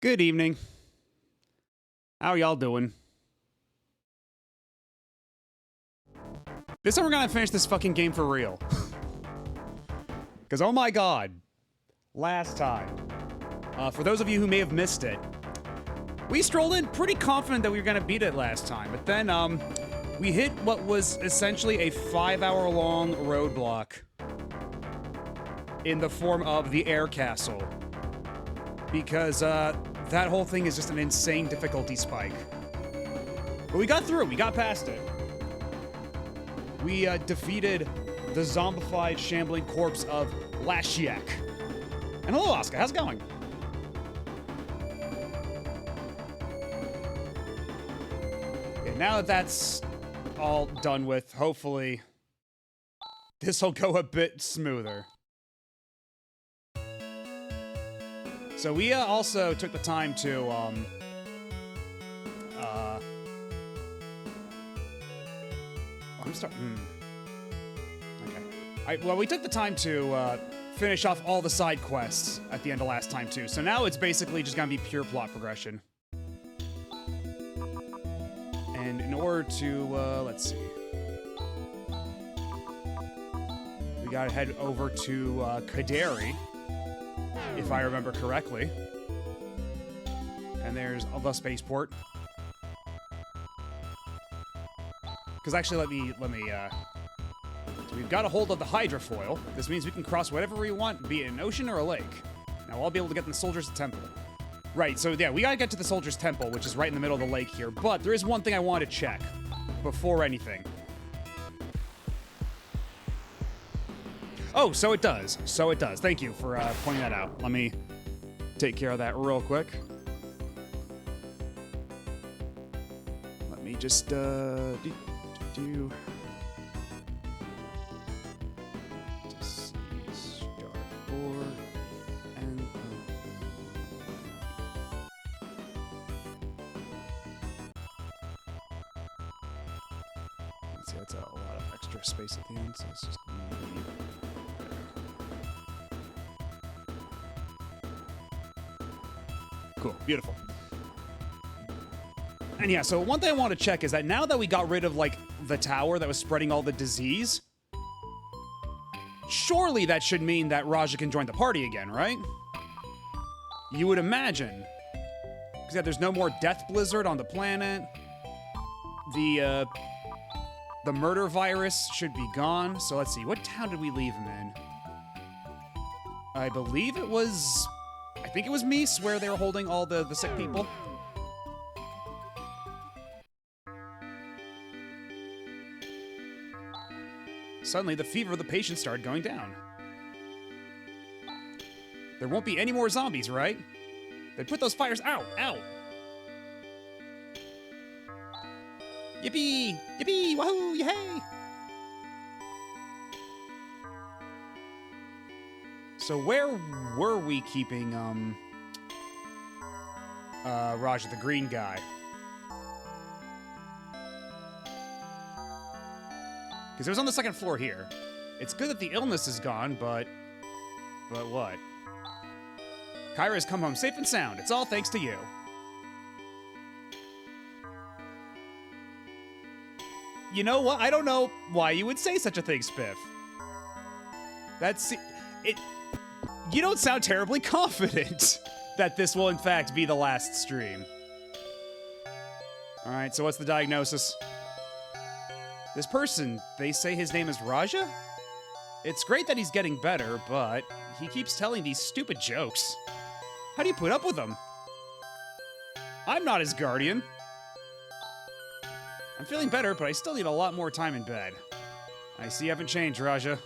Good evening. How y'all doing? This time we're gonna finish this fucking game for real. Because, oh my god. Last time. For those of you who may have missed it, we strolled in pretty confident that we were gonna beat it last time, but then, we hit what was essentially a 5-hour-long roadblock in the form of the air castle. Because, that whole thing is just an insane difficulty spike. But we got through, we got past it. We, defeated the zombified, shambling corpse of Lashiek. And hello, Oscar, how's it going? Okay, now that that's all done with, hopefully, this'll go a bit smoother. So we also took the time to, Okay. Well, we took the time to, finish off all the side quests at the end of last time, too. So now it's basically just gonna be pure plot progression. And in order to, let's see. We gotta head over to, Kaderi, if I remember correctly. And there's the spaceport. Because actually, let me, so we've got a hold of the hydrofoil. This means we can cross whatever we want, be it an ocean or a lake. Now I'll be able to get in the Soldiers' Temple. Right, so yeah, we gotta get to the Soldiers' Temple, which is right in the middle of the lake here. But there is one thing I want to check before anything. Oh, so it does. So it does. Thank you for pointing that out. Let me take care of that real quick. Let me just, start board and let's see, that's a lot of extra space at the end, so it's just leave it. Cool, beautiful. And yeah, so one thing I want to check is that now that we got rid of, like, the tower that was spreading all the disease, surely that should mean that Raja can join the party again, right? You would imagine. Because yeah, there's no more death blizzard on the planet. The murder virus should be gone. So let's see, what town did we leave him in? I believe it was... I think it was Mies, where they were holding all the sick people. Suddenly, the fever of the patient started going down. There won't be any more zombies, right? They put those fires out! Out! Yippee! Yippee! Wahoo! Yay! So where were we keeping, Raja, the green guy? Because it was on the second floor here. It's good that the illness is gone, but what? Kyra has come home safe and sound. It's all thanks to you. You know what? I don't know why you would say such a thing, Spiff. That's... it... You don't sound terribly confident that this will, in fact, be the last stream. Alright, so what's the diagnosis? This person, they say his name is Raja? It's great that he's getting better, but he keeps telling these stupid jokes. How do you put up with them? I'm not his guardian. I'm feeling better, but I still need a lot more time in bed. I see you haven't changed, Raja.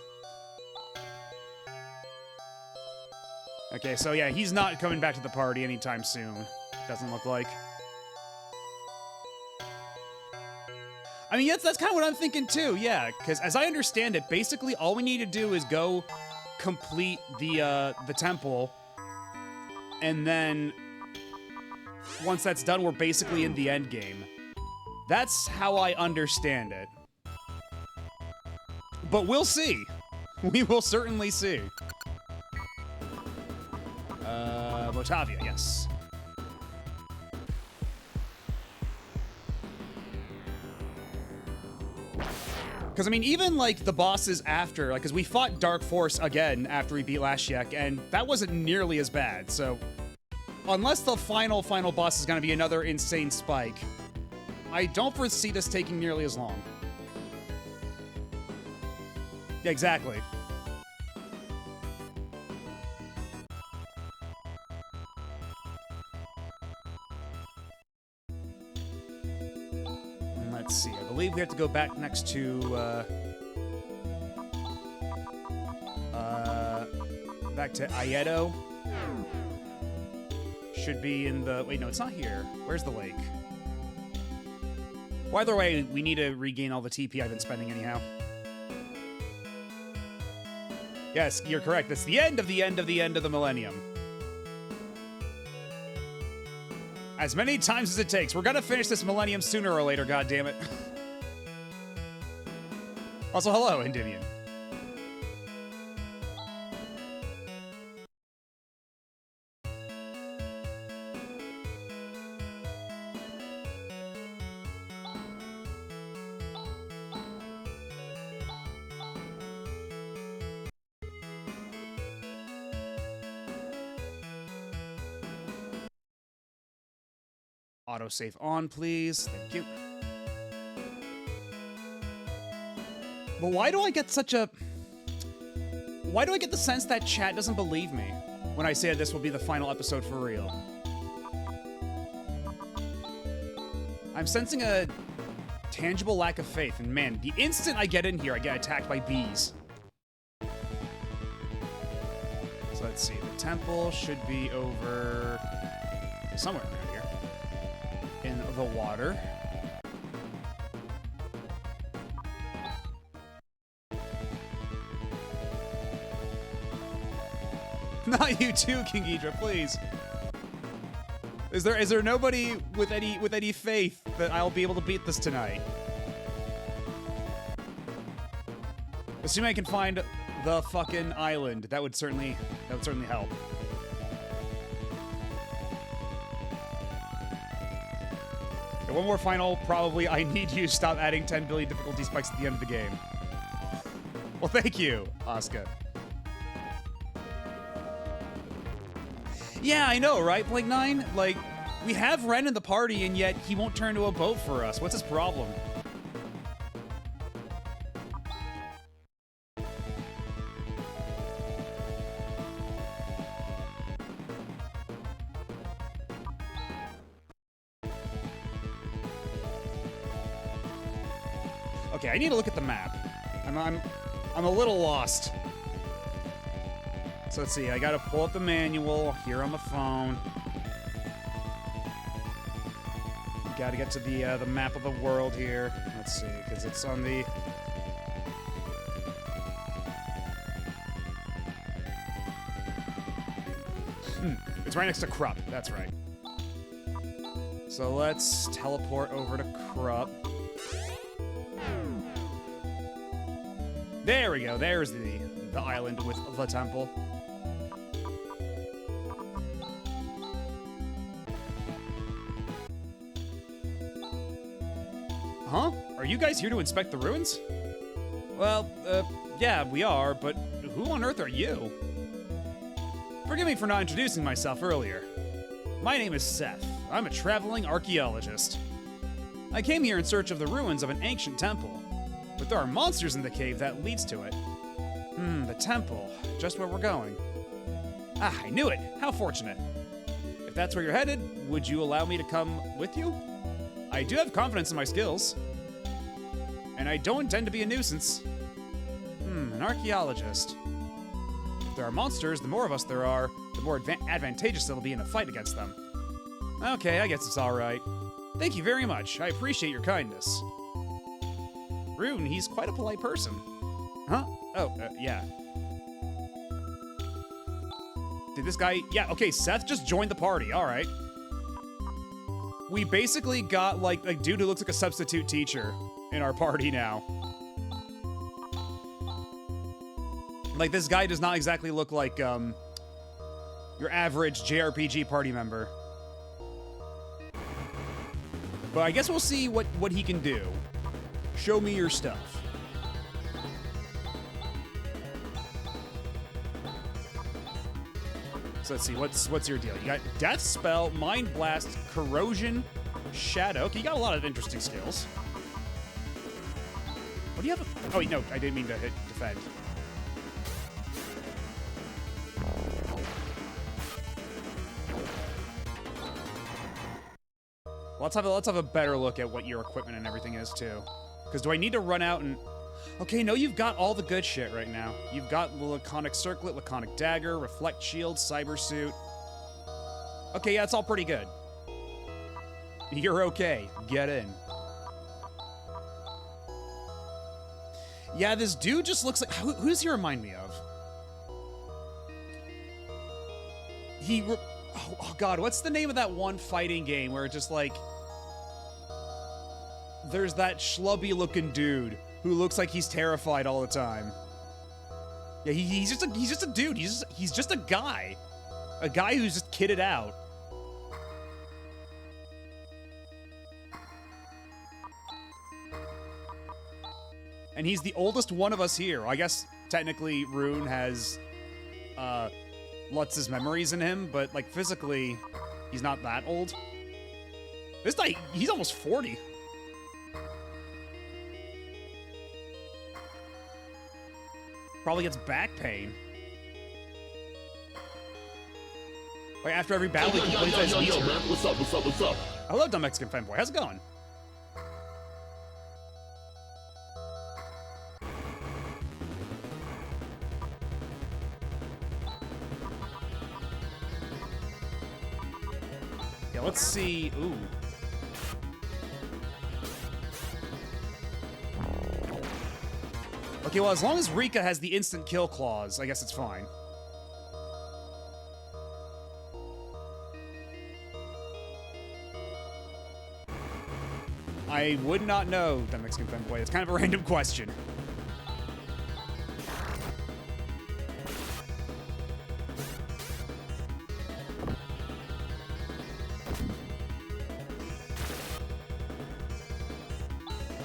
Okay, so yeah, he's not coming back to the party anytime soon. Doesn't look like. I mean, that's kind of what I'm thinking too, yeah. Because as I understand it, basically all we need to do is go complete the temple, and then once that's done, we're basically in the end game. That's how I understand it. But we'll see. We will certainly see. Motavia, yes. Because, I mean, even, like, the bosses after, like, because we fought Dark Force again after we beat Lashiek, and that wasn't nearly as bad, so unless the final boss is going to be another insane spike, I don't foresee this taking nearly as long. Yeah, exactly. Let's see, I believe we have to go back next to, back to Aieto. Should be in the, wait, no, it's not here. Where's the lake? Well, either way, we need to regain all the TP I've been spending anyhow. Yes, you're correct. That's the end of the end of the end of the millennium. As many times as it takes. We're gonna finish this millennium sooner or later, goddammit. Also, hello, Endymion. Autosave on, please. Thank you. But why do I get such a... Why do I get the sense that chat doesn't believe me when I say that this will be the final episode for real? I'm sensing a tangible lack of faith, and man, the instant I get in here, I get attacked by bees. So let's see, the temple should be over somewhere around here. In the water. Not you too, King Ghidra, please. Is there nobody with any faith that I'll be able to beat this tonight? Assuming I can find the fucking island, that would certainly help. One more final, probably, I need you to stop adding 10 billion difficulty spikes at the end of the game. Well, thank you, Asuka. Yeah, I know, right, Blink 9? Like, we have Ren in the party, and yet he won't turn to a boat for us. What's his problem? Okay, I need to look at the map. I'm a little lost. So let's see, I gotta pull up the manual here on the phone. Gotta get to the map of the world here. Let's see, because it's on the... It's right next to Krupp, that's right. So let's teleport over to Krupp. There we go, there's the island with the temple. Huh? Are you guys here to inspect the ruins? Well, yeah, we are, but who on earth are you? Forgive me for not introducing myself earlier. My name is Seth. I'm a traveling archaeologist. I came here in search of the ruins of an ancient temple, but there are monsters in the cave that leads to it. The temple. Just where we're going. Ah, I knew it! How fortunate. If that's where you're headed, would you allow me to come with you? I do have confidence in my skills. And I don't intend to be a nuisance. An archaeologist. there are monsters, the more of us there are, the more advantageous it'll be in a fight against them. Okay, I guess it's alright. Thank you very much. I appreciate your kindness. Rune, he's quite a polite person. Huh? Oh, yeah. Did this guy... Yeah, okay, Seth just joined the party. Alright. We basically got, like, a dude who looks like a substitute teacher in our party now. Like, this guy does not exactly look like, your average JRPG party member. But I guess we'll see what he can do. Show me your stuff. So let's see, what's your deal? You got Death Spell, Mind Blast, Corrosion, Shadow. Okay, you got a lot of interesting skills. What do you have? Oh, wait, no, I didn't mean to hit defend. Well, let's have a better look at what your equipment and everything is too. Because do I need to run out and... Okay, no, you've got all the good shit right now. You've got the Laconic Circlet, Laconic Dagger, Reflect Shield, Cyber Suit. Okay, yeah, it's all pretty good. You're okay. Get in. Yeah, this dude just looks like... Who does he remind me of? Oh, God, what's the name of that one fighting game where it's just like... There's that schlubby-looking dude who looks like he's terrified all the time. Yeah, he's just a dude. He's just a guy. A guy who's just kitted out. And he's the oldest one of us here. I guess technically Rune has Lutz's memories in him, but like physically, he's not that old. This guy, he's almost 40. Probably gets back pain. Like after every battle, he complains that his knees hurt. What's up? Hello, dumb Mexican fanboy. How's it going? Yeah, let's see. Ooh. Okay, well, as long as Rika has the instant kill clause, I guess it's fine. I would not know, that Mexican fanboy. It's kind of a random question.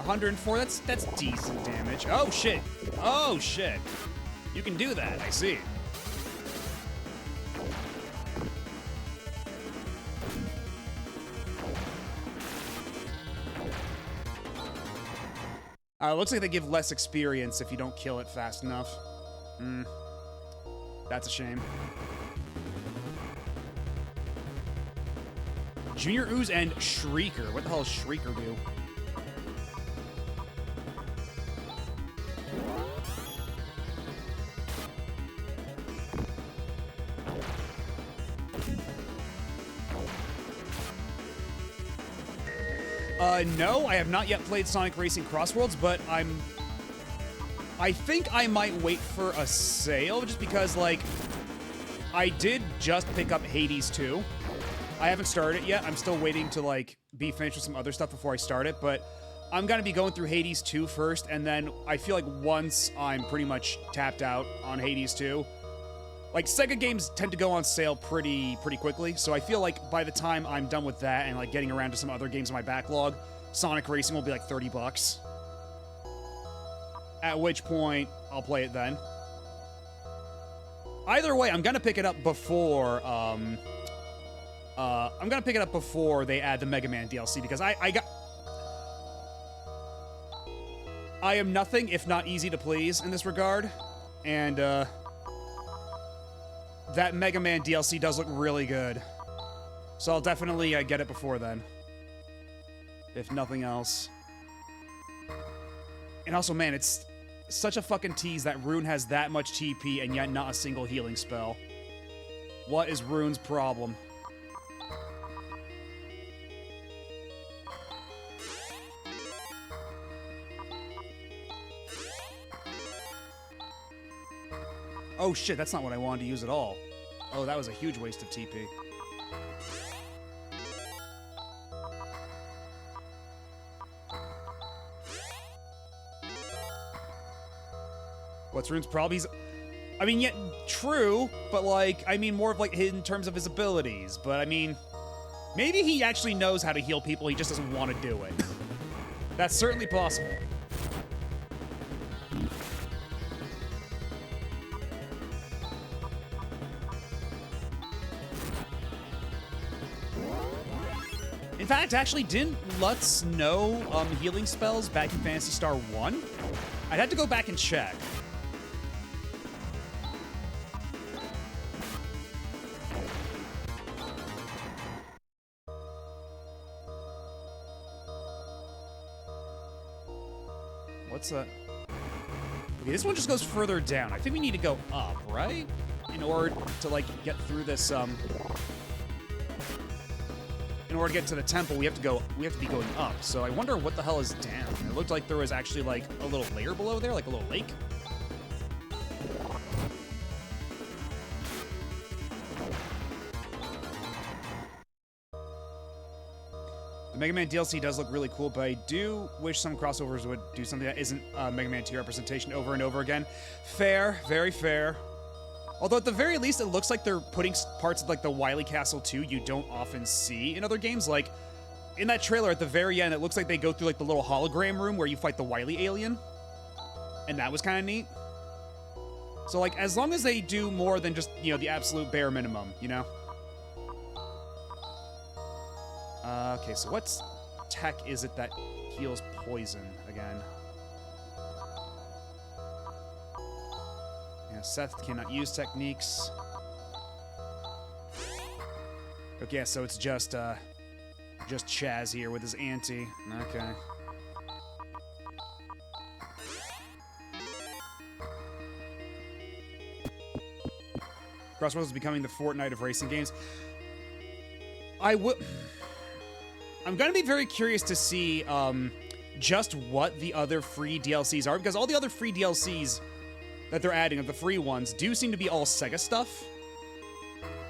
$104, that's decent damage. Oh shit. Oh shit. You can do that, I see. Looks like they give less experience if you don't kill it fast enough. That's a shame. Junior Ooze and Shrieker. What the hell does Shrieker do? No, I have not yet played Sonic Racing Crossworlds, but I think I might wait for a sale, just because, like, I did just pick up Hades 2. I haven't started it yet. I'm still waiting to, like, be finished with some other stuff before I start it, but I'm gonna be going through Hades 2 first, and then I feel like once I'm pretty much tapped out on Hades 2, like, Sega games tend to go on sale pretty quickly, so I feel like by the time I'm done with that and, like, getting around to some other games in my backlog, Sonic Racing will be like $30. At which point, I'll play it then. Either way, I'm gonna pick it up before, they add the Mega Man DLC, because I am nothing if not easy to please in this regard, and, that Mega Man DLC does look really good. So I'll definitely get it before then. If nothing else. And also, man, it's such a fucking tease that Rune has that much TP and yet not a single healing spell. What is Rune's problem? Oh shit, that's not what I wanted to use at all. Oh, that was a huge waste of TP. What's Rune's problem? I mean, yeah, true, but like, I mean, more of like in terms of his abilities. But I mean, maybe he actually knows how to heal people, he just doesn't want to do it. That's certainly possible. In fact, actually, didn't Lutz know healing spells back in Phantasy Star 1? I'd have to go back and check. What's that? Okay, this one just goes further down. I think we need to go up, right? In order to, like, get through this, in order to get to the temple, we have to be going up. So I wonder what the hell is down. It looked like there was actually, like, a little layer below there, like a little lake. The Mega Man DLC does look really cool, but I do wish some crossovers would do something that isn't Mega Man 2 representation over and over again. Fair, very fair. Although at the very least, it looks like they're putting parts of like the Wily Castle 2 you don't often see in other games. Like, in that trailer at the very end, it looks like they go through like the little hologram room where you fight the Wily alien. And that was kind of neat. So like, as long as they do more than just, you know, the absolute bare minimum, you know? Okay, so what tech is it that heals poison again? Yeah, Seth cannot use techniques. Okay, so it's just Chaz here with his auntie. Okay. Crossroads is becoming the Fortnite of racing games. I'm gonna be very curious to see just what the other free DLCs are, because all the other free DLCs that they're adding, of the free ones, do seem to be all Sega stuff.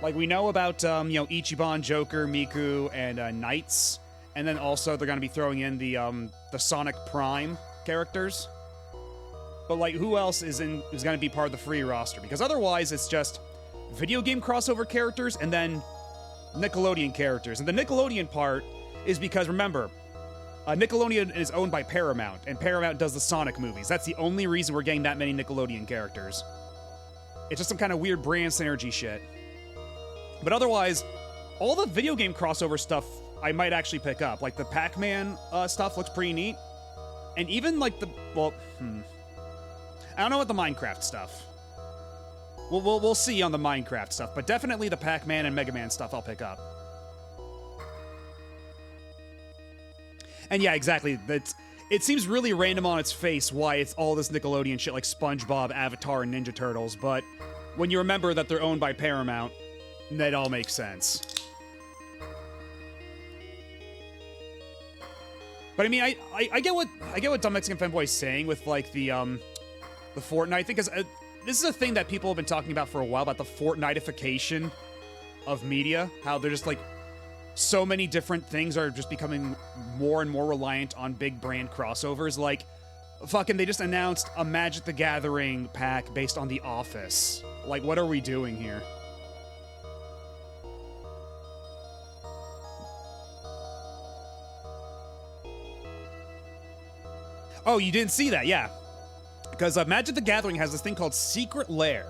Like, we know about, you know, Ichiban, Joker, Miku, and Knights, and then also they're gonna be throwing in the Sonic Prime characters. But, like, who else is gonna be part of the free roster? Because otherwise, it's just video game crossover characters and then Nickelodeon characters. And the Nickelodeon part is because, remember, Nickelodeon is owned by Paramount, and Paramount does the Sonic movies. That's the only reason we're getting that many Nickelodeon characters. It's just some kind of weird brand synergy shit. But otherwise, all the video game crossover stuff I might actually pick up. Like, the Pac-Man stuff looks pretty neat. And even, like, I don't know about the Minecraft stuff. We'll see on the Minecraft stuff, but definitely the Pac-Man and Mega Man stuff I'll pick up. And yeah, exactly. It seems really random on its face why it's all this Nickelodeon shit like SpongeBob, Avatar, and Ninja Turtles, but when you remember that they're owned by Paramount, that all makes sense. But I mean, I get what Dumb Mexican Fanboy is saying with like the Fortnite thing, because this is a thing that people have been talking about for a while, about the Fortnitification of media, how they're just like, so many different things are just becoming more and more reliant on big brand crossovers. Like, fucking, they just announced a Magic the Gathering pack based on The Office. Like, what are we doing here? Oh, you didn't see that, yeah. Because Magic the Gathering has this thing called Secret Lair,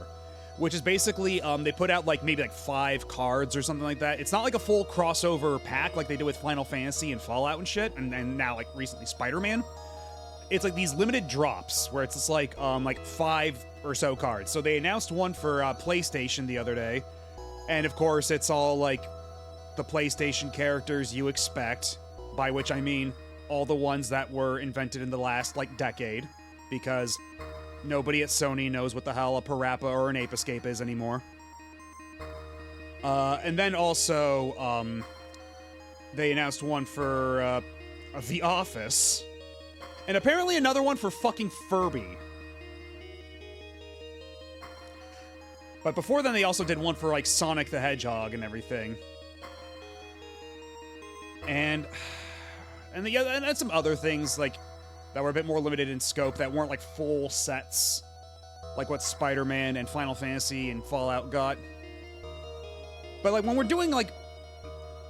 which is basically, they put out, like, maybe, like, 5 cards or something like that. It's not like a full crossover pack like they did with Final Fantasy and Fallout and shit, and now, like, recently Spider-Man. It's, like, these limited drops, where it's just, like 5 or so cards. So they announced one for PlayStation the other day, and, of course, it's all, like, the PlayStation characters you expect, by which I mean all the ones that were invented in the last, like, decade, because Nobody at Sony knows what the hell a Parappa or an Ape Escape is anymore. And then also, they announced one for The Office. And apparently another one for fucking Furby. But before then, they also did one for, like, Sonic the Hedgehog and everything. And some other things, like, that were a bit more limited in scope, that weren't, like, full sets. Like what Spider-Man and Final Fantasy and Fallout got. But, like, when we're doing, like,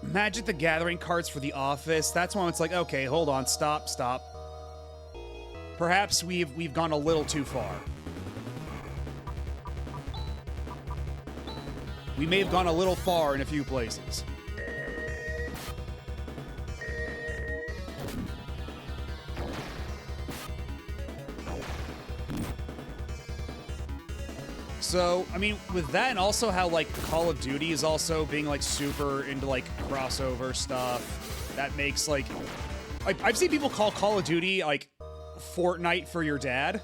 Magic the Gathering cards for The Office, that's when it's like, okay, hold on, stop. Perhaps we've gone a little too far. We may have gone a little far in a few places. So, I mean, with that and also how, like, Call of Duty is also being, like, super into, like, crossover stuff, that makes, like, I've seen people call Call of Duty, like, Fortnite for your dad.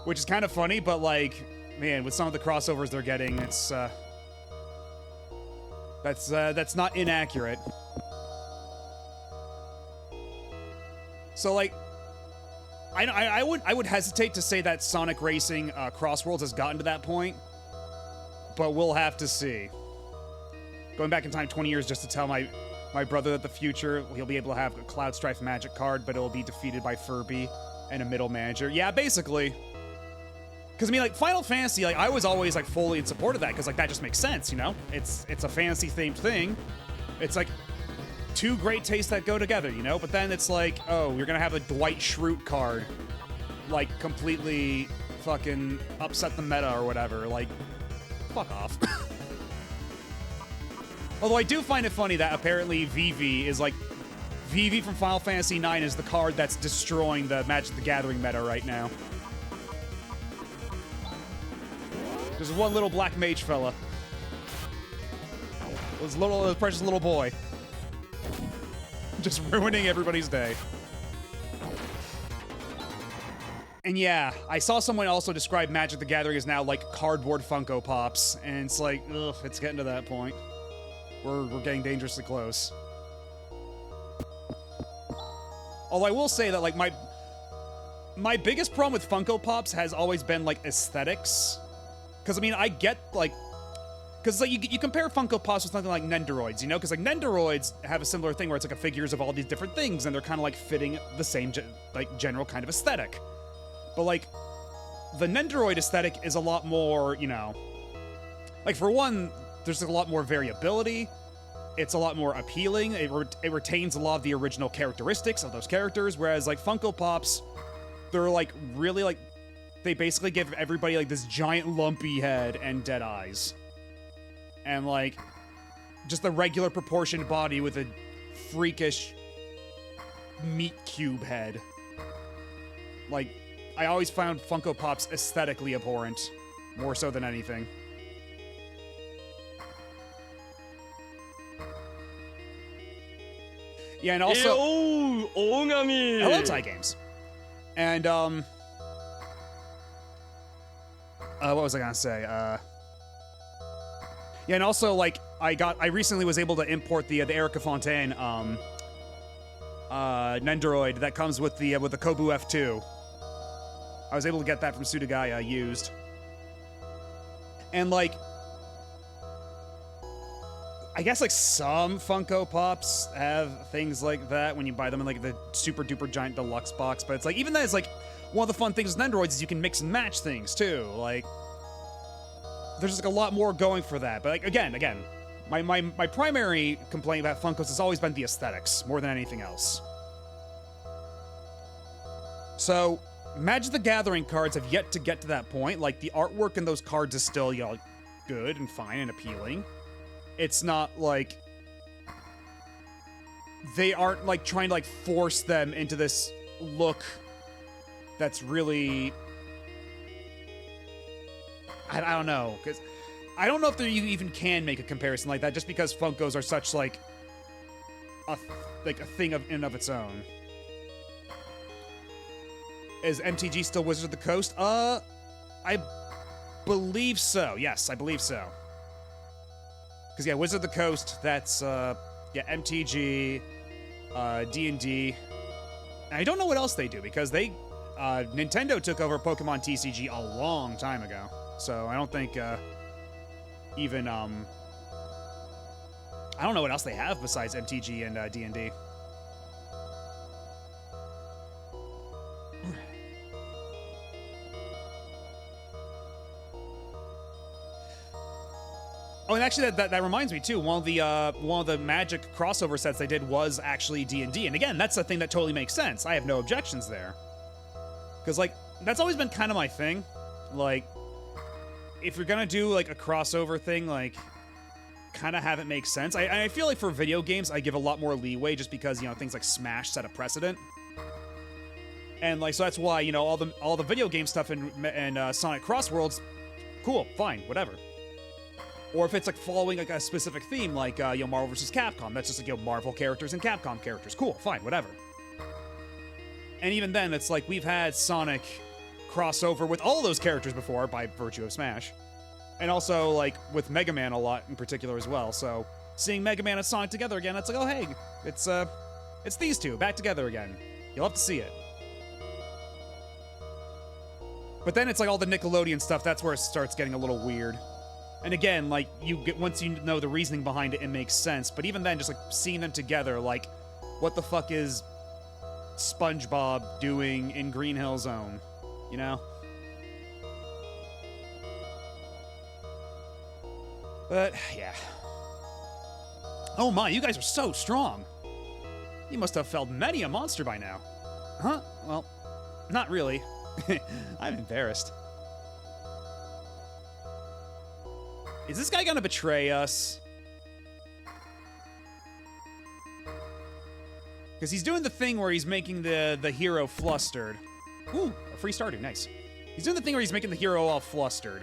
Which is kind of funny, but, like, man, with some of the crossovers they're getting, it's, that's not inaccurate. So, like, I would hesitate to say that Sonic Racing Crossworlds has gotten to that point, but we'll have to see. Going back in time 20 years just to tell my brother that the future, he'll be able to have a Cloud Strife Magic card, but it'll be defeated by Furby and a middle manager. Yeah, basically. Because, I mean, like, Final Fantasy, like, I was always, like, fully in support of that, because, like, that just makes sense, you know? It's a fantasy-themed thing. It's, like, two great tastes that go together, you know? But then it's like, oh, you're gonna have a Dwight Schrute card, like, completely fucking upset the meta or whatever. Like, fuck off. Although I do find it funny that apparently Vivi is, like, Vivi from Final Fantasy IX is the card that's destroying the Magic the Gathering meta right now. There's one little black mage fella. This precious little boy. Just ruining everybody's day. And yeah, I saw someone also describe Magic the Gathering as now like cardboard Funko Pops, and it's like, ugh, it's getting to that point. We're getting dangerously close. Although I will say that, like, my biggest problem with Funko Pops has always been, like, aesthetics. Because, I mean, I get, like... Because, like, you compare Funko Pops with something like Nendoroids, you know? Because, like, Nendoroids have a similar thing where it's, like, a figures of all these different things, and they're kind of, like, fitting the same, like, general kind of aesthetic. But, like, the Nendoroid aesthetic is a lot more, you know... Like, for one, there's a lot more variability. It's a lot more appealing. It retains a lot of the original characteristics of those characters, whereas, like, Funko Pops, they're, like, really, like... They basically give everybody, like, this giant lumpy head and dead eyes. And, like, just the regular proportioned body with a freakish meat cube head. Like, I always found Funko Pops aesthetically abhorrent, more so than anything. Yeah, and also... Hello, Thai Games. And, what was I gonna say? Yeah, and also, like, I recently was able to import the Erica Fontaine, Nendoroid that comes with the Kobu F2. I was able to get that from Sudagaya used. And, like, I guess, like, some Funko Pops have things like that when you buy them in, like, the super duper giant deluxe box, but it's like, even that is, like, one of the fun things with Nendoroids is you can mix and match things, too. Like, there's, like, a lot more going for that. But, like, again, my primary complaint about Funkos has always been the aesthetics, more than anything else. So, Magic the Gathering cards have yet to get to that point. Like, the artwork in those cards is still, you know, like, good and fine and appealing. It's not, like... They aren't, like, trying to, like, force them into this look that's really... I don't know, because I don't know if you even can make a comparison like that, just because Funkos are such, like a thing in and of its own. Is MTG still Wizards of the Coast? I believe so. Yes, I believe so. Because, yeah, Wizards of the Coast, that's, yeah, MTG, D&D. I don't know what else they do, because they, Nintendo took over Pokemon TCG a long time ago. So I don't think, even, I don't know what else they have besides MTG and, D&D. Oh, and actually, that reminds me too. One of the Magic crossover sets they did was actually D&D, and again, that's a thing that totally makes sense. I have no objections there, because like that's always been kind of my thing. Like, if you're gonna do like a crossover thing, like kind of have it make sense. I feel like for video games, I give a lot more leeway just because things like Smash set a precedent, and like so that's why all the video game stuff in Sonic Cross Worlds, cool, fine, whatever. Or if it's like following like a specific theme, like Marvel vs. Capcom, that's just like Marvel characters and Capcom characters. Cool, fine, whatever. And even then, it's like we've had Sonic crossover with all those characters before by virtue of Smash, and also like with Mega Man a lot in particular as well. So seeing Mega Man and Sonic together again, it's like, oh hey, it's these two back together again. You'll have to see it. But then it's like all the Nickelodeon stuff. That's where it starts getting a little weird. And again, like, once you know the reasoning behind it, it makes sense. But even then, just, like, seeing them together, like, what the fuck is SpongeBob doing in Green Hill Zone? You know? But, yeah. Oh my, you guys are so strong. You must have felled many a monster by now. Huh? Well, not really. I'm embarrassed. Is this guy gonna betray us? Because he's doing the thing where he's making the hero flustered. Ooh, a free Stardew, nice. He's doing the thing where he's making the hero all flustered.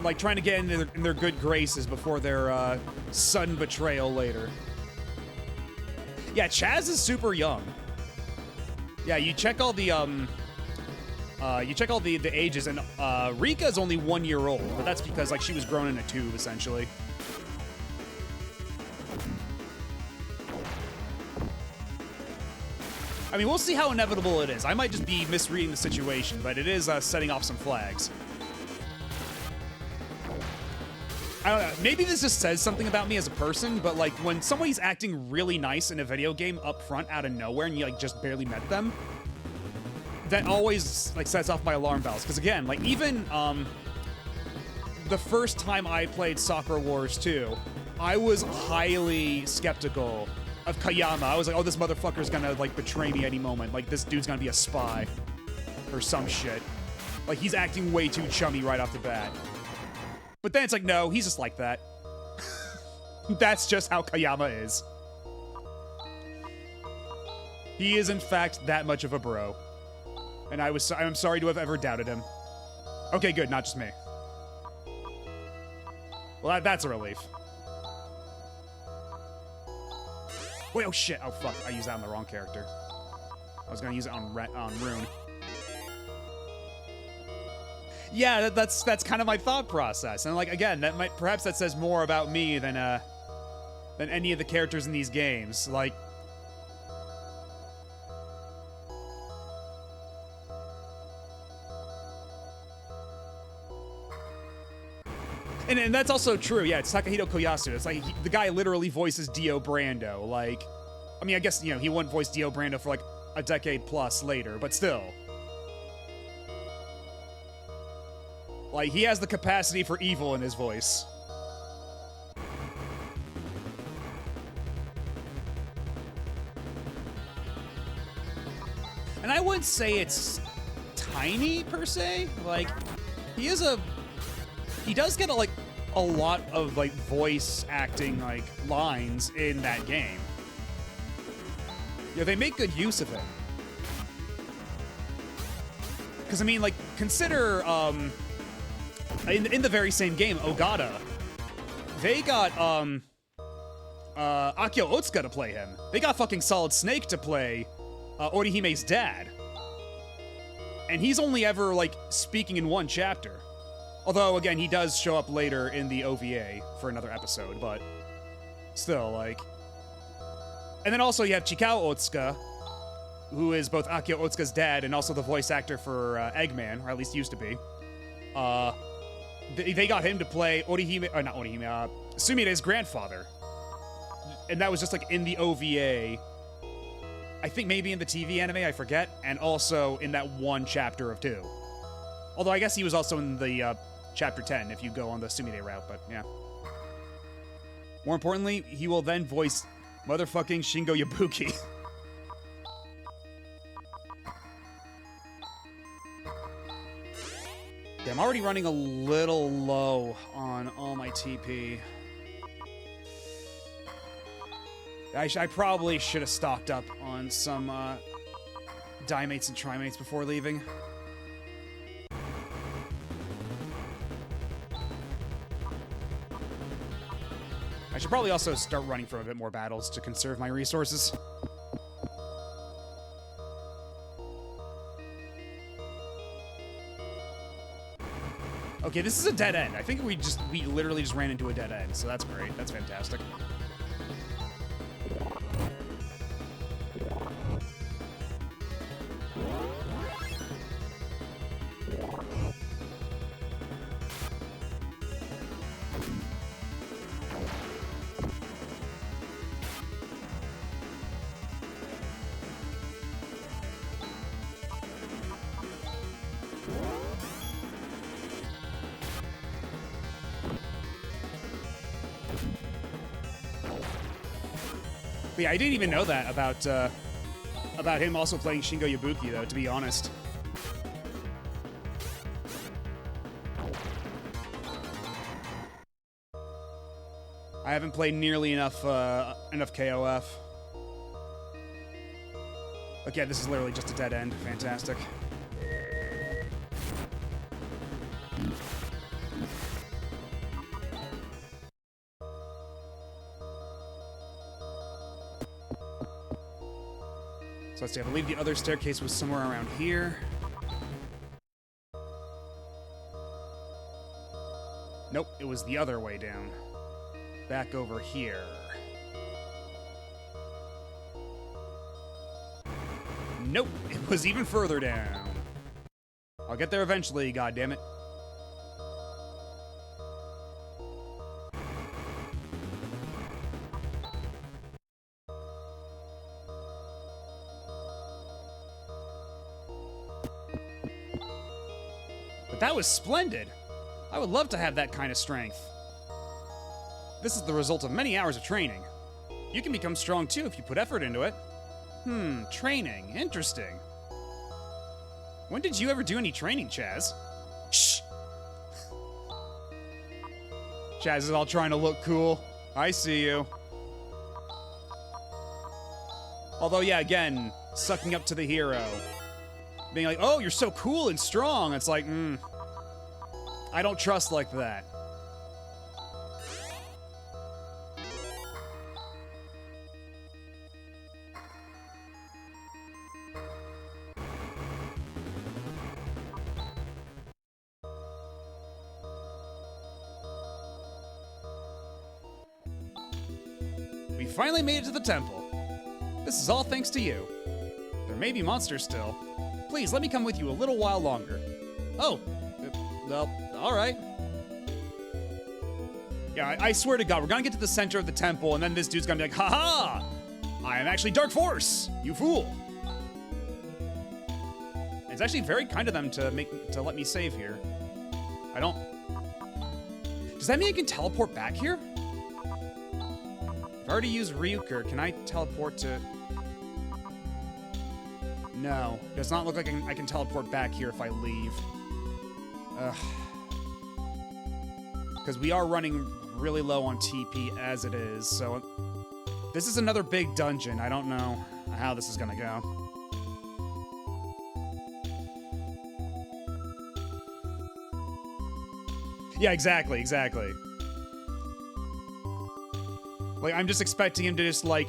Like trying to get in their good graces before their sudden betrayal later. Yeah, Chaz is super young. Yeah, you check all the the ages, and Rika's only 1 year old, but that's because like she was grown in a tube, essentially. I mean, we'll see how inevitable it is. I might just be misreading the situation, but it is setting off some flags. I don't know, maybe this just says something about me as a person, but like when somebody's acting really nice in a video game up front out of nowhere and you like just barely met them, that always like sets off my alarm bells. Because again, like even the first time I played Sakura Wars 2, I was highly skeptical of Kayama. I was like, oh, this motherfucker's gonna like betray me any moment. Like this dude's gonna be a spy or some shit. Like he's acting way too chummy right off the bat. But then it's like, no, he's just like that. That's just how Kayama is. He is in fact that much of a bro. And I'm sorry to have ever doubted him. Okay, good, not just me. Well, that's a relief. Wait, oh shit, oh fuck, I used that on the wrong character. I was gonna use it on Rune. Yeah, that's kind of my thought process. And like, again, perhaps that says more about me than any of the characters in these games. Like, And that's also true, yeah, it's Takahito Koyasu. It's like, the guy literally voices Dio Brando. Like, I mean, I guess, he wouldn't voice Dio Brando for like a decade plus later, but still. Like, he has the capacity for evil in his voice. And I wouldn't say it's tiny, per se. Like, he does get a lot of like voice acting like lines in that game. Yeah, they make good use of it. Because I mean, like, consider in the very same game, Ogata. They got Akio Otsuka to play him. They got fucking Solid Snake to play Orihime's dad. And he's only ever, like, speaking in one chapter. Although, again, he does show up later in the OVA for another episode, but still, like... And then also you have Chikao Otsuka, who is both Akio Otsuka's dad and also the voice actor for Eggman, or at least used to be. They got him to play Orihime, or not Orihime, Sumire's grandfather. And that was just like in the OVA. I think maybe in the TV anime, I forget. And also in that one chapter of 2. Although I guess he was also in the chapter 10 if you go on the Sumire route, but yeah. More importantly, he will then voice motherfucking Shingo Yabuki. Yeah, I'm already running a little low on all my TP. I probably should have stocked up on some Dimates and Trimates before leaving. I should probably also start running from a bit more battles to conserve my resources. Okay, this is a dead end. I think we literally just ran into a dead end, so that's great. That's fantastic. But yeah, I didn't even know that about him also playing Shingo Yabuki, though, to be honest. I haven't played nearly enough KOF. Okay, this is literally just a dead end. Fantastic. So let's see, I believe the other staircase was somewhere around here. Nope, it was the other way down. Back over here. Nope, it was even further down. I'll get there eventually, goddammit. But that was splendid. I would love to have that kind of strength. This is the result of many hours of training. You can become strong too if you put effort into it. Training. Interesting. When did you ever do any training, Chaz? Shh! Chaz is all trying to look cool. I see you. Although, yeah, again, sucking up to the hero. Being like, oh, you're so cool and strong. It's like, I don't trust like that. We finally made it to the temple. This is all thanks to you. There may be monsters still. Please, let me come with you a little while longer. Oh, well, all right. Yeah, I swear to God, we're gonna get to the center of the temple, and then this dude's gonna be like, ha-ha! I am actually Dark Force, you fool! It's actually very kind of them to let me save here. I don't... Does that mean I can teleport back here? I've already used Ryuker. Can I teleport to... No. Does not look like I can teleport back here if I leave. Ugh. Because we are running really low on TP as it is, so... This is another big dungeon. I don't know how this is gonna go. Yeah, exactly. Like, I'm just expecting him to just, like,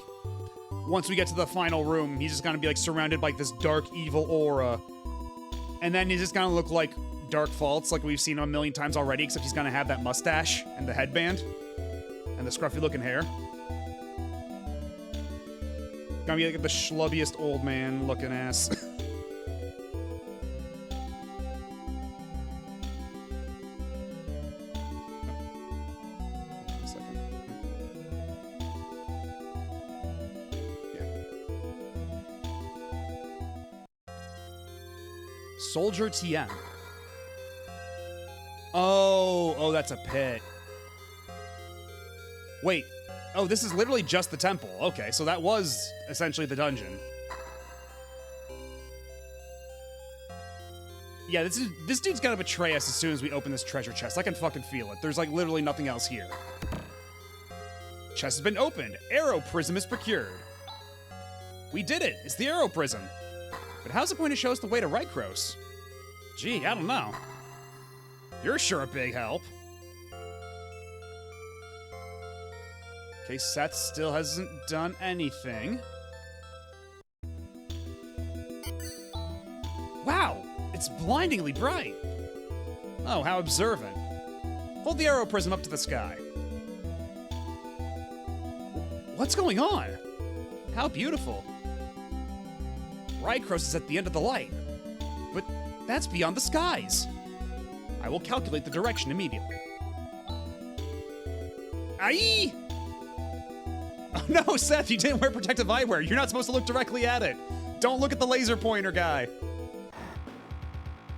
once we get to the final room, he's just gonna be, like, surrounded by this dark, evil aura. And then he's just gonna look like Dark Faults, like we've seen him a million times already, except he's gonna have that mustache and the headband and the scruffy-looking hair. Gonna be like the schlubbiest old man-looking ass. Soldier TM. Oh, that's a pit. Wait. Oh, this is literally just the temple. Okay, so that was essentially the dungeon. Yeah, this dude's gonna betray us as soon as we open this treasure chest. I can fucking feel it. There's like literally nothing else here. Chest has been opened. Arrow prism is procured. We did it. It's the arrow prism. But how's it going to show us the way to Rycros? Gee, I don't know. You're sure a big help. Okay, Seth still hasn't done anything. Wow, it's blindingly bright. Oh, how observant. Hold the arrow prism up to the sky. What's going on? How beautiful. Rycros is at the end of the light, but that's beyond the skies. I will calculate the direction immediately. Aye! Oh no, Seth, you didn't wear protective eyewear. You're not supposed to look directly at it. Don't look at the laser pointer guy.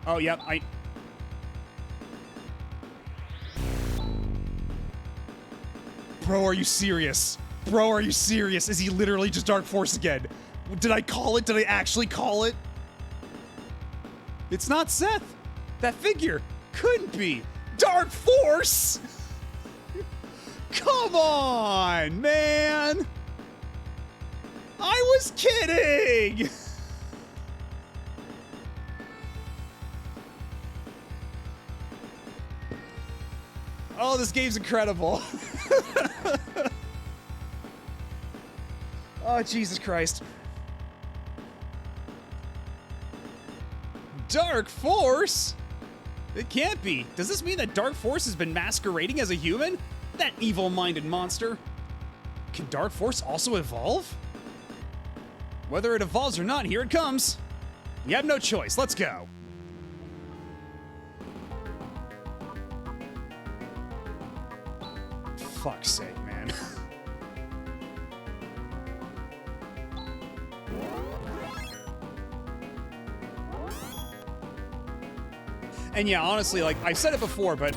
Oh, yep, Bro, are you serious? Bro, are you serious? Is he literally just Dark Force again? Did I call it? Did I actually call it? It's not Seth. That figure couldn't be Dark Force. Come on, man. I was kidding. Oh, this game's incredible. Oh, Jesus Christ. Dark Force? It can't be. Does this mean that Dark Force has been masquerading as a human? That evil-minded monster. Can Dark Force also evolve? Whether it evolves or not, here it comes. We have no choice. Let's go. Fuck's sake, man. And yeah, honestly, like, I've said it before, but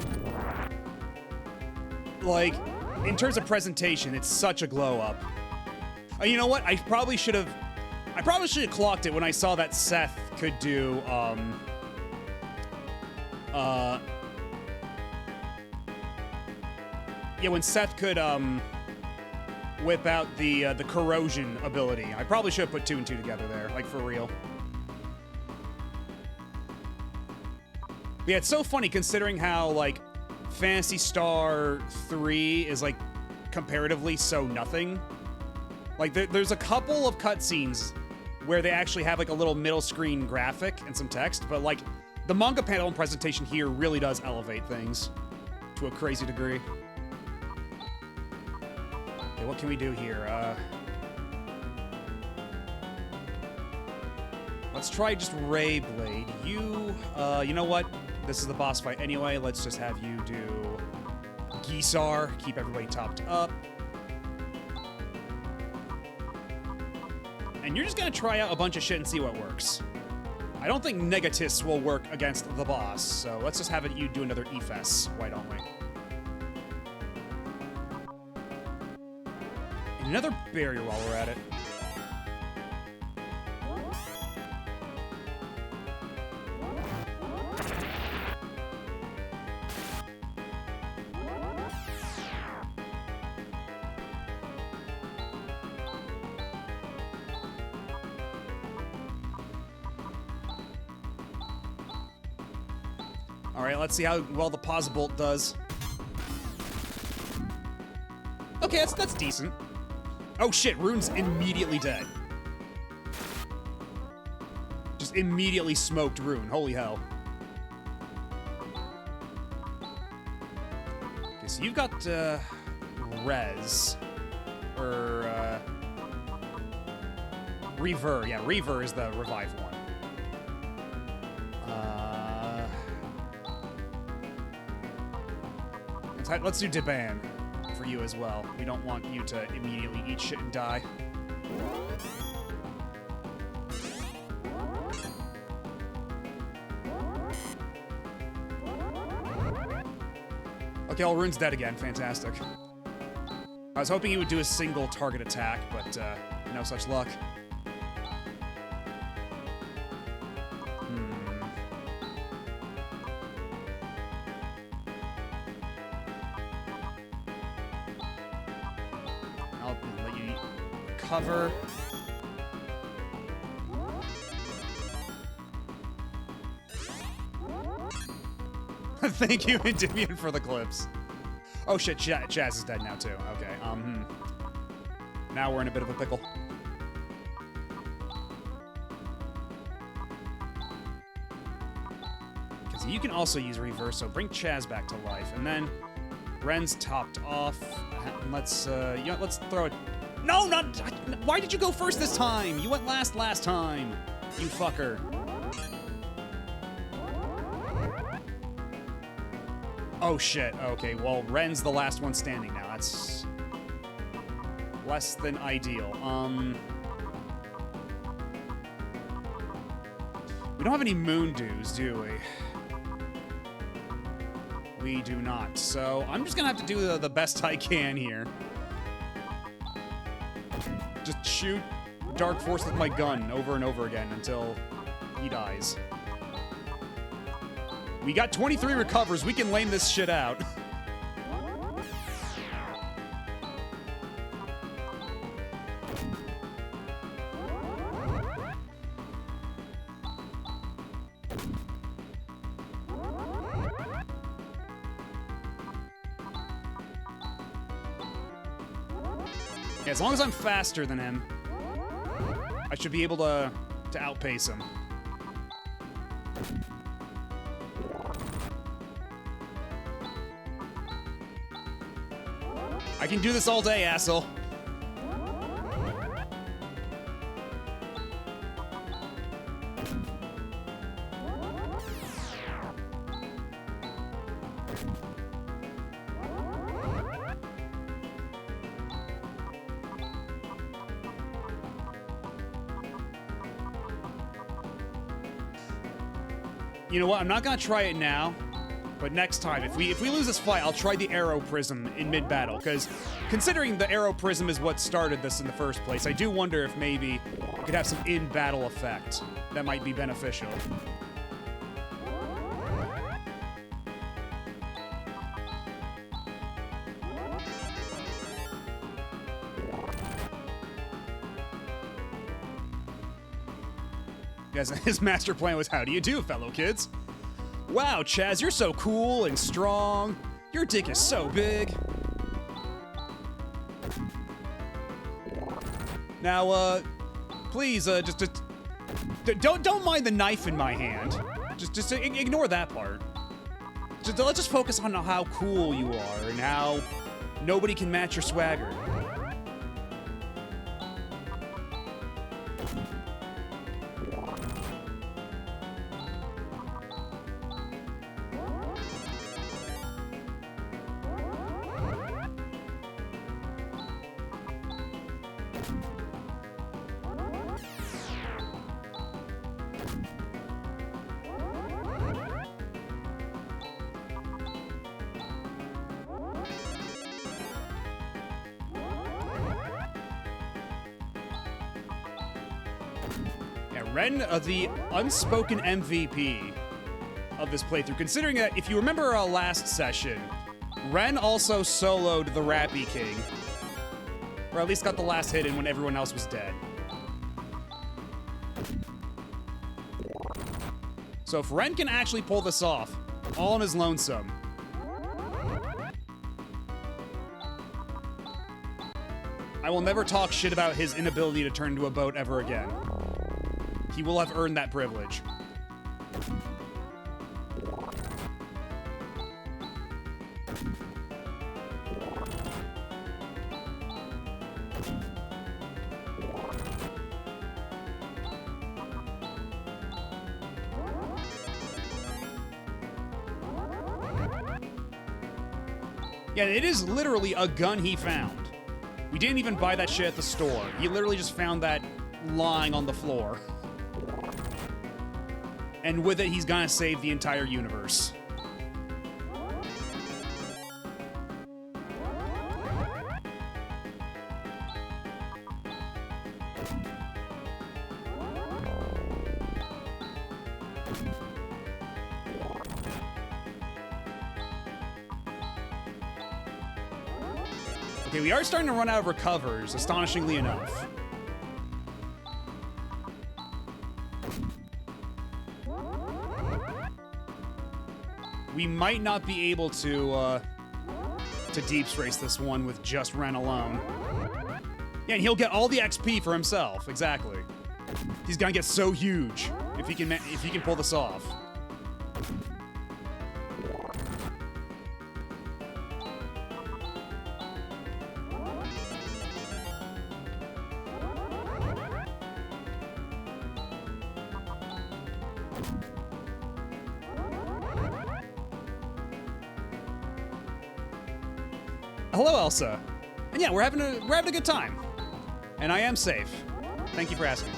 like, in terms of presentation, it's such a glow up. You know what? I probably should have clocked it when I saw that Seth could do, yeah, when Seth could, whip out the corrosion ability. I probably should have put 2 and 2 together there, like, for real. But yeah, it's so funny considering how, like, Phantasy Star III is, like, comparatively so nothing. Like, there's a couple of cutscenes where they actually have, like, a little middle screen graphic and some text, but, like, the manga panel and presentation here really does elevate things to a crazy degree. Okay, what can we do here? Let's try just Ray Blade. You know what? This is the boss fight anyway. Let's just have you do Gisar. Keep everybody topped up. And you're just gonna try out a bunch of shit and see what works. I don't think Negatis will work against the boss, so let's just have you do another EFS. Why don't we? And another barrier while we're at it. Alright, let's see how well the Pause Bolt does. Okay, Okay, that's decent. Oh shit, Rune's immediately dead. Just immediately smoked Rune. Holy hell. Okay, so you've got Res. Or Reaver. Yeah, Reaver is the revive one. Let's do Deban for you as well. We don't want you to immediately eat shit and die. Okay, all Rune's dead again. Fantastic. I was hoping he would do a single target attack, but no such luck. I'll let you cover. Thank you, Endymion, for the clips. Oh shit, Chaz is dead now too. Okay, now we're in a bit of a pickle. Because you can also use reverse, so bring Chaz back to life, and then Ren's topped off. Let's let's throw it. No, not. Why did you go first this time? You went last time. You fucker. Oh shit, okay, well, Ren's the last one standing now. That's less than ideal. We don't have any moon dews, do we? We do not, so I'm just gonna have to do the best I can here. Just shoot Dark Force with my gun over and over again until he dies. We got 23 recovers. We can lame this shit out. Yeah, as long as I'm faster than him, I should be able to outpace him. I can do this all day, asshole. You know what? I'm not gonna try it now. But next time, if we lose this fight, I'll try the Arrow Prism in mid-battle, because considering the Arrow Prism is what started this in the first place, I do wonder if maybe it could have some in-battle effect that might be beneficial. Yes, his master plan was, how do you do, fellow kids? Wow, Chaz, you're so cool and strong. Your dick is so big. Now, please, don't mind the knife in my hand. Just ignore that part. Let's just focus on how cool you are and how nobody can match your swagger. Ren, the unspoken MVP of this playthrough, considering that, if you remember our last session, Ren also soloed the Rappy King. Or at least got the last hit in when everyone else was dead. So if Ren can actually pull this off, all on his lonesome, I will never talk shit about his inability to turn into a boat ever again. He will have earned that privilege. Yeah, it is literally a gun he found. We didn't even buy that shit at the store. He literally just found that lying on the floor. And with it, he's gonna save the entire universe. Okay, we are starting to run out of recovers, astonishingly enough. We might not be able to deeps race this one with just Ren alone. Yeah, and he'll get all the XP for himself, exactly. He's gonna get so huge if he can pull this off. Hello, Elsa. And yeah, we're having a good time. And I am safe. Thank you for asking.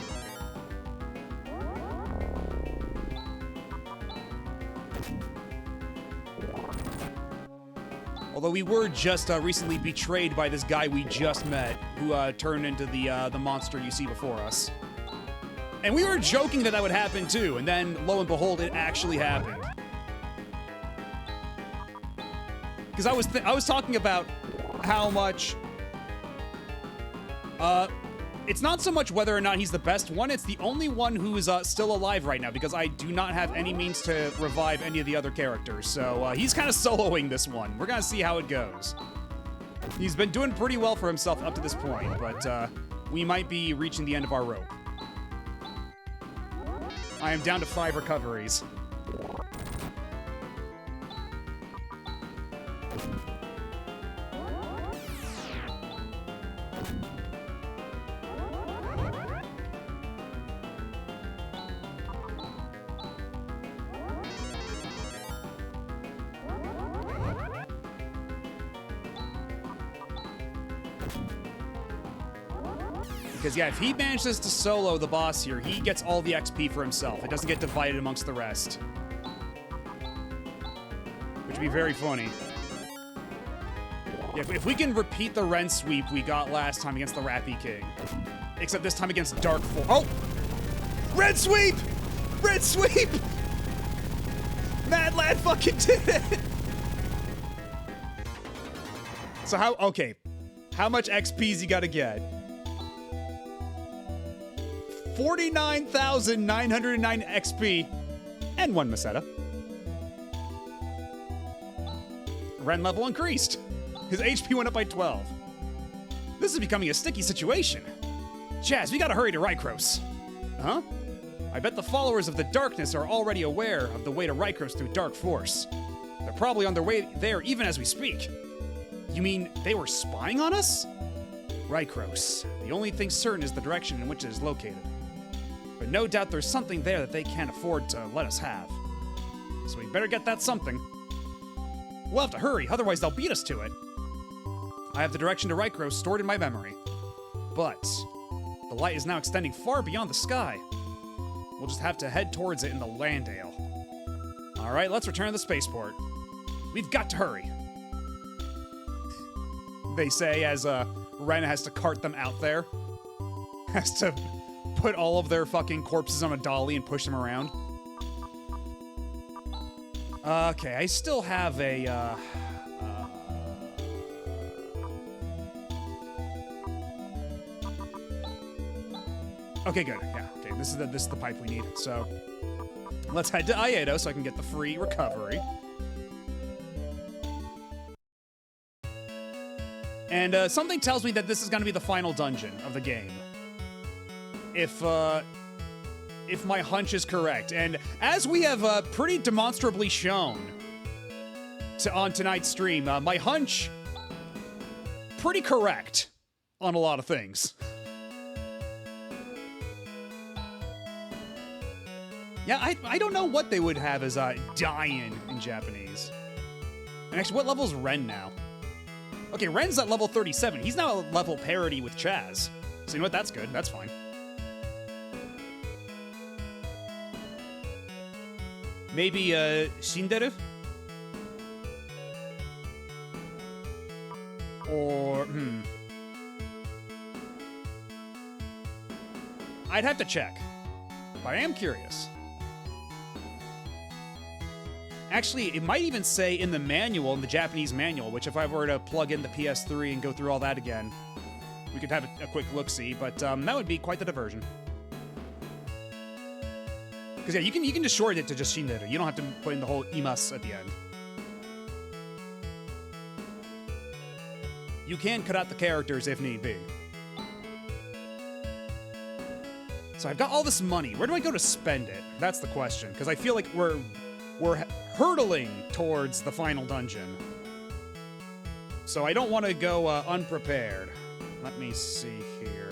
Although we were just recently betrayed by this guy we just met, who turned into the monster you see before us. And we were joking that would happen too, and then lo and behold, it actually happened. Because I was talking about how much, it's not so much whether or not he's the best one, it's the only one who is still alive right now, because I do not have any means to revive any of the other characters, so he's kind of soloing this one. We're gonna see how it goes. He's been doing pretty well for himself up to this point, but we might be reaching the end of our rope. I am down to 5 recoveries. Because, yeah, if he manages to solo the boss here, he gets all the XP for himself. It doesn't get divided amongst the rest. Which would be very funny. Yeah, if we can repeat the Ren sweep we got last time against the Rappy King. Except this time against Dark Force. Oh! Red sweep! Red sweep! Mad Lad fucking did it! So how much XP's he gotta get? 49,909 XP and 1 Meseta. Ren level increased. His HP went up by 12. This is becoming a sticky situation. Jazz, we gotta hurry to Rykros. Huh? I bet the followers of the Darkness are already aware of the way to Rykros through Dark Force. They're probably on their way there even as we speak. You mean they were spying on us? Rykros. The only thing certain is the direction in which it is located. But no doubt there's something there that they can't afford to let us have. So we better get that something. We'll have to hurry, otherwise they'll beat us to it. I have the direction to Rykros stored in my memory. But the light is now extending far beyond the sky. We'll just have to head towards it in the Landale. Alright, let's return to the spaceport. We've got to hurry. They say as Ren has to cart them out there. Has to put all of their fucking corpses on a dolly and push them around. Okay, I still have a, okay, good. Yeah, okay, this is the pipe we need. So, let's head to Iedo so I can get the free recovery. And something tells me that this is going to be the final dungeon of the game. If my hunch is correct. And as we have pretty demonstrably shown on tonight's stream, my hunch, pretty correct on a lot of things. Yeah, I don't know what they would have as dying in Japanese. And actually, what level is Ren now? Okay, Ren's at level 37. He's now at level parity with Chaz. So you know what? That's good. That's fine. Maybe, Shinderu? Or, I'd have to check. But I am curious. Actually, it might even say in the manual, in the Japanese manual, which if I were to plug in the PS3 and go through all that again, we could have a quick look-see, but that would be quite the diversion. Because, yeah, you can just short it to just Shinderu. You don't have to put in the whole imas at the end. You can cut out the characters if need be. So I've got all this money. Where do I go to spend it? That's the question. Because I feel like we're hurtling towards the final dungeon. So I don't want to go unprepared. Let me see here.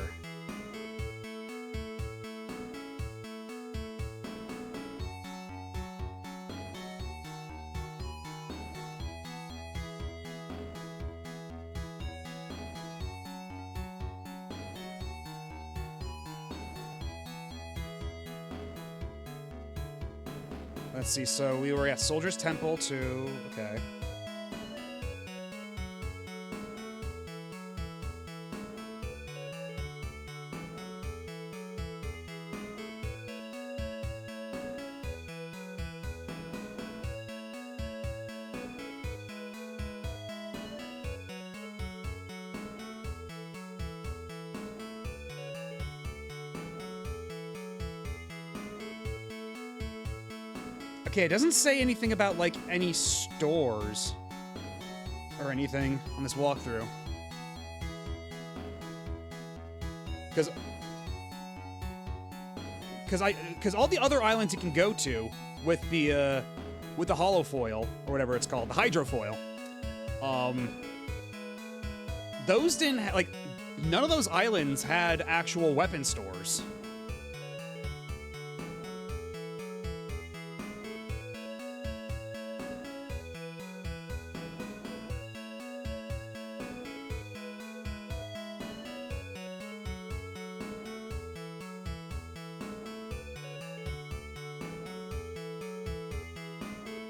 Let's see, so we were at Soldier's Temple too. Okay. Okay, it doesn't say anything about, like, any stores or anything on this walkthrough. Because all the other islands you can go to with the holofoil, or whatever it's called, the hydrofoil, those didn't, like, none of those islands had actual weapon stores.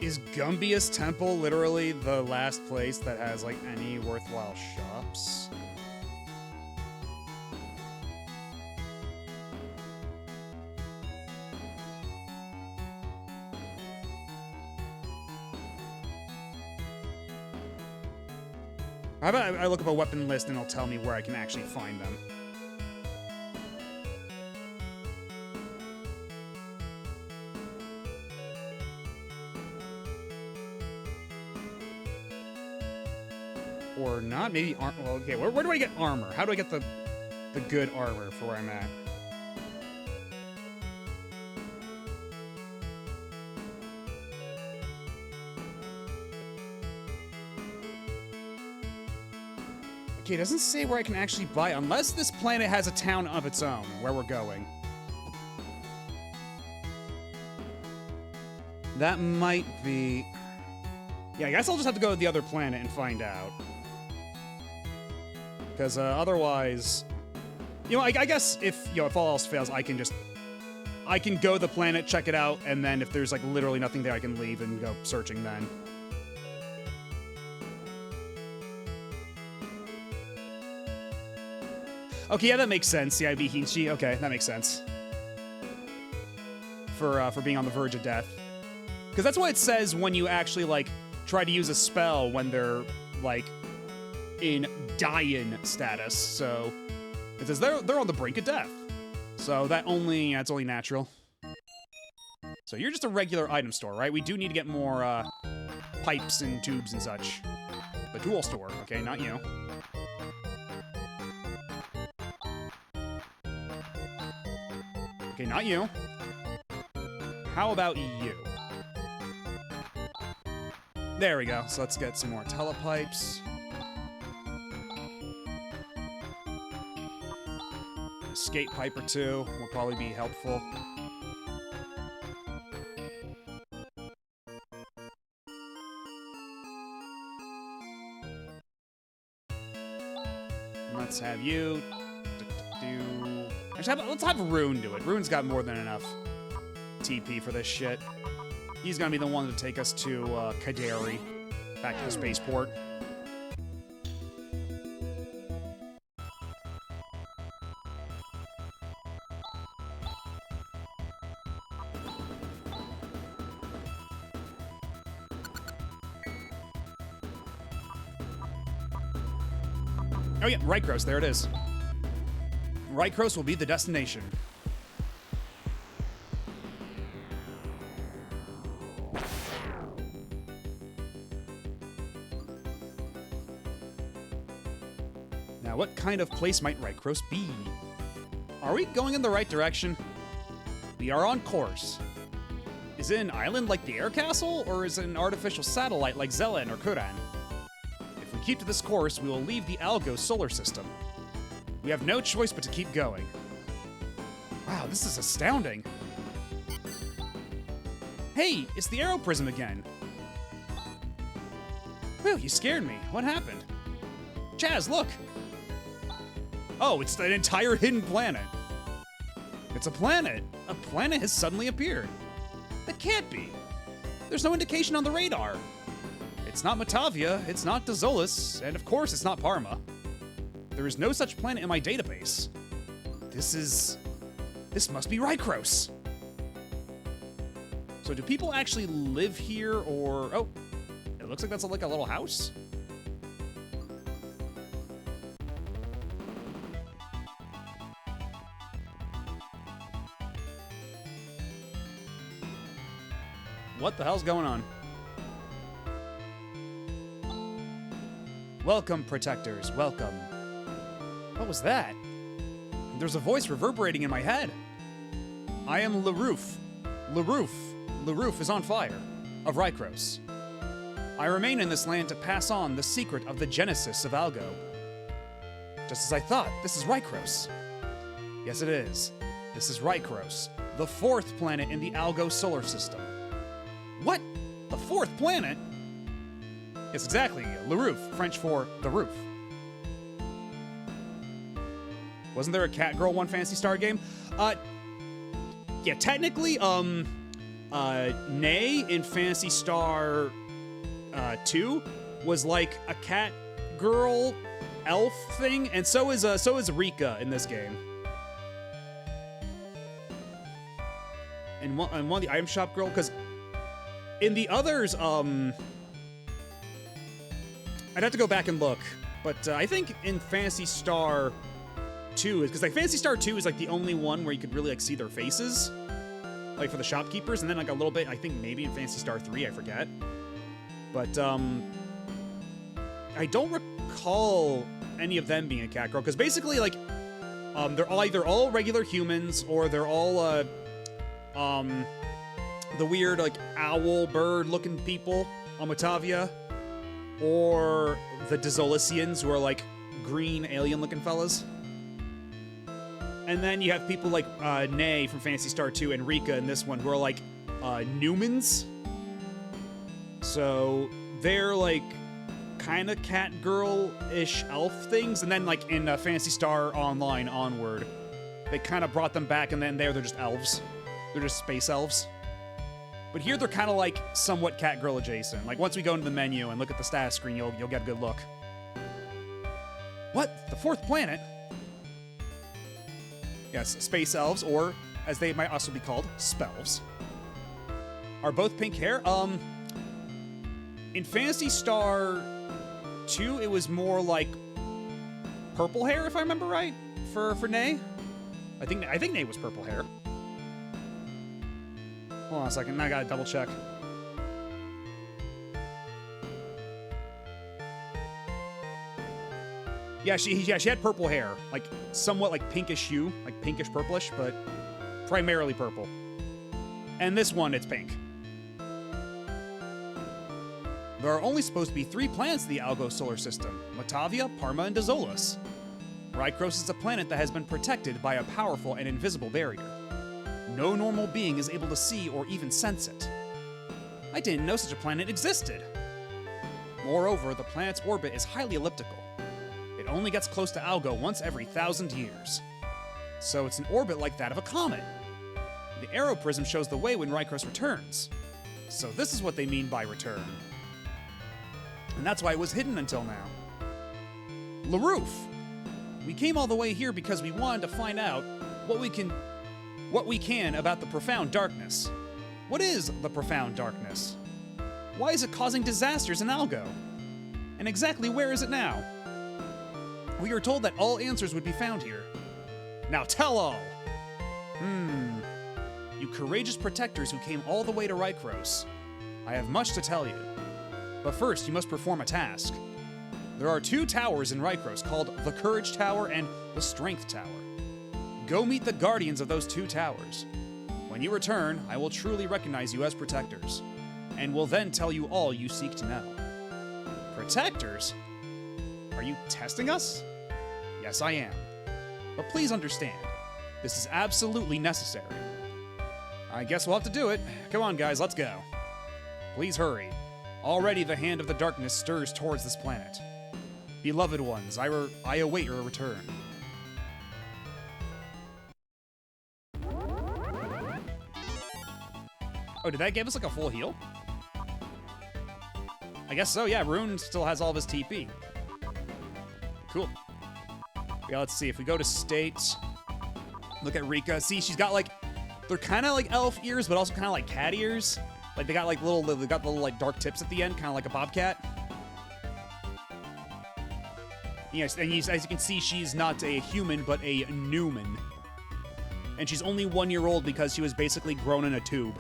Is Gumbia's Temple literally the last place that has, like, any worthwhile shops? How about I look up a weapon list and it'll tell me where I can actually find them? Or not? Maybe well, okay, where do I get armor? How do I get the good armor for where I'm at? Okay, it doesn't say where I can actually buy, unless this planet has a town of its own, where we're going. That might be... Yeah, I guess I'll just have to go to the other planet and find out. Because otherwise, you know, I guess if all else fails, I can go to the planet, check it out, and then if there's like literally nothing there, I can leave and go searching then. Okay, yeah, that makes sense. The IV Hinchi. Okay, that makes sense. For being on the verge of death. Because that's what it says when you actually, like, try to use a spell when they're, like, in dying status. So it says they're on the brink of death. So that's only natural. So you're just a regular item store, right? We do need to get more pipes and tubes and such. The dual store, okay, not you. Okay, not you. How about you? There we go. So let's get some more telepipes. Skate pipe or two will probably be helpful. Let's have you do. Actually, let's have Rune do it. Rune's got more than enough TP for this shit. He's gonna be the one to take us to Kaderi, back to the spaceport. Oh yeah, Rykros, there it is. Rykros will be the destination. Now, what kind of place might Rykros be? Are we going in the right direction? We are on course. Is it an island like the air castle, or is it an artificial satellite like Zelen or Kuran? If we keep to this course, we will leave the Algo solar system. We have no choice but to keep going. Wow, this is astounding. Hey, it's the Arrow Prism again. Whew, you scared me. What happened? Chaz, look! Oh, it's an entire hidden planet. It's a planet. A planet has suddenly appeared. That can't be. There's no indication on the radar. It's not Matavia, it's not Dezolis, and of course it's not Parma. There is no such planet in my database. This must be Rykros. So do people actually live here, or... Oh, it looks like that's like a little house. What the hell's going on? Welcome, protectors, welcome. What was that? There's a voice reverberating in my head. I am LaRoof. LaRoof is on fire. Of Rykros. I remain in this land to pass on the secret of the genesis of Algo. Just as I thought, this is Rykros. Yes, it is. This is Rykros, the fourth planet in the Algo solar system. What? The fourth planet? Yes, exactly. LaRoof, French for the roof. Wasn't there a cat girl one Phantasy Star game? Yeah, technically, Nay in Phantasy Star 2 was like a cat girl elf thing, and so is Rika in this game. And one of the item shop girl, because in the others, I'd have to go back and look, but I think in Phantasy Star 2 is because like Phantasy Star 2 is like the only one where you could really like see their faces, like for the shopkeepers, and then like a little bit I think maybe in Phantasy Star 3, I forget. But I don't recall any of them being a cat girl, because basically like they're either all regular humans or they're all the weird like owl bird looking people on Matavia, or the Dezolicians, who are like green alien looking fellas. And then you have people like Nay from Phantasy Star 2 and Rika in this one, who are like Newmans. So they're like kind of cat girl-ish elf things. And then like in Phantasy Star Online onward, they kind of brought them back, and then they're just elves. They're just space elves. But here they're kind of like somewhat cat girl adjacent. Like once we go into the menu and look at the status screen, you'll get a good look. What? The fourth planet? Yes, space elves, or as they might also be called, spelves, are both pink hair. In Phantasy Star 2, it was more like purple hair, if I remember right, for Nay. I think Nay was purple hair. Hold on a second, I gotta double check. Yeah, she had purple hair, like somewhat like pinkish hue, like pinkish purplish, but primarily purple. And this one, it's pink. There are only supposed to be 3 planets in the Algo solar system: Matavia, Parma, and Dezolis. Rykros is a planet that has been protected by a powerful and invisible barrier. No normal being is able to see or even sense it. I didn't know such a planet existed. Moreover, the planet's orbit is highly elliptical. It only gets close to Algo once every 1,000 years. So it's an orbit like that of a comet. The arrow prism shows the way when Rykros returns. So this is what they mean by return. And that's why it was hidden until now. LaRoof! We came all the way here because we wanted to find out what we can about the profound darkness. What is the profound darkness? Why is it causing disasters in Algo? And exactly where is it now? We were told that all answers would be found here. Now tell all! You courageous protectors who came all the way to Rykros. I have much to tell you. But first, you must perform a task. There are 2 towers in Rykros called the Courage Tower and the Strength Tower. Go meet the guardians of those 2 towers. When you return, I will truly recognize you as protectors, and will then tell you all you seek to know. Protectors? Are you testing us? Yes, I am. But please understand, this is absolutely necessary. I guess we'll have to do it. Come on, guys, let's go. Please hurry. Already the hand of the darkness stirs towards this planet. Beloved ones, I await your return. Oh, did that give us like a full heal? I guess so, yeah. Rune still has all of his TP. Cool. Yeah, let's see. If we go to state, look at Rika. See, she's got like, they're kind of like elf ears, but also kind of like cat ears. Like they got like little like dark tips at the end, kind of like a bobcat. Yes, and as you can see, she's not a human, but a Newman. And she's only 1 year old because she was basically grown in a tube.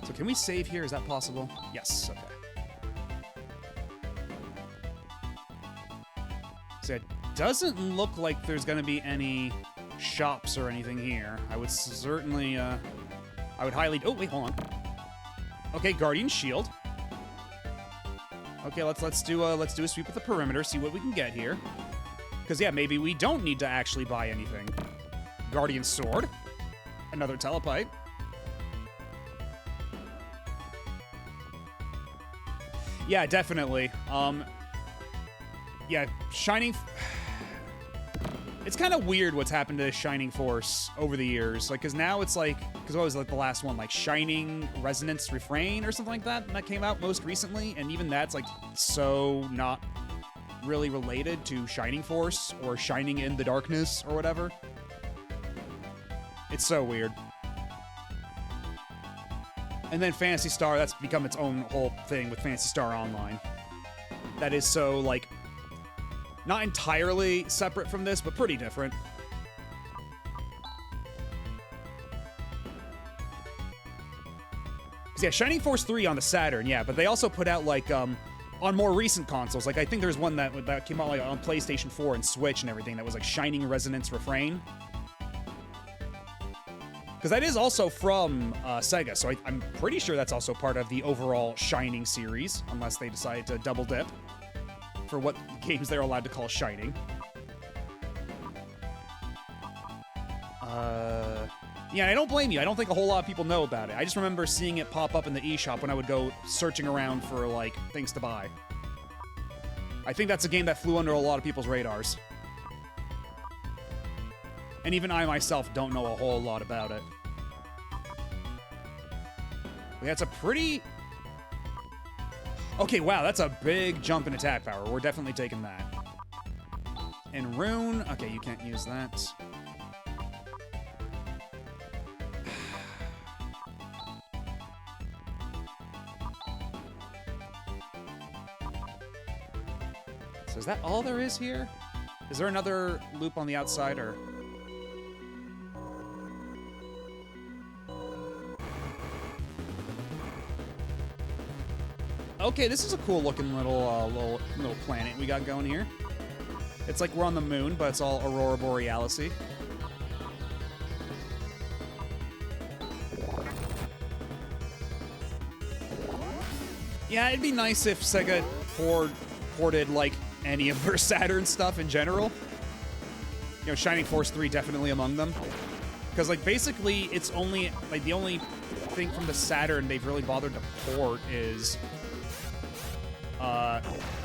So can we save here? Is that possible? Yes, okay. So it doesn't look like there's gonna be any shops or anything here. I would certainly, I would highly, oh wait, hold on. Okay, Guardian Shield. Okay, let's do a sweep of the perimeter, see what we can get here. Because yeah, maybe we don't need to actually buy anything. Guardian Sword. Another Telepite. Yeah, definitely. Yeah, Shining... It's kind of weird what's happened to Shining Force over the years. Like, because now it's like... Because what was like the last one? Like, Shining Resonance Refrain or something like that? And that came out most recently. And even that's, like, so not really related to Shining Force or Shining in the Darkness or whatever. It's so weird. And then Phantasy Star, that's become its own whole thing with Phantasy Star Online. That is so, like, not entirely separate from this, but pretty different. Because, yeah, Shining Force 3 on the Saturn, yeah, but they also put out, like, on more recent consoles. Like, I think there's one that came out, like, on PlayStation 4 and Switch and everything that was, like, Shining Resonance Refrain. Because that is also from Sega, so I'm pretty sure that's also part of the overall Shining series, unless they decide to double dip for what games they're allowed to call Shining. Yeah, I don't blame you. I don't think a whole lot of people know about it. I just remember seeing it pop up in the eShop when I would go searching around for, like, things to buy. I think that's a game that flew under a lot of people's radars. And even I myself don't know a whole lot about it. But that's a pretty... Okay, wow, that's a big jump in attack power. We're definitely taking that. And Rune... Okay, you can't use that. So is that all there is here? Is there another loop on the outside, or... Okay, this is a cool looking little planet we got going here. It's like we're on the moon, but it's all Aurora Borealis-y. Yeah, it'd be nice if Sega ported like any of their Saturn stuff in general. You know, Shining Force 3 definitely among them. Because like basically it's only like the only thing from the Saturn they've really bothered to port is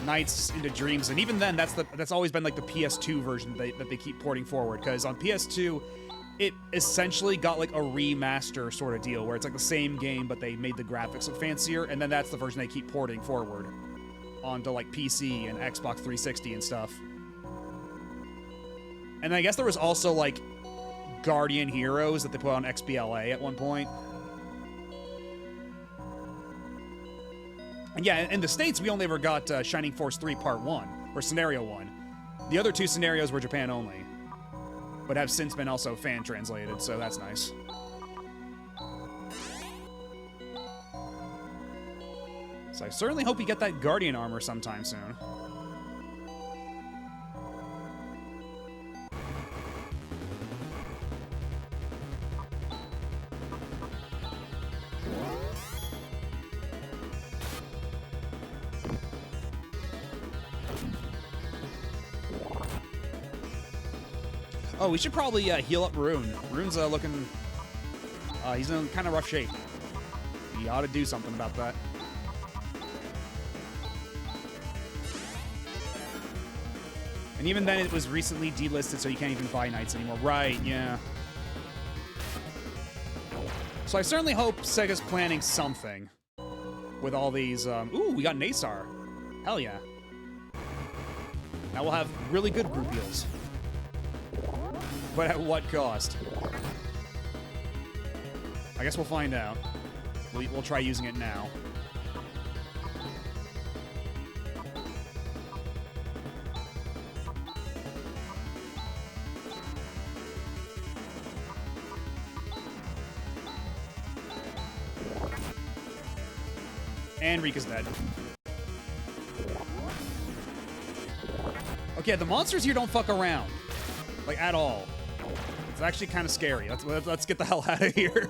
Nights into Dreams, and even then that's always been like the PS2 version that they keep porting forward, because on PS2 it essentially got like a remaster sort of deal where it's like the same game but they made the graphics look fancier, and then that's the version they keep porting forward onto like PC and Xbox 360 and stuff. And I guess there was also like Guardian Heroes that they put on XBLA at one point. And yeah, in the States, we only ever got Shining Force 3 Part 1, or Scenario 1. The other two scenarios were Japan only, but have since been also fan-translated, so that's nice. So I certainly hope you get that Guardian armor sometime soon. Oh, we should probably heal up Rune. Rune's looking... he's in kind of rough shape. We ought to do something about that. And even then, it was recently delisted, so you can't even buy Knights anymore. Right, yeah. So I certainly hope Sega's planning something with all these... Ooh, we got Nasar. Hell yeah. Now we'll have really good group heals. But at what cost? I guess we'll find out. We'll try using it now. And Rika's dead. Okay, the monsters here don't fuck around. Like, at all. It's actually kind of scary. Let's get the hell out of here.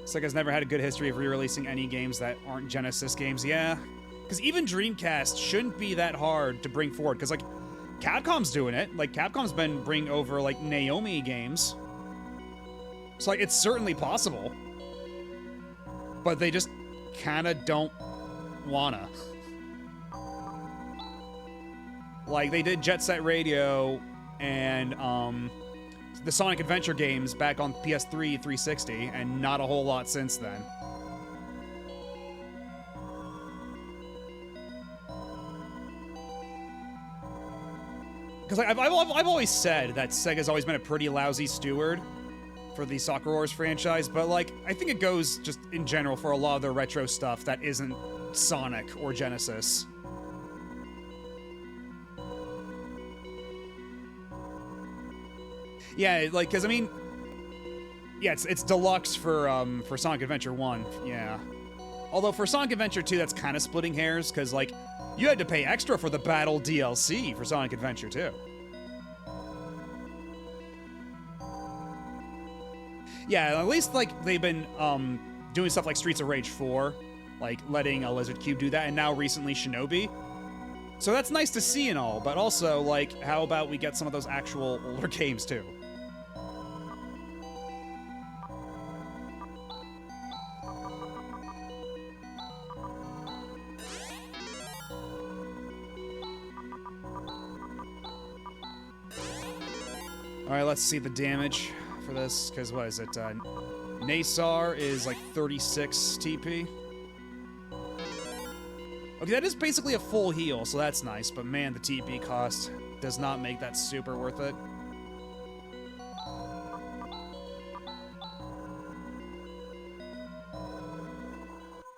Sega's never had a good history of re-releasing any games that aren't Genesis games. Yeah, because even Dreamcast shouldn't be that hard to bring forward, because, like, Capcom's doing it. Like, Capcom's been bringing over, like, Naomi games. So, like, it's certainly possible. But they just kind of don't wanna. Like, they did Jet Set Radio and the Sonic Adventure games back on PS3 360, and not a whole lot since then. Because like, I've always said that Sega's always been a pretty lousy steward for the Soccer Wars franchise, but like, I think it goes just in general for a lot of their retro stuff that isn't Sonic or Genesis. Yeah, like, because I mean, yeah, it's deluxe for Sonic Adventure 1, yeah. Although for Sonic Adventure 2, that's kind of splitting hairs, because like, you had to pay extra for the Battle DLC for Sonic Adventure 2. Yeah, at least like they've been doing stuff like Streets of Rage 4, like letting a Lizard Cube do that, and now recently Shinobi. So that's nice to see and all, but also like, how about we get some of those actual older games too? Alright, let's see the damage for this, because what is it? Nasar is like 36 TP. Okay, that is basically a full heal, so that's nice, but man, the TP cost does not make that super worth it.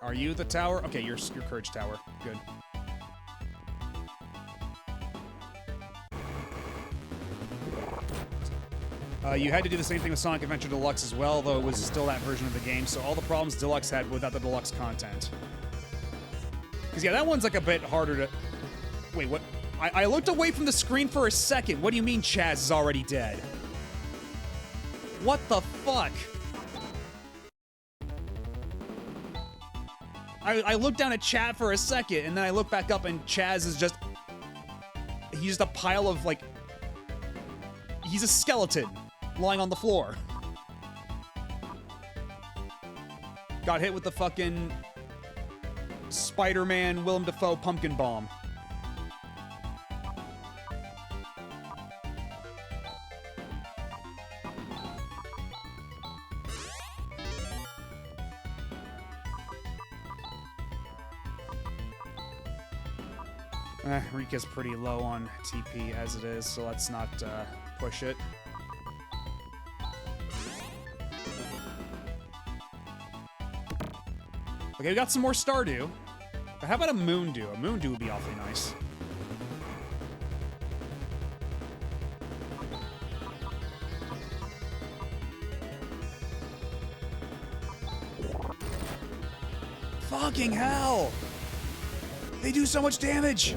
Are you the tower? Okay, you're Courage Tower. Good. You had to do the same thing with Sonic Adventure Deluxe as well, though it was still that version of the game, so all the problems Deluxe had without the Deluxe content. Because, yeah, that one's like a bit harder to... Wait, what? I looked away from the screen for a second. What do you mean Chaz is already dead? What the fuck? I looked down at chat for a second, and then I look back up, and Chaz is just... He's just a pile of, like... He's a skeleton lying on the floor. Got hit with the fucking Spider-Man Willem Dafoe pumpkin bomb. Rika's pretty low on TP as it is, so let's not push it. Okay, we got some more Stardew. But how about a Moondew? A Moondew would be awfully nice. Fucking hell! They do so much damage!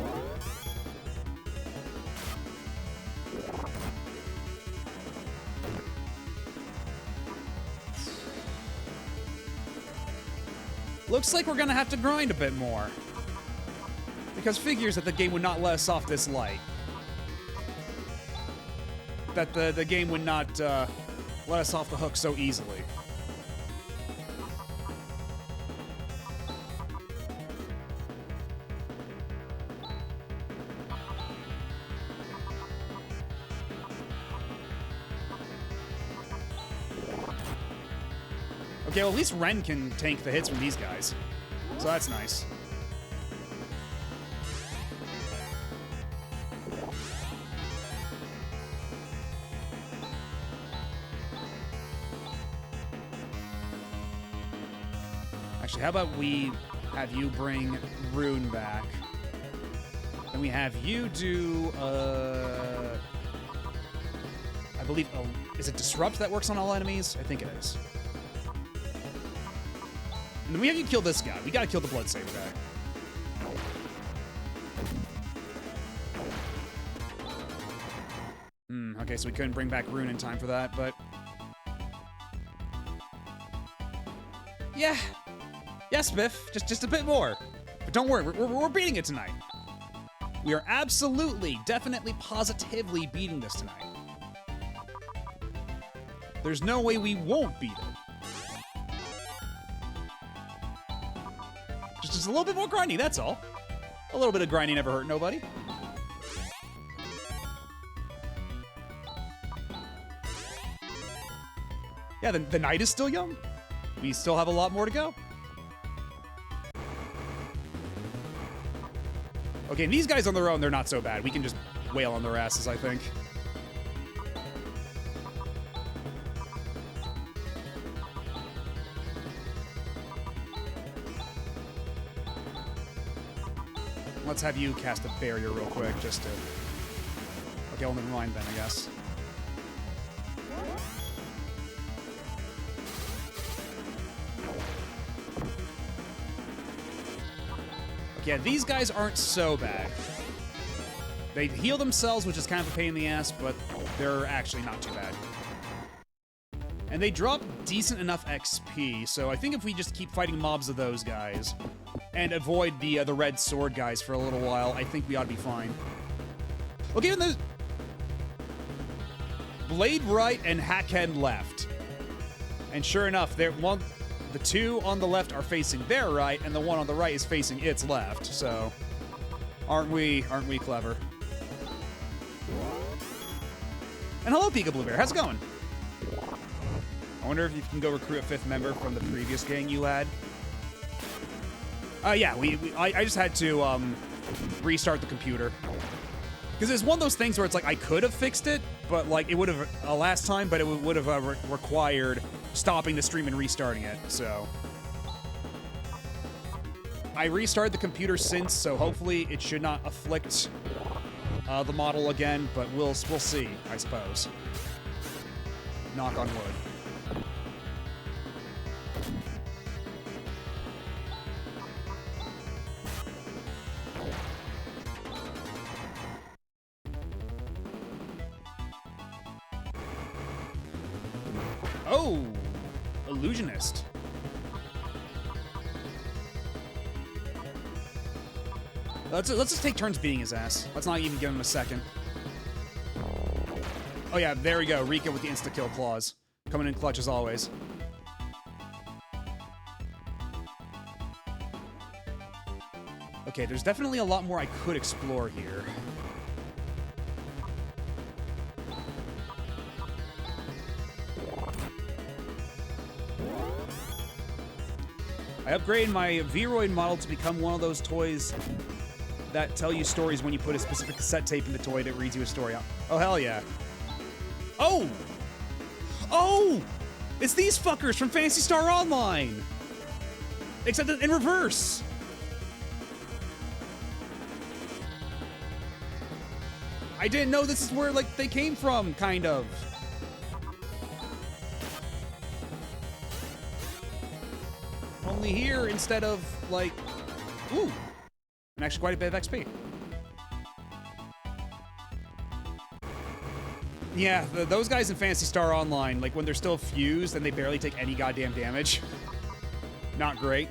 Looks like we're gonna have to grind a bit more. Because figures that the game would not let us off this light. That the game would not let us off the hook so easily. Okay, well, at least Ren can tank the hits from these guys. So that's nice. Actually, how about we have you bring Rune back? And we have you do, I believe, is it Disrupt that works on all enemies? I think it is. And then we have you kill this guy. We gotta kill the Bloodsaber guy. Okay, so we couldn't bring back Rune in time for that, but... Yeah. Yes, Biff. Just a bit more. But don't worry, we're beating it tonight. We are absolutely, definitely, positively beating this tonight. There's no way we won't beat it. Just a little bit more grinding, that's all. A little bit of grinding never hurt nobody. Yeah, the night is still young. We still have a lot more to go. Okay, and these guys on their own, they're not so bad. We can just wail on their asses, I think. Let's have you cast a barrier real quick, just to... Okay, well, never mind then, I guess. Yeah, these guys aren't so bad. They heal themselves, which is kind of a pain in the ass, but they're actually not too bad. And they drop decent enough XP, so I think if we just keep fighting mobs of those guys and avoid the red sword guys for a little while, I think we ought to be fine. Well, given those... Blade right and Hackhead left. And sure enough, the two on the left are facing their right, and the one on the right is facing its left, so... Aren't we clever? And hello, Pika Blueberry, how's it going? I wonder if you can go recruit a 5th member from the previous gang you had. Yeah, I just had to restart the computer. Because it's one of those things where it's like, I could have fixed it, but like, it would have, last time, but it would have required stopping the stream and restarting it, so. I restarted the computer since, so hopefully it should not afflict the model again, but we'll see, I suppose. Knock on wood. Oh! Illusionist. Let's just take turns beating his ass. Let's not even give him a second. Oh yeah, there we go. Rika with the insta-kill clause. Coming in clutch as always. Okay, there's definitely a lot more I could explore here. I upgraded my Vroid model to become one of those toys that tell you stories when you put a specific cassette tape in the toy that reads you a story out. Oh, hell yeah. Oh! Oh! It's these fuckers from Phantasy Star Online! Except in reverse! I didn't know this is where, like, they came from, kind of. Only here, instead of, like... Ooh! And actually quite a bit of XP. Yeah, those guys in Phantasy Star Online, like, when they're still fused and they barely take any goddamn damage. Not great.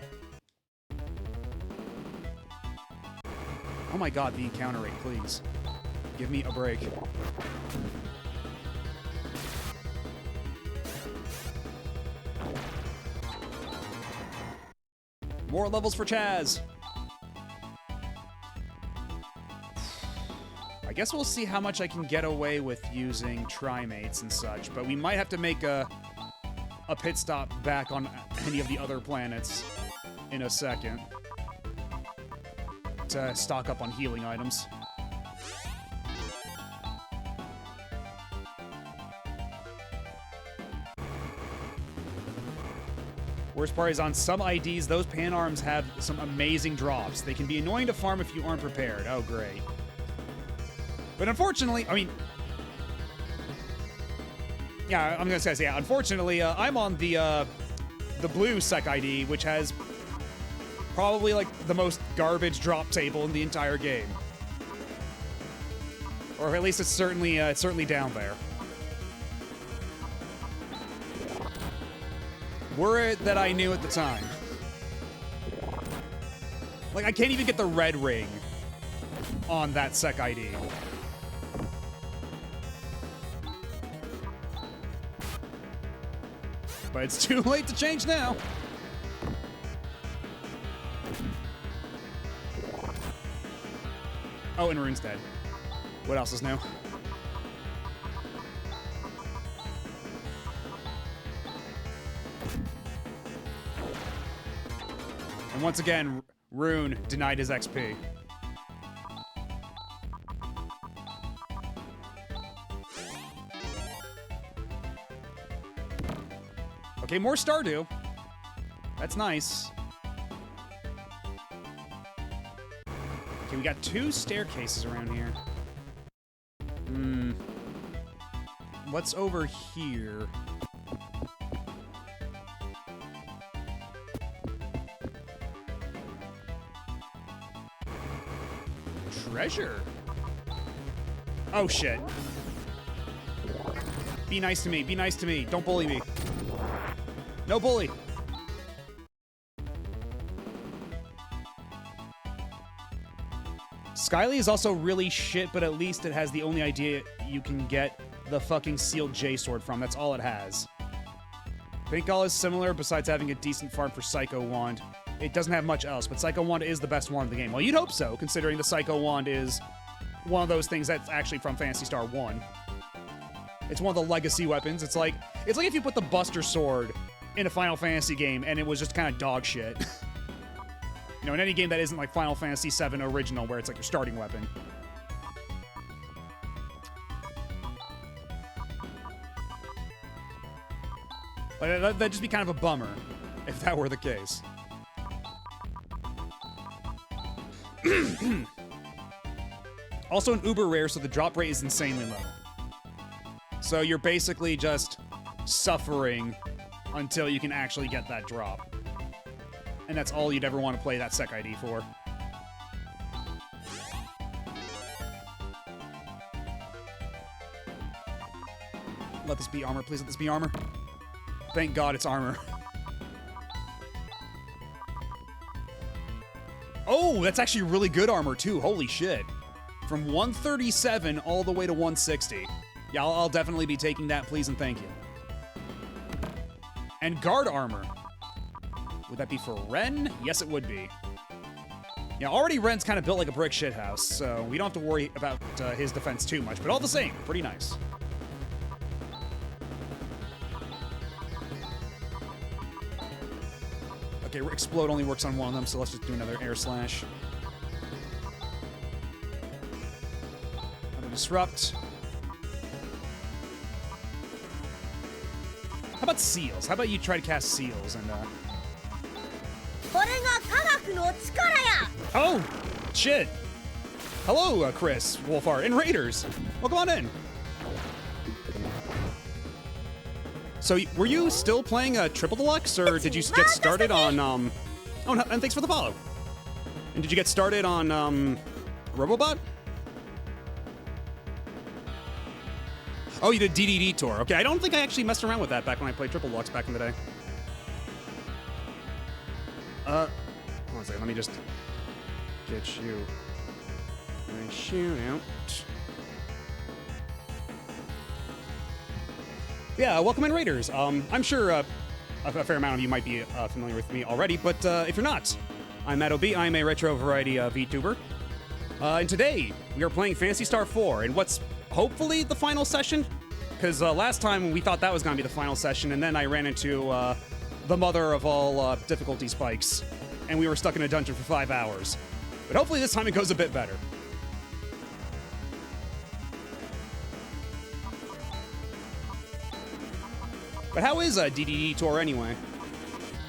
Oh my god, the encounter rate, please. Give me a break. More levels for Chaz. I guess we'll see how much I can get away with using trimates and such, but we might have to make a pit stop back on any of the other planets in a second to stock up on healing items. Worst part is on some IDs, those pan arms have some amazing drops. They can be annoying to farm if you aren't prepared. Oh, great. But unfortunately, I mean... Yeah, I'm gonna say, yeah, unfortunately, I'm on the blue sec ID, which has probably, like, the most garbage drop table in the entire game. Or at least it's certainly down there. Were it that I knew at the time. Like, I can't even get the red ring on that sec ID. But it's too late to change now. Oh, and Rune's dead. What else is new? And once again, Rune denied his XP. Okay, more Stardew. That's nice. Okay, we got 2 staircases around here. What's over here? Treasure? Oh, shit. Be nice to me. Be nice to me. Don't bully me. No bully. Skyly is also really shit, but at least it has the only idea you can get the fucking sealed J sword from. That's all it has. Pinkall is similar, besides having a decent farm for Psycho Wand. It doesn't have much else, but Psycho Wand is the best wand in the game. Well, you'd hope so, considering the Psycho Wand is one of those things that's actually from Phantasy Star 1. It's one of the legacy weapons. It's like if you put the Buster Sword in a Final Fantasy game and it was just kind of dog shit. You know, in any game that isn't like Final Fantasy VII Original, where it's like your starting weapon. Like, that'd just be kind of a bummer if that were the case. Also an uber rare, so the drop rate is insanely low. So you're basically just suffering until you can actually get that drop. And that's all you'd ever want to play that Sec ID for. Let this be armor. Please let this be armor. Thank God it's armor. Oh, that's actually really good armor, too. Holy shit. From 137 all the way to 160. Yeah, I'll definitely be taking that, please and thank you. And guard armor. Would that be for Ren? Yes, it would be. Yeah, already Ren's kind of built like a brick shithouse, so we don't have to worry about his defense too much. But all the same, pretty nice. Okay, Explode only works on one of them, so let's just do another Air Slash. Another Disrupt. How about Seals? How about you try to cast Seals and, Oh! Shit! Hello, Chris, Wolfart, and Raiders! Welcome on in! So, were you still playing Triple Deluxe, or did you get started on, Oh, no, and thanks for the follow. And did you get started on, Robobot? Oh, you did DDD Tour. Okay, I don't think I actually messed around with that back when I played Triple Deluxe back in the day. Hold on a second, let me just get you a shoot out. Yeah, welcome in, Raiders. I'm sure a fair amount of you might be familiar with me already, but if you're not, I'm Matt OB. I'm a retro variety VTuber. And today, we are playing Phantasy Star IV, and what's hopefully the final session, because last time we thought that was going to be the final session, and then I ran into the mother of all difficulty spikes, and we were stuck in a dungeon for 5 hours. But hopefully this time it goes a bit better. But how is DDD Tour anyway?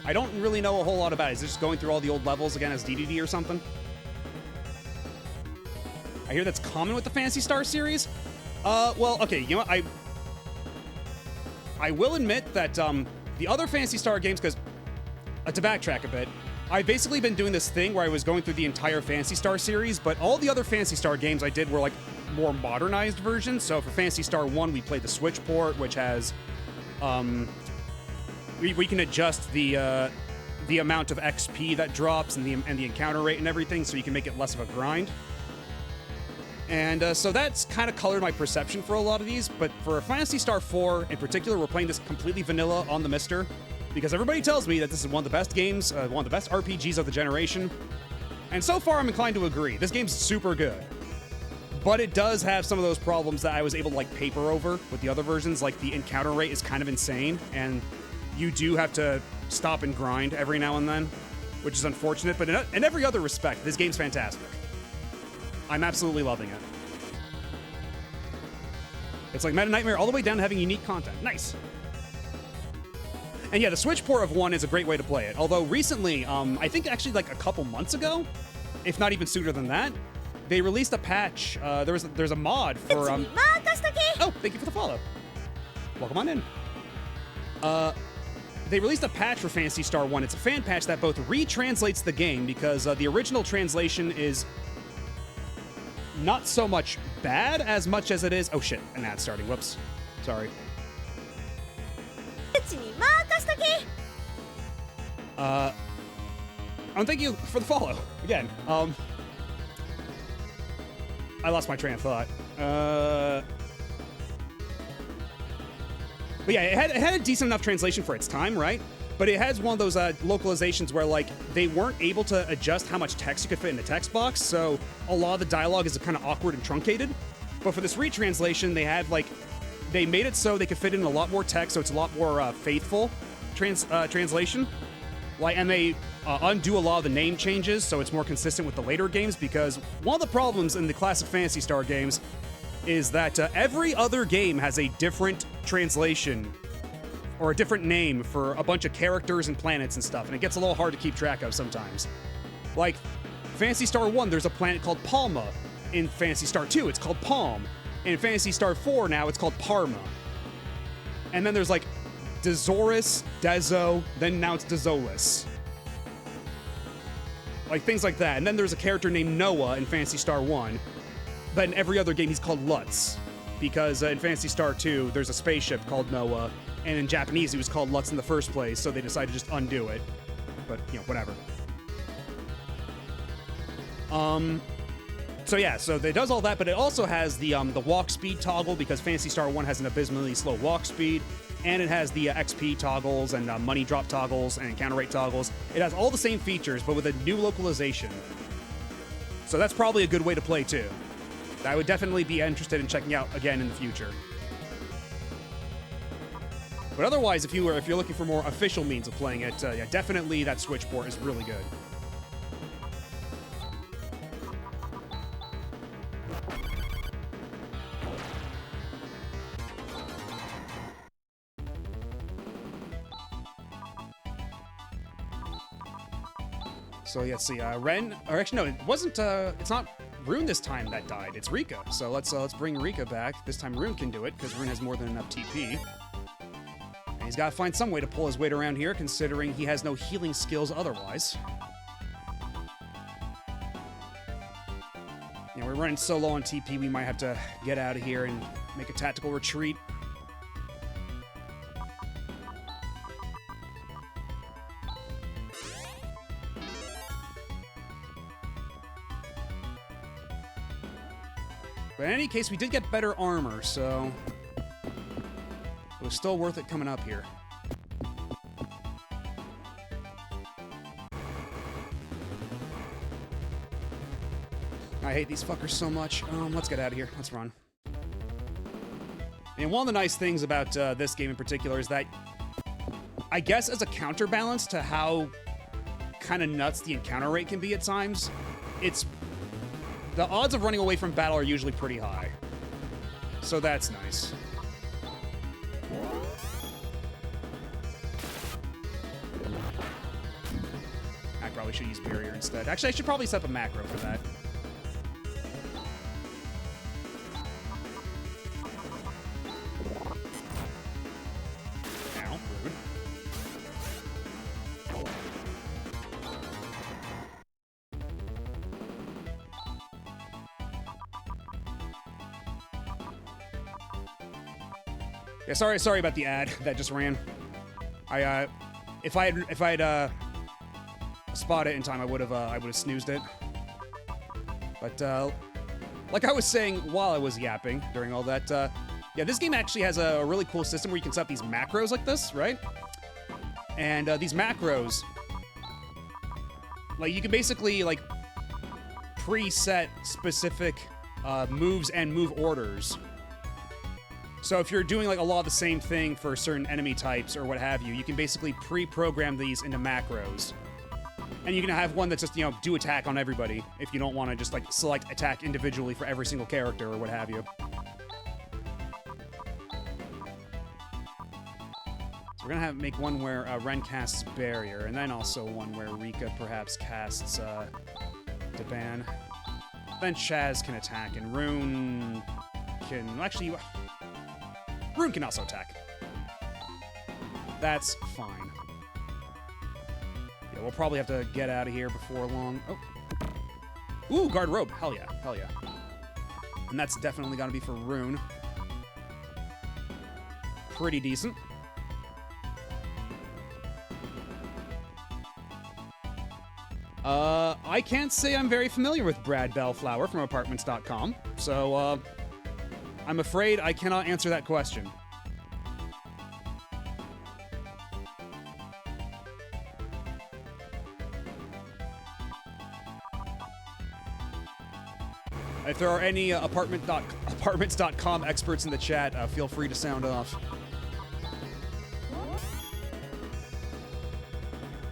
I don't really know a whole lot about it. Is it just going through all the old levels again as DDD or something? I hear that's common with the Phantasy Star series. Well, okay, you know what? I will admit that the other Phantasy Star games, because to backtrack a bit, I've basically been doing this thing where I was going through the entire Phantasy Star series, but all the other Phantasy Star games I did were like more modernized versions. So for Phantasy Star 1, we played the Switch port, which has we can adjust the amount of XP that drops and the encounter rate and everything, so you can make it less of a grind. And so that's kind of colored my perception for a lot of these, but for Phantasy Star IV in particular, we're playing this completely vanilla on the Mister, because everybody tells me that this is one of the best games, one of the best RPGs of the generation, and so far I'm inclined to agree. This game's super good, but it does have some of those problems that I was able to like paper over with the other versions, like the encounter rate is kind of insane, and you do have to stop and grind every now and then, which is unfortunate, but in every other respect, this game's fantastic. I'm absolutely loving it. It's like Meta Nightmare all the way down to having unique content. Nice. And yeah, the Switch port of 1 is a great way to play it. Although recently, I think actually like a couple months ago, if not even sooner than that, they released a patch. There's a mod for Oh, thank you for the follow. Welcome on in. They released a patch for Phantasy Star 1. It's a fan patch that both retranslates the game, because the original translation is not so much bad as much as it is... Oh shit, an ad starting. Whoops. Sorry. Thank you for the follow. Again, I lost my train of thought. But yeah, it had a decent enough translation for its time, right? But it has one of those localizations where, like, they weren't able to adjust how much text you could fit in the text box, so a lot of the dialogue is kind of awkward and truncated. But for this retranslation, they had, like, they made it so they could fit in a lot more text, so it's a lot more faithful translation. Like, and they undo a lot of the name changes, so it's more consistent with the later games, because one of the problems in the classic Phantasy Star games is that every other game has a different translation or a different name for a bunch of characters and planets and stuff, and it gets a little hard to keep track of sometimes. Like, Phantasy Star 1, there's a planet called Palma. In Phantasy Star 2, it's called Palm. In Phantasy Star 4 now, it's called Parma. And then there's, like, Dezoris, Dezo, then now it's Dezolis. Like, things like that. And then there's a character named Noah in Phantasy Star 1, but in every other game he's called Lutz, because in Phantasy Star 2, there's a spaceship called Noah, and in Japanese he was called Lutz in the first place, so they decided to just undo it. But, you know, whatever. So yeah, so it does all that, but it also has the walk speed toggle, because Phantasy Star 1 has an abysmally slow walk speed, and it has the XP toggles and money drop toggles and encounter rate toggles. It has all the same features, but with a new localization. So that's probably a good way to play too. I would definitely be interested in checking out again in the future. But otherwise, if you're looking for more official means of playing it, yeah, definitely that Switch port is really good. So let's see, Ren, or actually no, it wasn't. It's not Rune this time that died. It's Rika. So let's bring Rika back. This time Rune can do it because Rune has more than enough TP. And he's got to find some way to pull his weight around here, considering he has no healing skills otherwise. Yeah, we're running so low on TP, we might have to get out of here and make a tactical retreat. But in any case, we did get better armor, so it was still worth it coming up here. I hate these fuckers so much. Let's get out of here. Let's run. And one of the nice things about this game in particular is that, I guess as a counterbalance to how kind of nuts the encounter rate can be at times, the odds of running away from battle are usually pretty high. So that's nice. I probably should use barrier instead. Actually, I should probably set up a macro for that. Ow, rude. Yeah, sorry about the ad that just ran. If I had spotted it in time, I would have snoozed it. But like I was saying while I was yapping during all that, yeah, this game actually has a really cool system where you can set up these macros like this, right? And these macros, like, you can basically like preset specific moves and move orders. So if you're doing like a lot of the same thing for certain enemy types or what have you, you can basically pre-program these into macros. And you can have one that's just, you know, do attack on everybody if you don't want to just like select attack individually for every single character or what have you. So we're gonna make one where Ren casts Barrier, and then also one where Rika perhaps casts Deban. Then Chaz can attack, and Rune can actually. Rune can also attack. That's fine. Yeah, we'll probably have to get out of here before long. Oh. Ooh, guard robe. Hell yeah. Hell yeah. And that's definitely gotta be for Rune. Pretty decent. I can't say I'm very familiar with Brad Bellflower from Apartments.com, so, I'm afraid I cannot answer that question. If there are any Apartments.com experts in the chat, feel free to sound off.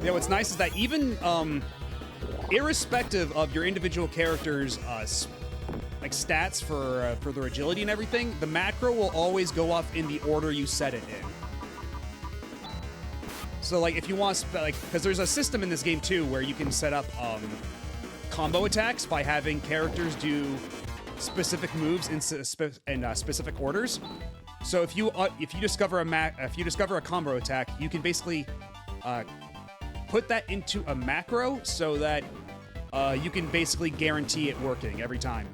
Yeah, what's nice is that even, irrespective of your individual character's, like stats for their agility and everything, the macro will always go off in the order you set it in. So like if you want, like, because there's a system in this game too where you can set up combo attacks by having characters do specific moves in specific orders. So if you discover a combo attack, you can basically put that into a macro so that you can basically guarantee it working every time,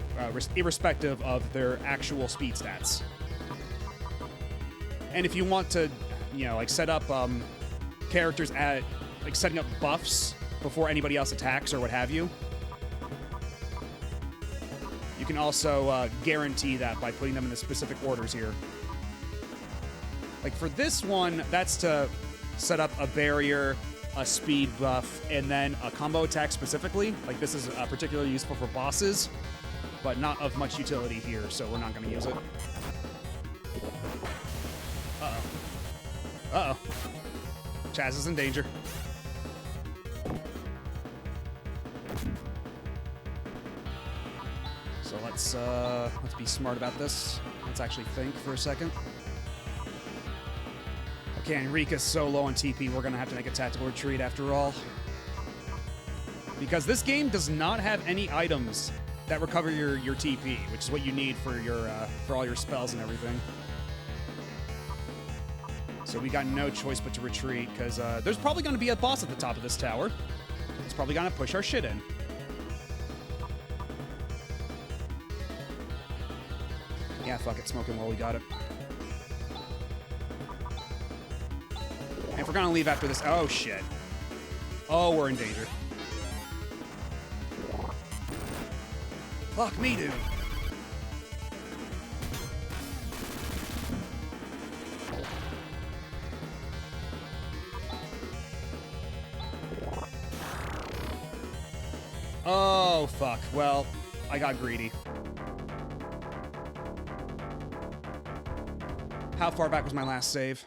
irrespective of their actual speed stats. And if you want to, like set up characters at, like setting up buffs before anybody else attacks or what have you, you can also guarantee that by putting them in the specific orders here. Like for this one, that's to set up a barrier, a speed buff, and then a combo attack specifically. Like this is particularly useful for bosses, but not of much utility here, so we're not going to use it. Uh-oh. Uh-oh. Chaz is in danger. So let's be smart about this. Let's actually think for a second. Okay, Enrica's so low on TP, we're gonna have to make a tactical retreat after all. Because this game does not have any items that recover your TP, which is what you need for your for all your spells and everything. So we got no choice but to retreat, because there's probably gonna be a boss at the top of this tower. It's probably gonna push our shit in. Yeah, fuck it, smoking while we got it. And if we're gonna leave after this, oh shit. Oh, we're in danger. Fuck me, dude. Oh, fuck. Well, I got greedy. How far back was my last save?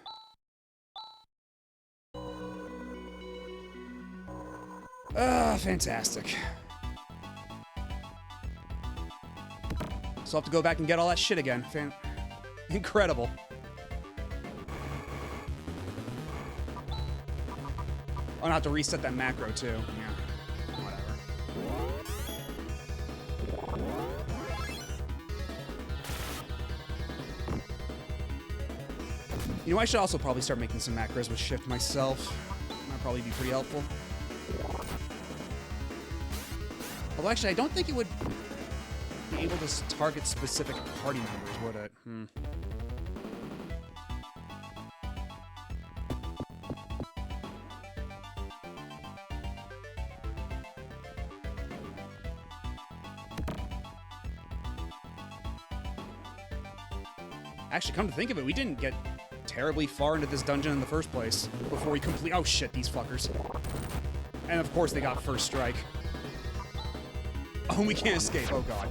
Fantastic. So I'll have to go back and get all that shit again. Incredible. I'll have to reset that macro, too. Yeah. Whatever. You know, I should also probably start making some macros with Shift myself. That'd probably be pretty helpful. Although, actually, I don't think it would be able to target specific party members, would it? Actually, come to think of it, we didn't get terribly far into this dungeon in the first place before we complete... Oh, shit, these fuckers. And, of course, they got first strike. Oh, we can't escape. Oh, God.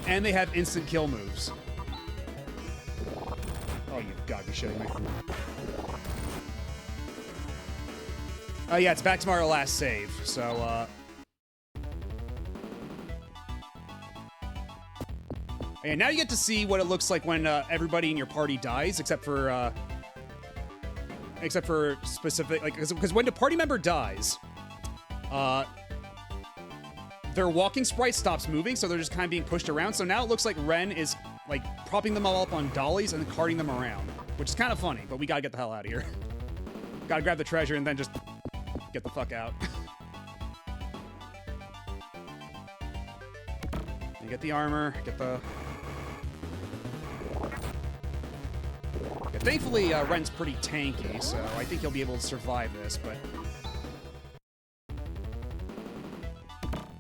And they have instant kill moves. Oh, you've got to be shitting me. Oh, yeah, it's back to our last save, so, and now you get to see what it looks like when everybody in your party dies, except for specific, like, because when the party member dies, their walking sprite stops moving, so they're just kind of being pushed around. So now it looks like Ren is, like, propping them all up on dollies and carting them around, which is kind of funny, but we gotta get the hell out of here. Gotta grab the treasure and then just get the fuck out. You get the armor, get the... Yeah, thankfully, Ren's pretty tanky, so I think he'll be able to survive this, but...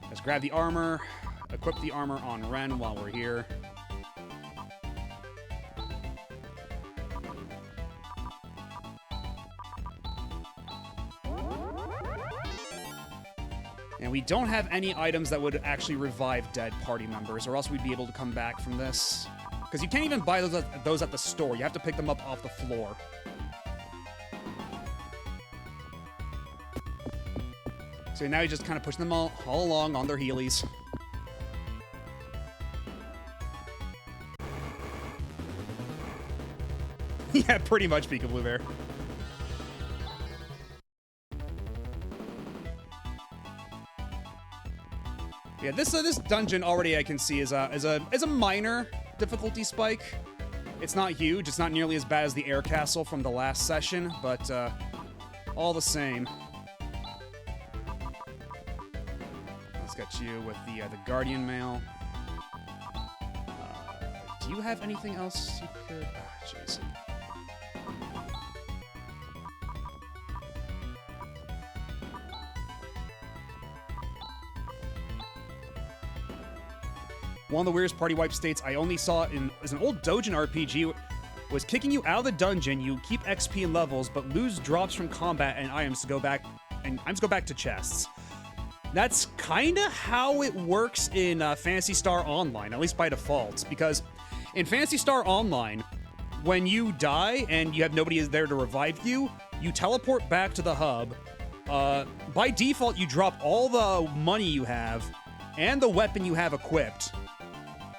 Let's grab the armor, equip the armor on Ren while we're here. And we don't have any items that would actually revive dead party members, or else we'd be able to come back from this. Because you can't even buy those at the store. You have to pick them up off the floor. So now he's just kind of pushing them all along on their heelys. Yeah, pretty much Pika Blue Bear. Yeah, this dungeon already I can see is a minor difficulty spike. It's not huge. It's not nearly as bad as the air castle from the last session, but all the same. Let's get you with the Guardian Mail. Do you have anything else you could... Ah, jeez. One of the weirdest party wipe states I only saw is an old Dojin RPG was kicking you out of the dungeon. You keep XP and levels, but lose drops from combat and items to go back to chests. That's kind of how it works in Phantasy Star Online, at least by default, because in Phantasy Star Online, when you die and you have nobody there to revive you, you teleport back to the hub. By default, you drop all the money you have and the weapon you have equipped,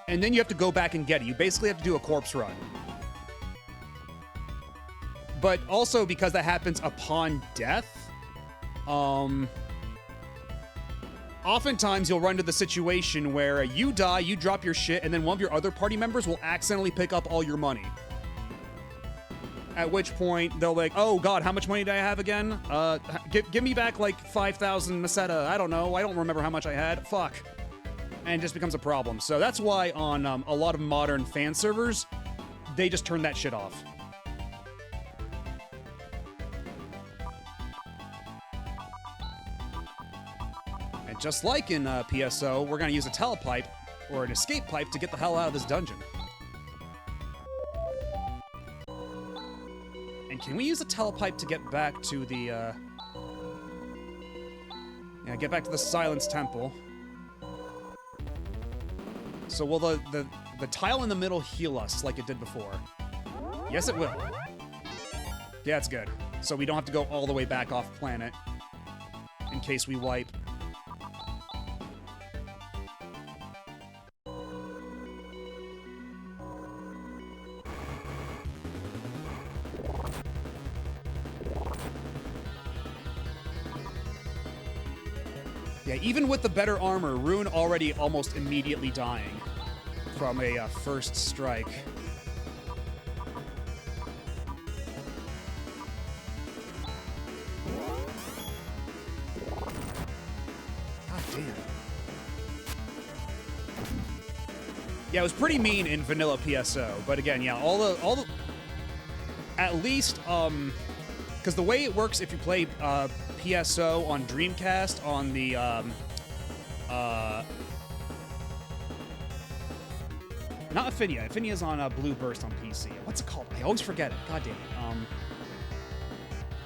and then you have to go back and get it. You basically have to do a corpse run. But also, because that happens upon death, oftentimes you'll run into the situation where you die, you drop your shit, and then one of your other party members will accidentally pick up all your money. At which point, they'll be like, oh god, how much money do I have again? Give me back like 5,000 Meseta. I don't know. I don't remember how much I had. Fuck. And it just becomes a problem. So that's why on a lot of modern fan servers, they just turn that shit off. And just like in PSO, we're going to use a telepipe or an escape pipe to get the hell out of this dungeon. And can we use a telepipe to get back to the, yeah, get back to the Silence Temple? So will the tile in the middle heal us like it did before? Yes, it will. Yeah, it's good. So we don't have to go all the way back off planet in case we wipe. Yeah, even with the better armor, Rune already almost immediately dying from a first strike. God damn. Yeah, it was pretty mean in vanilla PSO, but again, yeah, all the at least because the way it works if you play PSO on Dreamcast on the not Affinia. Affinia's on Blue Burst on PC. What's it called? I always forget it. God damn it.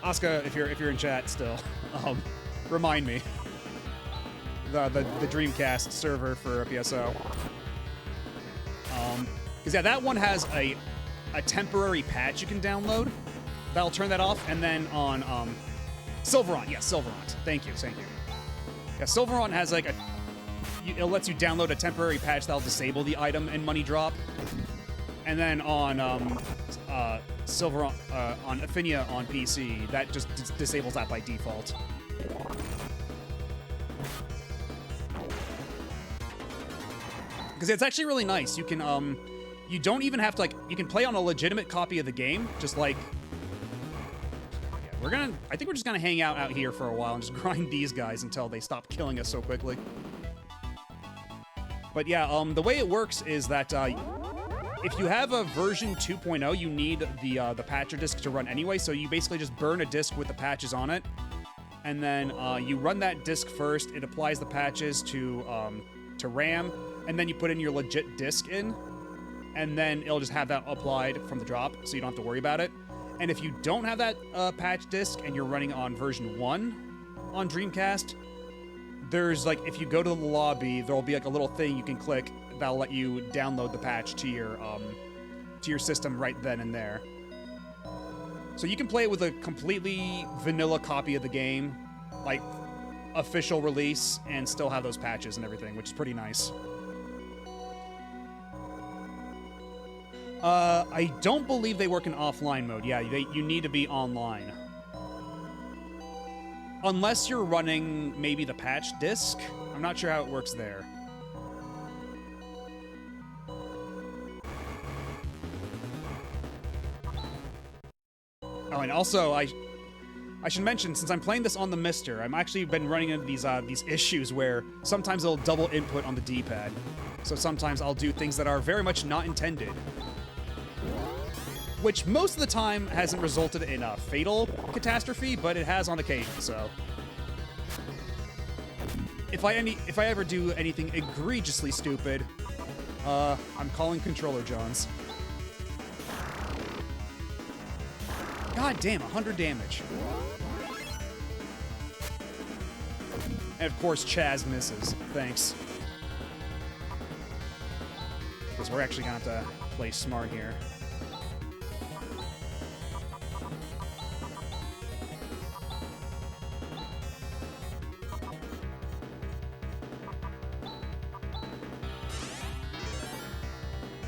Asuka, if you're in chat still, remind me. The Dreamcast server for PSO. Because yeah, that one has a temporary patch you can download. That'll turn that off, and then on Silverant, yes, Silverant. Thank you. Yeah, Silverant has like it lets you download a temporary patch that'll disable the item and money drop, and then on Silverant on Affinia on PC that just disables that by default. Because it's actually really nice. You can you don't even have to you can play on a legitimate copy of the game, just like. I think we're just gonna hang out here for a while and just grind these guys until they stop killing us so quickly. But yeah, the way it works is that if you have a version 2.0, you need the patcher disk to run anyway. So you basically just burn a disk with the patches on it, and then you run that disk first. It applies the patches to RAM, and then you put in your legit disk in, and then it'll just have that applied from the drop, so you don't have to worry about it. And if you don't have that patch disk and you're running on version 1 on Dreamcast, there's if you go to the lobby, there'll be a little thing you can click that'll let you download the patch to your system right then and there. So you can play it with a completely vanilla copy of the game, official release, and still have those patches and everything, which is pretty nice. I don't believe they work in offline mode. Yeah, you need to be online. Unless you're running maybe the patch disc. I'm not sure how it works there. Oh, and also, I should mention, since I'm playing this on the Mister, I'm actually been running into these issues where sometimes it'll double input on the D-pad. So sometimes I'll do things that are very much not intended. Which most of the time hasn't resulted in a fatal catastrophe, but it has on occasion, so. If I ever do anything egregiously stupid, I'm calling Controller Johns. God damn, 100 damage. And of course, Chaz misses. Thanks. Because we're actually going to have to play smart here.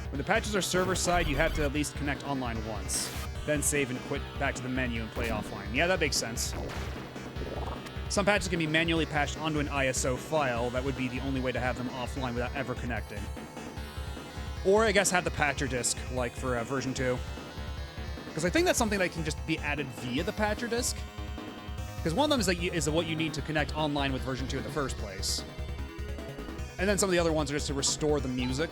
When the patches are server-side, you have to at least connect online once. Then save and quit back to the menu and play offline. Yeah, that makes sense. Some patches can be manually patched onto an ISO file. That would be the only way to have them offline without ever connecting. Or, I guess, have the patcher disk, like for version 2. Because I think that's something that can just be added via the patcher disk. Because one of them is what you need to connect online with version 2 in the first place. And then some of the other ones are just to restore the music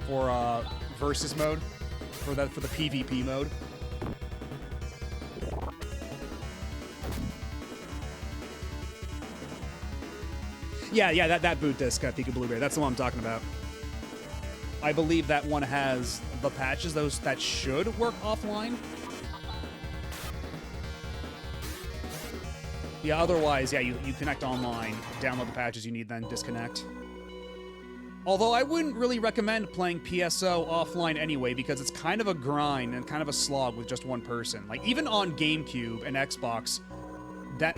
for versus mode, for the PvP mode. Yeah, that boot disc, Pika Blueberry, that's the one I'm talking about. I believe that one has the patches, those that should work offline. Yeah, otherwise, yeah, you connect online, download the patches you need, then disconnect. Although I wouldn't really recommend playing PSO offline anyway, because it's kind of a grind and kind of a slog with just one person. Like, even on GameCube and Xbox,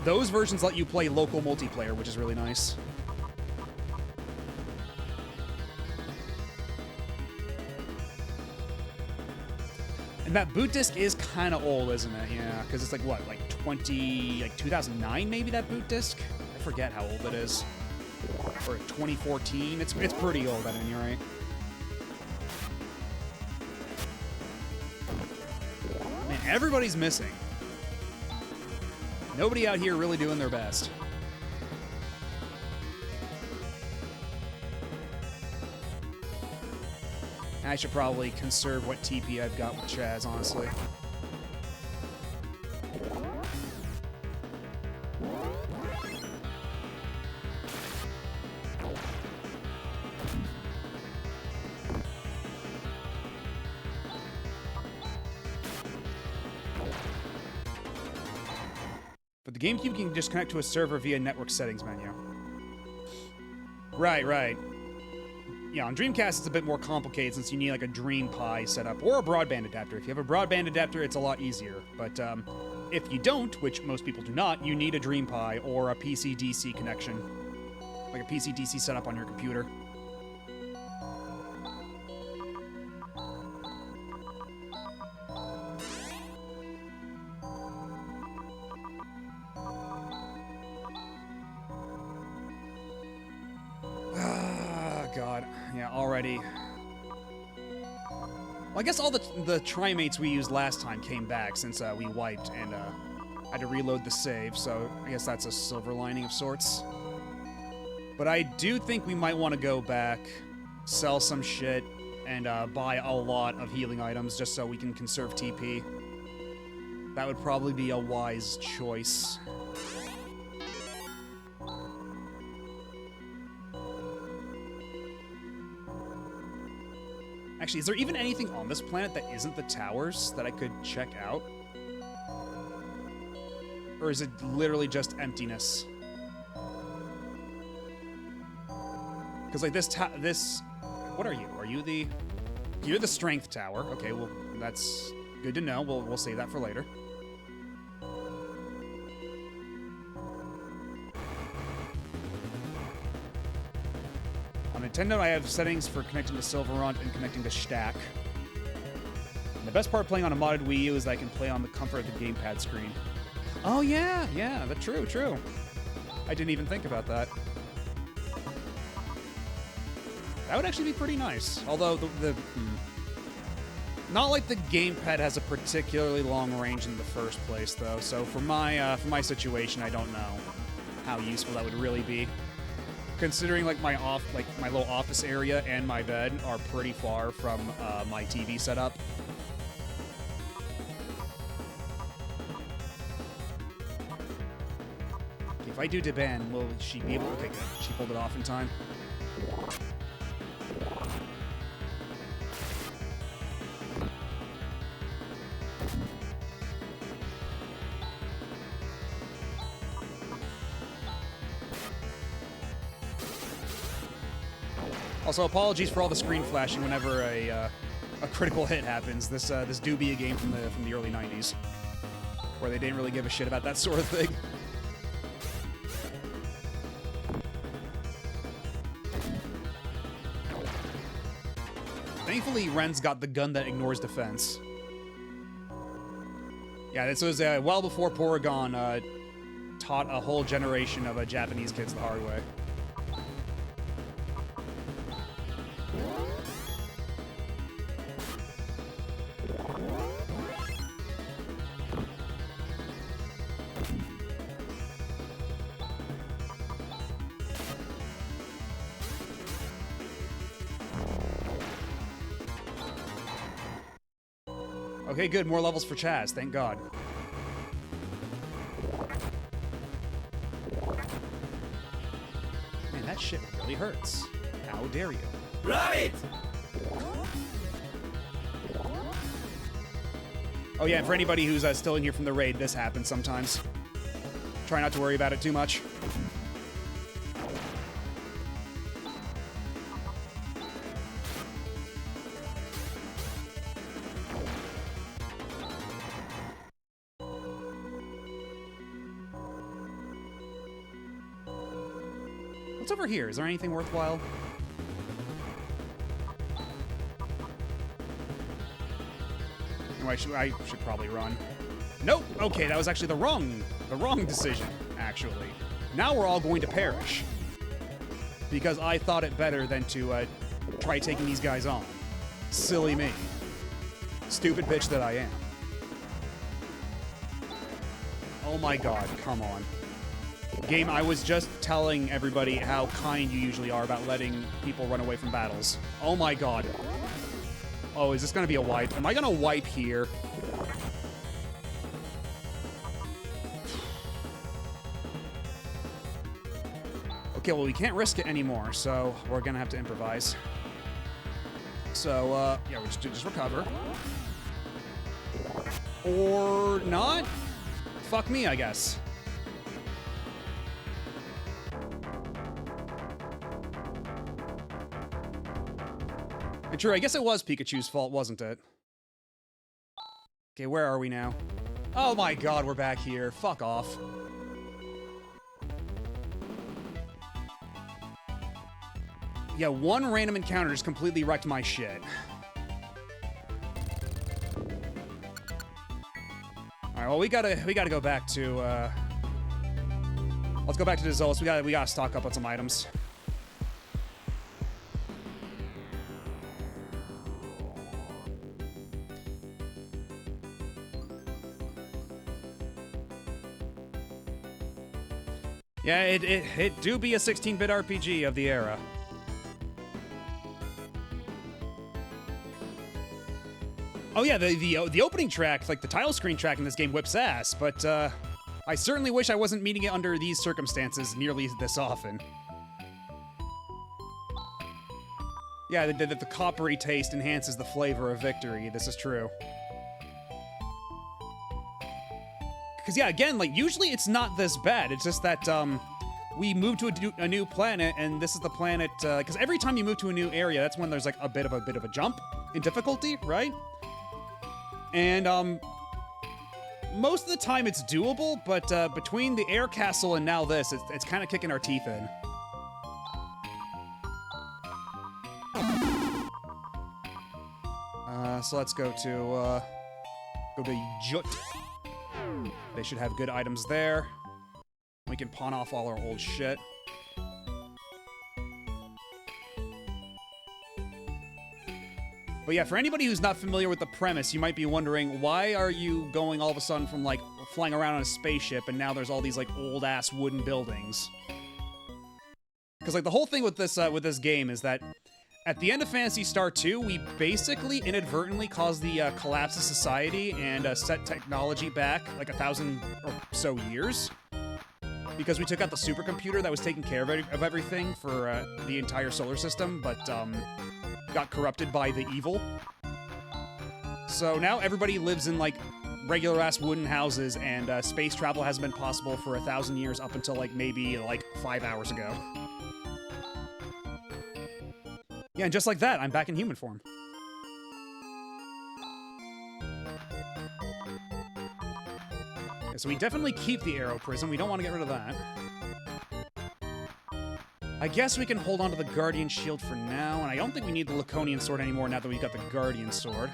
those versions let you play local multiplayer, which is really nice. And that boot disc is kind of old, isn't it? Yeah, because it's like, what, like 2009 maybe, that boot disc? I forget how old it is. Or 2014. It's pretty old, I mean, you're right. Man, everybody's missing. Nobody out here really doing their best. I should probably conserve what TP I've got with Chaz, honestly. But the GameCube can just connect to a server via network settings menu. Right. Yeah, on Dreamcast it's a bit more complicated since you need like a Dream Pi setup or a broadband adapter. If you have a broadband adapter, it's a lot easier. But if you don't, which most people do not, you need a Dream Pi or a PC-DC connection. Like a PC-DC setup on your computer. God, yeah, already. Well, I guess all the trimates we used last time came back since we wiped and had to reload the save, so I guess that's a silver lining of sorts. But I do think we might want to go back, sell some shit, and buy a lot of healing items just so we can conserve TP. That would probably be a wise choice. Actually, is there even anything on this planet that isn't the towers that I could check out? Or is it literally just emptiness? Because like this, what are you? Are you the? You're the strength tower. Okay, well that's good to know. We'll save that for later. On Nintendo, I have settings for connecting to Silverant and connecting to Stack. And the best part of playing on a modded Wii U is that I can play on the comfort of the gamepad screen. Oh yeah, that's true. I didn't even think about that. That would actually be pretty nice. Although Not like the gamepad has a particularly long range in the first place, though. So for my situation, I don't know how useful that would really be. Considering like my little office area and my bed are pretty far from my TV setup. If I do deban, will she be able to... Okay, good. She pulled it off in time. Also, apologies for all the screen flashing whenever a critical hit happens. This do be a game from the early 90s, where they didn't really give a shit about that sort of thing. Thankfully, Ren's got the gun that ignores defense. Yeah, this was well before Porygon taught a whole generation of Japanese kids the hard way. Okay, good. More levels for Chaz. Thank God. Man, that shit really hurts. How dare you? Right! Oh yeah, and for anybody who's still in here from the raid, this happens sometimes. Try not to worry about it too much. What's over here? Is there anything worthwhile? Oh, I should probably run. Nope. Okay, that was actually the wrong decision, actually. Now we're all going to perish. Because I thought it better than to try taking these guys on. Silly me. Stupid bitch that I am. Oh my god, come on. Game, I was just telling everybody how kind you usually are about letting people run away from battles. Oh my god. Oh, is this gonna be a wipe? Am I gonna wipe here? Okay, well, we can't risk it anymore, so we're gonna have to improvise. So, yeah, we'll just recover. Or not? Fuck me, I guess. And true, I guess it was Pikachu's fault, wasn't it? Okay, where are we now? Oh my god, we're back here. Fuck off. Yeah, one random encounter just completely wrecked my shit. Alright, well, we gotta go back to, let's go back to Dizolus. We gotta stock up on some items. Yeah, it do be a 16-bit RPG of the era. Oh yeah, the opening track, like the title screen track in this game, whips ass, but I certainly wish I wasn't meeting it under these circumstances nearly this often. Yeah, the coppery taste enhances the flavor of victory. This is true. Because, yeah, again, like, usually it's not this bad. It's just that, we moved to a new planet, and this is the planet, because every time you move to a new area, that's when there's, like, a bit of a jump in difficulty, right? And, most of the time it's doable, but, between the air castle and now this, it's kind of kicking our teeth in. So let's go to Jut. They should have good items there. We can pawn off all our old shit. But yeah, for anybody who's not familiar with the premise, you might be wondering, why are you going all of a sudden from, like, flying around on a spaceship and now there's all these, like, old-ass wooden buildings? Because, like, the whole thing with this game is that at the end of Phantasy Star II, we basically inadvertently caused the collapse of society and set technology back, like, 1,000 or so years. Because we took out the supercomputer that was taking care of everything for the entire solar system, but, got corrupted by the evil. So now everybody lives in, like, regular-ass wooden houses, and space travel hasn't been possible for 1,000 years up until, like, maybe, like, 5 hours ago. Yeah, and just like that, I'm back in human form. Yeah, so we definitely keep the Arrow Prism. We don't want to get rid of that. I guess we can hold on to the Guardian Shield for now, and I don't think we need the Laconian Sword anymore now that we've got the Guardian Sword.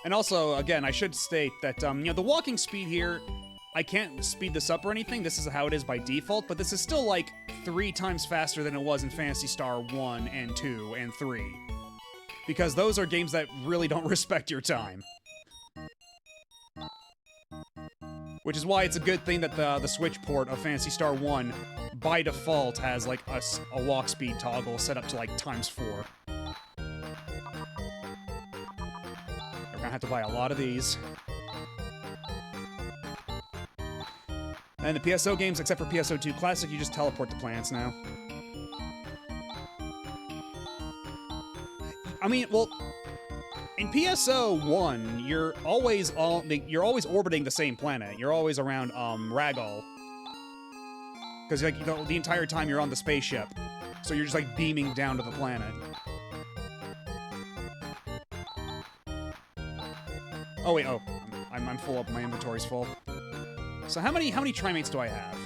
And also, again, I should state that, you know, the walking speed here, I can't speed this up or anything. This is how it is by default, but this is still, like, 3 times faster than it was in Phantasy Star 1 and 2 and 3. Because those are games that really don't respect your time. Which is why it's a good thing that the Switch port of Phantasy Star 1, by default, has, like, a walk speed toggle set up to, like, ×4. We're gonna have to buy a lot of these. And the PSO games, except for PSO 2 Classic, you just teleport to planets now. I mean, well, in PSO 1, you're always orbiting the same planet. You're always around Ragol. Because, like, the entire time you're on the spaceship. So you're just, like, beaming down to the planet. Oh wait, oh, I'm full up. My inventory's full. So how many Trimates do I have?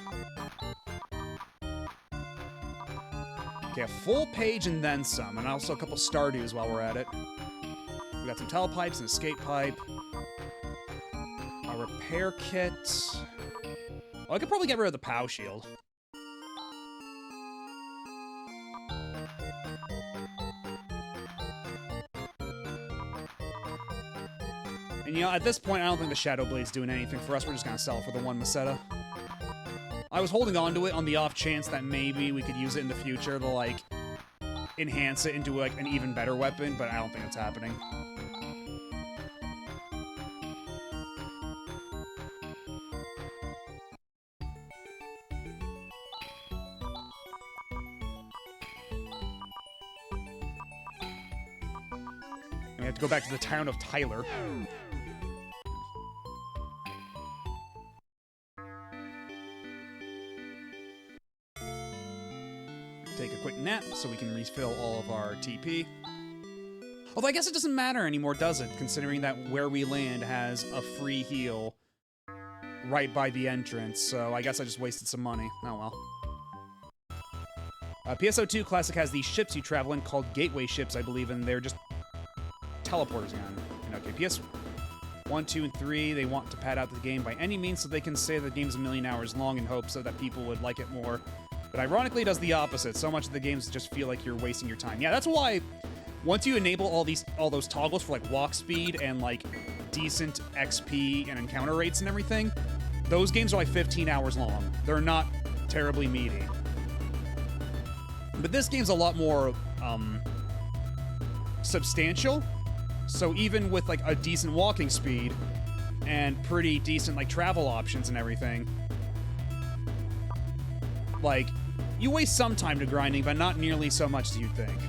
Okay, a full page and then some, and also a couple Stardews while we're at it. We got some telepipes, an escape pipe, a repair kit. Well, I could probably get rid of the POW shield. And, you know, at this point, I don't think the Shadow Blade's doing anything for us. We're just gonna sell it for the 1 Meseta. I was holding on to it on the off chance that maybe we could use it in the future to, like, enhance it into, like, an even better weapon, but I don't think it's happening. And we have to go back to the town of Tyler. Take a quick nap so we can refill all of our TP. Although I guess it doesn't matter anymore, does it? Considering that where we land has a free heal right by the entrance, so I guess I just wasted some money. Oh well. PSO 2 Classic has these ships you travel in called gateway ships, I believe, and they're just teleporters again. And okay, PS 1, 2, and 3, they want to pad out the game by any means so they can say the game's a million hours long in hopes so that people would like it more. But ironically, it does the opposite. So much of the games just feel like you're wasting your time. Yeah, that's why once you enable all those toggles for, like, walk speed and, like, decent XP and encounter rates and everything, those games are, like, 15 hours long. They're not terribly meaty. But this game's a lot more substantial. So even with, like, a decent walking speed and pretty decent, like, travel options and everything, like, you waste some time to grinding, but not nearly so much as you'd think.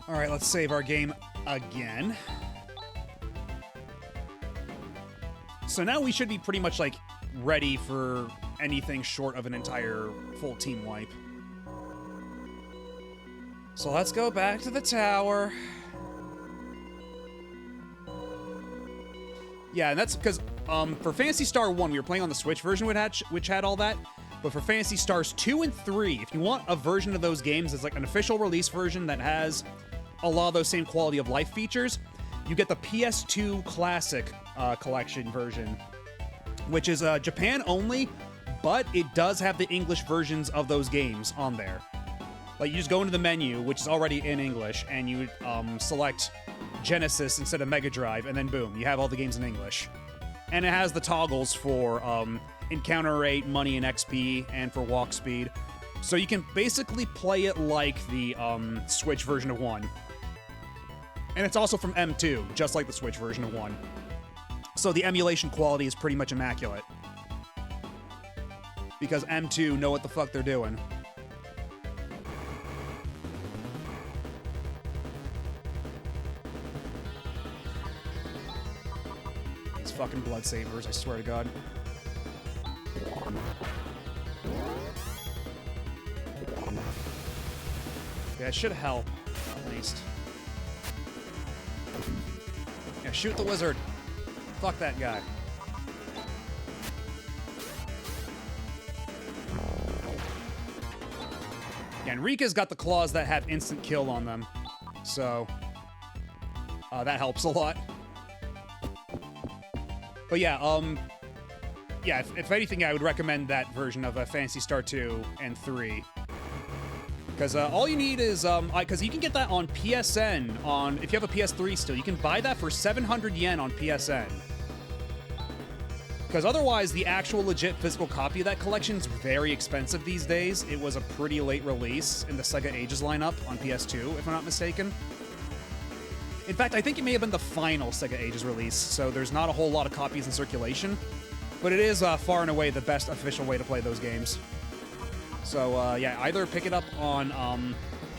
Alright, let's save our game again. So now we should be pretty much, like, ready for anything short of an entire full team wipe. So let's go back to the tower. Yeah, and that's because for Phantasy Star 1, we were playing on the Switch version, which had all that. But for Phantasy Stars 2 and 3, if you want a version of those games that's like an official release version that has a lot of those same quality of life features, you get the PS2 Classic Collection version, which is Japan only, but it does have the English versions of those games on there. Like, you just go into the menu, which is already in English, and you select Genesis instead of Mega Drive, and then boom, you have all the games in English. And it has the toggles for encounter rate, money, and XP, and for walk speed. So you can basically play it like the Switch version of 1. And it's also from M2, just like the Switch version of 1. So the emulation quality is pretty much immaculate. Because M2 know what the fuck they're doing. These fucking blood savers, I swear to God. Yeah, it should help, at least. Yeah, shoot the wizard. Fuck that guy. Yeah, and Rika's got the claws that have instant kill on them. So, that helps a lot. But yeah, yeah, if anything, I would recommend that version of Phantasy Star 2 and 3. Because all you need is, because you can get that on PSN, if you have a PS3 still, you can buy that for 700 yen on PSN. Because otherwise, the actual legit physical copy of that collection is very expensive these days. It was a pretty late release in the Sega Ages lineup on PS2, if I'm not mistaken. In fact, I think it may have been the final Sega Ages release, so there's not a whole lot of copies in circulation. But it is far and away the best official way to play those games. So, yeah, either pick it up on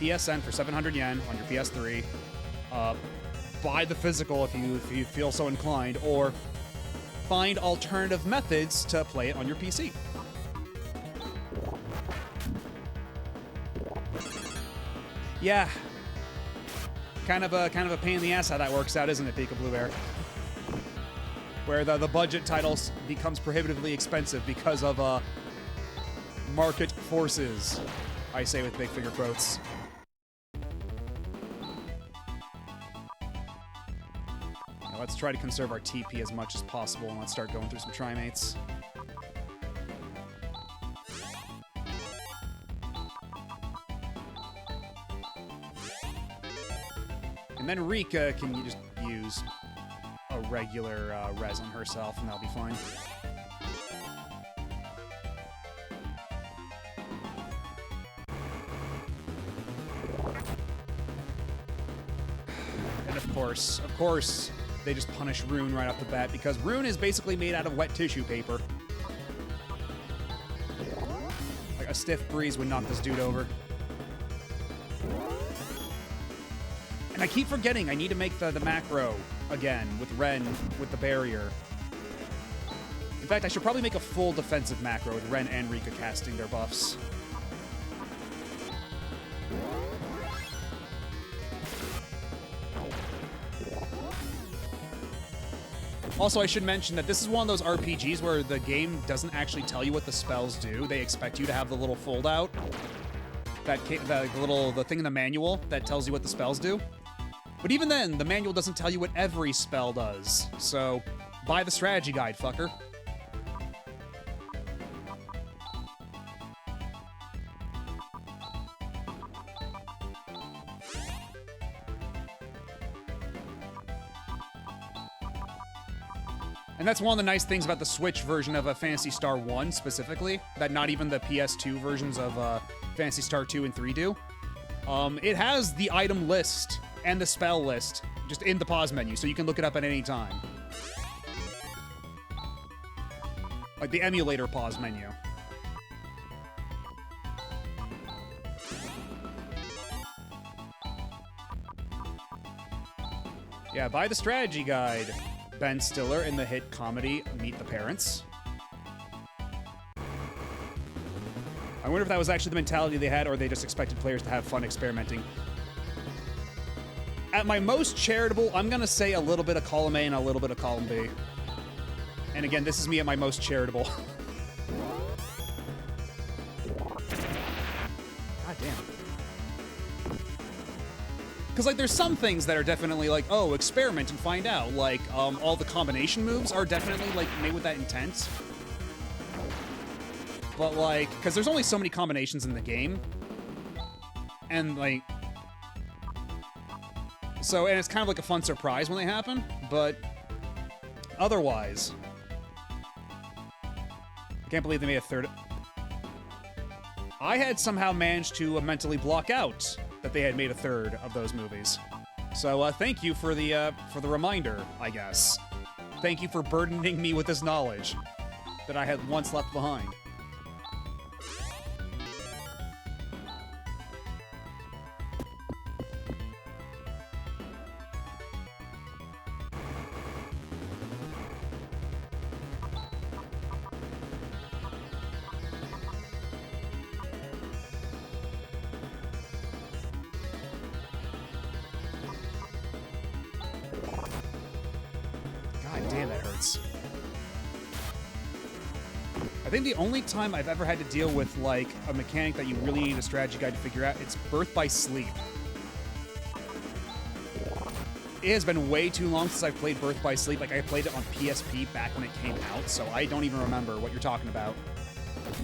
PSN for 700 yen on your PS3, buy the physical if you feel so inclined, or find alternative methods to play it on your PC. Yeah. Kind of a pain in the ass how that works out, isn't it, Pika Blue Bear? Where the budget titles becomes prohibitively expensive because of market forces, I say with big finger quotes. Now let's try to conserve our TP as much as possible, and let's start going through some trimates. And then Rika can just use a regular res on herself, and that'll be fine. And of course, they just punish Rune right off the bat, because Rune is basically made out of wet tissue paper. Like, a stiff breeze would knock this dude over. And I keep forgetting I need to make the macro again with Ren with the barrier. In fact, I should probably make a full defensive macro with Ren and Rika casting their buffs. Also, I should mention that this is one of those RPGs where the game doesn't actually tell you what the spells do. They expect you to have the little fold-out, the thing in the manual that tells you what the spells do. But even then, the manual doesn't tell you what every spell does. So, buy the strategy guide, fucker. And that's one of the nice things about the Switch version of Phantasy Star 1 specifically, that not even the PS2 versions of Phantasy Star 2 and 3 do. It has the item list and the spell list just in the pause menu, so you can look it up at any time. Like the emulator pause menu. Yeah, buy the strategy guide. Ben Stiller in the hit comedy Meet the Parents. I wonder if that was actually the mentality they had, or they just expected players to have fun experimenting. At my most charitable, I'm going to say a little bit of column A and a little bit of column B. And again, this is me at my most charitable. God damn. Because, like, there's some things that are definitely like, oh, experiment and find out. Like, all the combination moves are definitely, like, made with that intent. But, like, because there's only so many combinations in the game. And, like... So, and it's kind of like a fun surprise when they happen, but... Otherwise... I can't believe they made a third... I had somehow managed to mentally block out that they had made a third of those movies. So, thank you for the reminder, I guess. Thank you for burdening me with this knowledge that I had once left behind. I think the only time I've ever had to deal with, like, a mechanic that you really need a strategy guide to figure out, it's Birth by Sleep. It has been way too long since I've played Birth by Sleep. Like, I played it on PSP back when it came out, so I don't even remember what you're talking about.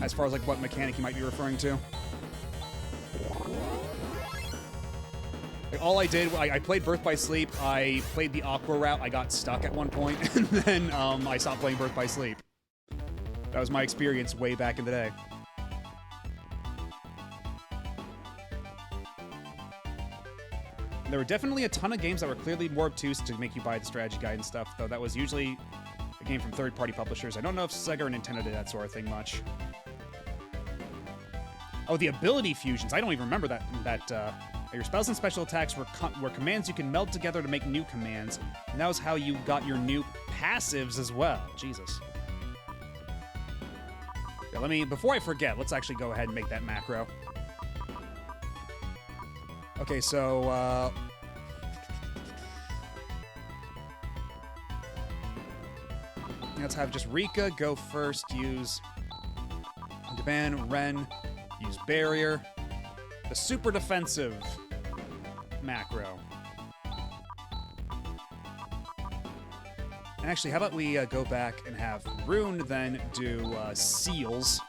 As far as, like, what mechanic you might be referring to. Like, all I did, I played Birth by Sleep, I played the Aqua route, I got stuck at one point, and then I stopped playing Birth by Sleep. That was my experience way back in the day. There were definitely a ton of games that were clearly more obtuse to make you buy the strategy guide and stuff, though that was usually a game from third-party publishers. I don't know if Sega or Nintendo did that sort of thing much. Oh, the ability fusions. I don't even remember that your spells and special attacks were commands you can meld together to make new commands, and that was how you got your new passives as well. Jesus. Yeah, before I forget, let's actually go ahead and make that macro. Okay, so, let's have just Rika go first, use Deban, Ren, use Barrier, the super defensive macro. And actually, how about we go back and have Rune then do Seals.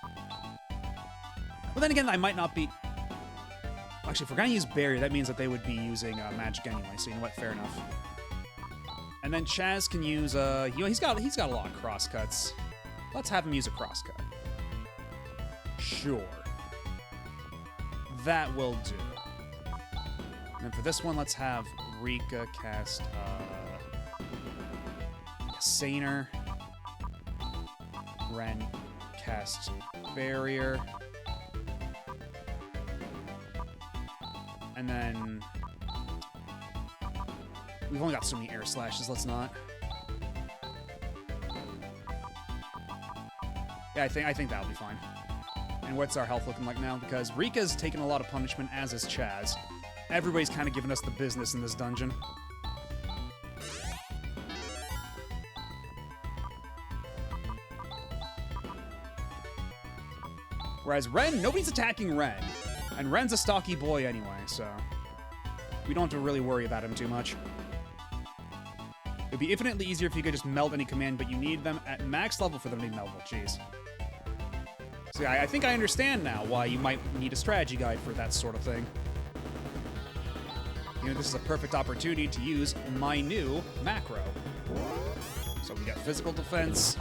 But then again, I might not be... Actually, if we're going to use Barrier, that means that they would be using Magic anyway, so you know what, fair enough. And then Chaz can use, you know, he's got a lot of crosscuts. Let's have him use a crosscut. Sure. That will do. And then for this one, let's have Rika cast, Saner. Ren cast Barrier. And then we've only got so many air slashes, let's not. Yeah, I think that'll be fine. And what's our health looking like now? Because Rika's taken a lot of punishment, as is Chaz. Everybody's kind of giving us the business in this dungeon. Whereas Ren, nobody's attacking Ren. And Ren's a stocky boy anyway, so we don't have to really worry about him too much. It'd be infinitely easier if you could just meld any command, but you need them at max level for them to be meldable. Jeez. So yeah, I think I understand now why you might need a strategy guide for that sort of thing. You know, this is a perfect opportunity to use my new macro. So we got physical defense,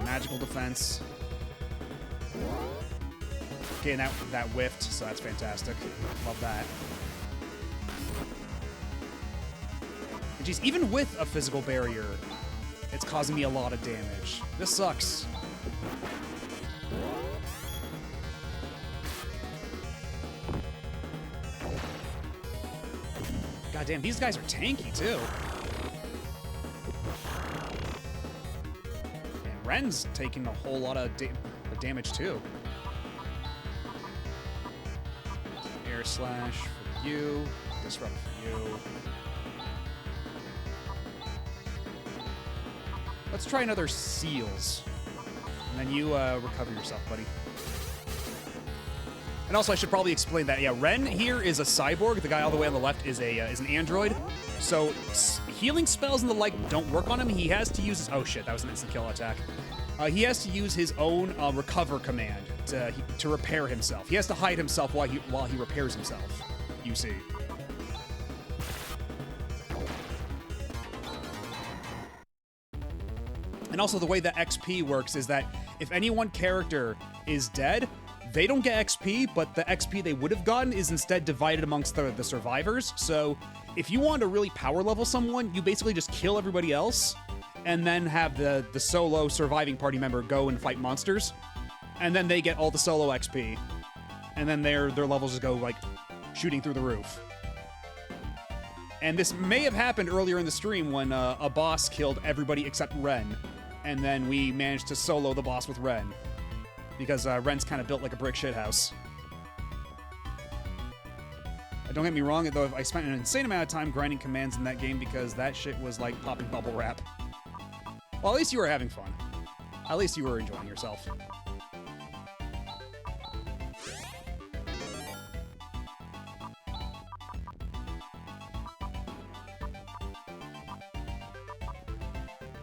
magical defense. Okay, and that whiffed, so that's fantastic. Love that. And geez, even with a physical barrier, it's causing me a lot of damage. This sucks. God damn, these guys are tanky, too. Ren's taking a whole lot of damage too. Air slash for you. Disrupt for you. Let's try another seals. And then you recover yourself, buddy. And also, I should probably explain that, yeah, Ren here is a cyborg. The guy all the way on the left is an android. So healing spells and the like don't work on him. He has to use his... Oh, shit, that was an instant kill attack. He has to use his own recover command to repair himself. He has to hide himself while he repairs himself, you see. And also, the way that XP works is that if any one character is dead, they don't get XP, but the XP they would have gotten is instead divided amongst the survivors. So if you want to really power level someone, you basically just kill everybody else and then have the solo surviving party member go and fight monsters. And then they get all the solo XP. And then their levels just go, like, shooting through the roof. And this may have happened earlier in the stream when a boss killed everybody except Ren. And then we managed to solo the boss with Ren. Because Ren's kind of built like a brick shithouse. Don't get me wrong, though, I spent an insane amount of time grinding commands in that game because that shit was like popping bubble wrap. Well, at least you were having fun. At least you were enjoying yourself.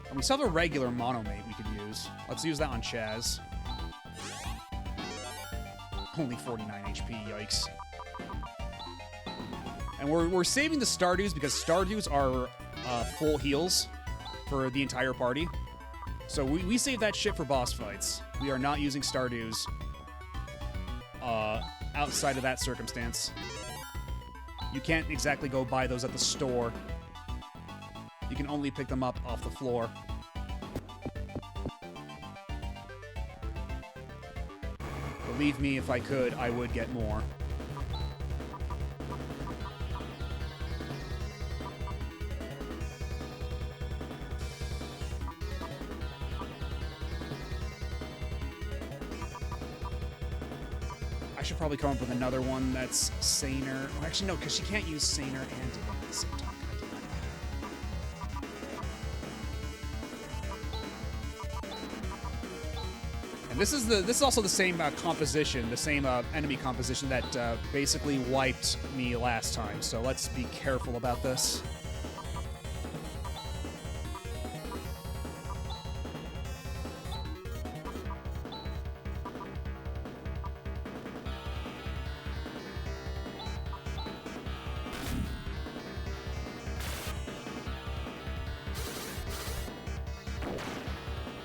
And we still have a regular monomate we could use. Let's use that on Chaz. Only 49 HP, yikes. And we're saving the Stardews because Stardews are full heals for the entire party. So we save that shit for boss fights. We are not using Stardews outside of that circumstance. You can't exactly go buy those at the store. You can only pick them up off the floor. Believe me, if I could, I would get more. I should probably come up with another one that's saner. Oh, actually, no, because she can't use saner and divine at the same time. And this is also the same composition, the same enemy composition that basically wiped me last time. So let's be careful about this.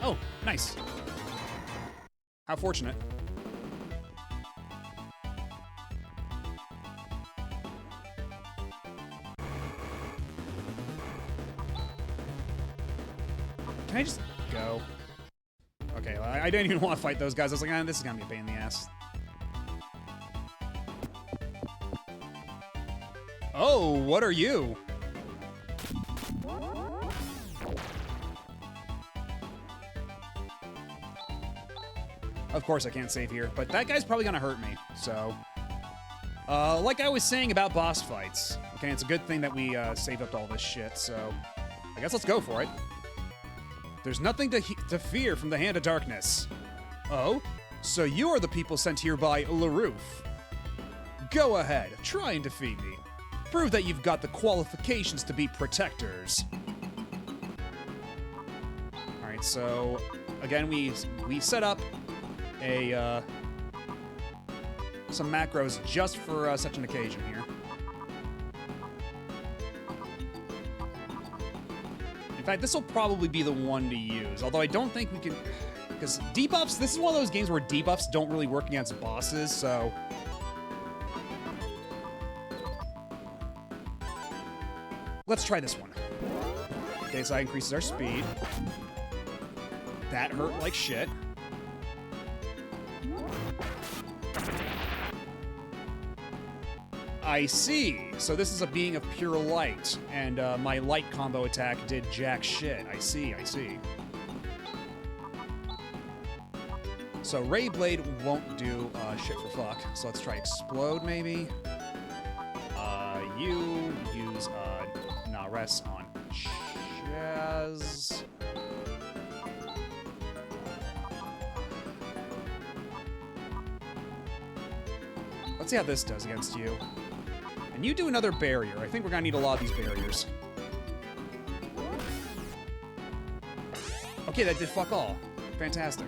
Oh, nice. How fortunate. Can I just go? Okay, well, I didn't even want to fight those guys. I was like, this is gonna be a pain in the ass. Oh, what are you? Of course I can't save here, but that guy's probably gonna hurt me, so... like I was saying about boss fights, okay, it's a good thing that we saved up all this shit, so... I guess let's go for it. There's nothing to fear from the Hand of Darkness. Oh? So you are the people sent here by LaRouf. Go ahead, try and defeat me. Prove that you've got the qualifications to be protectors. Alright, so... Again, we set up some macros just for such an occasion here. In fact, this will probably be the one to use, although I don't think we can... Because debuffs, this is one of those games where debuffs don't really work against bosses, so... Let's try this one. Okay, so that increases our speed. That hurt like shit. I see. So this is a being of pure light, and my light combo attack did jack shit. I see, I see. So Ray Blade won't do shit for fuck. So let's try Explode, maybe. You use Nares on Chaz. Let's see how this does against you. And you do another barrier. I think we're gonna need a lot of these barriers. Okay, that did fuck all. Fantastic.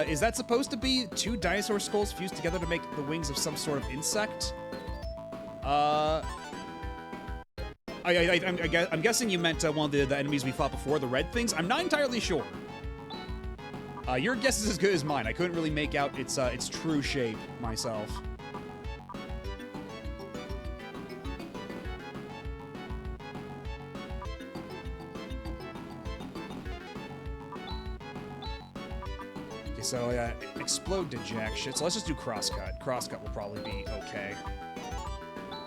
Is that supposed to be two dinosaur skulls fused together to make the wings of some sort of insect? I'm guessing you meant one of the enemies we fought before, the red things. I'm not entirely sure. Your guess is as good as mine. I couldn't really make out its true shape myself. So, Explode did jack shit, so let's just do Crosscut. Crosscut will probably be okay.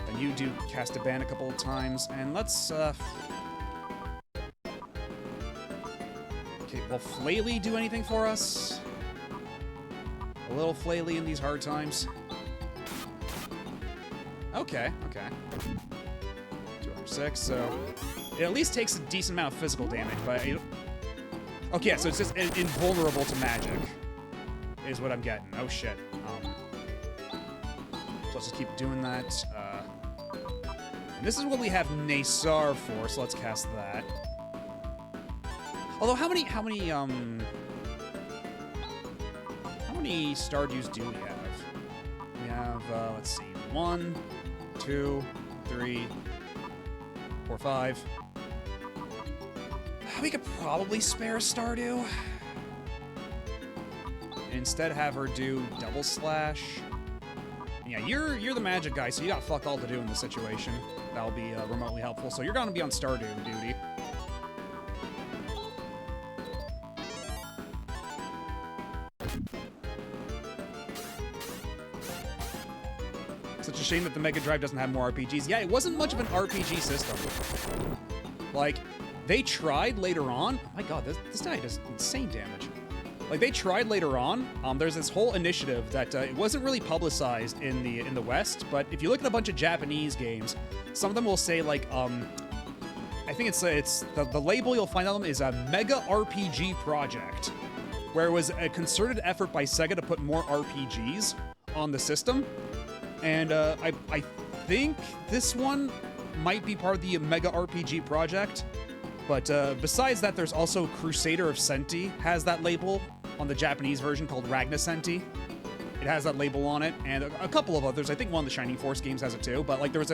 Then you do cast a ban a couple of times, and let's, Okay, will Flaily do anything for us? A little Flaily in these hard times. Okay, okay. 206, so... It at least takes a decent amount of physical damage, but... Okay, yeah, so it's just invulnerable to magic. Is what I'm getting. Oh shit. So let's just keep doing that. And this is what we have Naysar for, so let's cast that. Although, how many Stardew's do we have? We have, let's see, 1, 2, 3, 4, 5. We could probably spare a Stardew. Instead have her do double slash. And yeah, you're the magic guy, so you got fuck all to do in this situation. That'll be remotely helpful. So you're gonna be on Stardew duty. Such a shame that the Mega Drive doesn't have more RPGs. Yeah, it wasn't much of an RPG system. Like, they tried later on. Oh my god, this guy does insane damage. Like, they tried later on. There's this whole initiative that it wasn't really publicized in the West, but if you look at a bunch of Japanese games, some of them will say, like, I think it's the label you'll find on them is a Mega RPG Project, where it was a concerted effort by Sega to put more RPGs on the system. And I think this one might be part of the Mega RPG Project. But besides that, there's also Crusader of Senti has that label on the Japanese version called Ragnasenti. It has that label on it, and a couple of others. I think one of the Shining Force games has it too. But like there was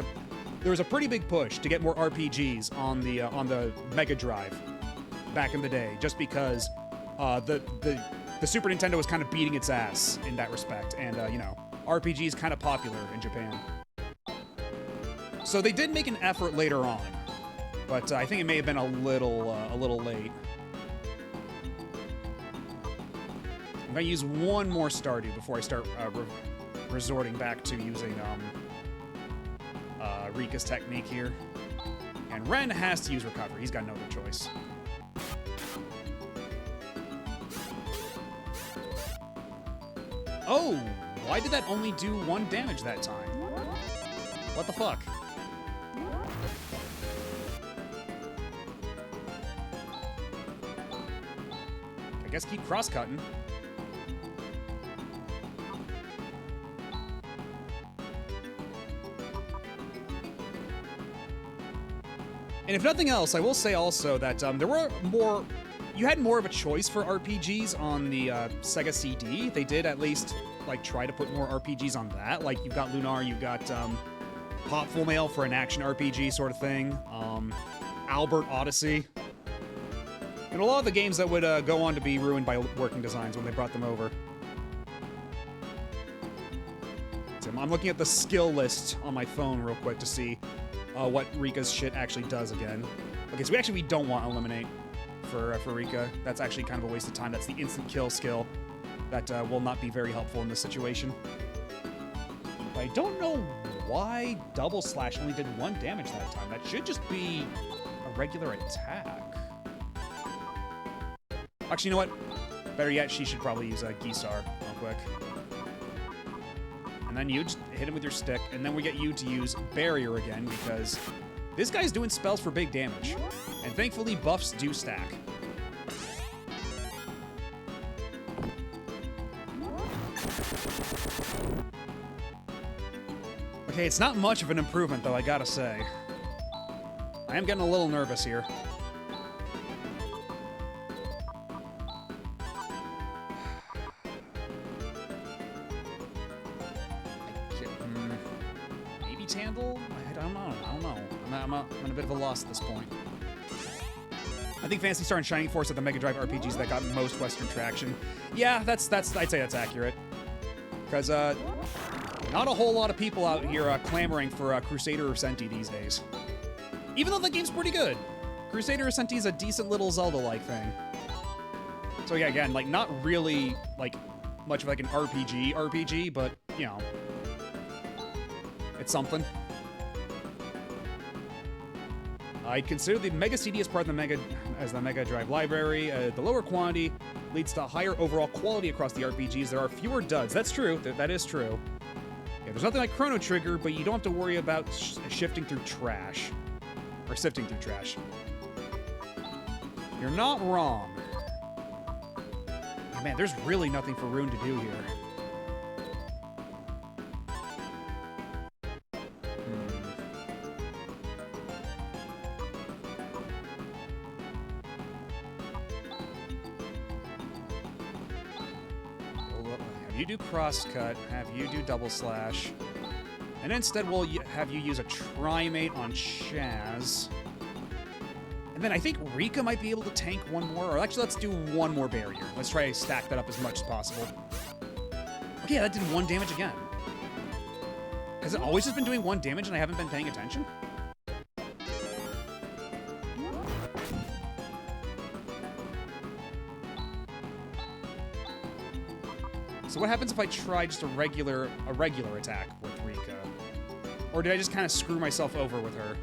a pretty big push to get more RPGs on the Mega Drive back in the day, just because the Super Nintendo was kind of beating its ass in that respect, and you know, RPG is kind of popular in Japan. So they did make an effort later on. But I think it may have been a little late. I'm gonna use one more Stardew before I start resorting back to using Rika's technique here. And Ren has to use Recovery. He's got no other choice. Oh, why did that only do 1 damage that time? What the fuck? I guess keep cross-cutting. And if nothing else, I will say also that there were more... You had more of a choice for RPGs on the Sega CD. They did at least, like, try to put more RPGs on that. Like, you've got Lunar, you've got Pop Full Mail for an action RPG sort of thing. Albert Odyssey. And a lot of the games that would go on to be ruined by working designs when they brought them over. So I'm looking at the skill list on my phone real quick to see what Rika's shit actually does again. Okay, so we don't want to eliminate for Rika. That's actually kind of a waste of time. That's the instant kill skill that will not be very helpful in this situation. But I don't know why Double Slash only did 1 damage that time. That should just be a regular attack. Actually, you know what? Better yet, she should probably use a Gisar real quick. And then you just hit him with your stick, and then we get you to use Barrier again, because this guy's doing spells for big damage. And thankfully, buffs do stack. Okay, it's not much of an improvement, though, I gotta say. I am getting a little nervous here. Maybe Tandle? I don't know. I'm in a bit of a loss at this point. I think Phantasy Star and Shining Force are the Mega Drive RPGs that got most Western traction. Yeah, I'd say that's accurate. Because, not a whole lot of people out here clamoring for Crusader or Senti these days. Even though the game's pretty good. Crusader or Senti is a decent little Zelda-like thing. So yeah, again, like, not really, like, much of like an RPG, but, you know, it's something. I'd consider the Mega CD as part of the Mega Drive library. The lower quantity leads to higher overall quality across the RPGs. There are fewer duds. That's true. That is true. Yeah, there's nothing like Chrono Trigger, but you don't have to worry about shifting through trash. Or sifting through trash. You're not wrong. Oh, man, there's really nothing for Rune to do here. Have you do crosscut, have you do double slash, and instead we'll have you use a Trimate on Shaz. And then I think Rika might be able to tank one more, or actually let's do one more barrier. Let's try to stack that up as much as possible. Okay, that did 1 damage again. Has it always just been doing 1 damage and I haven't been paying attention? So what happens if I try just a regular attack with Rika? Or did I just kind of screw myself over with her?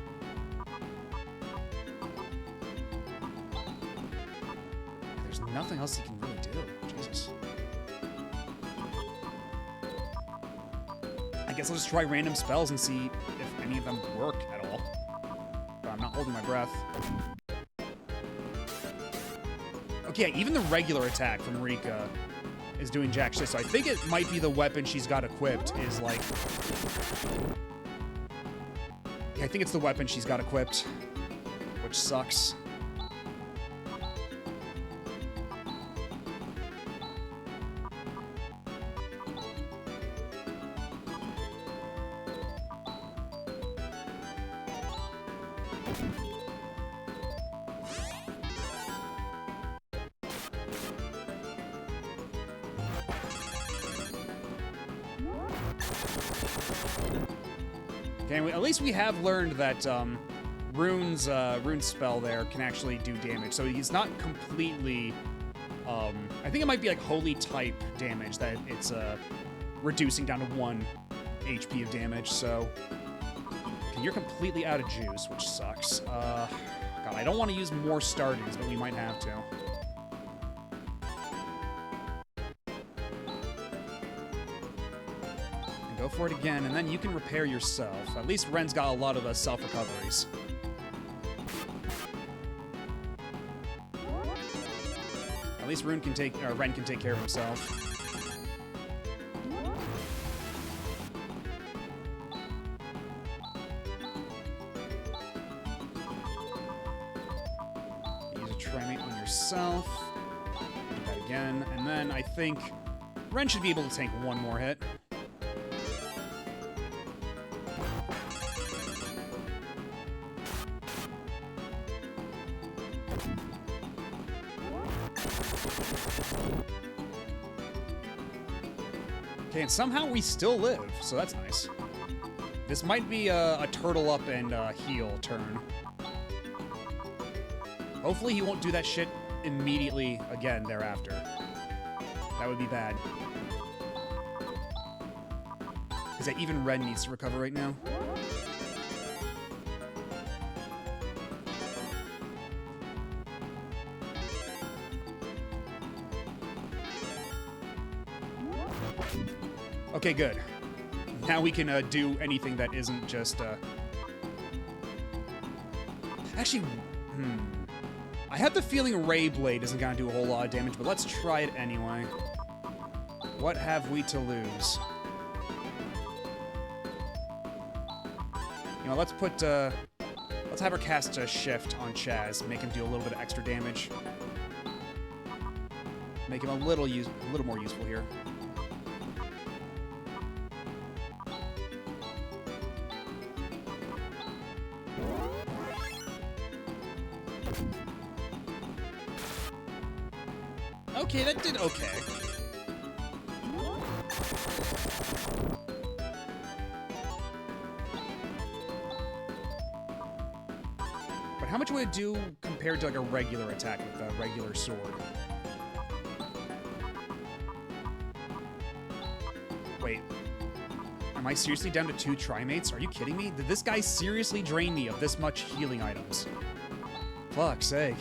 There's nothing else he can really do. Jesus. I guess I'll just try random spells and see if any of them work at all. But I'm not holding my breath. Okay, even the regular attack from Rika is doing jack shit, so I think it might be the weapon she's got equipped is like... Yeah, I think it's the weapon she's got equipped, which sucks. Okay, at least we have learned that Rune's spell there can actually do damage. So he's not completely... I think it might be like holy type damage that it's reducing down to 1 HP of damage. So okay, you're completely out of juice, which sucks. God, I don't want to use more startings, but we might have to. Go for it again, and then you can repair yourself. At least Ren's got a lot of self-recoveries. At least Ren can take care of himself. Use a Trimate on yourself. Do that again, and then I think Ren should be able to take 1 more hit. Okay, and somehow we still live, so that's nice. This might be a turtle up and heal turn. Hopefully he won't do that shit immediately again thereafter. That would be bad. Because even Ren needs to recover right now. Okay, good. Now we can do anything that isn't just... Actually, I have the feeling Ray Blade isn't going to do a whole lot of damage, but let's try it anyway. What have we to lose? You know, let's put... let's have her cast a Shift on Chaz, make him do a little bit of extra damage. Make him a little more useful here. Okay, that did okay. But how much would it do compared to like a regular attack with a regular sword? Wait. Am I seriously down to 2 Trimates? Are you kidding me? Did this guy seriously drain me of this much healing items? Fuck's sake.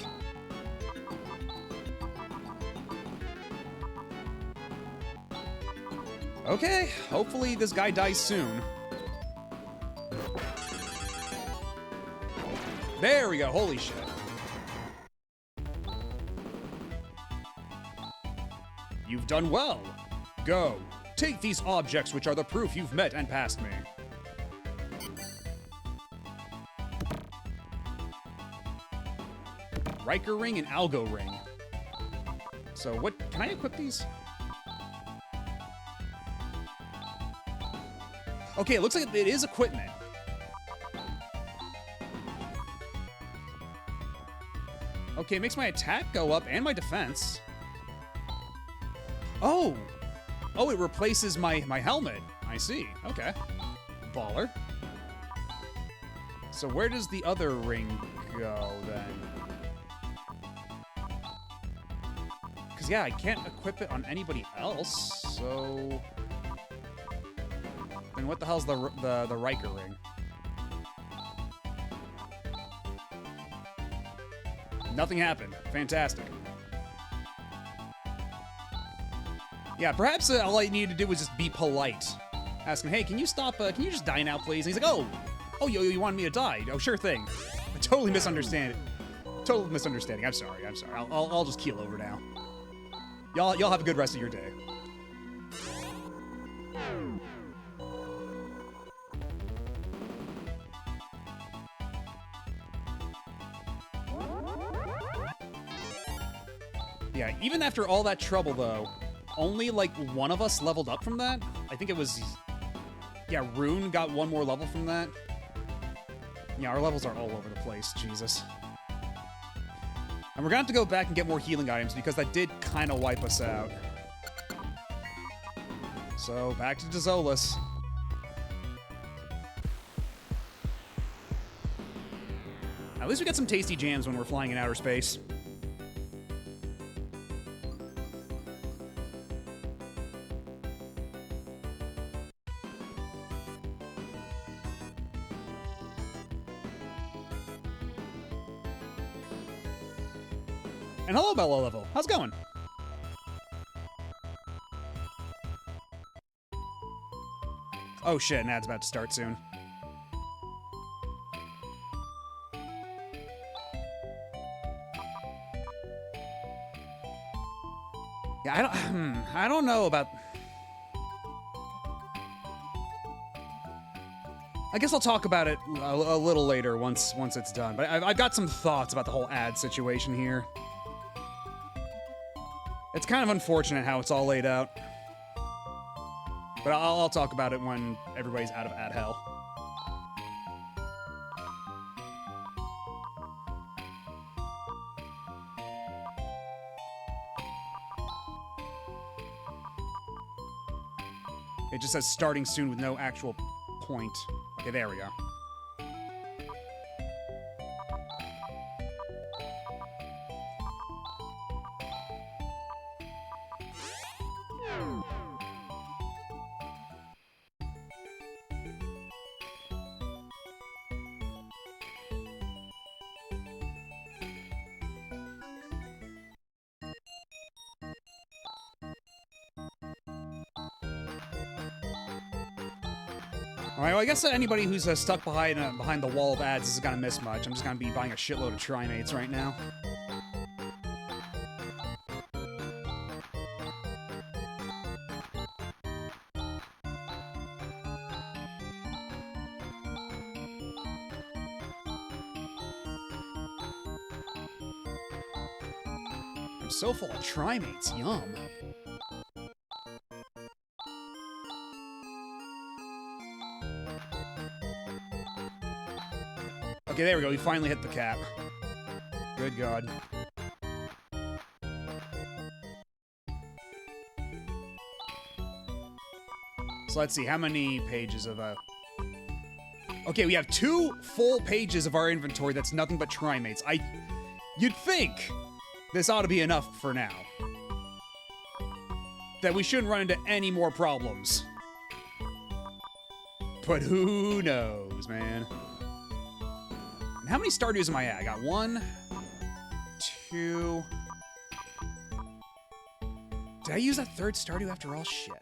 Okay, hopefully this guy dies soon. There we go, holy shit. You've done well. Go. Take these objects which are the proof you've met and passed me. Riker Ring and Algo Ring. So what, can I equip these? Okay, it looks like it is equipment. Okay, it makes my attack go up and my defense. Oh! Oh, it replaces my helmet. I see. Okay. Baller. So where does the other ring go, then? Because, yeah, I can't equip it on anybody else, so... Then what the hell's the Riker ring? Nothing happened. Fantastic. Yeah, perhaps all I needed to do was just be polite. Ask him, hey, can you stop, can you just die now, please? And he's like, oh, you wanted me to die? Oh, sure thing. I totally misunderstand it. Total misunderstanding. I'm sorry. I'll just keel over now. Y'all have a good rest of your day. Yeah, even after all that trouble, though, only, like, one of us leveled up from that. I think it was... Yeah, Rune got 1 more level from that. Yeah, our levels are all over the place, Jesus. And we're gonna have to go back and get more healing items, because that did kind of wipe us out. So, back to Dezolis. At least we got some tasty jams when we're flying in outer space. And hello, Bellow Level. How's it going? Oh shit, an ad's about to start soon. Yeah, I don't know about... I guess I'll talk about it a little later once it's done. But I've got some thoughts about the whole ad situation here. It's kind of unfortunate how it's all laid out. But I'll talk about it when everybody's out of ad hell. It just says starting soon with no actual point. Okay, there we go. All right, well, I guess anybody who's stuck behind the wall of ads isn't gonna miss much. I'm just gonna be buying a shitload of Trimates right now. I'm so full of Trimates, yum. Okay, there we go. We finally hit the cap. Good God. So let's see, how many pages of Okay, we have 2 full pages of our inventory that's nothing but Trimates. You'd think this ought to be enough for now. That we shouldn't run into any more problems. But who knows, man. And how many Stardew's am I at? I got 1, 2... Did I use that 3rd Stardew after all? Shit.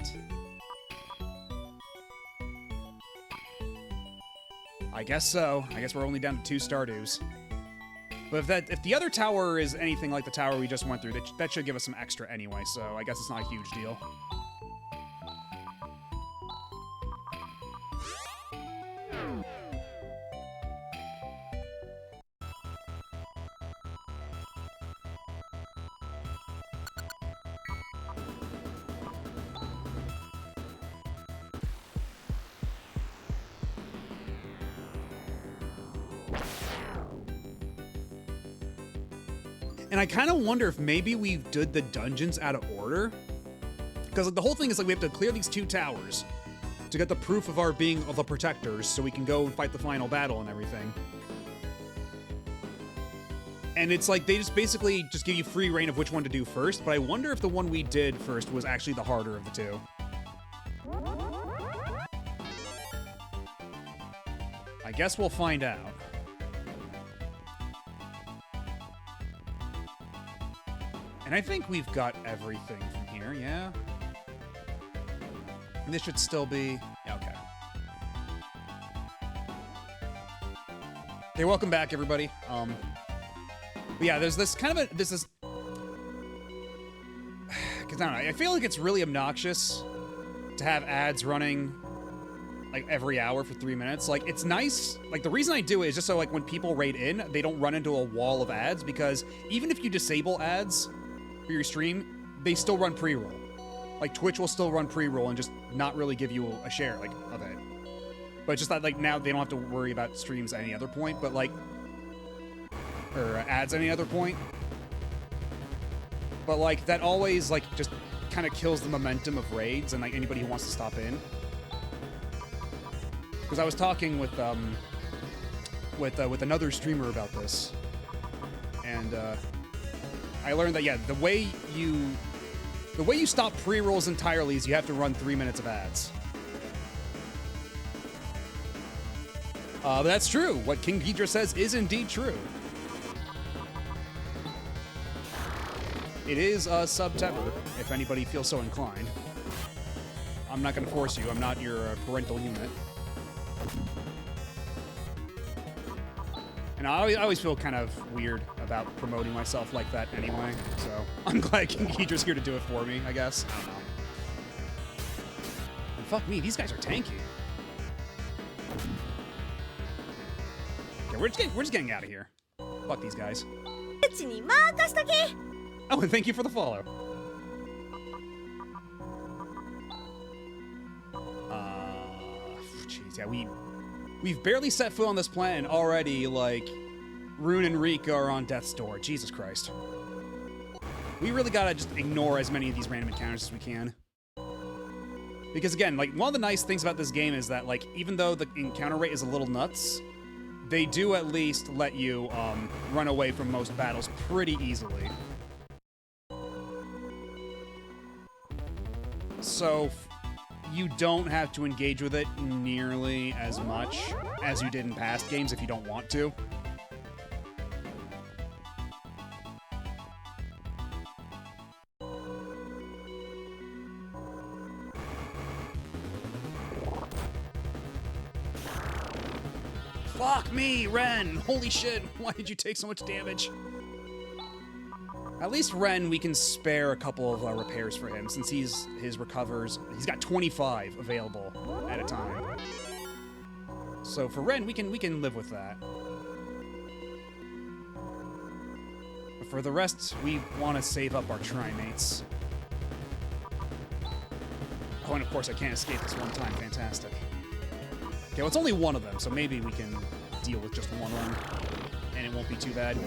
I guess so. I guess we're only down to 2 Stardew's. But if the other tower is anything like the tower we just went through, that should give us some extra anyway, so I guess it's not a huge deal. And I kind of wonder if maybe we did the dungeons out of order. Because like, the whole thing is like we have to clear these 2 towers to get the proof of our being the protectors so we can go and fight the final battle and everything. And it's like they just basically just give you free reign of which one to do first, but I wonder if the one we did first was actually the harder of the 2. I guess we'll find out. And I think we've got everything from here, yeah? And this should still be... Yeah, okay. Hey, welcome back, everybody. But yeah, there's this kind of a... This is... Because I don't know, I feel like it's really obnoxious to have ads running like every hour for 3 minutes. Like, it's nice. Like, the reason I do it is just so like when people raid in, they don't run into a wall of ads, because even if you disable ads for your stream, they still run pre-roll. Like, Twitch will still run pre-roll and just not really give you a share, like, of it. But it's just that, like, now they don't have to worry about streams at any other point, but, like... Or ads at any other point. But, like, that always, like, just kind of kills the momentum of raids and, like, anybody who wants to stop in. Because I was talking with another streamer about this. And, I learned that, yeah, the way you stop pre-rolls entirely is you have to run 3 minutes of ads. But that's true. What King Ghidra says is indeed true. It is September, if anybody feels so inclined. I'm not going to force you. I'm not your parental unit. And I always feel kind of weird about promoting myself like that anyway, so I'm glad King Ghidra's here to do it for me, I guess. I don't know. And fuck me, these guys are tanky. Okay, we're just getting out of here. Fuck these guys. Oh, and thank you for the follow. Jeez, yeah, we've barely set foot on this planet and already, like, Rune and Rika are on death's door. Jesus Christ. We really gotta just ignore as many of these random encounters as we can. Because again, like, one of the nice things about this game is that, like, even though the encounter rate is a little nuts, they do at least let you, run away from most battles pretty easily. So, you don't have to engage with it nearly as much as you did in past games if you don't want to. Fuck me, Ren! Holy shit, why did you take so much damage? At least Ren, we can spare a couple of repairs for him, since he's got 25 available at a time. So for Ren, we can live with that. But for the rest, we want to save up our Trimates. Oh, and of course I can't escape this one time. Fantastic. Okay, well, it's only one of them, so maybe we can deal with just one run, and it won't be too bad.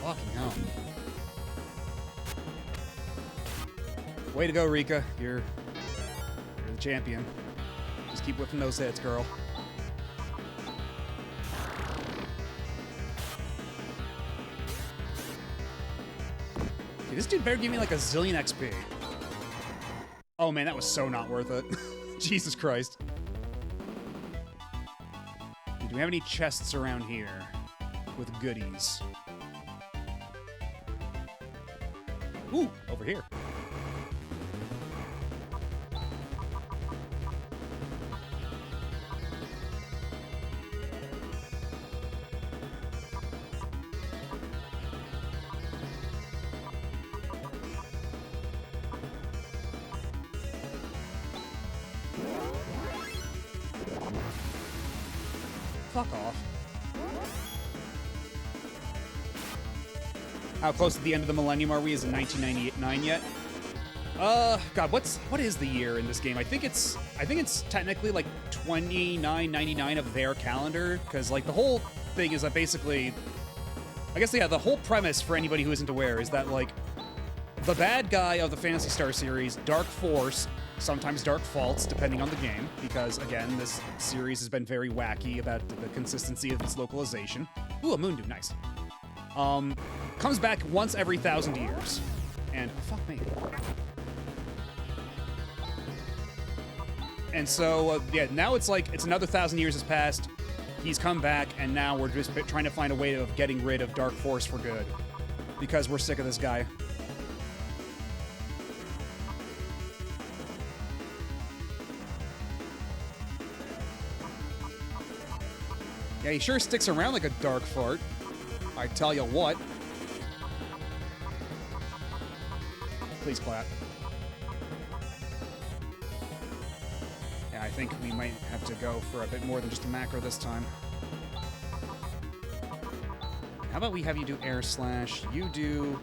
Fucking hell. Way to go, Rika. You're the champion. Just keep whipping those hits, girl. Okay, this dude better give me like a zillion XP. Oh man, that was so not worth it. Jesus Christ. Do we have any chests around here with goodies? Ooh, over here. Fuck off. How close to the end of the millennium are we? Is it 1999 yet? God, what is the year in this game? I think it's technically like 2999 of their calendar, because like the whole thing is that basically, I guess yeah, the whole premise for anybody who isn't aware is that like the bad guy of the Phantasy Star series, Dark Force, sometimes Dark Faults, depending on the game, because again, this series has been very wacky about the consistency of its localization. Ooh, a Moondew, nice. Comes back once every 1,000 years. And, oh, fuck me. And so, yeah, now it's like, it's another 1,000 years has passed, he's come back, and now we're just trying to find a way of getting rid of Dark Force for good. Because we're sick of this guy. Yeah, he sure sticks around like a dark fart. I tell you what. Please clap. Yeah, I think we might have to go for a bit more than just a macro this time. How about we have you do air slash, you do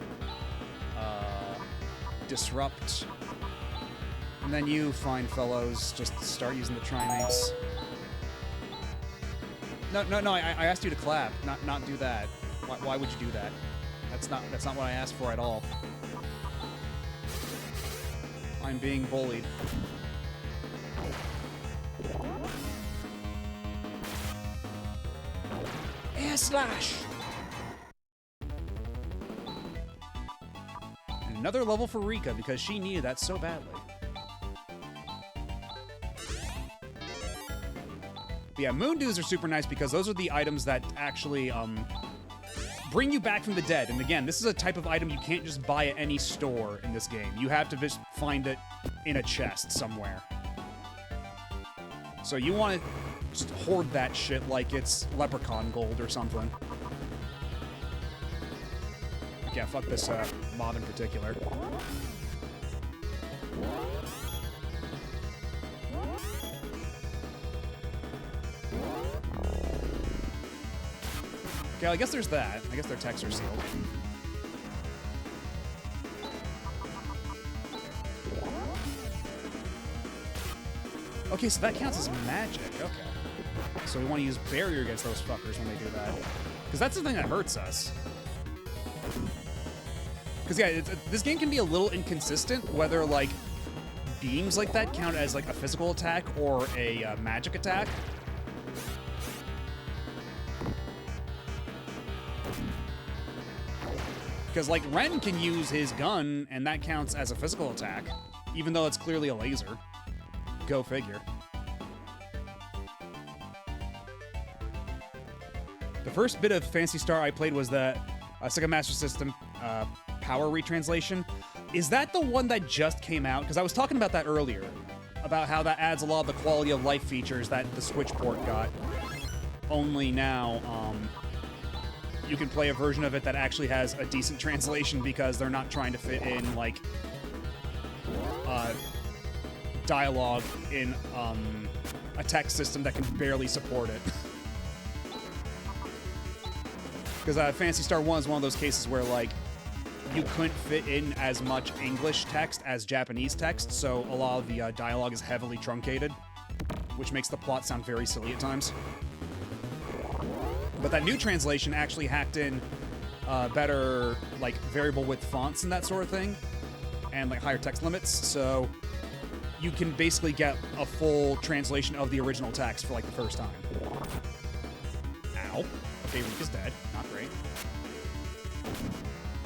disrupt, and then you, fine fellows, just start using the Trimates. No, I asked you to clap, not do that. Why would you do that? That's not what I asked for at all. I'm being bullied. Air slash! And another level for Rika, because she needed that so badly. But yeah, Moondews are super nice because those are the items that actually, bring you back from the dead. And again, this is a type of item you can't just buy at any store in this game. You have to just find it in a chest somewhere. So you want to just hoard that shit like it's leprechaun gold or something. Yeah, fuck this mob in particular. Okay, I guess there's that. I guess their texts are sealed. Okay, so that counts as magic. Okay. So we want to use barrier against those fuckers when they do that. Because that's the thing that hurts us. Because, yeah, this game can be a little inconsistent, whether, like, beams like that count as, like, a physical attack or a magic attack. Because, like, Ren can use his gun, and that counts as a physical attack, even though it's clearly a laser. Go figure. The first bit of Phantasy Star I played was the Sega Master System Power retranslation. Is that the one that just came out? Because I was talking about that earlier, about how that adds a lot of the quality of life features that the Switch port got. Only now, you can play a version of it that actually has a decent translation because they're not trying to fit in, like, dialogue in a text system that can barely support it. Because Phantasy Star 1 is one of those cases where, like, you couldn't fit in as much English text as Japanese text, so a lot of the dialogue is heavily truncated, which makes the plot sound very silly at times. But that new translation actually hacked in better, like, variable width fonts and that sort of thing, and, like, higher text limits, so you can basically get a full translation of the original text for, like, the first time. Ow. Okay, Rika's dead. Not great.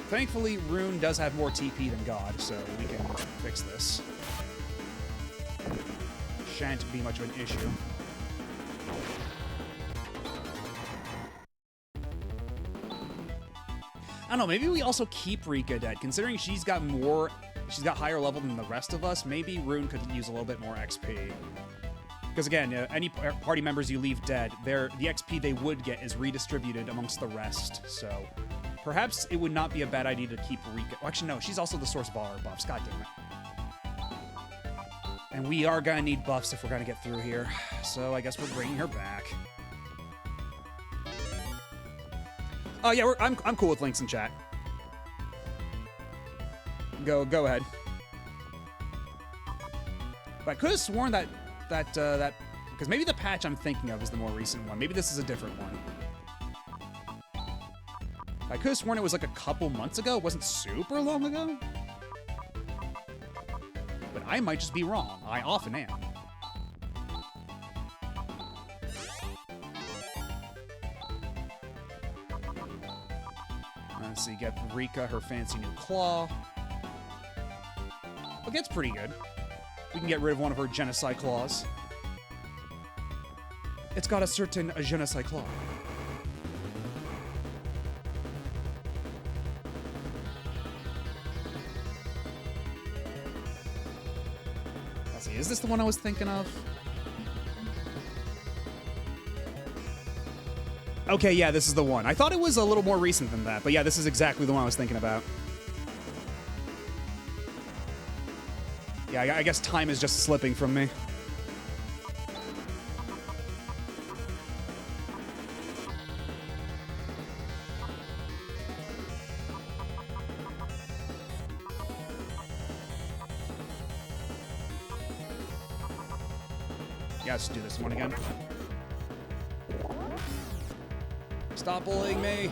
Thankfully, Rune does have more TP than God, so we can fix this. Shan't be much of an issue. I don't know, maybe we also keep Rika dead. Considering she's got higher level than the rest of us, maybe Rune could use a little bit more XP. Because again, any party members you leave dead, the XP they would get is redistributed amongst the rest, so perhaps it would not be a bad idea to keep Rika. Well, actually, no, she's also the source of all our buffs. God damn it. And we are gonna need buffs if we're gonna get through here, so I guess we're bringing her back. Oh yeah, I'm cool with links in chat. Go ahead. But I could have sworn that because maybe the patch I'm thinking of is the more recent one. Maybe this is a different one. I could have sworn it was like a couple months ago. It wasn't super long ago. But I might just be wrong. I often am. Let's see, get Rika her fancy new claw. Okay, it's pretty good. We can get rid of one of her genocide claws. It's got a certain genocide claw. Let's see, is this the one I was thinking of? Okay, yeah, this is the one. I thought it was a little more recent than that, but yeah, this is exactly the one I was thinking about. Yeah, I guess time is just slipping from me. Yeah, let's do this one again. Stop bullying me!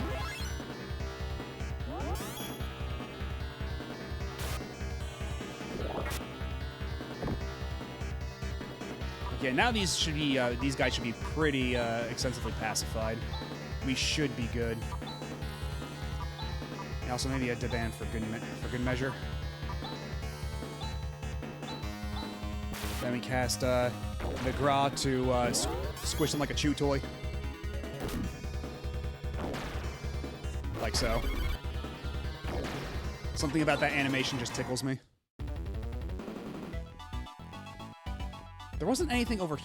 Okay, now these guys should be pretty extensively pacified. We should be good. And also maybe a Deban for good measure. Then we cast the Gra to squish them like a chew toy. Like so. Something about that animation just tickles me. There wasn't anything over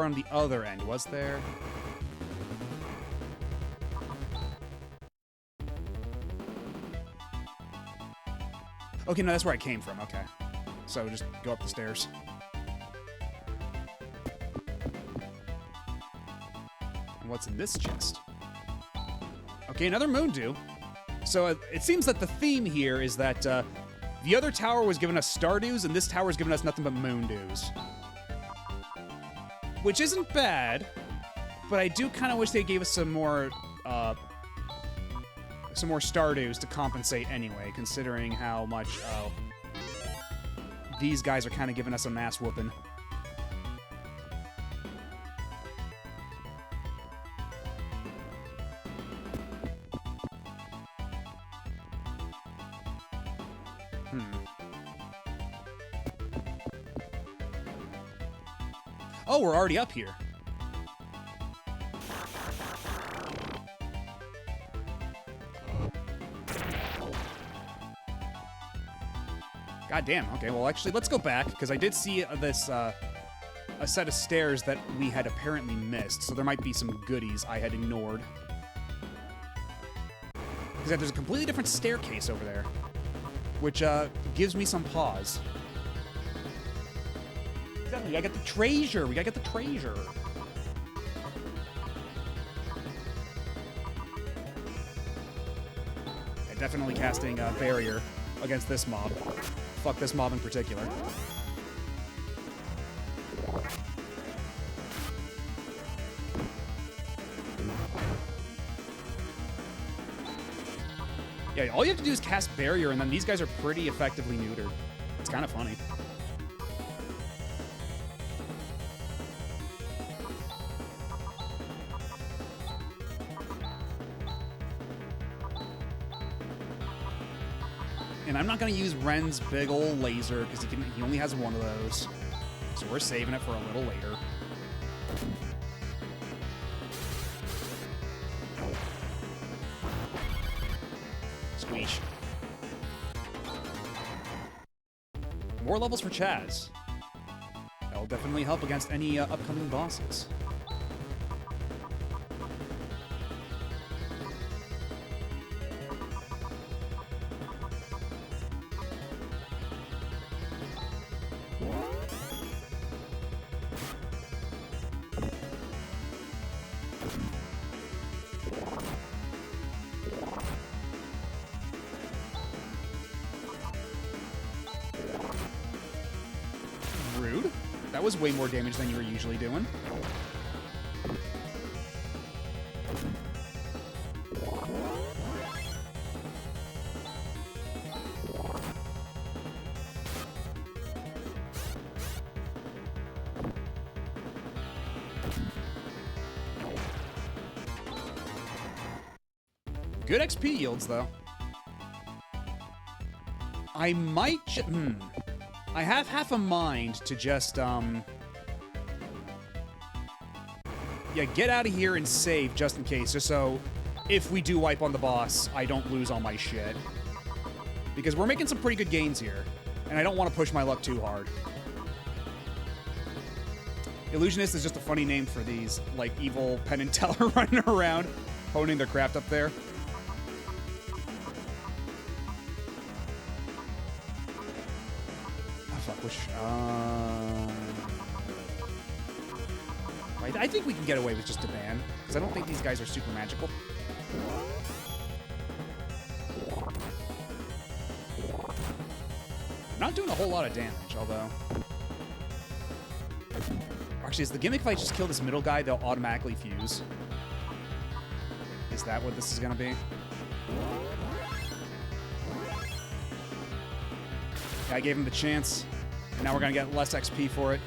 on the other end, was there? Okay, no, that's where I came from. Okay. So just go up the stairs. And what's in this chest? Okay, another Moondew. So it seems that the theme here is that the other tower was giving us Stardews, and this tower is giving us nothing but Moondews. Which isn't bad, but I do kind of wish they gave us some more Stardews to compensate anyway, considering how much these guys are kind of giving us a mass whooping. Oh, we're already up here. God damn. Okay, well, actually, let's go back, because I did see this, a set of stairs that we had apparently missed, so there might be some goodies I had ignored. Because there's a completely different staircase over there, which, gives me some pause. Exactly, we gotta get the treasure! We gotta get the treasure! Yeah, definitely casting a barrier against this mob. Fuck this mob in particular. Yeah, all you have to do is cast barrier, and then these guys are pretty effectively neutered. It's kind of funny. And I'm not going to use Ren's big ol' laser, because he only has one of those. So we're saving it for a little later. Squeeze. More levels for Chaz. That'll definitely help against any upcoming bosses. Rude. That was way more damage than you were usually doing. Good XP yields, though. I might I have half a mind to just, yeah, get out of here and save just in case, just so if we do wipe on the boss, I don't lose all my shit. Because we're making some pretty good gains here, and I don't want to push my luck too hard. Illusionist is just a funny name for these, like, evil Penn and Teller running around, honing their craft up there. I think we can get away with just a ban, because I don't think these guys are super magical. Not doing a whole lot of damage, although... Actually, is the gimmick if I just kill this middle guy, they'll automatically fuse? Is that what this is gonna be? Yeah, I gave him the chance, and now we're gonna get less XP for it.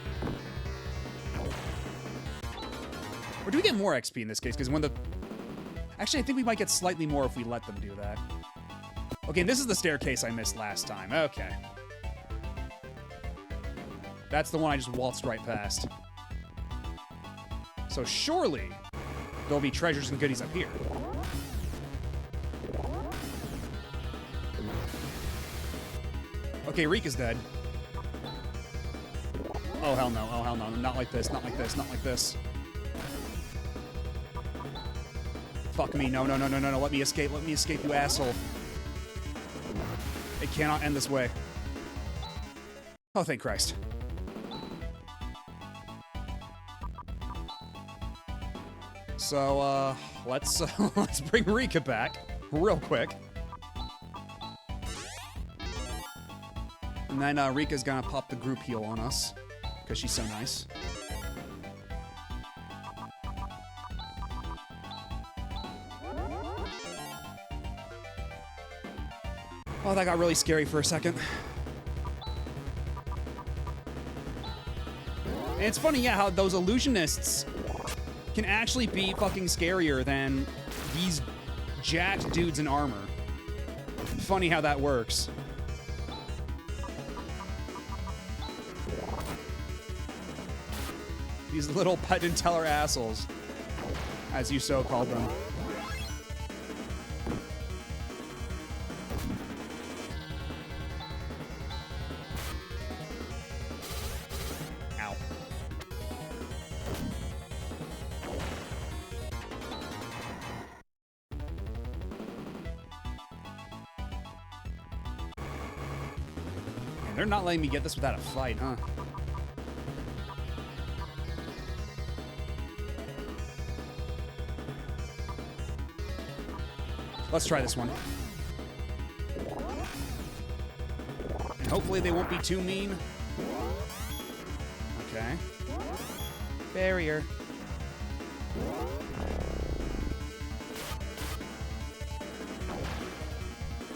Or do we get more XP in this case? Because when the... Actually, I think we might get slightly more if we let them do that. Okay, and this is the staircase I missed last time. Okay. That's the one I just waltzed right past. So surely there'll be treasures and goodies up here. Okay, Rika's dead. Oh, hell no. Oh, hell no. Not like this. Not like this. Not like this. Fuck me. No, no, no, no, no, no. Let me escape. Let me escape, you asshole. It cannot end this way. Oh, thank Christ. So, let's bring Rika back real quick. And then, Rika's gonna pop the group heal on us, because she's so nice. Oh, that got really scary for a second. And it's funny, yeah, how those illusionists can actually be fucking scarier than these jacked dudes in armor. Funny how that works. These little Penn Teller assholes, as you so called them. Ow. Man, they're not letting me get this without a fight, huh? Let's try this one. And hopefully they won't be too mean. Okay. Barrier.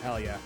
Hell yeah.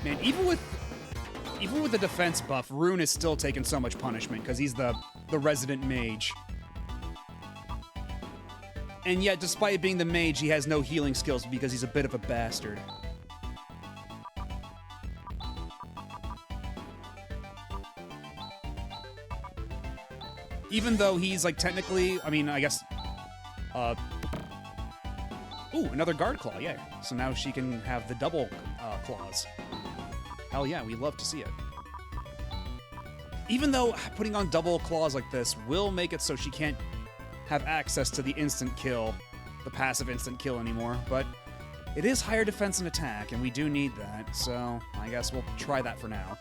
Man, even with the defense buff, Rune is still taking so much punishment because he's the resident mage. And yet, despite being the mage, he has no healing skills because he's a bit of a bastard. Even though he's, like, technically, I mean, I guess, ooh, another guard claw, yeah. So now she can have the double claws. Hell yeah, we love to see it. Even though putting on double claws like this will make it so she can't have access to the instant kill, the passive instant kill anymore, but it is higher defense and attack, and we do need that, so I guess we'll try that for now.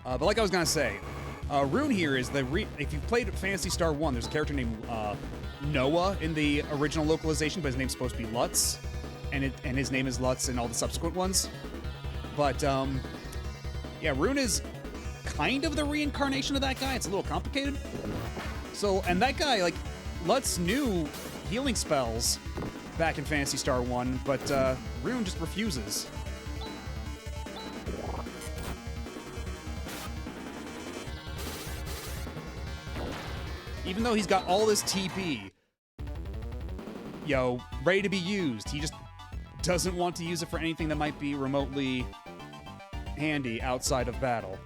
But like I was gonna say, Rune here is if you've played Phantasy Star 1, there's a character named Noah in the original localization, but his name's supposed to be Lutz, and his name is Lutz in all the subsequent ones. But yeah, Rune is kind of the reincarnation of that guy. It's a little complicated. So, and that guy, like, Lutz knew healing spells back in Phantasy Star 1, but Rune just refuses. Even though he's got all this TP, yo, ready to be used, he just doesn't want to use it for anything that might be remotely handy outside of battle.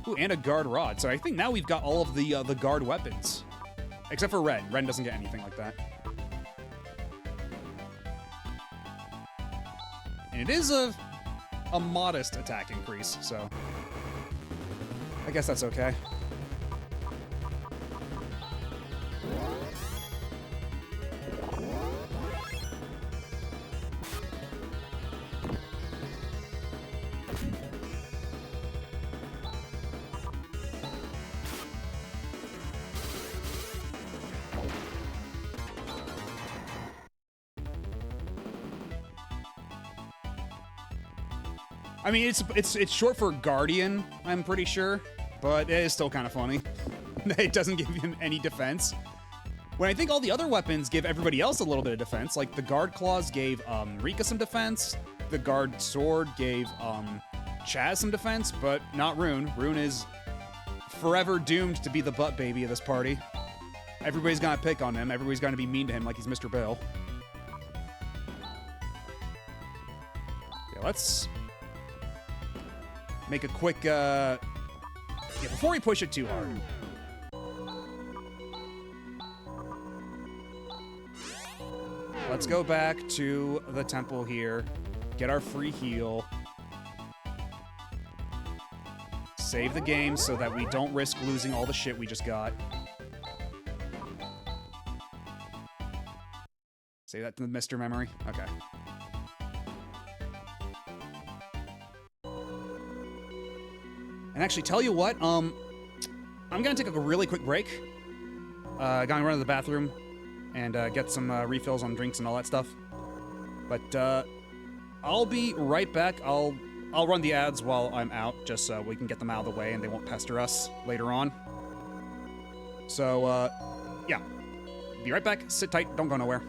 Ooh, and a guard rod. So I think now we've got all of the guard weapons. Except for Ren. Ren doesn't get anything like that. And it is a modest attack increase, so I guess that's okay. I mean, it's short for Guardian, I'm pretty sure, but it is still kind of funny. It doesn't give him any defense. When I think all the other weapons give everybody else a little bit of defense, like the Guard Claws gave Rika some defense, the Guard Sword gave Chaz some defense, but not Rune. Rune is forever doomed to be the butt baby of this party. Everybody's gonna pick on him, everybody's gonna be mean to him like he's Mr. Bill. Yeah, let's make a quick, yeah, before we push it too hard. Let's go back to the temple here, get our free heal, save the game so that we don't risk losing all the shit we just got. Save that to the Mr. Memory? Okay. And actually, tell you what, I'm gonna take a really quick break. Gonna run to the bathroom and get some refills on drinks and all that stuff. But I'll be right back. I'll I'll run the ads while I'm out, just so we can get them out of the way and they won't pester us later on. So, yeah. Be right back. Sit tight. Don't go nowhere.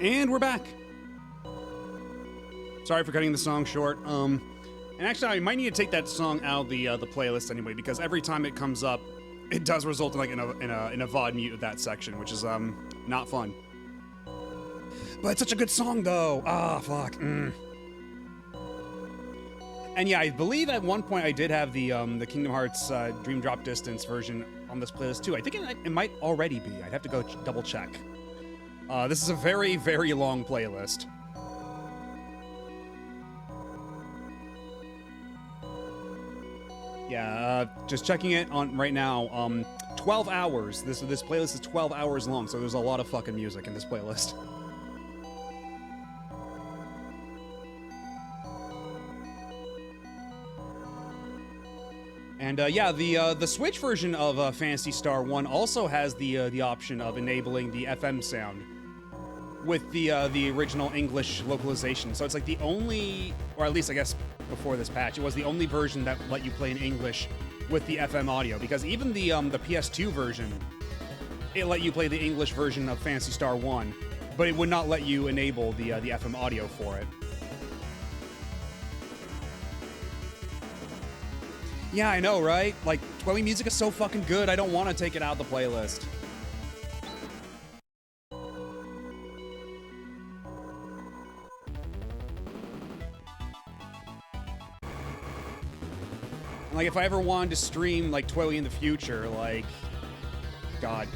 And we're back. Sorry for cutting the song short. And actually, I might need to take that song out of the playlist anyway, because every time it comes up, it does result in like in a VOD mute of that section, which is not fun. But it's such a good song though. Ah, fuck. And yeah, I believe at one point I did have the Kingdom Hearts Dream Drop Distance version on this playlist too. I think it might already be. I'd have to go double check. This is a very, very long playlist. Yeah, just checking it on right now. 12 hours. This playlist is 12 hours long, so there's a lot of fucking music in this playlist. And yeah, the Switch version of Phantasy Star 1 also has the option of enabling the FM sound with the original English localization. So it's like the only, or at least I guess before this patch, it was the only version that let you play in English with the FM audio. Because even the PS2 version, it let you play the English version of Phantasy Star 1, but it would not let you enable the FM audio for it. Yeah, I know, right? Like, Twelly music is so fucking good, I don't want to take it out of the playlist. Like, if I ever wanted to stream, like, Twilly in the future, like, God.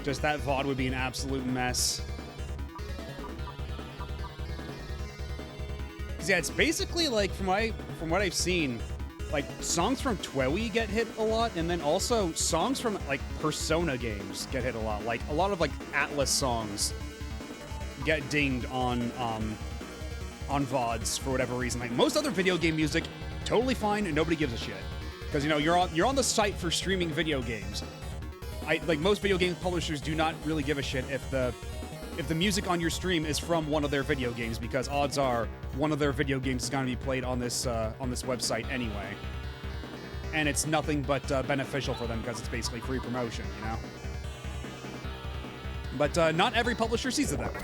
Just that VOD would be an absolute mess. Because, yeah, it's basically, like, from what I've seen, like, songs from Twilly get hit a lot, and then also songs from, like, Persona games get hit a lot. Like, a lot of, like, Atlas songs get dinged on VODs for whatever reason. Like, most other video game music, totally fine, and nobody gives a shit. Because, you know, you're on the site for streaming video games. Like, most video game publishers do not really give a shit if the music on your stream is from one of their video games, because odds are one of their video games is going to be played on this website anyway. And it's nothing but beneficial for them because it's basically free promotion, you know? But not every publisher sees it that way.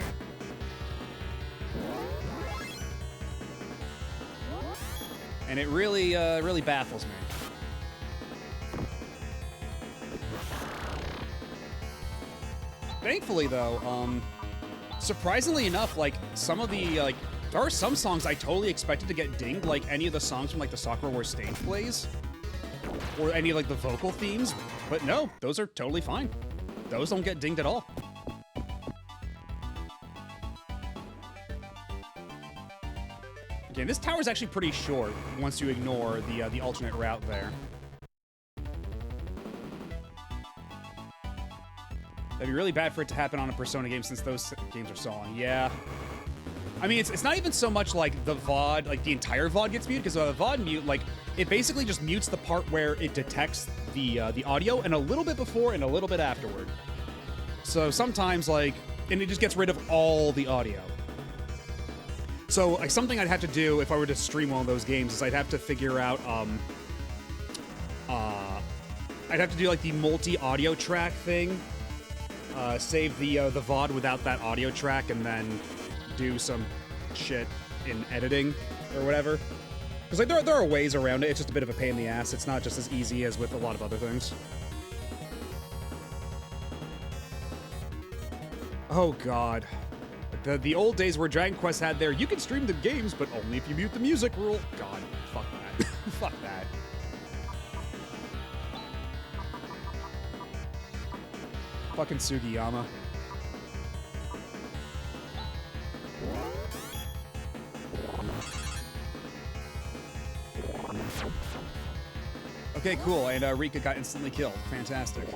And it really, really baffles me. Thankfully, though, surprisingly enough, like, some of the, like, there are some songs I totally expected to get dinged, like any of the songs from, like, the Sakura Wars stage plays, or any of, like, the vocal themes, but no, those are totally fine. Those don't get dinged at all. Okay, this tower's actually pretty short once you ignore the alternate route there. That'd be really bad for it to happen on a Persona game since those games are so long. Yeah. I mean, it's not even so much like the VOD, like the entire VOD gets muted, because the VOD mute, like, it basically just mutes the part where it detects the audio, and a little bit before and a little bit afterward. So sometimes, like, and it just gets rid of all the audio. So, like, something I'd have to do if I were to stream one of those games is I'd have to figure out, I'd have to do, like, the multi-audio track thing. Save the VOD without that audio track, and then do some shit in editing or whatever. Because, like, there are ways around it. It's just a bit of a pain in the ass. It's not just as easy as with a lot of other things. Oh, God. The old days where Dragon Quest had their, you can stream the games, but only if you mute the music rule. God, fuck that. Fuck that. Fucking Sugiyama. Okay, cool, and Rika got instantly killed. Fantastic.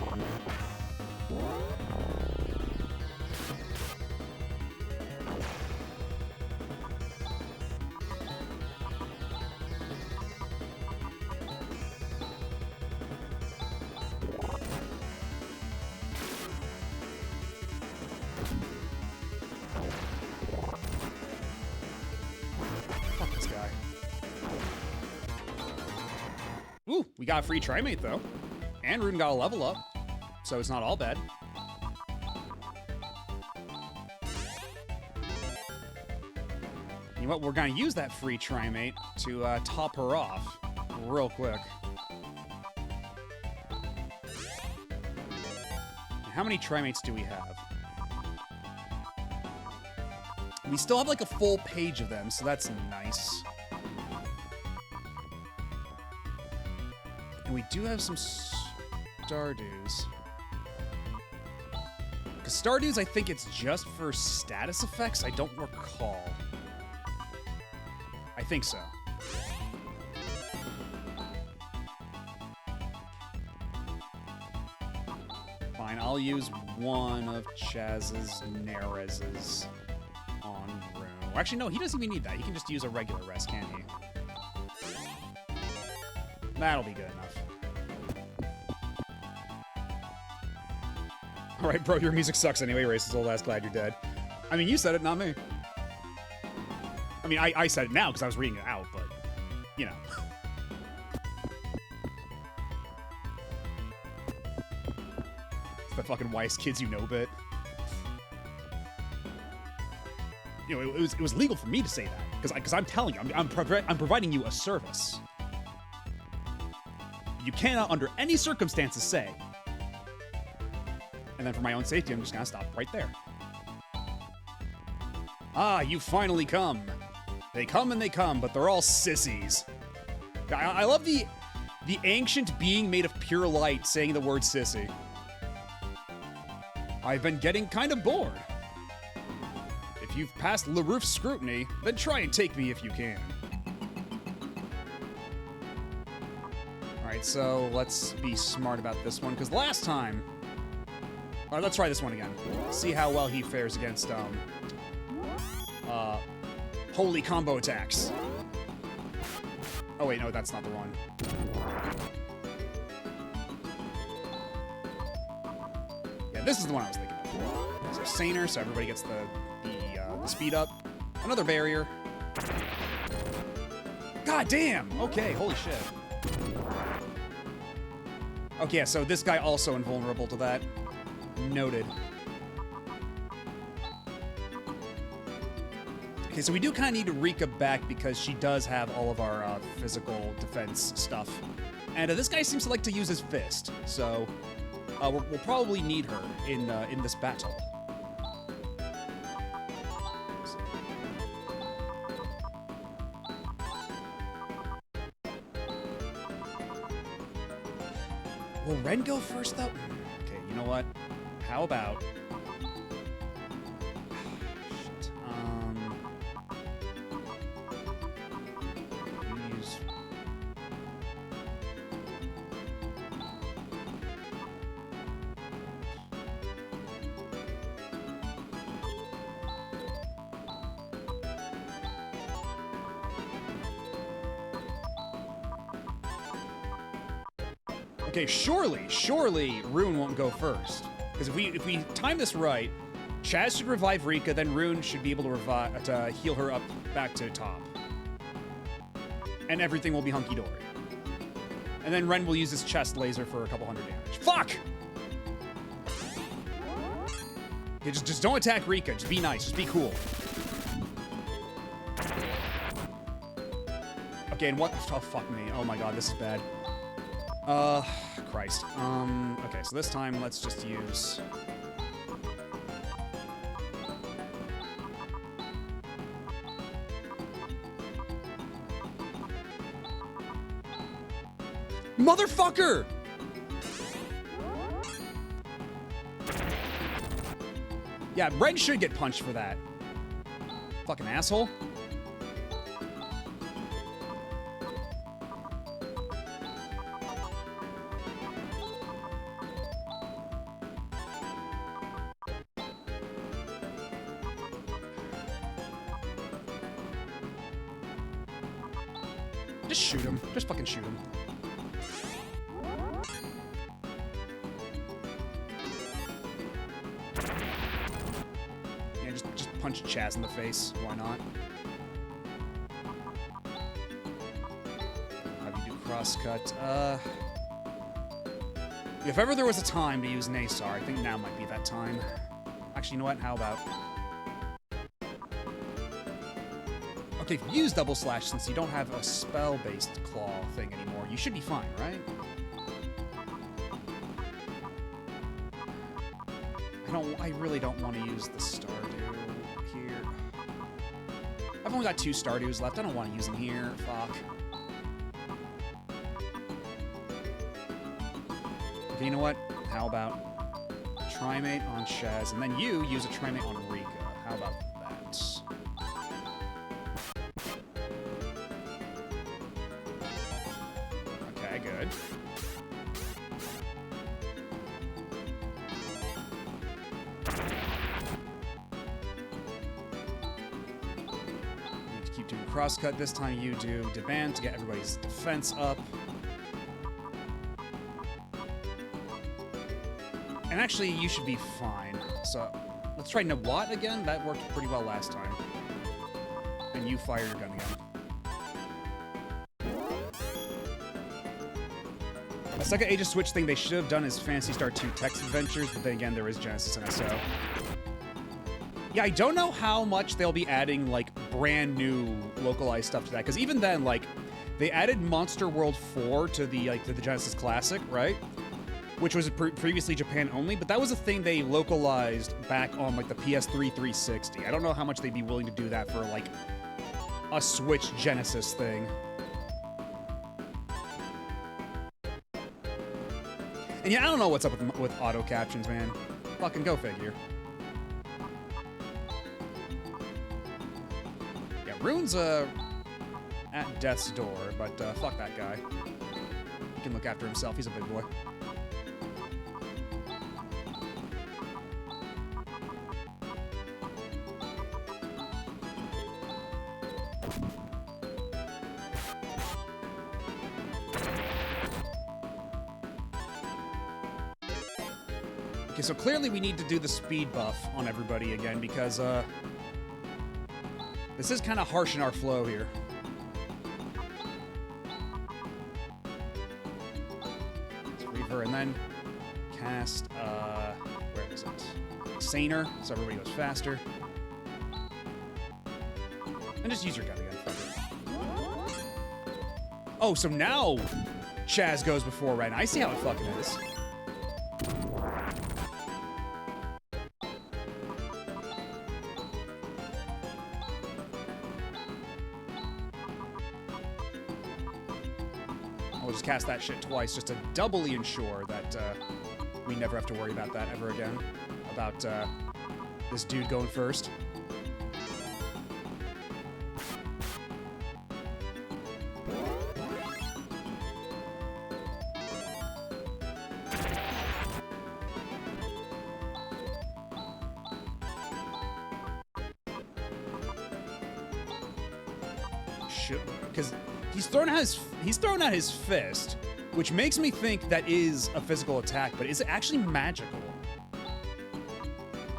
Ooh, we got a free Trimate, though. And Rune got a level up, so it's not all bad. You know what? We're gonna use that free Trimate to top her off real quick. How many Trimates do we have? We still have like a full page of them, so that's nice. And we do have some Stardews. Because Stardews, I think it's just for status effects. I don't recall. I think so. Fine, I'll use one of Chaz's Nerez's on Rune. Actually, no, he doesn't even need that. He can just use a regular rest, can't he? That'll be good enough. Alright, bro, your music sucks anyway, racist old ass, glad you're dead. I mean, you said it, not me. I mean, I said it now because I was reading it out, but, you know. It's the fucking wise kids you know bit. You know, it was legal for me to say that because I'm telling you, I'm providing you a service. You cannot, under any circumstances, say. And then for my own safety, I'm just gonna stop right there. Ah, you finally come. They come and they come, but they're all sissies. I love the ancient being made of pure light saying the word sissy. I've been getting kind of bored. If you've passed LaRouf's scrutiny, then try and take me if you can. Alright, so let's be smart about this one, because last time... Alright, let's try this one again. See how well he fares against, holy combo attacks. Oh wait, no, that's not the one. Yeah, this is the one I was thinking of. So Saner, so everybody gets the speed up. Another barrier. God damn! Okay, holy shit. Okay, yeah, so this guy also invulnerable to that. Noted. Okay, so we do kind of need to Rika back because she does have all of our physical defense stuff. And this guy seems to like to use his fist, so we'll probably need her in this battle. Will Ren go first, though? Okay, you know what? How about... Shit. Use... Okay, surely Rune won't go first. Because if we time this right, Chaz should revive Rika, then Rune should be able to heal her up back to top. And everything will be hunky-dory. And then Ren will use his chest laser for a couple hundred damage. Fuck! Okay, just don't attack Rika. Just be nice. Just be cool. Okay, and what? Oh, fuck me. Oh my god, this is bad. Christ. Okay, so this time let's just use... Motherfucker! Yeah, Ren should get punched for that. Fucking asshole. Just shoot him. Just fucking shoot him. Yeah, just punch Chaz in the face. Why not? Have you do crosscut? If ever there was a time to use Naysar, I think now might be that time. Actually, you know what? How about... Okay, if you use double slash, since you don't have a spell-based claw thing anymore, you should be fine, right? I really don't want to use the Stardew here. I've only got 2 Stardews left. I don't want to use them here. Fuck. Okay, you know what? How about Trimate on Shaz, and then you use a Trimate on Rika. How about that? Okay, good. Need to keep doing crosscut. This time you do Deban to get everybody's defense up. And actually, you should be fine. So, let's try Nawat again. That worked pretty well last time. And you fire your gun again. A second Age of Switch thing they should have done is Phantasy Star II text adventures, but then again, there is Genesis and SO. Yeah, I don't know how much they'll be adding, like, brand new localized stuff to that, because even then, like, they added Monster World 4 to the, like, to the Genesis Classic, right? Which was previously Japan only, but that was a thing they localized back on, like, the PS3 360. I don't know how much they'd be willing to do that for, like, a Switch Genesis thing. And yeah, I don't know what's up with auto captions, man. Fucking go figure. Yeah, Rune's, at death's door, but, fuck that guy. He can look after himself, he's a big boy. Okay, so clearly we need to do the speed buff on everybody again because, this is kind of harsh in our flow here. Let's Reaver and then cast, where is it? Saner, so everybody goes faster. And just use your gun again. Fuck it. Oh, so now Chaz goes before Ren. I see how it fucking is. I'll just cast that shit twice just to doubly ensure that we never have to worry about that ever again. About this dude going first. Because he's thrown out his fist, which makes me think that is a physical attack, but is it actually magical?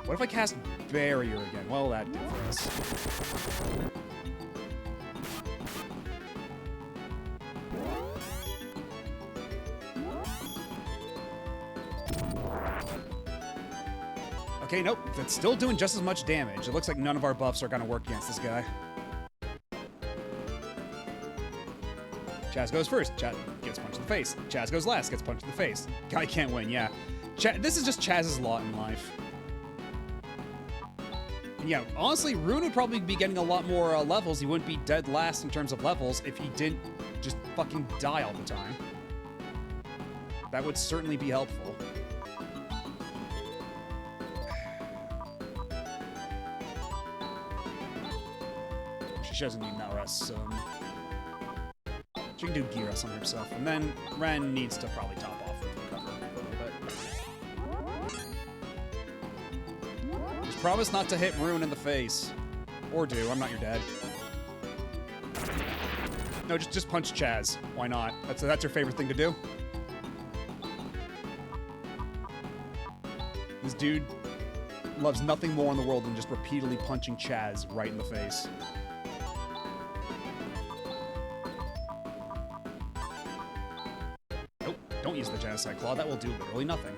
What if I cast Barrier again? Well, that did for us. Okay, nope. That's still doing just as much damage. It looks like none of our buffs are going to work against this guy. Chaz goes first. Chaz gets punched in the face. Chaz goes last. Gets punched in the face. Guy can't win, yeah. This is just Chaz's lot in life. And yeah, honestly, Rune would probably be getting a lot more levels. He wouldn't be dead last in terms of levels if he didn't just fucking die all the time. That would certainly be helpful. She doesn't need Malrus. She can do Gyros on herself, and then Ren needs to probably top off with recover a little bit. Just promise not to hit Rune in the face. Or do, I'm not your dad. No, just punch Chaz. Why not? That's her favorite thing to do. This dude loves nothing more in the world than just repeatedly punching Chaz right in the face. Don't use the Genocide Claw. That will do literally nothing.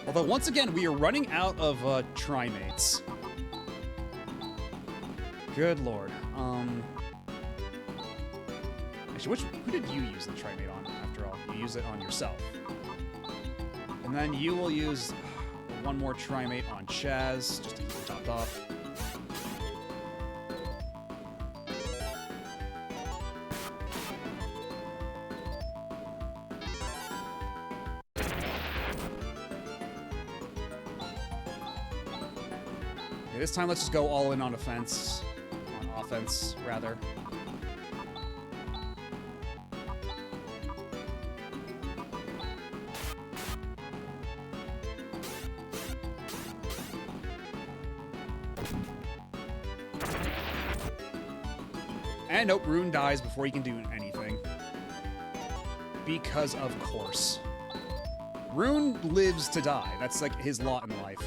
Although, once again, we are running out of Trimates. Good lord. Actually, who did you use the Trimate on, after all? You use it on yourself. And then you will use one more Trimate on Chaz, just to keep it topped off. Okay, this time let's just go all in on offense. On offense, rather. And nope, Rune dies before he can do anything. Because of course. Rune lives to die. That's like his lot in life.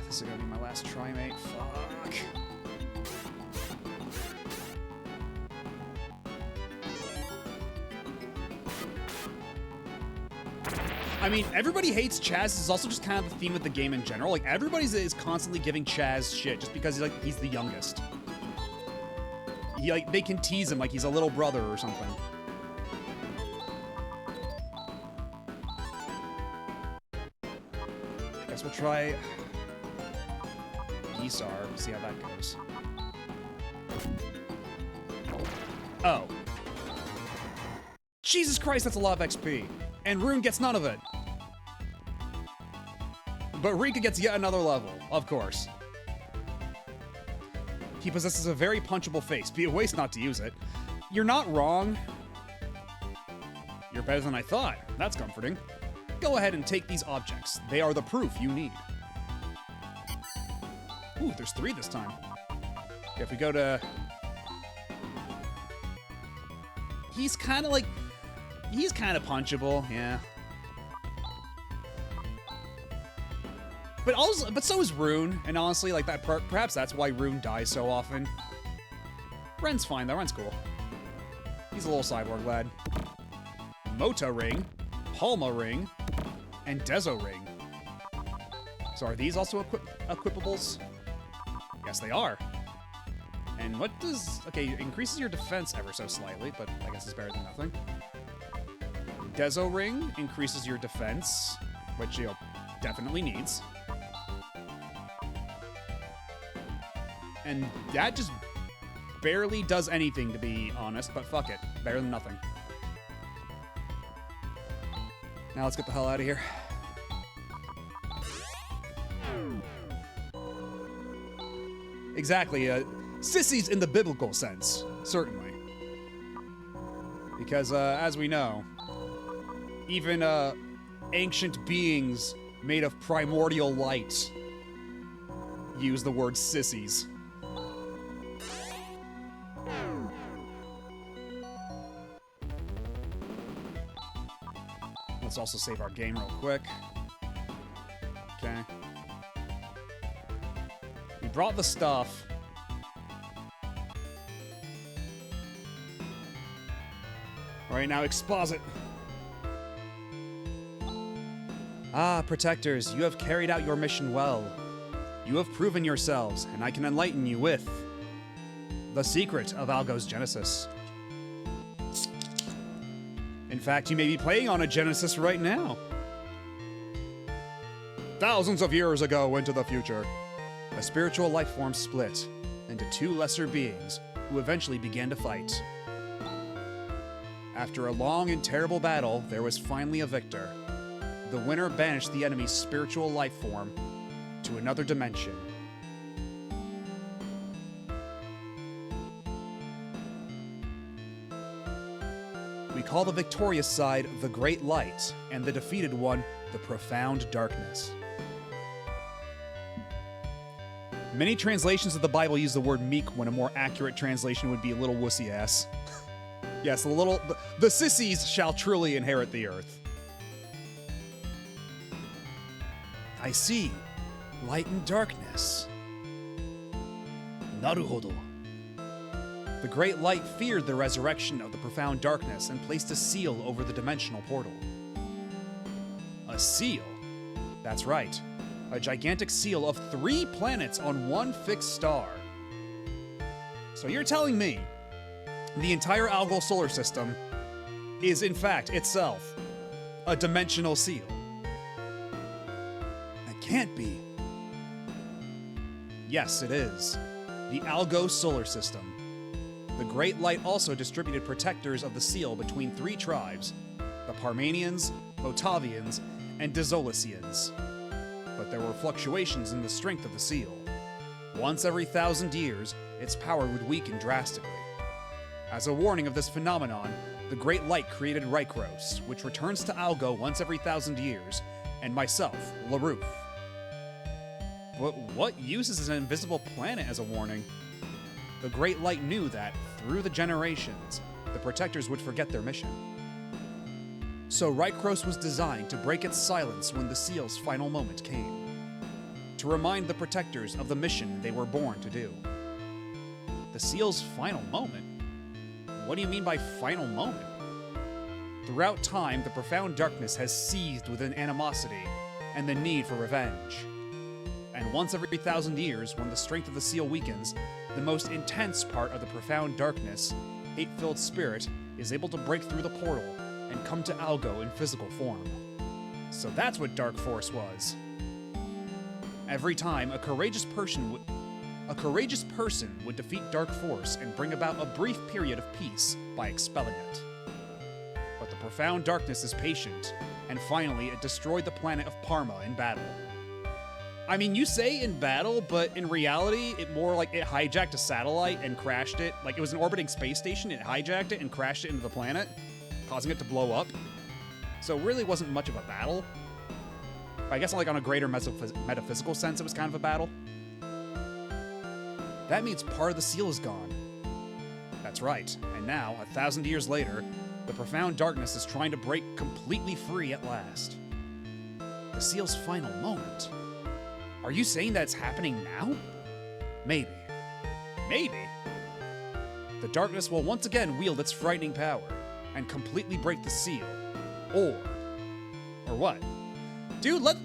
This is gonna be my last Trimate. Fuck. I mean, everybody hates Chaz. This is also just kind of the theme of the game in general. Like, everybody is constantly giving Chaz shit just because he's the youngest. They can tease him like he's a little brother or something. I guess we'll try Ysar, see how that goes. Oh. Jesus Christ, that's a lot of XP. And Rune gets none of it. But Rika gets yet another level, of course. He possesses a very punchable face. Be a waste not to use it. You're not wrong. You're better than I thought. That's comforting. Go ahead and take these objects. They are the proof you need. Ooh, there's 3 this time. Okay, if we go to... He's kind of punchable, yeah. But so is Rune, and honestly, like that. Perhaps that's why Rune dies so often. Ren's fine though. Ren's cool. He's a little cyborg lad. Mota Ring, Palma Ring, and Dezo Ring. So are these also equipables? Yes, they are. And what does... Okay, it increases your defense ever so slightly, but I guess it's better than nothing. Dezo Ring increases your defense, which you definitely needs. And that just barely does anything, to be honest, but fuck it. Better than nothing. Now let's get the hell out of here. Exactly, sissies in the biblical sense, certainly. Because, as we know, even, ancient beings made of primordial light use the word sissies. Let's also save our game real quick. Okay. We brought the stuff. Alright, now exposit. Ah, protectors, you have carried out your mission well. You have proven yourselves, and I can enlighten you with the secret of Algo's Genesis. In fact, you may be playing on a Genesis right now. Thousands of years ago into the future, a spiritual life form split into 2 lesser beings who eventually began to fight. After a long and terrible battle, there was finally a victor. The winner banished the enemy's spiritual life form to another dimension. We call the victorious side the Great Light, and the defeated one the Profound Darkness. Many translations of the Bible use the word meek when a more accurate translation would be a little wussy ass. Yes, the sissies shall truly inherit the earth. I see. Light and darkness. Naruhodo. The Great Light feared the resurrection of the Profound Darkness and placed a seal over the dimensional portal. A seal? That's right. a gigantic seal of 3 planets on one fixed star. So you're telling me the entire Algol solar system is, in fact, itself a dimensional seal? That can't be. Yes, it is. The Algol solar system. The Great Light also distributed protectors of the seal between 3 tribes, the Parmanians, Motavians, and Dizolicians. But there were fluctuations in the strength of the seal. Once every 1,000 years, its power would weaken drastically. As a warning of this phenomenon, the Great Light created Rykros, which returns to Algo once every 1,000 years, and myself, LaRouf. But what use is an invisible planet as a warning? The Great Light knew that, through the generations, the Protectors would forget their mission. So Rykros was designed to break its silence when the seal's final moment came, to remind the Protectors of the mission they were born to do. The seal's final moment? What do you mean by final moment? Throughout time, the profound darkness has seethed with an animosity and the need for revenge. And once every 1,000 years, when the strength of the seal weakens, the most intense part of the profound darkness, hate-filled spirit, is able to break through the portal and come to Algo in physical form. So that's what Dark Force was. Every time, a courageous person would defeat Dark Force and bring about a brief period of peace by expelling it. But the profound darkness is patient, and finally it destroyed the planet of Parma in battle. I mean, you say in battle, but in reality, it more like it hijacked a satellite and crashed it. Like, it was an orbiting space station, it hijacked it and crashed it into the planet, causing it to blow up. So it really wasn't much of a battle. But I guess like on a greater metaphysical sense, it was kind of a battle. That means part of the seal is gone. That's right, and now, 1,000 years later, the profound darkness is trying to break completely free at last. The seal's final moment. Are you saying that it's happening now? Maybe. Maybe. The darkness will once again wield its frightening power and completely break the seal. Or what? Dude, let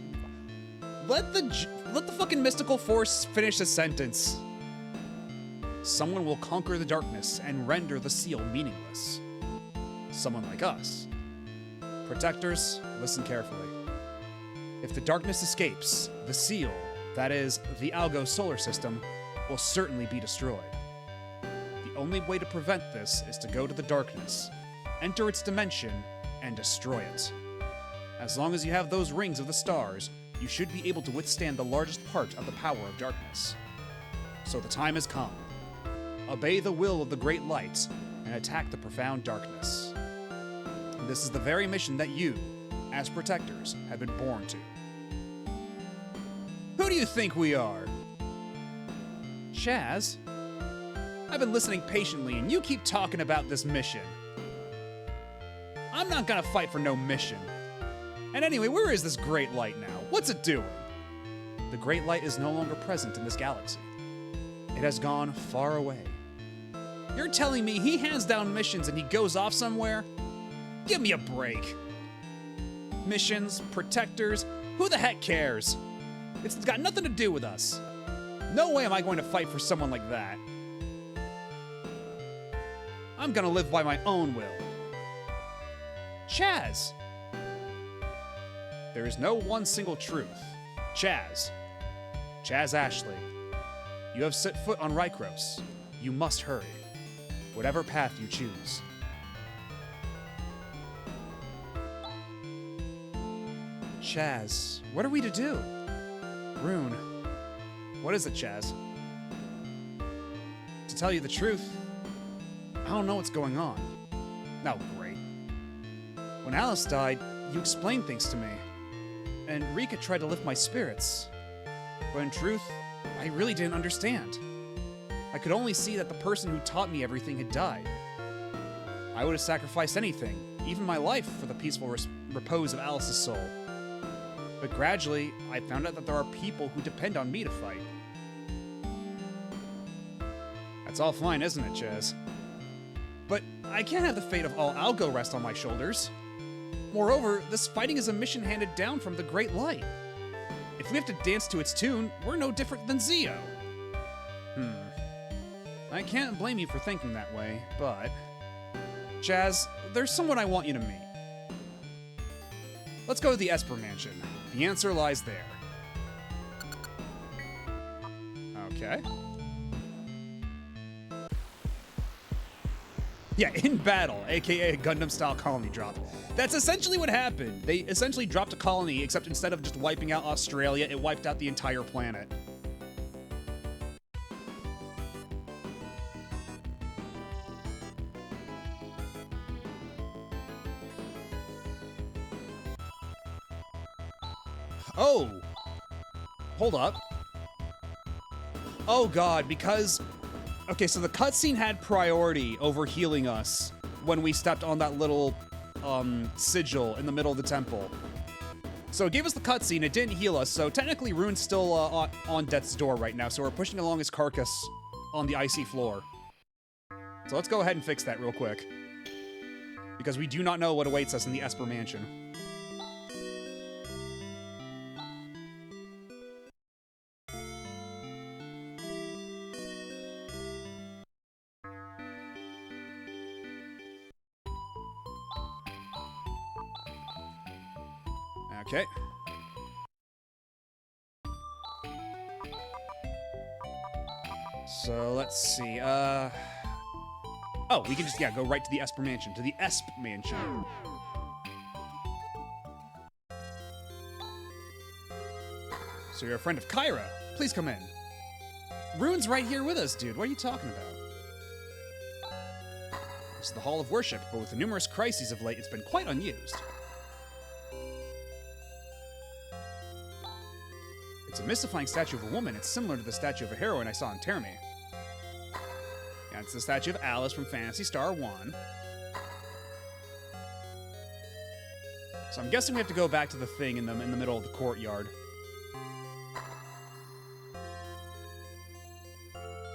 the fucking mystical force finish the sentence. Someone will conquer the darkness and render the seal meaningless. Someone like us. Protectors, listen carefully. If the darkness escapes, the seal, that is, the Algo solar system, will certainly be destroyed. The only way to prevent this is to go to the darkness, enter its dimension, and destroy it. As long as you have those rings of the stars, you should be able to withstand the largest part of the power of darkness. So the time has come. Obey the will of the Great Light and attack the profound darkness. This is the very mission that you, as Protectors, have been born to. Who do you think we are? Chaz? I've been listening patiently and you keep talking about this mission. I'm not gonna fight for no mission. And anyway, where is this Great Light now? What's it doing? The Great Light is no longer present in this galaxy. It has gone far away. You're telling me he hands down missions and he goes off somewhere? Give me a break. Missions, Protectors, who the heck cares? It's got nothing to do with us. No way am I going to fight for someone like that. I'm gonna live by my own will. Chaz! There is no one single truth. Chaz. Chaz Ashley. You have set foot on Rykros. You must hurry. Whatever path you choose. Chaz, what are we to do? Rune. What is it, Chaz? To tell you the truth, I don't know what's going on. No, great. When Alice died, you explained things to me, and Rika tried to lift my spirits. But in truth, I really didn't understand. I could only see that the person who taught me everything had died. I would have sacrificed anything, even my life, for the peaceful repose of Alice's soul. But gradually, I found out that there are people who depend on me to fight. That's all fine, isn't it, Chaz? But I can't have the fate of all Algo rest on my shoulders. Moreover, this fighting is a mission handed down from the Great Light. If If we have to dance to its tune, we're no different than Zio. I can't blame you for thinking that way, but... Chaz, there's someone I want you to meet. Let's go to the Esper Mansion. The answer lies there. Okay. Yeah, in battle, aka a Gundam-style colony drop. That's essentially what happened. They essentially dropped a colony, except instead of just wiping out Australia, it wiped out the entire planet. Oh! Hold up. Oh god, because... Okay, so the cutscene had priority over healing us when we stepped on that little, sigil in the middle of the temple. So it gave us the cutscene, it didn't heal us, so technically Rune's still, on death's door right now, so we're pushing along his carcass on the icy floor. So let's go ahead and fix that real quick. Because we do not know what awaits us in the Esper Mansion. Okay. So let's see. Oh, we can just go right to the Esper Mansion, to the Esp Mansion. So you're a friend of Kyra. Please come in. Rune's right here with us, dude. What are you talking about? This is the Hall of Worship, but with the numerous crises of late, it's been quite unused. It's a mystifying statue of a woman. It's similar to the statue of a heroine I saw in Terme. Yeah, it's the statue of Alice from Phantasy Star 1. So I'm guessing we have to go back to the thing in the middle of the courtyard.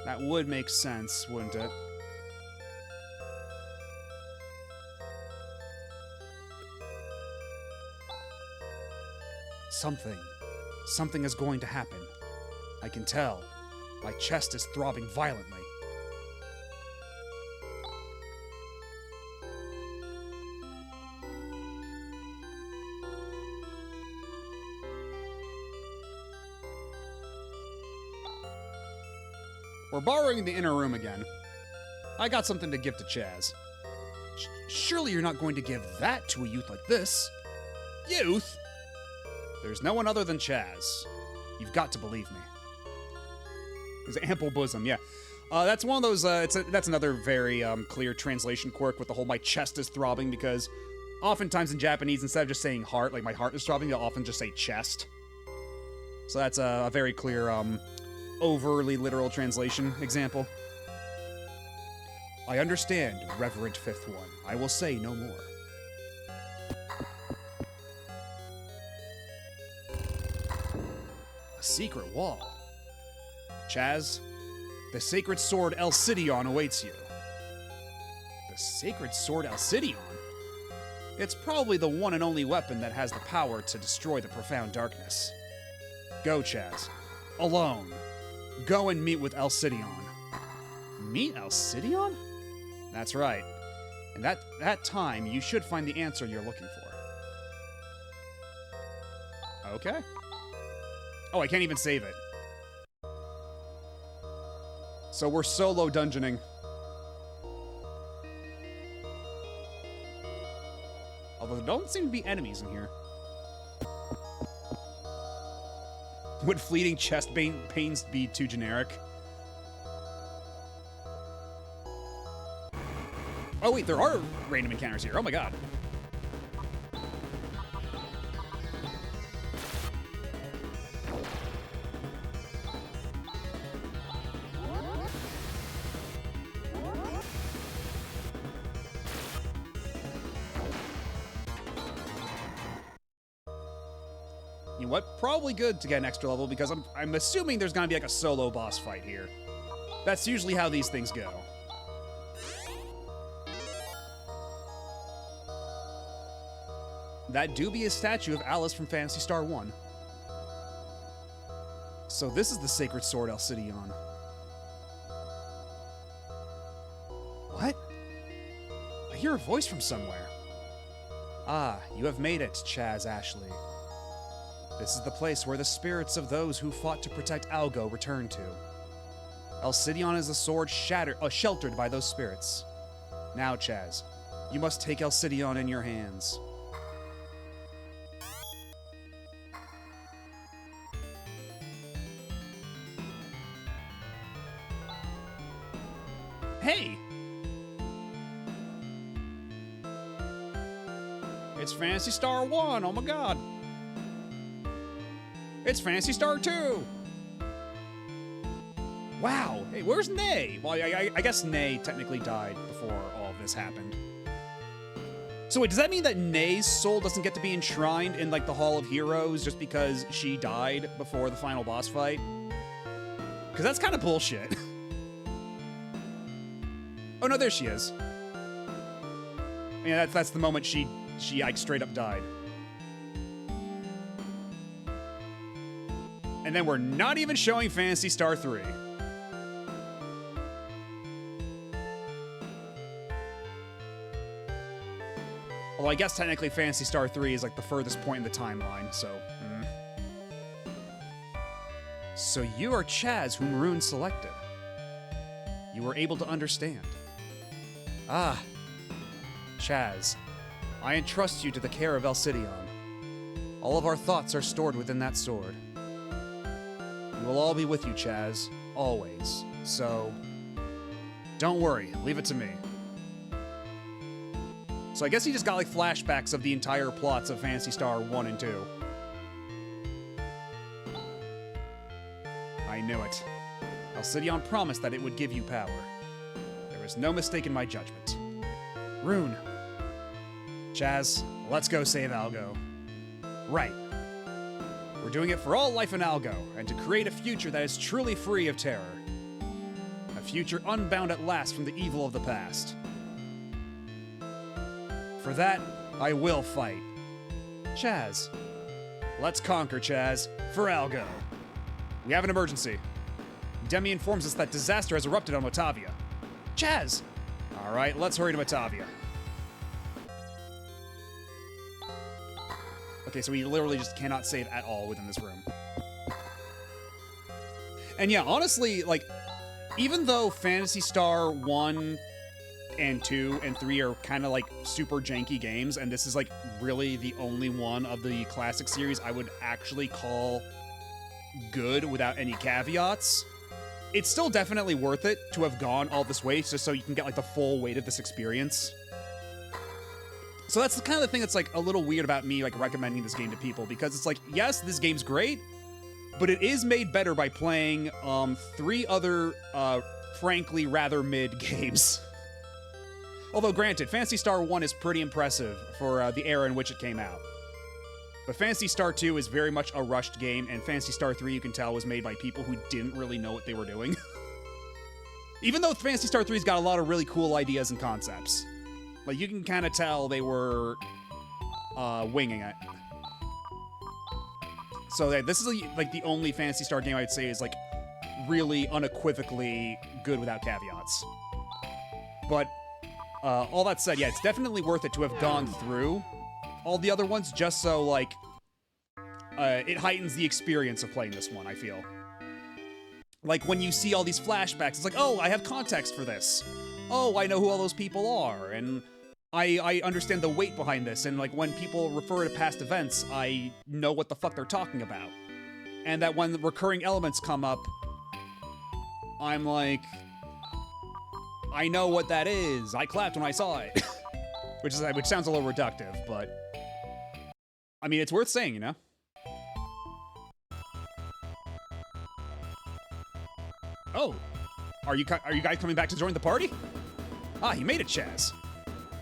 That would make sense, wouldn't it? Something is going to happen. I can tell. My chest is throbbing violently. We're borrowing the inner room again. I got something to give to Chaz. Surely you're not going to give that to a youth like this. Youth? There's no one other than Chaz. You've got to believe me. His ample bosom, yeah. That's one of those, that's another very clear translation quirk with the whole my chest is throbbing, because oftentimes in Japanese, instead of just saying heart, like my heart is throbbing, they'll often just say chest. So that's a very clear, overly literal translation example. I understand, Reverend Fifth One. I will say no more. A secret wall. Chaz, the sacred sword Alcidion awaits you. The sacred sword Alcidion? It's probably the one and only weapon that has the power to destroy the profound darkness. Go, Chaz. Alone. Go and meet with Alcidion. Meet Alcidion? That's right. And that time, you should find the answer you're looking for. Okay. Oh, I can't even save it. So we're solo dungeoning. Although there don't seem to be enemies in here. Would fleeting chest pains be too generic? Oh wait, there are random encounters here. Oh my god. You know what? Probably good to get an extra level, because I'm assuming there's gonna be like a solo boss fight here. That's usually how these things go. That dubious statue of Alice from Phantasy Star 1. So this is the sacred sword Alcidion. What? I hear a voice from somewhere. Ah, you have made it, Chaz Ashley. This is the place where the spirits of those who fought to protect Algo return to. Alcidion is a sword sheltered by those spirits. Now, Chaz, you must take Alcidion in your hands. Hey! It's Phantasy Star 1, oh my god! It's Phantasy Star 2! Wow! Hey, where's Nay? Well, I guess Nay technically died before all of this happened. So wait, does that mean that Nay's soul doesn't get to be enshrined in, like, the Hall of Heroes just because she died before the final boss fight? Because that's kind of bullshit. Oh no, there she is. Yeah, that's the moment she like straight up died. And then we're not even showing Phantasy Star 3. Well, I guess technically Phantasy Star 3 is like the furthest point in the timeline, so... So you are Chaz, whom Rune selected. You were able to understand. Ah, Chaz, I entrust you to the care of Alcidion. All of our thoughts are stored within that sword. We will all be with you, Chaz, always. So, don't worry, leave it to me. So I guess he just got like flashbacks of the entire plots of Phantasy Star 1 and 2. I knew it. Alcidion promised that it would give you power. There is no mistake in my judgment. Rune. Chaz, let's go save Algo. Right. We're doing it for all life in Algo, and to create a future that is truly free of terror. A future unbound at last from the evil of the past. For that, I will fight. Chaz. Let's conquer, Chaz, for Algo. We have an emergency. Demi informs us that disaster has erupted on Motavia. Chaz! Alright, let's hurry to Motavia. Okay, so we literally just cannot save at all within this room. And yeah, honestly, like, even though Phantasy Star 1 and 2 and 3 are kind of like super janky games, and this is like really the only one of the classic series I would actually call good without any caveats, it's still definitely worth it to have gone all this way just so you can get like the full weight of this experience. So that's the kind of the thing that's like a little weird about me like recommending this game to people, because it's like, yes, this game's great, but it is made better by playing 3 other frankly rather mid games. Although granted, Phantasy Star 1 is pretty impressive for the era in which it came out. But Phantasy Star 2 is very much a rushed game, and Phantasy Star 3, you can tell, was made by people who didn't really know what they were doing. Even though Phantasy Star 3's got a lot of really cool ideas and concepts. Like, you can kind of tell they were winging it. So this is like the only Phantasy Star game I'd say is like really unequivocally good without caveats. But all that said, yeah, it's definitely worth it to have gone through all the other ones, just so, like, it heightens the experience of playing this one, I feel. Like, when you see all these flashbacks, it's like, oh, I have context for this. Oh, I know who all those people are, and I understand the weight behind this, and, like, when people refer to past events, I know what the fuck they're talking about. And that when the recurring elements come up, I'm like, I know what that is. I clapped when I saw it. which sounds a little reductive, but I mean, it's worth saying, you know? Oh, are you guys coming back to join the party? Ah, you made it, Chaz.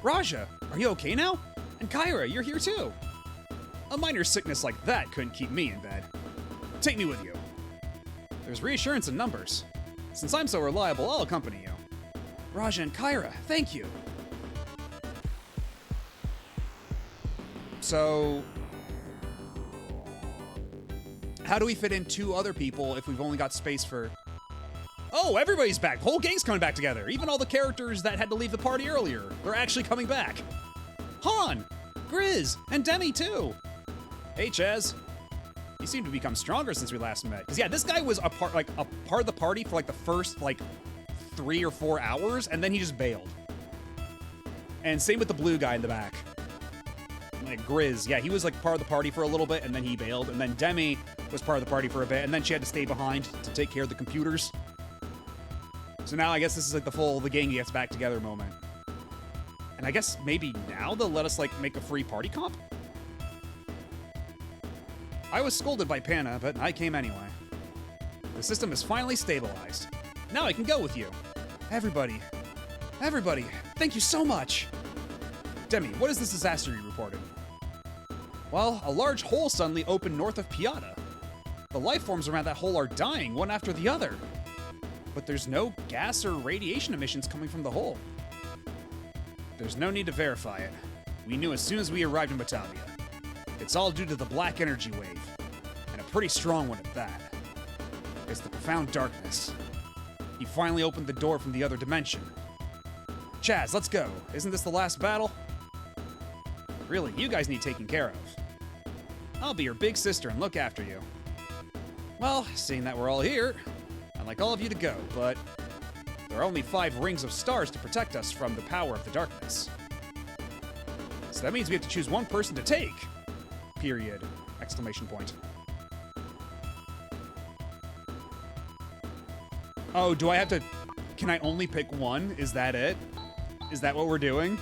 Raja, are you okay now? And Kyra, you're here too. A minor sickness like that couldn't keep me in bed. Take me with you. There's reassurance in numbers. Since I'm so reliable, I'll accompany you. Raja and Kyra, thank you. So, how do we fit in 2 other people if we've only got space for... Oh, everybody's back. The whole gang's coming back together. Even all the characters that had to leave the party earlier. They're actually coming back. Han, Grizz, and Demi too. Hey, Chaz. You seem to become stronger since we last met. Because yeah, this guy was a part of the party for like the first like 3 or 4 hours, and then he just bailed. And same with the blue guy in the back. Like Grizz, yeah, he was like part of the party for a little bit, and then he bailed. And then Demi was part of the party for a bit, and then she had to stay behind to take care of the computers. So now I guess this is like the gang gets back together moment. And I guess maybe now they'll let us like make a free party comp? I was scolded by Panna, but I came anyway. The system is finally stabilized. Now I can go with you. Everybody, thank you so much. Demi, what is this disaster you reported? Well, a large hole suddenly opened north of Piata. The life forms around that hole are dying, one after the other. But there's no gas or radiation emissions coming from the hole. There's no need to verify it. We knew as soon as we arrived in Batavia. It's all due to the black energy wave, and a pretty strong one at that. It's the profound darkness. He finally opened the door from the other dimension. Chaz, let's go. Isn't this the last battle? Really, you guys need taking care of. I'll be your big sister and look after you. Well, seeing that we're all here, I'd like all of you to go, but there are only 5 rings of stars to protect us from the power of the darkness. So that means we have to choose one person to take. Period. Exclamation point. Oh, do I have to... Can I only pick one? Is that it? Is that what we're doing?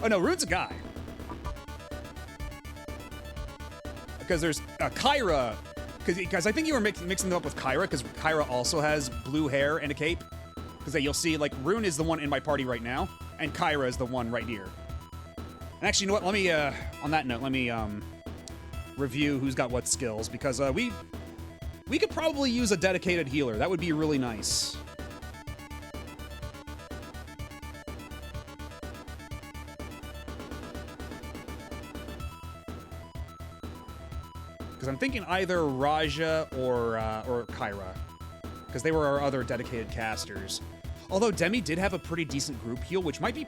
Oh no, Rune's a guy. Because there's Kyra. Because I think you were mixing them up with Kyra, because Kyra also has blue hair and a cape. Because you'll see, like, Rune is the one in my party right now, and Kyra is the one right here. And actually, you know what? Let me, on that note, let me, review who's got what skills, because, we could probably use a dedicated healer. That would be really nice. Because I'm thinking either Raja or Kyra, because they were our other dedicated casters. Although Demi did have a pretty decent group heal, which might be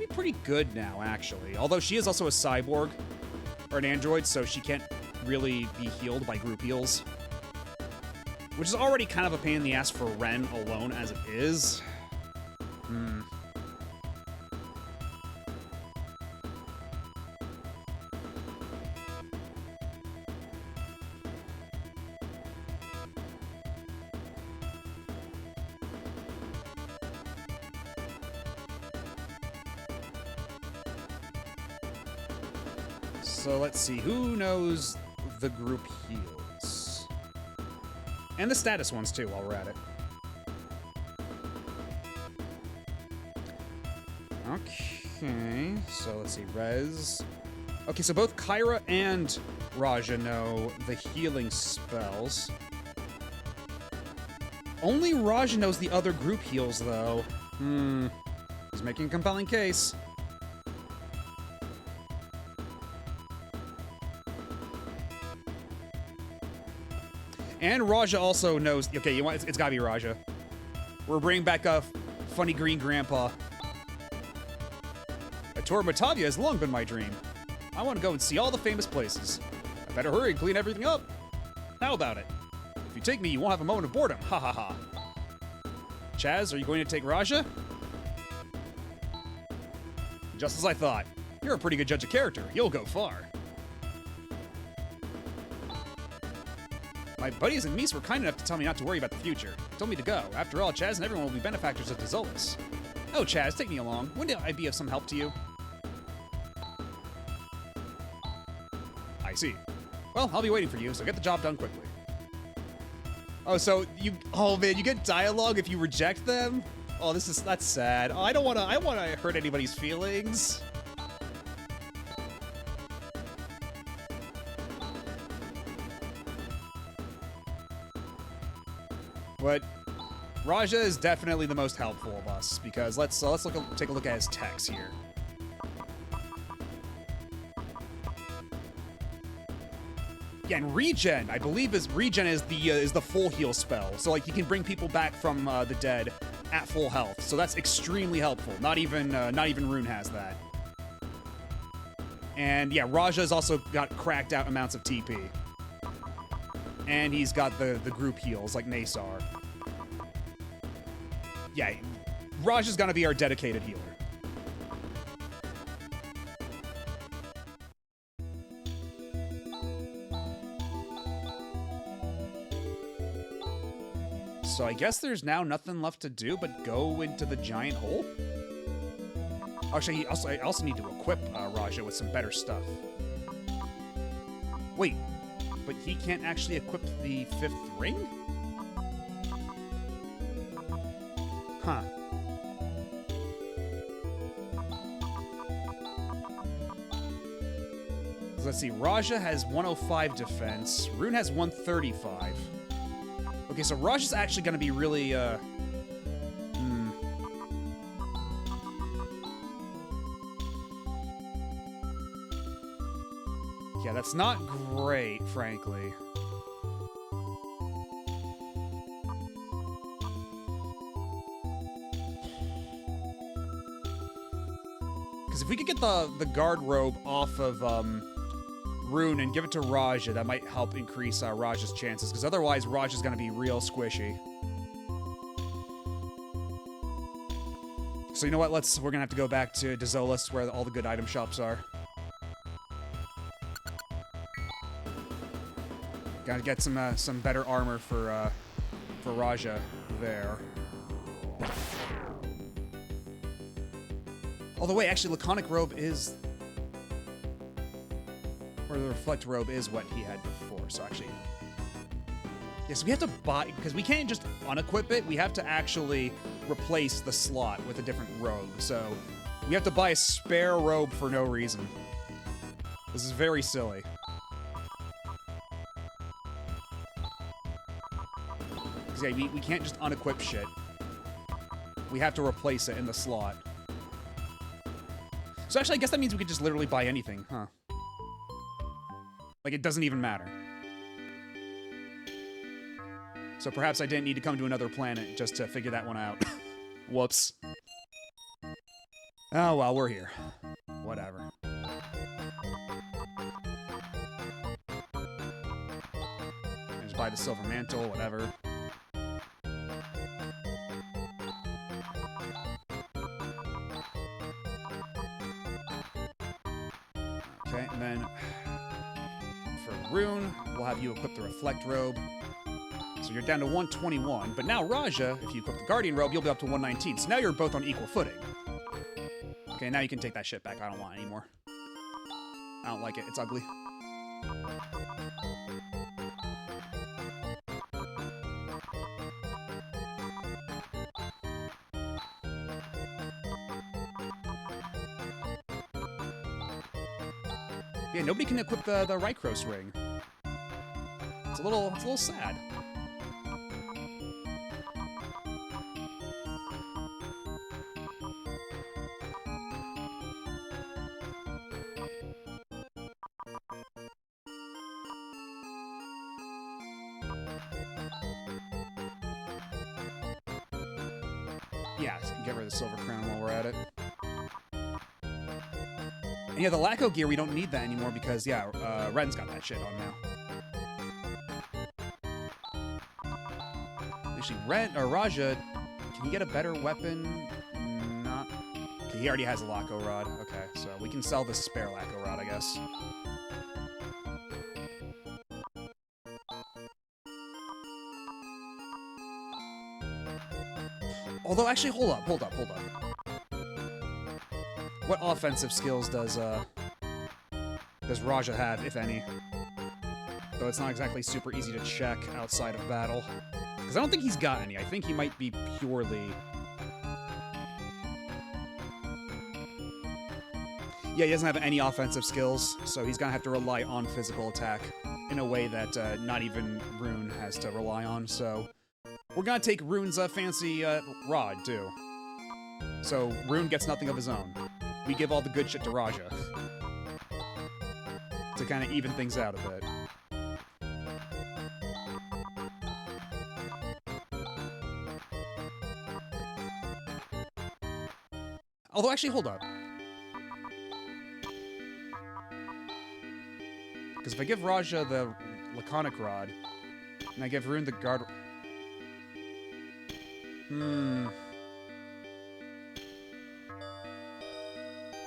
pretty good now, actually. Although she is also a cyborg or an android, so she can't really be healed by group heals, which is already kind of a pain in the ass for Ren alone as it is. So let's see, who knows the group heals? And the status ones too, while we're at it. Okay, so let's see, Rez. Okay, so both Kyra and Raja know the healing spells. Only Raja knows the other group heals, though. He's making a compelling case. And Raja also knows... Okay, you want it's gotta be Raja. We're bringing back a funny green grandpa. A tour of Batavia has long been my dream. I want to go and see all the famous places. I better hurry and clean everything up. How about it? If you take me, you won't have a moment of boredom. Ha ha ha. Chaz, are you going to take Raja? Just as I thought. You're a pretty good judge of character. You'll go far. My buddies and Mies were kind enough to tell me not to worry about the future. They told me to go. After all, Chaz and everyone will be benefactors of Dezolis. Oh, Chaz, take me along. Wouldn't I be of some help to you? I see. Well, I'll be waiting for you, so get the job done quickly. Oh, so you... Oh, man, you get dialogue if you reject them? Oh, that's sad. Oh, I don't want to hurt anybody's feelings. But Raja is definitely the most helpful of us, because let's take a look at his techs here. Yeah, and regen, I believe regen is the full heal spell. So like he can bring people back from the dead at full health. So that's extremely helpful. Not even Rune has that. And yeah, Raja's also got cracked out amounts of TP. And he's got the group heals like Nasar. Yeah, Raja's gonna be our dedicated healer. So I guess there's now nothing left to do but go into the giant hole. Actually, I also need to equip Raja with some better stuff. Wait, but he can't actually equip the 5th ring? Huh. So let's see, Raja has 105 defense, Rune has 135. Okay, so Raja's actually going to be really, Yeah, that's not great, frankly. Because if we could get the guard robe off of, Rune and give it to Raja, that might help increase Raja's chances, because otherwise Raja's going to be real squishy. So you know what? We're going to have to go back to Dezolis, where all the good item shops are. Gotta get some better armor for Raja there. Although wait, actually, Laconic Robe is, or the Reflect Robe is what he had before. So actually, yes, we have to buy, because we can't just unequip it. We have to actually replace the slot with a different robe. So we have to buy a spare robe for no reason. This is very silly. Yeah, we can't just unequip shit. We have to replace it in the slot. So actually, I guess that means we could just literally buy anything, huh? Like, it doesn't even matter. So perhaps I didn't need to come to another planet just to figure that one out. Whoops. Oh, well, we're here. Whatever. Just buy the silver mantle, whatever. Okay, and then for Rune, we'll have you equip the Reflect Robe. So you're down to 121, but now Raja, if you equip the Guardian Robe, you'll be up to 119. So now you're both on equal footing. Okay, now you can take that shit back. I don't want it anymore. I don't like it. It's ugly. Yeah, nobody can equip the Rykros ring. It's a little sad. Yeah, get rid of the Silver Crown while we're at it. And yeah, the Lacko gear, we don't need that anymore because, yeah, Ren's got that shit on now. Actually, Raja, can he get a better weapon? Not. Okay, he already has a Lacko Rod. Okay, so we can sell this spare Lacko Rod, I guess. Although, actually, hold up. What offensive skills does Raja have, if any? Though it's not exactly super easy to check outside of battle. Because I don't think he's got any. I think he might be purely... Yeah, he doesn't have any offensive skills, so he's gonna have to rely on physical attack in a way that not even Rune has to rely on, so... We're gonna take Rune's fancy rod, too. So Rune gets nothing of his own. We give all the good shit to Raja. To kind of even things out a bit. Although, actually, hold up. Because if I give Raja the Laconic Rod, and I give Rune the Guard...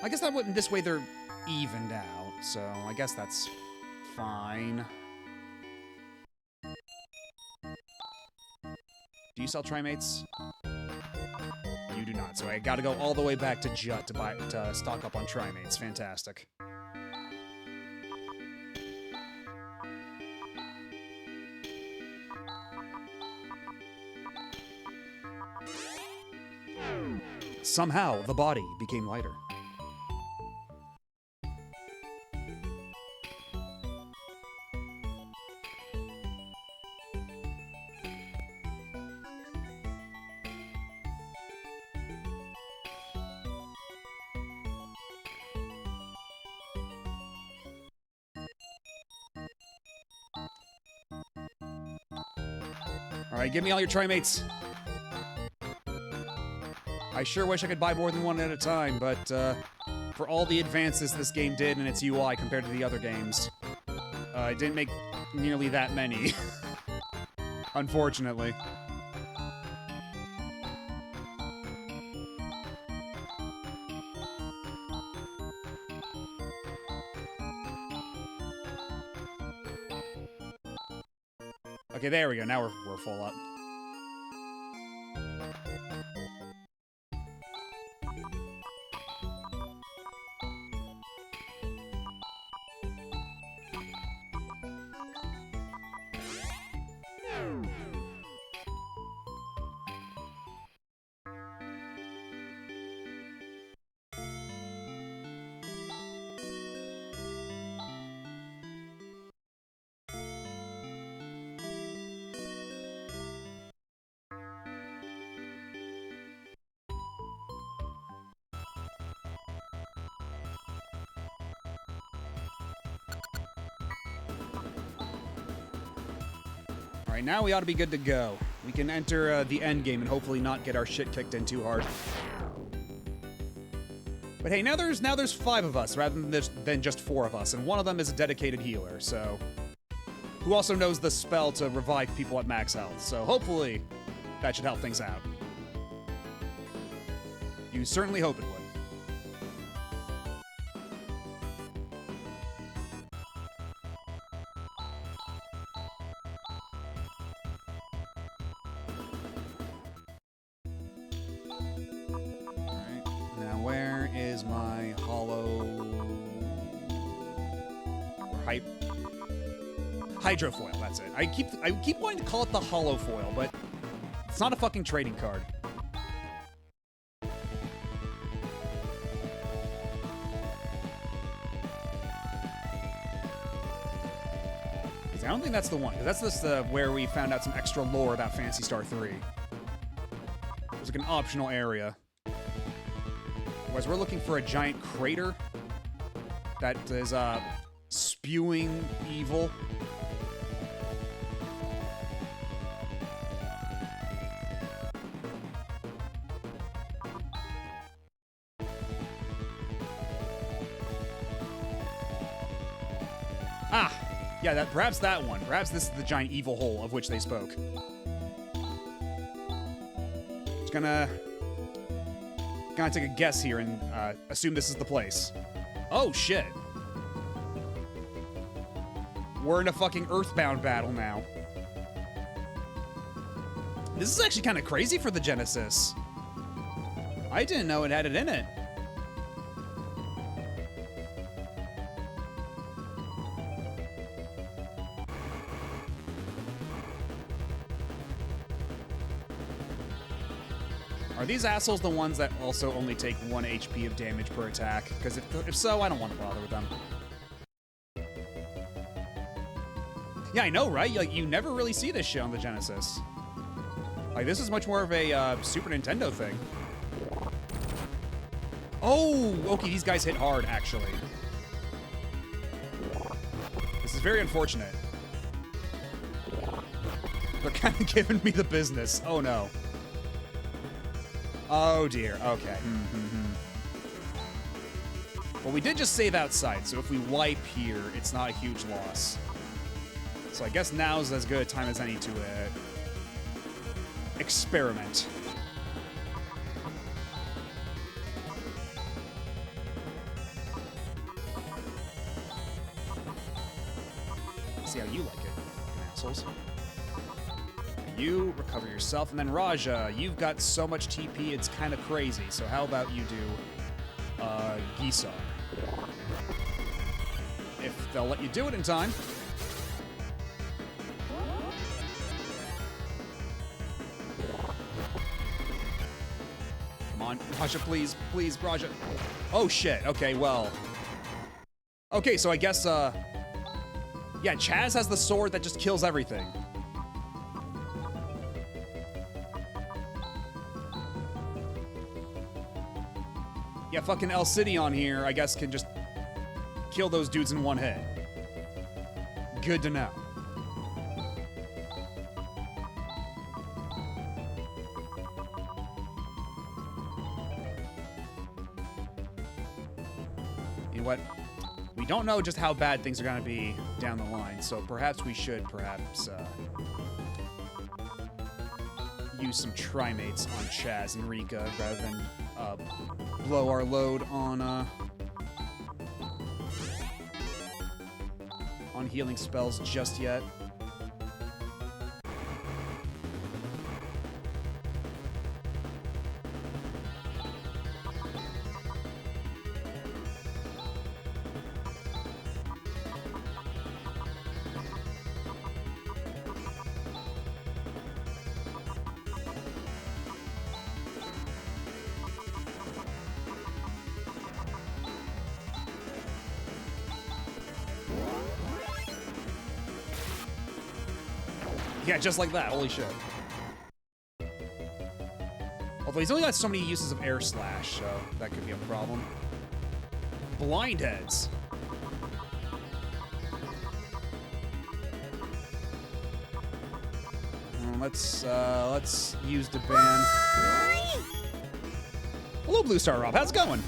I guess that wouldn't... This way they're evened out, so I guess that's fine. Do you sell Trimates? You do not, so I gotta go all the way back to Jut to stock up on Trimates. Fantastic. Somehow, the body became lighter. Alright, give me all your Trimates. I sure wish I could buy more than one at a time, but for all the advances this game did in its UI compared to the other games, it didn't make nearly that many. Unfortunately. Okay, there we go. Now we're full up. Alright, now we ought to be good to go. We can enter the end game and hopefully not get our shit kicked in too hard. But hey, now there's 5 of us rather than just 4 of us, and one of them is a dedicated healer, so... Who also knows the spell to revive people at max health, so hopefully that should help things out. You certainly hope it would. Hydrofoil, that's it. I keep wanting to call it the holofoil, but it's not a fucking trading card. I don't think that's the one, because that's this where we found out some extra lore about Phantasy Star IV. It was like an optional area. Otherwise, we're looking for a giant crater that is spewing evil. Yeah, perhaps that one. Perhaps this is the giant evil hole of which they spoke. Just gonna take a guess here and assume this is the place. Oh, shit. We're in a fucking Earthbound battle now. This is actually kind of crazy for the Genesis. I didn't know it had it in it. Are these assholes the ones that also only take 1 HP of damage per attack? Because if so, I don't want to bother with them. Yeah, I know, right? Like, you never really see this shit on the Genesis. Like, this is much more of a Super Nintendo thing. Oh, okay, these guys hit hard, actually. This is very unfortunate. They're kind of giving me the business. Oh, no. Oh, dear. Okay. Well, we did just save outside, so if we wipe here, it's not a huge loss. So I guess now's as good a time as any to experiment. See how you like it, fucking assholes. You recover yourself, and then Raja, you've got so much TP, it's kind of crazy. So how about you do Gisar? If they'll let you do it in time. Come on, Raja, please, please, Raja. Oh shit. Okay, well. Okay, so I guess yeah, Chaz has the sword that just kills everything. Yeah, fucking Alcidion here, I guess, can just kill those dudes in one hit. Good to know. You know what? We don't know just how bad things are going to be down the line, so perhaps we should use some Trimates on Chaz and Rika rather than blow our load on healing spells just yet. Yeah, just like that. Holy shit. Although he's only got so many uses of Air Slash, so that could be a problem. Blind Heads. Let's use the ban. Hello, Blue Star Rob. How's it going?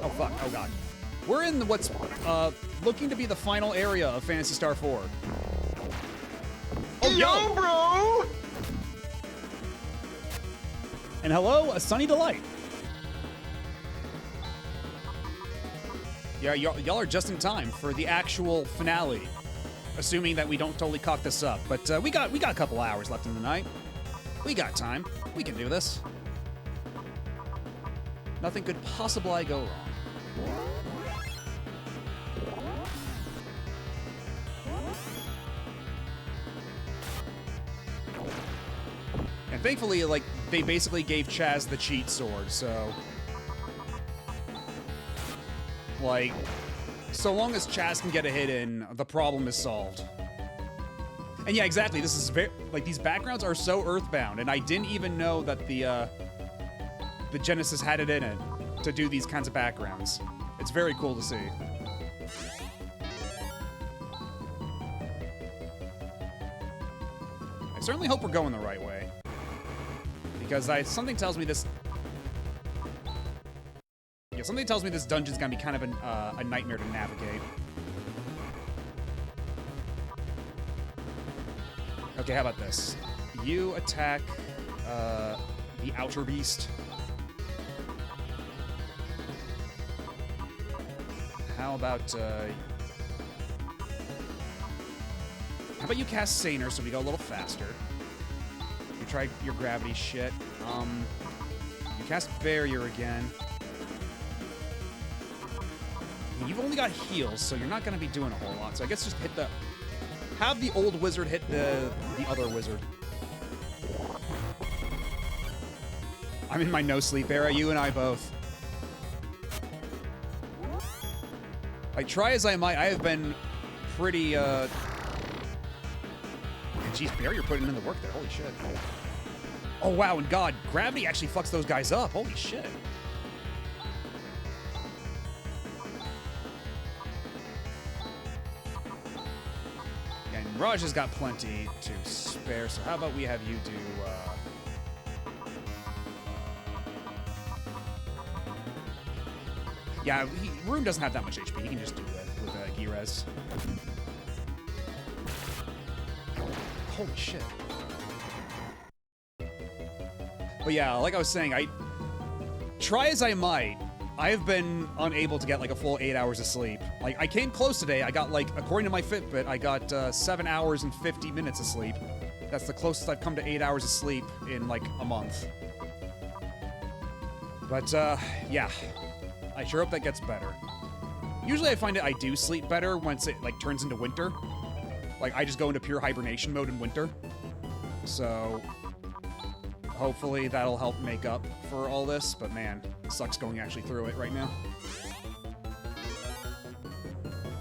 Oh, fuck. Oh, God. We're in what's looking to be the final area of Phantasy Star IV. Oh, yo, bro! And hello, a Sunny Delight. Yeah, y'all are just in time for the actual finale, assuming that we don't totally cock this up. But we got a couple hours left in the night. We got time. We can do this. Nothing could possibly go wrong. And thankfully, like, they basically gave Chaz the cheat sword, so... Like, so long as Chaz can get a hit in, the problem is solved. And yeah, exactly, this is very... Like, these backgrounds are so Earthbound, and I didn't even know that the Genesis had it in it to do these kinds of backgrounds. It's very cool to see. I certainly hope we're going the right way. Because something tells me this... Yeah, something tells me this dungeon's gonna be kind of a nightmare to navigate. Okay, how about this? You attack the Outer Beast. How about you cast Saner so we go a little faster? You try your gravity shit. You cast Barrier again. You've only got heals, so you're not going to be doing a whole lot. So I guess just hit the... Have the old wizard hit the other wizard. I'm in my no-sleep era, you and I both. Like, try as I might, I have been pretty, And geez, Barrier putting in the work there. Holy shit. Oh, wow, and God, gravity actually fucks those guys up. Holy shit. And Raj has got plenty to spare, so how about we have you do, Yeah, Room doesn't have that much HP. He can just do it with Girez. Holy shit. But yeah, like I was saying, try as I might, I have been unable to get like a full 8 hours of sleep. Like, I came close today. I got like, according to my Fitbit, I got 7 hours and 50 minutes of sleep. That's the closest I've come to 8 hours of sleep in like a month. But yeah, I sure hope that gets better. Usually I find I do sleep better once it like turns into winter. Like, I just go into pure hibernation mode in winter. So hopefully that'll help make up for all this, but man, it sucks going actually through it right now.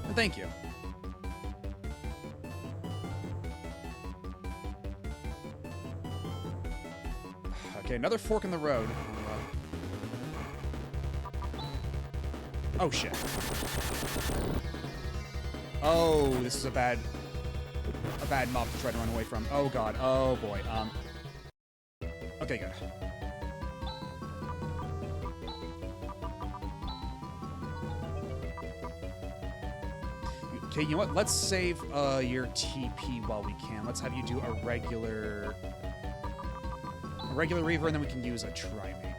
And thank you. Okay, another fork in the road. Oh shit. Oh, this is a bad mob to try to run away from. Oh god. Oh boy. Okay, good. Okay, you know what? Let's save your TP while we can. Let's have you do a regular Reaver, and then we can use a Trimate.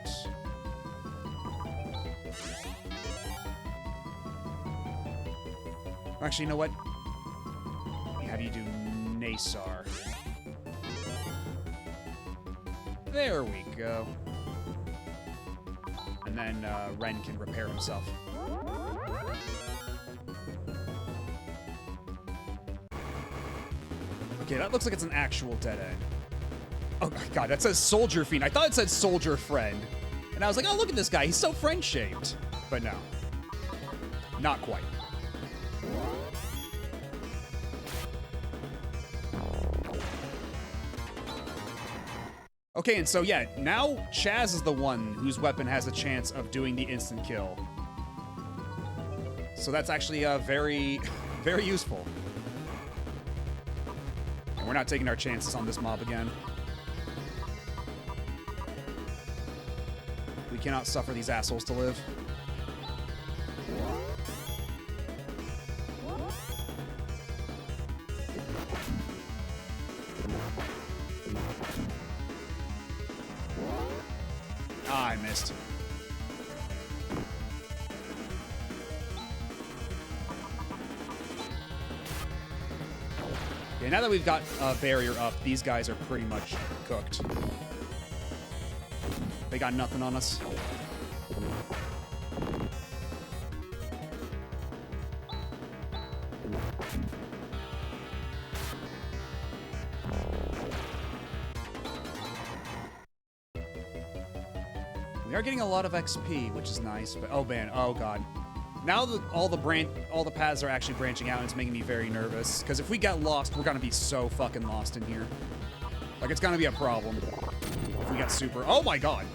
Actually, you know what? How do you do Nasar? There we go. And then Ren can repair himself. Okay, that looks like it's an actual dead end. Oh god, that says Soldier Fiend. I thought it said Soldier Friend. And I was like, oh, look at this guy. He's so friend-shaped. But no. Not quite. Okay, and so yeah, now Chaz is the one whose weapon has a chance of doing the instant kill. So that's actually very, very useful. And we're not taking our chances on this mob again. We cannot suffer these assholes to live. Ah, I missed. Okay, now that we've got a barrier up, these guys are pretty much cooked. They got nothing on us. We are getting a lot of XP, which is nice, but oh man, oh god. Now that all the paths are actually branching out, and it's making me very nervous. Because if we get lost, we're gonna be so fucking lost in here. Like, it's gonna be a problem. If we get super... Oh my god!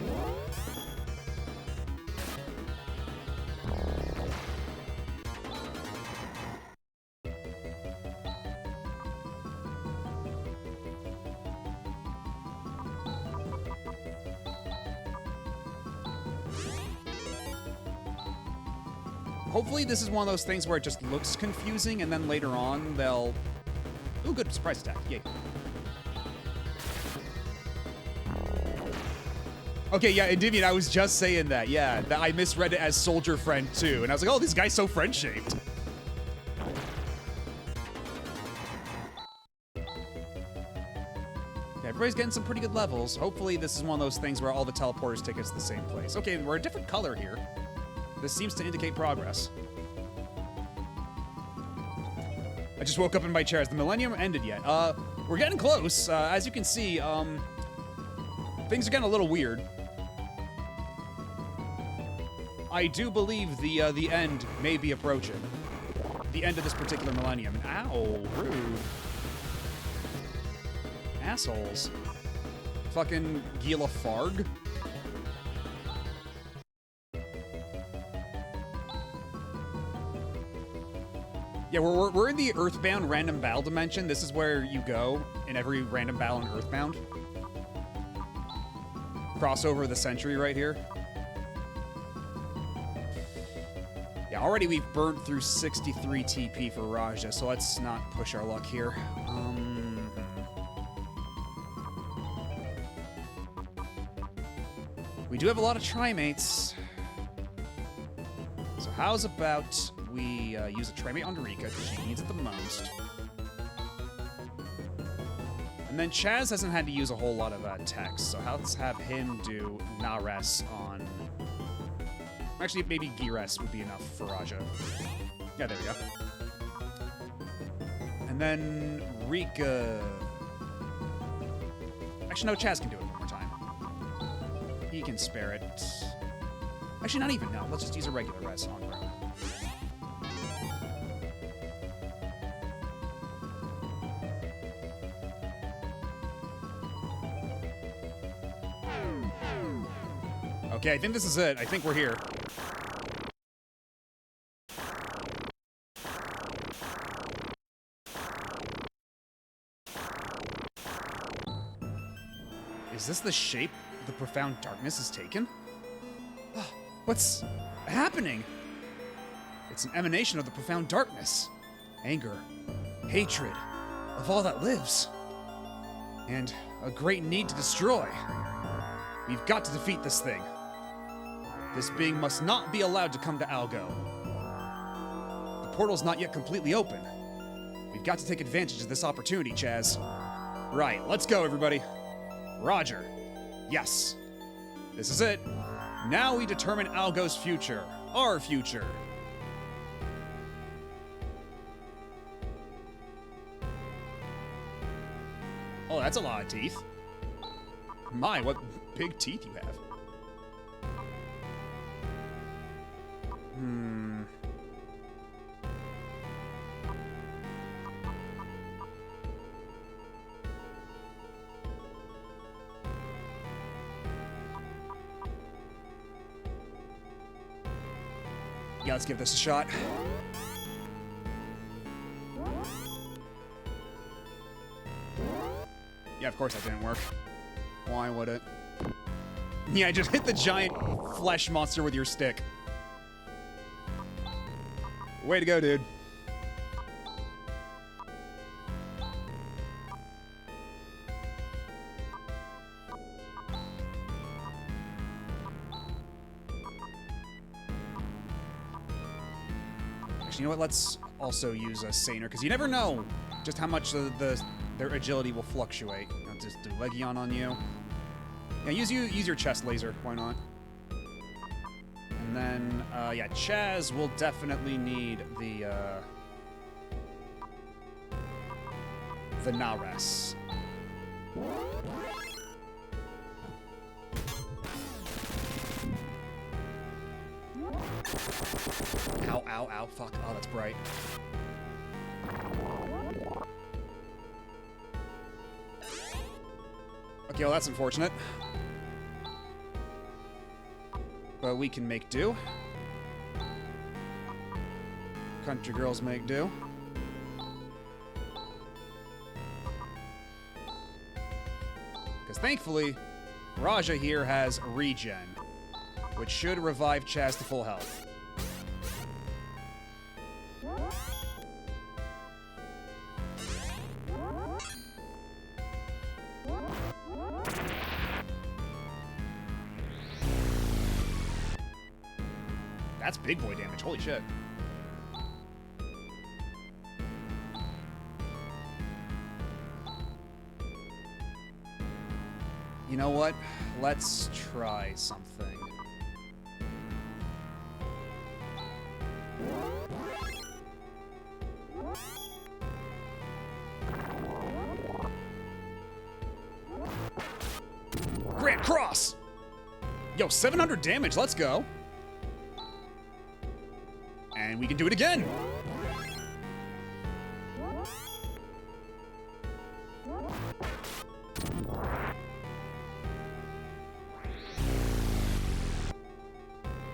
Hopefully this is one of those things where it just looks confusing, and then later on they'll... Ooh, good, surprise attack, yay. Okay, yeah, Endymion, I was just saying that, yeah. That I misread it as Soldier Friend, too. And I was like, oh, this guy's so friend-shaped. Yeah, everybody's getting some pretty good levels. Hopefully this is one of those things where all the teleporters take us to the same place. Okay, we're a different color here. This seems to indicate progress. I just woke up in my chair. Has the millennium ended yet? We're getting close. As you can see, things are getting a little weird. I do believe the end may be approaching. The end of this particular millennium. Ow, rude. Assholes. Fucking Gila Farg. Yeah, we're in the Earthbound random battle dimension. This is where you go in every random battle in Earthbound. Crossover of the century right here. already we've burned through 63 TP for Raja, so let's not push our luck here. We do have a lot of Trimates. So how's about we use a Trimate on Rika, because she needs it the most. And then Chaz hasn't had to use a whole lot of text, so let's have him do Nares on... Actually, maybe Gires would be enough for Raja. Yeah, there we go. And then Rika... Actually, no, Chaz can do it one more time. He can spare it. Actually, not even, no. Let's just use a regular res on Rona. Okay, I think this is it. I think we're here. Is this the shape the profound darkness has taken? What's happening? It's an emanation of the profound darkness. Anger, hatred of all that lives. And a great need to destroy. We've got to defeat this thing. This being must not be allowed to come to Algo. The portal's not yet completely open. We've got to take advantage of this opportunity, Chaz. Right, let's go, everybody. Roger. Yes. This is it. Now we determine Algo's future. Our future. Oh, that's a lot of teeth. My, what big teeth you have. Yeah, let's give this a shot. Yeah, of course that didn't work. Why would it? Yeah, just hit the giant flesh monster with your stick. Way to go, dude. Actually, you know what? Let's also use a Saner, because you never know just how much their agility will fluctuate. You know, just do Legion on you. Yeah, use your chest laser. Why not? And then, yeah, Chaz will definitely need the Nares. Ow, ow, ow, fuck. Oh, that's bright. Okay, well, that's unfortunate. But we can make do. Country girls make do. Because thankfully, Raja here has regen, which should revive Chaz to full health. That's big boy damage, holy shit. You know what? Let's try something. Grand Cross! Yo, 700 damage, let's go. And we can do it again.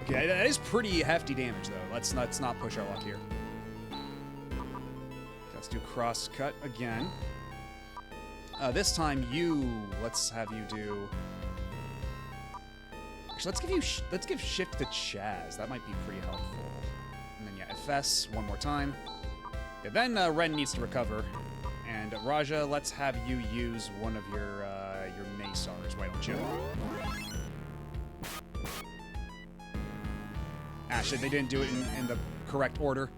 Okay, that is pretty hefty damage, though. Let's not push our luck here. Let's do cross cut again. This time let's have you do. Actually, let's give shift to Chaz. That might be pretty helpful. FS one more time. Okay, then Ren needs to recover. And Raja, let's have you use one of your Naysars, why don't you? Ah, shit, they didn't do it in the correct order.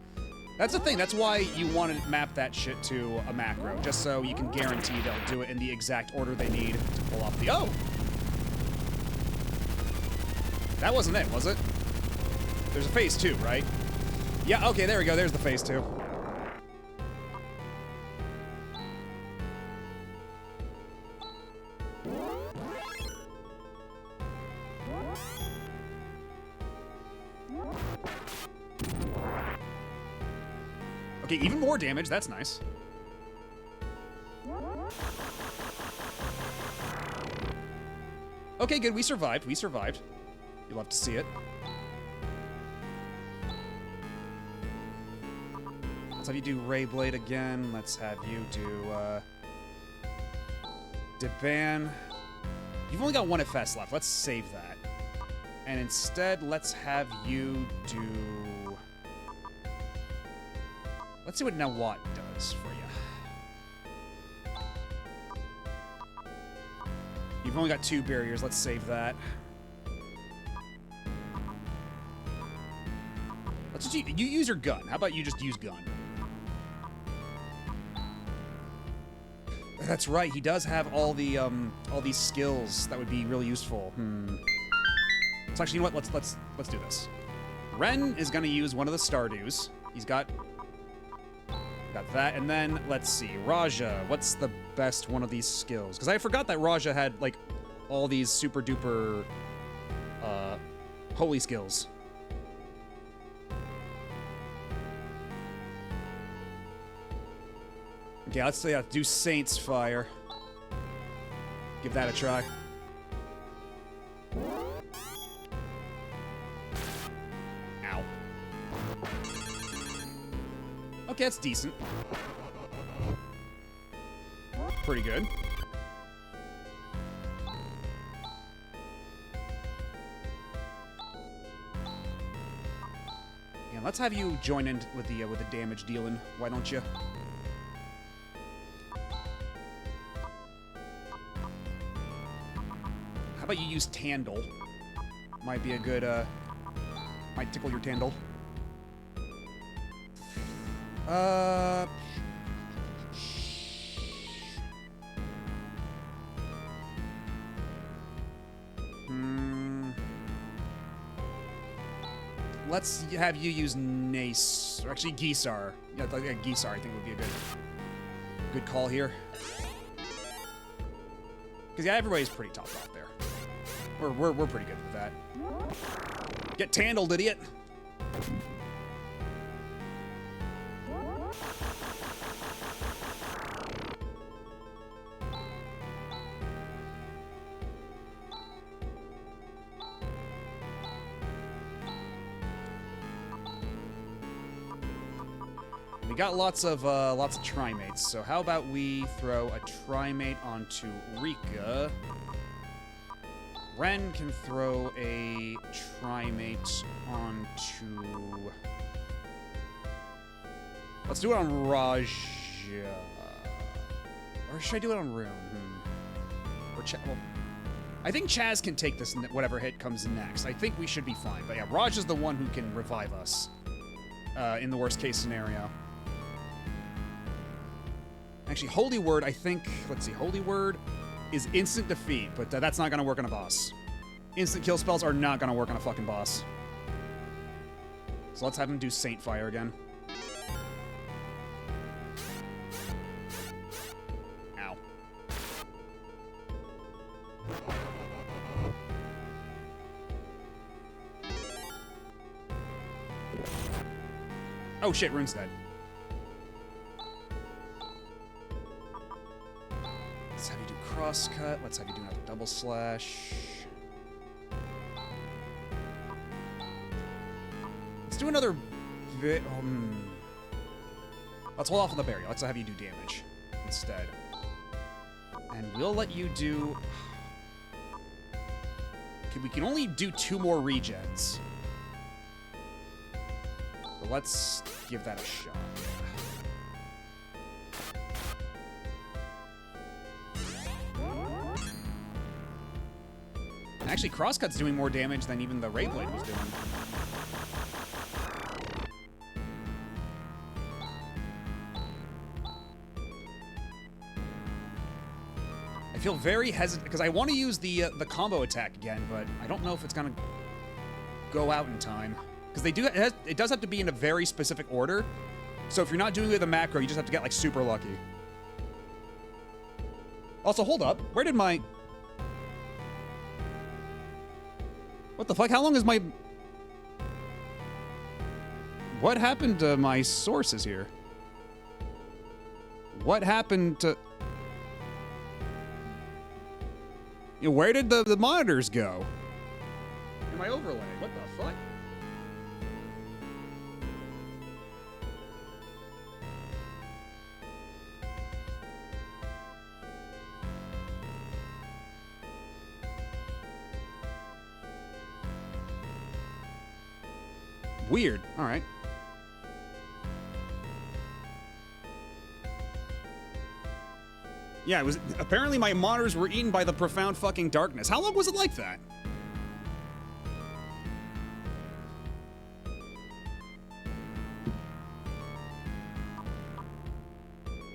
That's the thing, that's why you want to map that shit to a macro, just so you can guarantee they'll do it in the exact order they need to pull off the... Oh! That wasn't it, was it? There's a phase 2, right? Yeah, okay, there we go, there's the phase 2. Okay, even more damage. That's nice. Okay, good. We survived. We survived. You love to see it. Let's have you do Ray Blade again. Let's have you do, Diban. You've only got one FS left. Let's save that. And instead, let's have you do... Let's see what Nawat does for you. You've only got 2 barriers. Let's save that. Let's just you use your gun. How about you just use gun? That's right. He does have all these skills that would be really useful. So actually, you know what? Let's do this. Ren is gonna use one of the Stardews. He's got that, and then let's see, Raja. What's the best one of these skills? Because I forgot that Raja had like all these super duper holy skills. Okay, let's do Saint's Fire. Give that a try. Ow. Okay, that's decent. Pretty good. Yeah, let's have you join in with the damage dealing. Why don't you? How about you use Tandle? Might be a good might tickle your Tandle. Let's have you use Nace, or actually Gisar. Yeah, Gisar I think would be a good call here. Because yeah, everybody's pretty top off there. We're pretty good with that. Get Tandled, idiot! We got lots of Trimates, so how about we throw a Trimate onto Rika? Ren can throw a Trimate onto... Let's do it on Raja. Or should I do it on Rune? Or well, I think Chaz can take this, whatever hit comes next. I think we should be fine. But yeah, Raja's the one who can revive us in the worst case scenario. Actually, Holy Word, I think... Let's see, Holy Word is instant defeat, but that's not going to work on a boss. Instant kill spells are not going to work on a fucking boss. So let's have him do Saint Fire again. Ow. Oh shit, Rune's dead. Let's have you do Crosscut. Let's have you do another Double Slash. Let's do another bit. Let's hold off on the barrier. Let's have you do damage instead. And we'll let you do... Okay, we can only do 2 more regens. But let's give that a shot. And actually, Crosscut's doing more damage than even the Ray Blade was doing. I feel very hesitant because I want to use the combo attack again, but I don't know if it's gonna go out in time because it does have to be in a very specific order. So if you're not doing it with a macro, you just have to get like super lucky. Also, hold up, where did my... What the fuck? How long is my... What happened to my sources here? What happened to... Where did the monitors go? In my overlay, what the fuck? Weird, all right. Yeah, it was apparently my monitors were eaten by the profound fucking darkness. How long was it like that?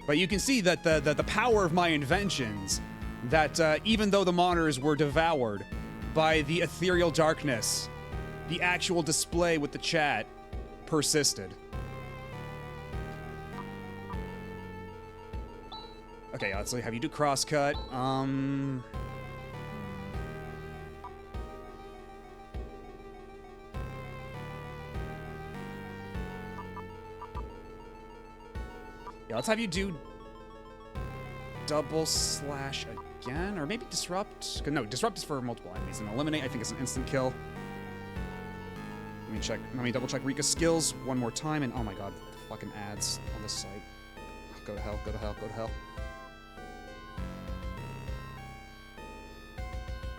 But you can see that the power of my inventions, that even though the monitors were devoured by the ethereal darkness, the actual display with the chat persisted. Okay, let's have you do crosscut. Yeah, let's have you do double slash again, or maybe disrupt. No, disrupt is for multiple enemies, and eliminate I think is an instant kill. Let me check. Let me double check Rika's skills one more time, and oh my god, fucking ads on this site. Go to hell. Go to hell. Go to hell.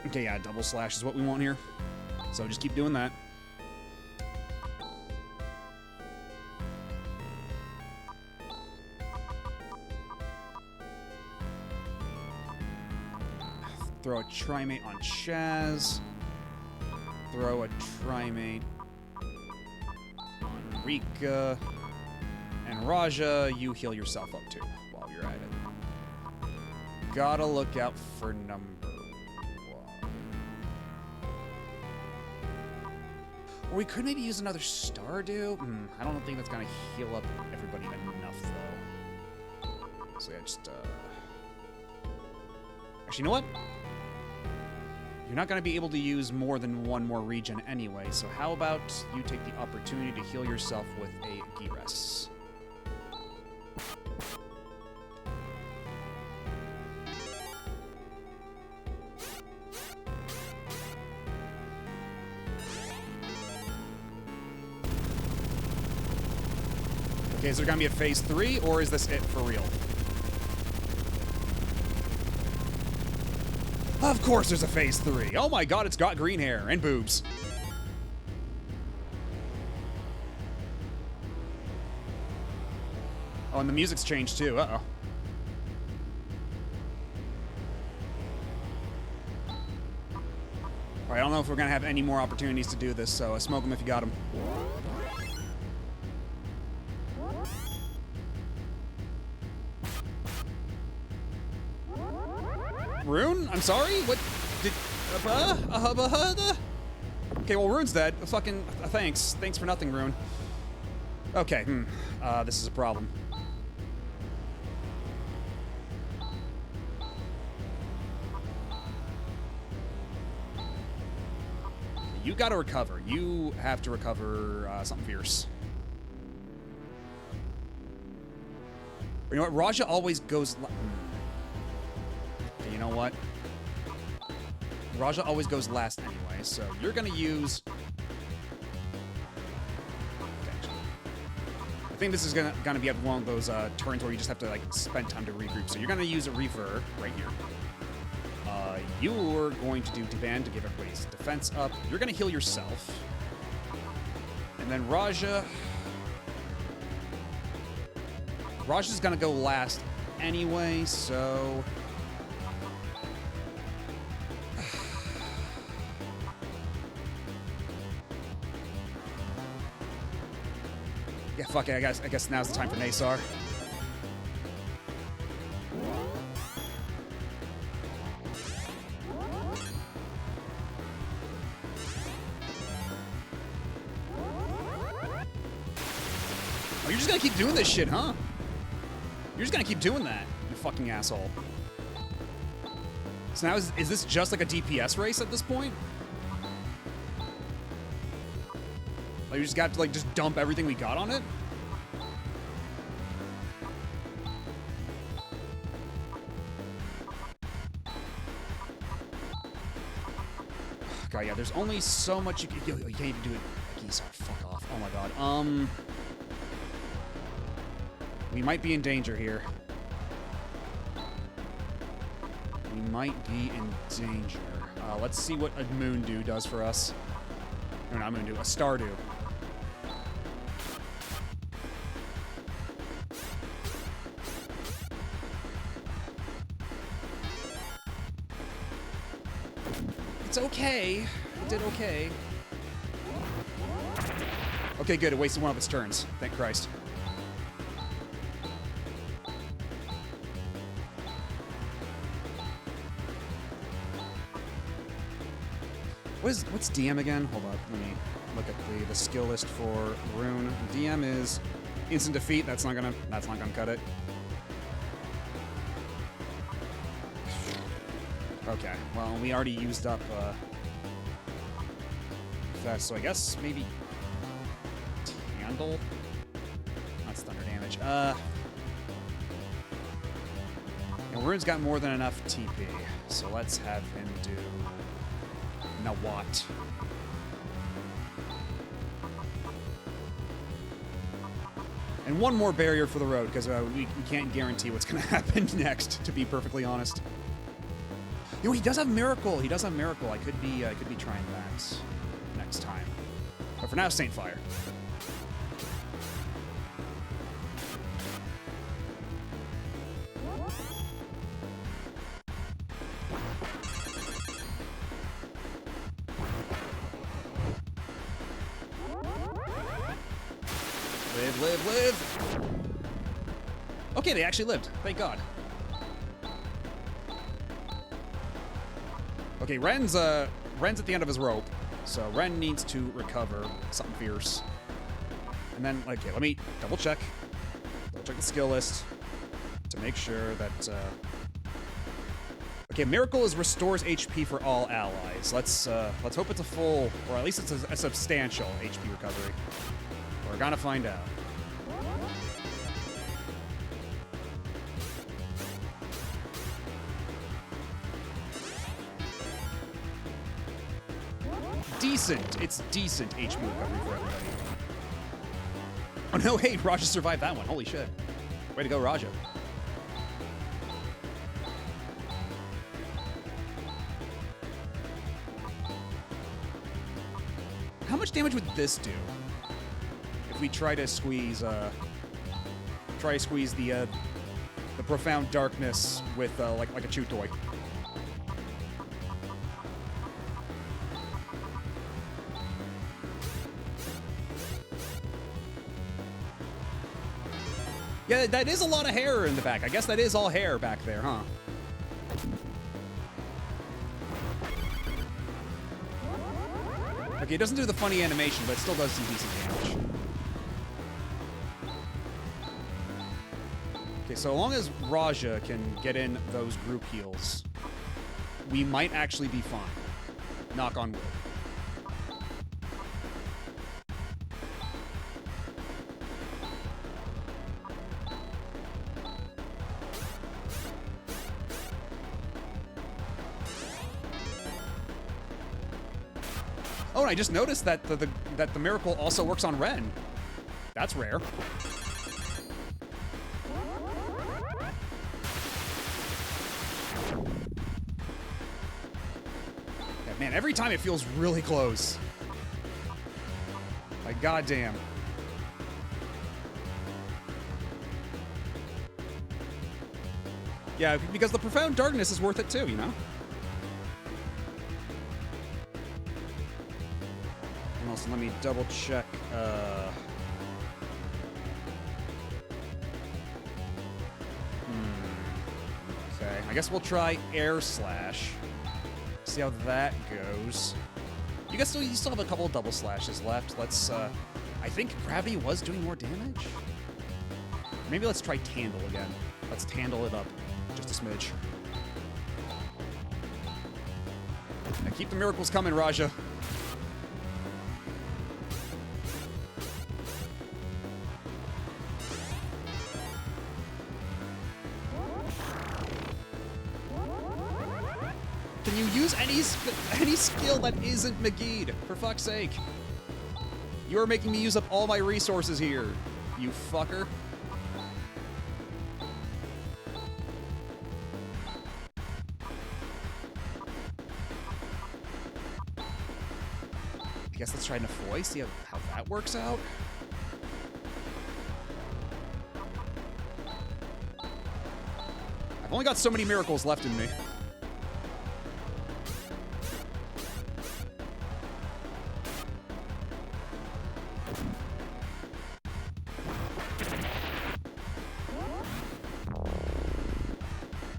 Okay, yeah, double slash is what we want here. So just keep doing that. Throw a Trimate on Chaz. Throw a Trimate on Rika. And Raja, you heal yourself up too while you're at it. Gotta look out for number... Or we could maybe use another Stardew. I don't think that's gonna heal up everybody enough, though. So yeah, just, Actually, you know what? You're not gonna be able to use more than one more region anyway, so how about you take the opportunity to heal yourself with a Giras? Okay, is there gonna be a phase 3, or is this it for real? Of course there's a phase 3. Oh my god, it's got green hair and boobs. Oh, and the music's changed too. Uh-oh. Alright, I don't know if we're gonna have any more opportunities to do this, so smoke them if you got them. Rune? I'm sorry? What? Did... Okay, well, Rune's dead. Fucking... thanks. Thanks for nothing, Rune. Okay, this is a problem. You gotta recover. You have to recover something fierce. You know what? Raja always goes... You know what? Raja always goes last anyway, so you're gonna use... Okay. I think this is gonna be one of those turns where you just have to like spend time to regroup. So you're gonna use a Reaver right here. You're going to do Deban to give everybody's defense up. You're gonna heal yourself. And then Raja... Raj is gonna go last anyway, so... yeah, fuck it, I guess now's the time for Naysar. Oh, you're just gonna keep doing this shit, huh? You're just gonna keep doing that, you fucking asshole. So now is this just like a DPS race at this point? Like, you just got to, like, just dump everything we got on it? God, yeah, there's only so much you can... Yo, you can't even do it like Isar. Fuck off. Oh, my God. We might be in danger here. We might be in danger. Let's see what a Moondew does for us. No, not Moondew, a Stardew. It's okay. It did okay. Okay, good. It wasted one of its turns. Thank Christ. What's DM again? Hold on. Let me look at the skill list for Rune. DM is instant defeat. That's not gonna cut it. Okay, well, we already used up that, so I guess maybe Candle? That's thunder damage. And Rune's got more than enough TP, so let's have him do Nawat. And one more barrier for the road, because we can't guarantee what's going to happen next, to be perfectly honest. You know, he does have Miracle. He does have Miracle. I could be trying that next time. But for now, Saint Fire. Live. Okay, they actually lived. Thank God. Okay, Ren's at the end of his rope, so Ren needs to recover something fierce. And then, okay, let me double check the skill list to make sure that. Okay, Miracle is restores HP for all allies. Let's hope it's a full, or at least it's a substantial HP recovery. We're gonna find out. Decent. It's decent HP recovery for everybody. Oh no, hey, Raja survived that one. Holy shit. Way to go, Raja. How much damage would this do? If we try to squeeze the profound darkness with like a chew toy. Yeah, that is a lot of hair in the back. I guess that is all hair back there, huh? Okay, it doesn't do the funny animation, but it still does some decent damage. Okay, so long as Raja can get in those group heals, we might actually be fine. Knock on wood. Oh, and I just noticed that the Miracle also works on Ren. That's rare. Yeah, man, every time it feels really close. Like, goddamn. Yeah, because the Profound Darkness is worth it too, you know? And also, let me double check, Okay, I guess we'll try Air Slash. See how that goes. You still have a couple of double slashes left. Let's, I think Gravity was doing more damage? Maybe let's try Tandle again. Let's Tandle it up just a smidge. Now keep the miracles coming, Raja. Can you use any skill that isn't Magid, for fuck's sake? You are making me use up all my resources here, you fucker. I guess let's try Nefoy, see how that works out. I've only got so many miracles left in me.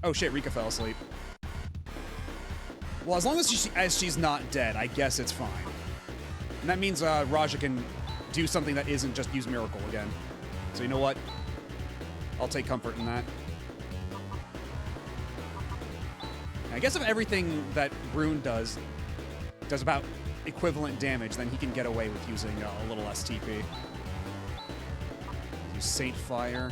Oh shit, Rika fell asleep. Well, as long as she's not dead, I guess it's fine. And that means Raja can do something that isn't just use Miracle again. So you know what? I'll take comfort in that. I guess if everything that Rune does about equivalent damage, then he can get away with using a little less TP. Use Saint Fire.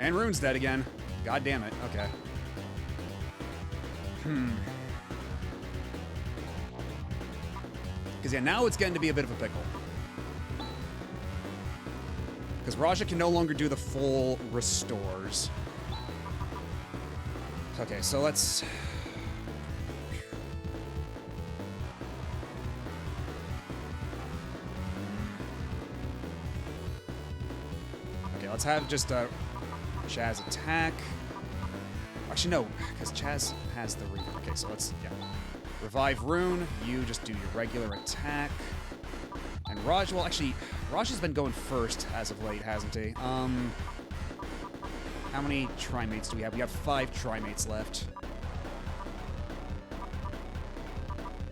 And Rune's dead again. God damn it. Okay. Because, yeah, now it's getting to be a bit of a pickle. Because Raja can no longer do the full restores. Okay, so let's... Okay, let's have just a Chaz attack. Actually, no, because Chaz has the Reaver. Okay, so let's, yeah. Revive Rune, you just do your regular attack. And Raj, well, actually, Raj has been going first as of late, hasn't he? How many Trimates do we have? We have 5 Trimates left.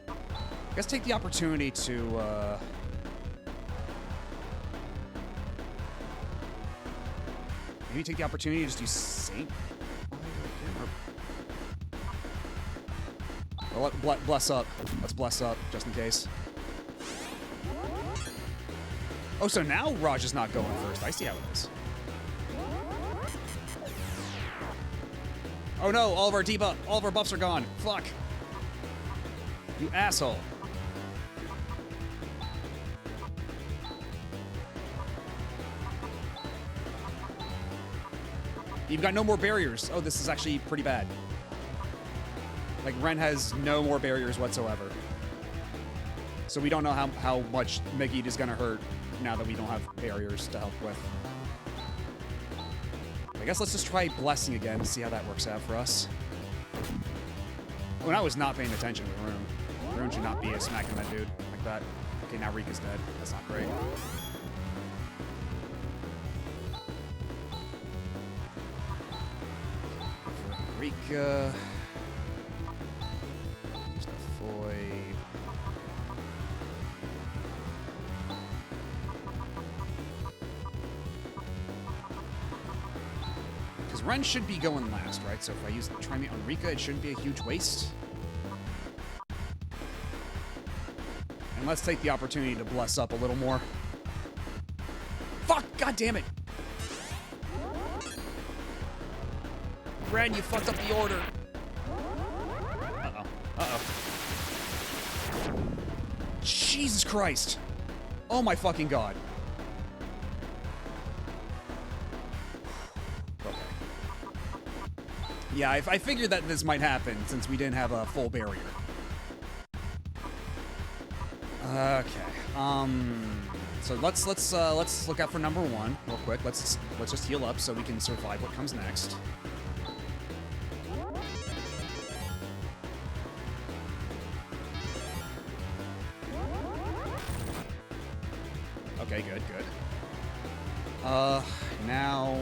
I guess take the opportunity to, maybe take the opportunity to just use Saint? Well, bless up. Let's bless up, just in case. Oh, so now Raj is not going first. I see how it is. Oh no, all of our buffs are gone. Fuck. You asshole. You've got no more barriers. Oh, this is actually pretty bad. Like, Ren has no more barriers whatsoever. So we don't know how much Megid is going to hurt now that we don't have barriers to help with. I guess let's just try Blessing again to see how that works out for us. Oh, and I was not paying attention with Rune. Rune should not be smacking that dude like that. Okay, now Rika's dead. That's not great. Rika... Use the Foy. Because Ren should be going last, right? So if I use the Trimate on Rika, it shouldn't be a huge waste. And let's take the opportunity to bless up a little more. Fuck! God damn it! Ren, you fucked up the order. Uh-oh. Uh-oh. Jesus Christ. Oh my fucking god. Okay. Yeah, I figured that this might happen since we didn't have a full barrier. Okay. So let's look out for number 1 real quick. Let's just heal up so we can survive what comes next. Okay, good. Now.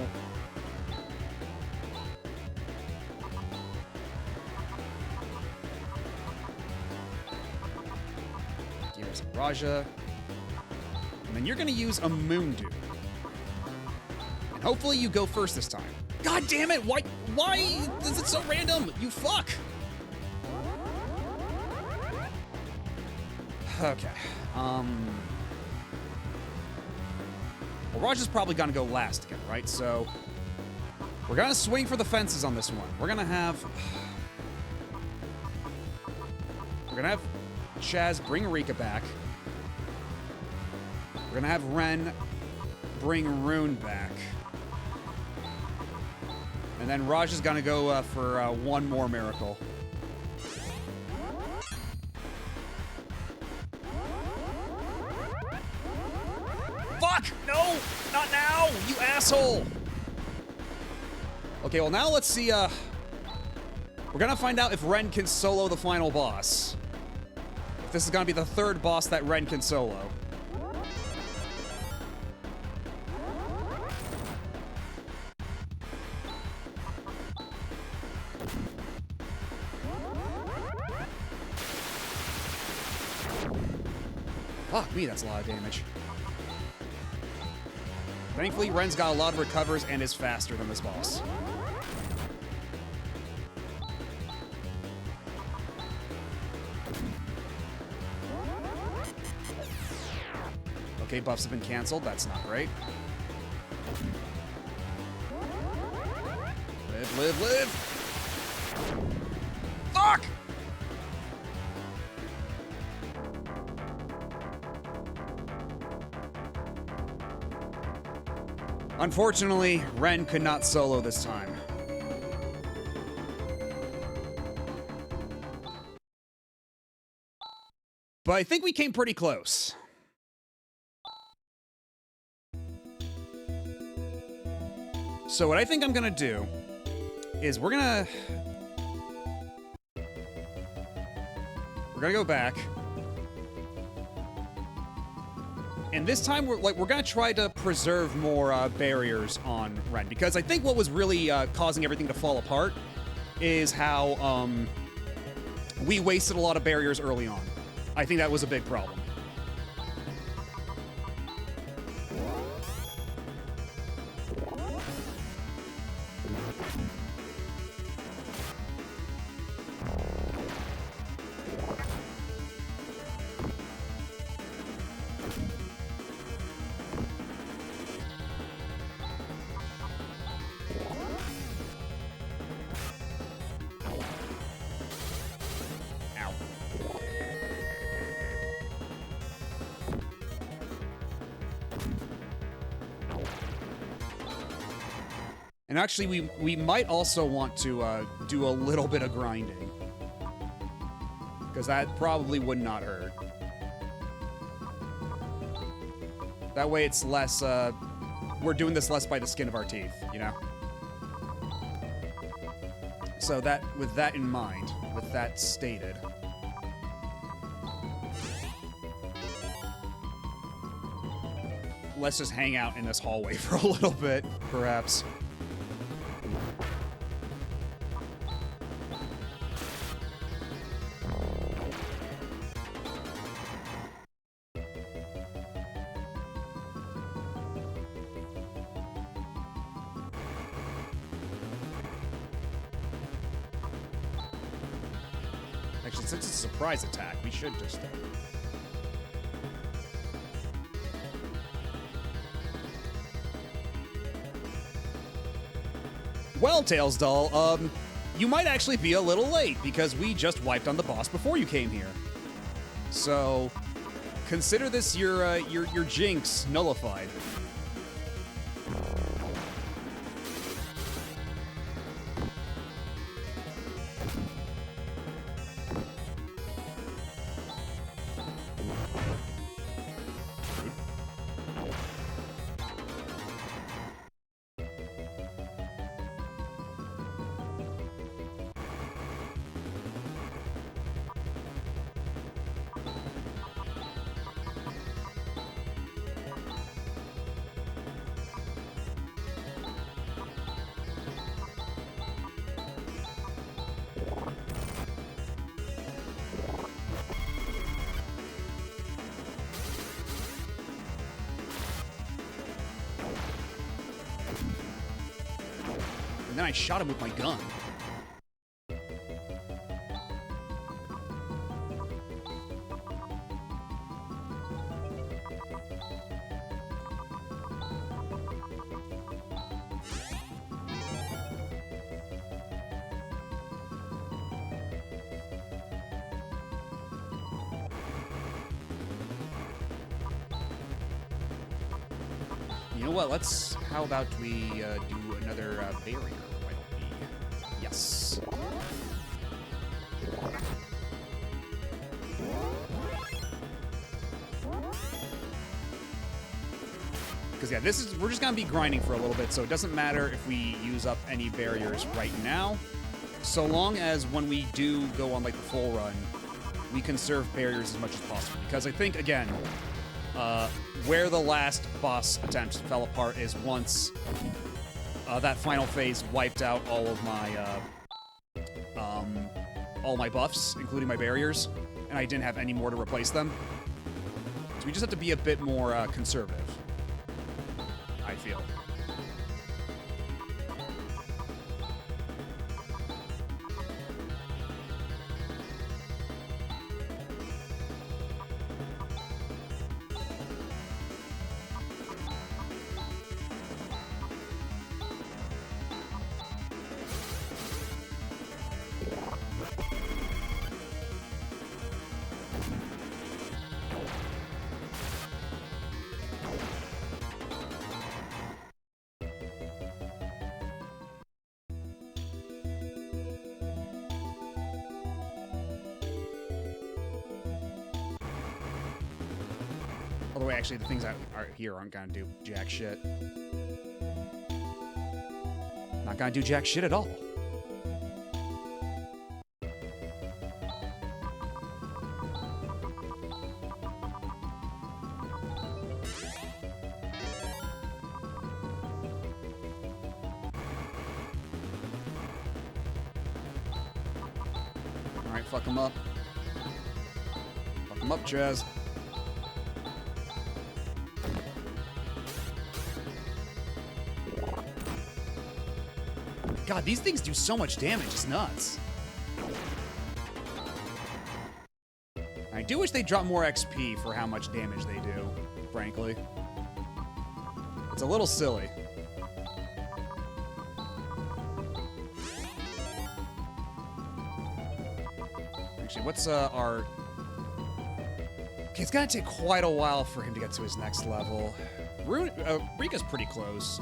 Here's Raja. And then you're gonna use a Moondew. And hopefully you go first this time. God damn it! Why is it so random? You fuck! Okay. Well, Raja's probably gonna go last again, right? So we're gonna swing for the fences on this one. We're gonna have Chaz bring Rika back. We're gonna have Ren bring Rune back. And then Raj is gonna go for one more miracle. Fuck! No! Not now! You asshole! Okay, well now let's see, we're gonna find out if Ren can solo the final boss. If this is gonna be the 3rd boss that Ren can solo. Fuck me, that's a lot of damage. Thankfully, Ren's got a lot of recovers and is faster than this boss. Okay, buffs have been canceled. That's not great. Live! Fuck! Unfortunately, Ren could not solo this time. But I think we came pretty close. So what I think I'm gonna do is we're gonna go back. And this time we're gonna try to preserve more barriers on Ren, because I think what was really causing everything to fall apart is how we wasted a lot of barriers early on. I think that was a big problem. And actually, we might also want to do a little bit of grinding, because that probably would not hurt. That way it's less, we're doing this less by the skin of our teeth, you know? So that, with that in mind, with that stated, let's just hang out in this hallway for a little bit, perhaps. Actually, since it's a surprise attack, we should just... Well, Tails Doll, you might actually be a little late, because we just wiped on the boss before you came here. So, consider this your jinx nullified. then I shot him with my gun. You know what? How about we do another barrier? Why don't we? Yes. Because yeah, we're just gonna be grinding for a little bit, so it doesn't matter if we use up any barriers right now, so long as when we do go on like the full run, we conserve barriers as much as possible. Because I think again, where the last boss attempt fell apart is once that final phase wiped out all of my buffs, including my barriers, and I didn't have any more to replace them. So we just have to be a bit more conservative, I feel. Although, actually, the things that are here aren't gonna do jack shit. Not gonna do jack shit at all. Alright, fuck him up. Fuck him up, Chaz. God, these things do so much damage. It's nuts. I do wish they'd drop more XP for how much damage they do, frankly. It's a little silly. Actually, what's our... Okay, it's gonna take quite a while for him to get to his next level. Rika's pretty close.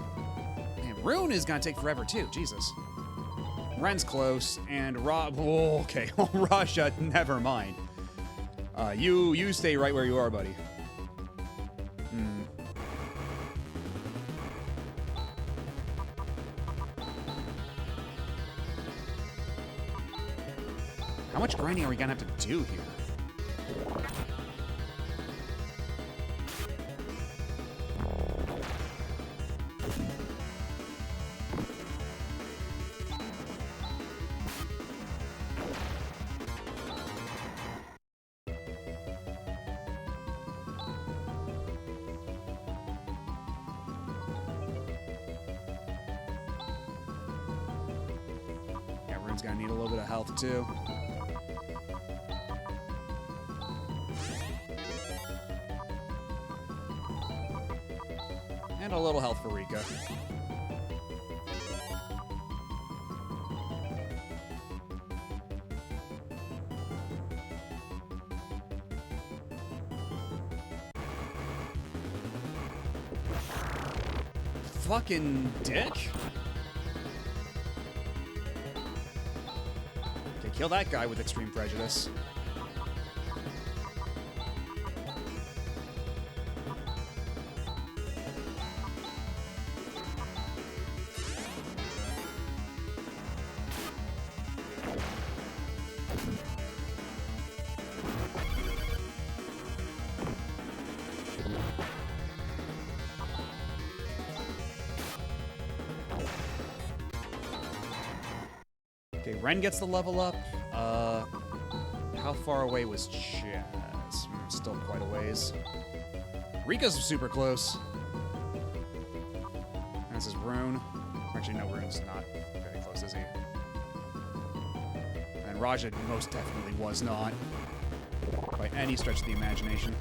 Rune is gonna take forever too. Jesus. Ren's close, and oh, okay. Raja, never mind. You stay right where you are, buddy. How much grinding are we gonna have to do here? Rune's gonna need a little bit of health too. And a little health for Rika. Fucking dick. Kill that guy with extreme prejudice. Okay, Ren gets the level up. How far away was Chaz? Still quite a ways. Rika's super close. This is Rune. Actually, no, Rune's not. Okay. close, is he? And Raja most definitely was not, by any stretch of the imagination.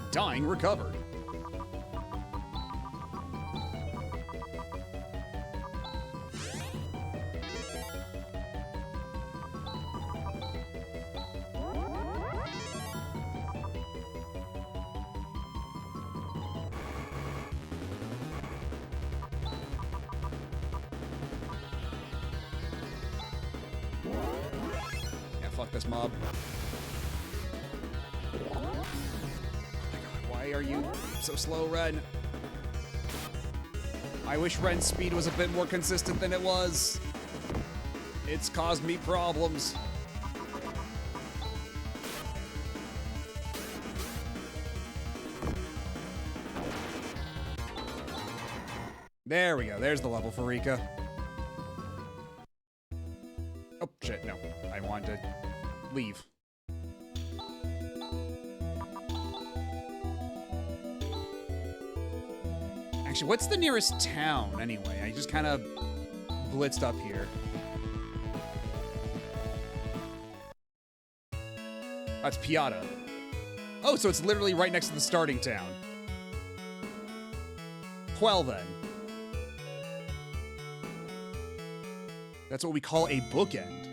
Dying recovered. Yeah, fuck this mob. Why are you so slow, Ren? I wish Ren's speed was a bit more consistent than it was. It's caused me problems. There we go. There's the level for Rika. Oh, shit. No. I wanted to leave. Actually, what's the nearest town, anyway? I just kind of blitzed up here. That's Piata. Oh, so it's literally right next to the starting town. Well, then. That's what we call a bookend.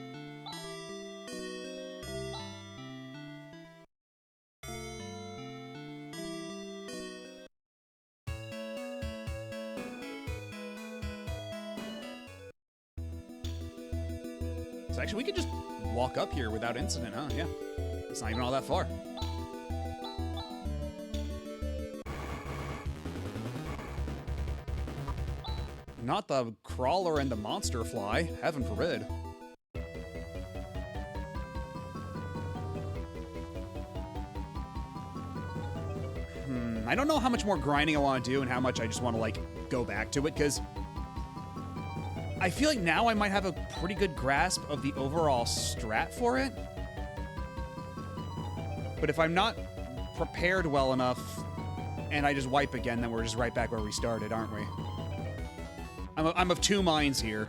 So actually, we could just walk up here without incident, huh? Yeah. It's not even all that far. Not the crawler and the monster fly. Heaven forbid. I don't know how much more grinding I want to do and how much I just want to, like, go back to it, because I feel like now I might have a pretty good grasp of the overall strat for it. But if I'm not prepared well enough and I just wipe again, then we're just right back where we started, aren't we? I'm of two minds here.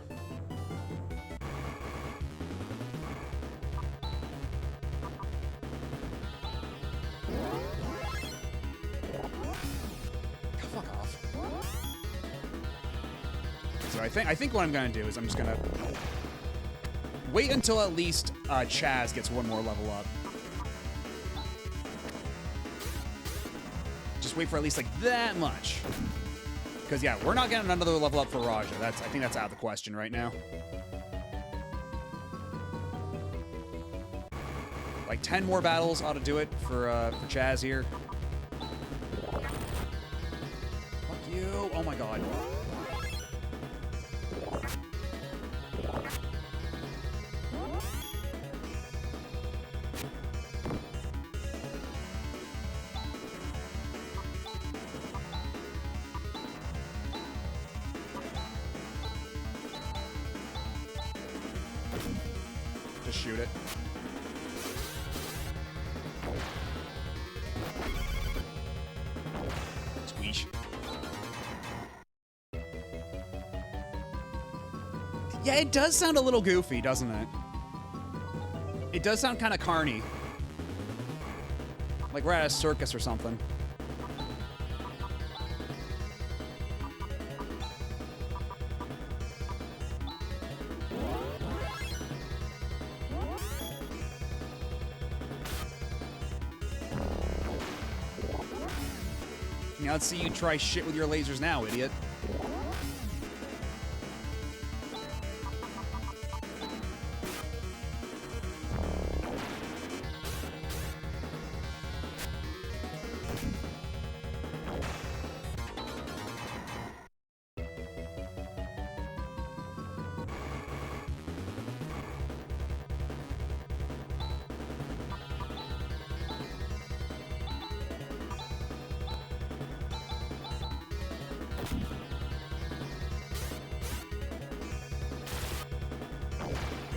Fuck off. So I think what I'm gonna do is I'm just gonna wait until at least Chaz gets one more level up. Just wait for at least like that much. Because, yeah, we're not getting another level up for Raja. I think that's out of the question right now. Like, 10 more battles ought to do it for Chaz here. Fuck you. Oh, my God. Just shoot it. Squeeze. Yeah, it does sound a little goofy, doesn't it? It does sound kind of carny. Like we're at a circus or something. Yeah, let's see you try shit with your lasers now, idiot.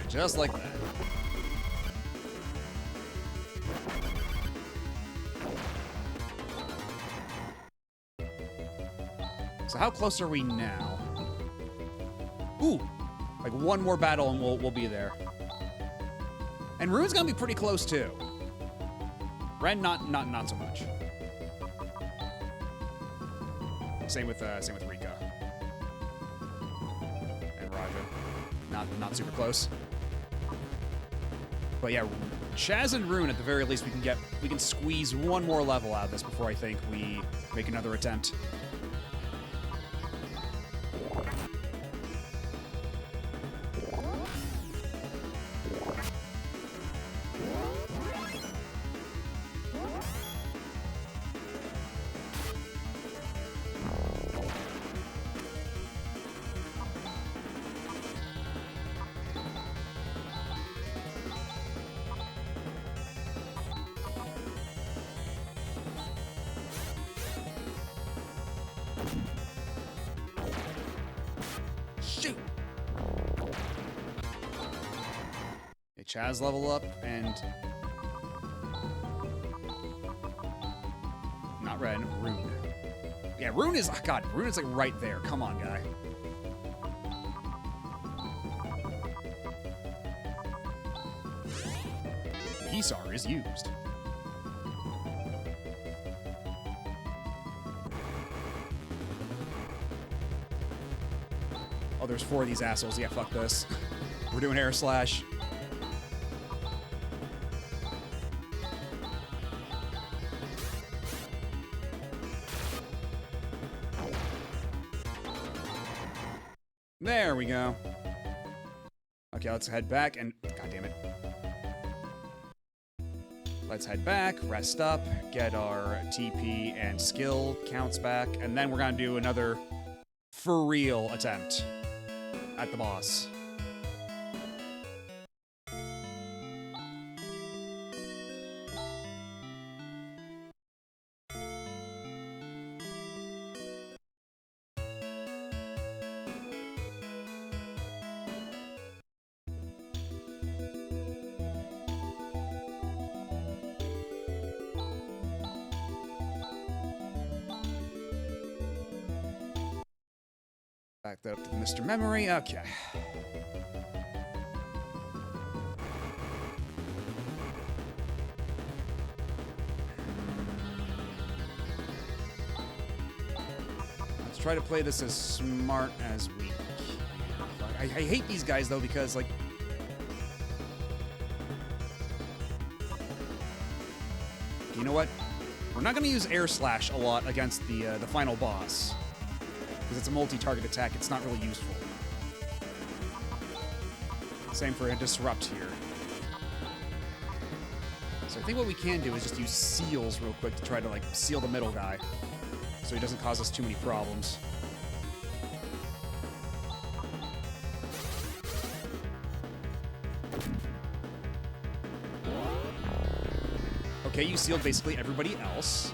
Just like that. So how close are we now? Ooh, like one more battle and we'll be there. And Rune's gonna be pretty close too. Ren, not so much. Same with Rika and Raja. Not super close. But yeah, Chaz and Rune at the very least we can squeeze one more level out of this before I think we make another attempt. Shoot! Okay, Chaz level up and not Ren, Rune. Yeah, Rune is God. Rune is like right there. Come on, guy. Hisar is used. Oh, there's 4 of these assholes. Yeah, fuck this. We're doing air slash. There we go. Okay, let's head back and... God damn it. Let's head back, rest up, get our TP and skill counts back, and then we're gonna do another for real attempt at the boss. Back that up to Mr. Memory. Okay. Let's try to play this as smart as we can. I hate these guys though because like you know what? We're not going to use air slash a lot against the final boss. Because it's a multi-target attack, it's not really useful. Same for a disrupt here. So I think what we can do is just use seals real quick to try to like seal the middle guy. So he doesn't cause us too many problems. Okay, you sealed basically everybody else.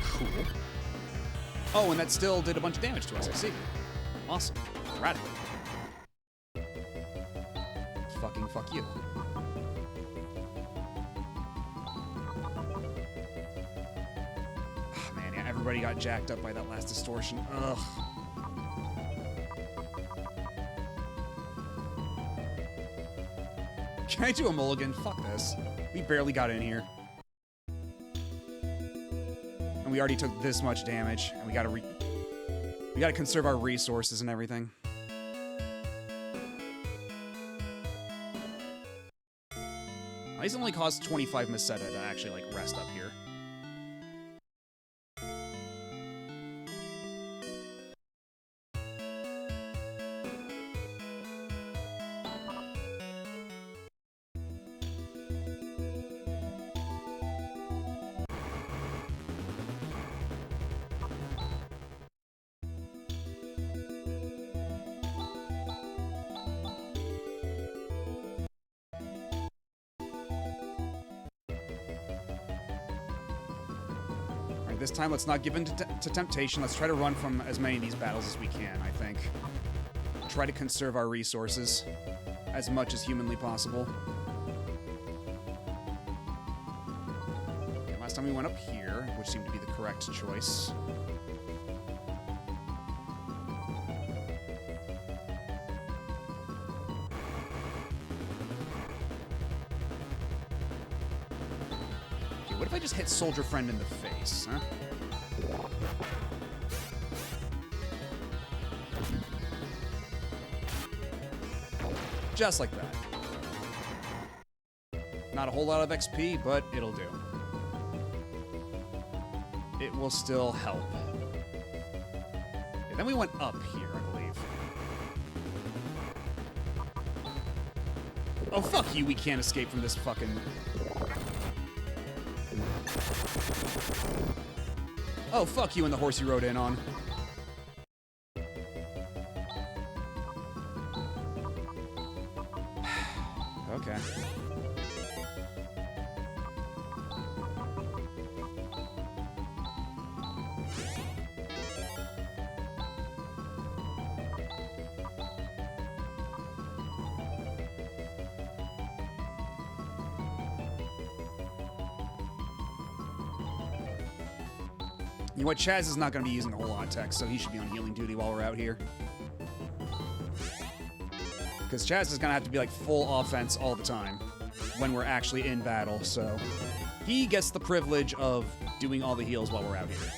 Cool. Oh, and that still did a bunch of damage to us, I see. Awesome. Radical. Fucking fuck you. Oh, man, yeah, everybody got jacked up by that last distortion. Ugh. Can I do a mulligan? Fuck this. We barely got in here. And we already took this much damage, and we gotta conserve our resources and everything. At least it only costs 25 Meseta to actually like rest up here. This time, let's not give in to temptation. Let's try to run from as many of these battles as we can, I think. try to conserve our resources as much as humanly possible. Okay, last time we went up here, which seemed to be the correct choice. Okay, what if I just hit Soldier Friend in the face, huh? Just like that. Not a whole lot of XP, but it'll do. It will still help. Okay, then we went up here, I believe. Oh, fuck you, we can't escape from this fucking... Oh, fuck you and the horse you rode in on. Okay. You know what? Chaz is not going to be using a whole lot of tech, so he should be on healing duty while we're out here. Because Chaz is going to have to be like full offense all the time when we're actually in battle, so he gets the privilege of doing all the heals while we're out here.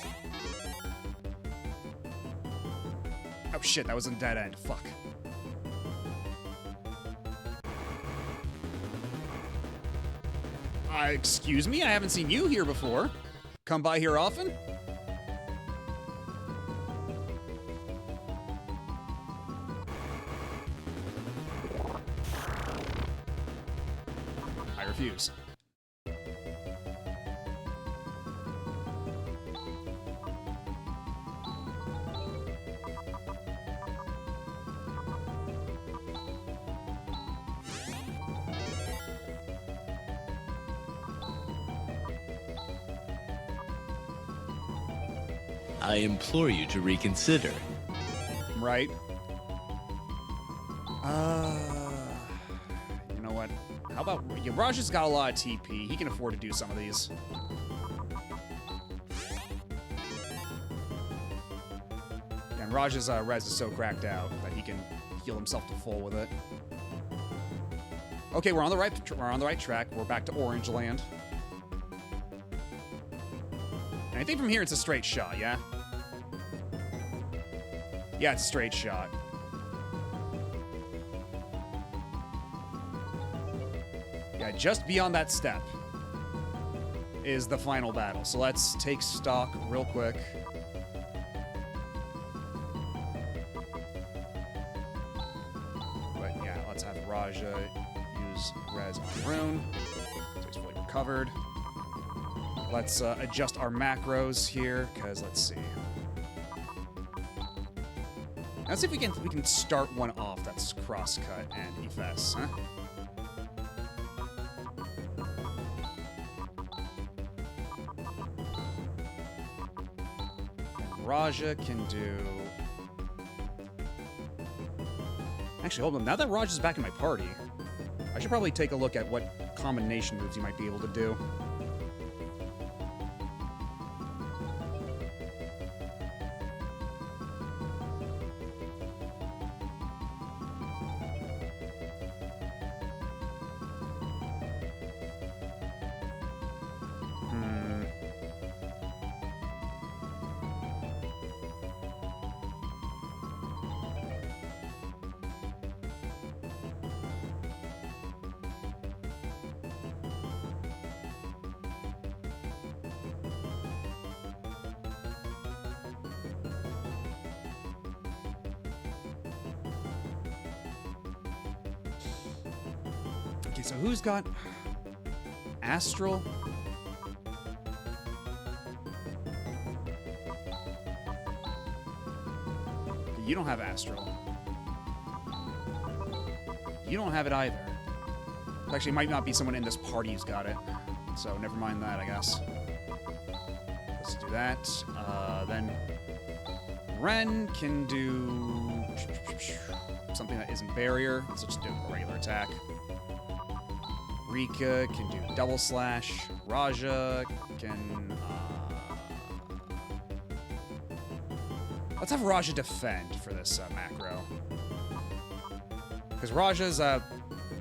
Oh shit, that was a dead end. Fuck. Excuse me? I haven't seen you here before. Come by here often? I refuse. I implore you to reconsider. Right. You know what? How about... Yeah, Raj has got a lot of TP. He can afford to do some of these. And Raj's res is so cracked out that he can heal himself to full with it. Okay, we're on the right track. We're back to Orange Land. And I think from here it's a straight shot, yeah? Yeah, it's a straight shot. Yeah, just beyond that step is the final battle. So let's take stock real quick. But yeah, let's have Raja use res on Rune. So he's fully recovered. Let's adjust our macros here, because let's see. Let's see if we can start one off that's crosscut and EFS, huh? And Raja can do... Actually, hold on. Now that Raja's back in my party, I should probably take a look at what combination moves he might be able to do. Okay, so who's got Astral? Okay, you don't have Astral. You don't have it either. Actually, it might not be someone in this party who's got it. So never mind that, I guess. Let's do that. Then Ren can do... something that isn't barrier. Let's just do a regular attack. Rika can do double slash. Raja can... let's have Raja defend for this macro. Because Raja's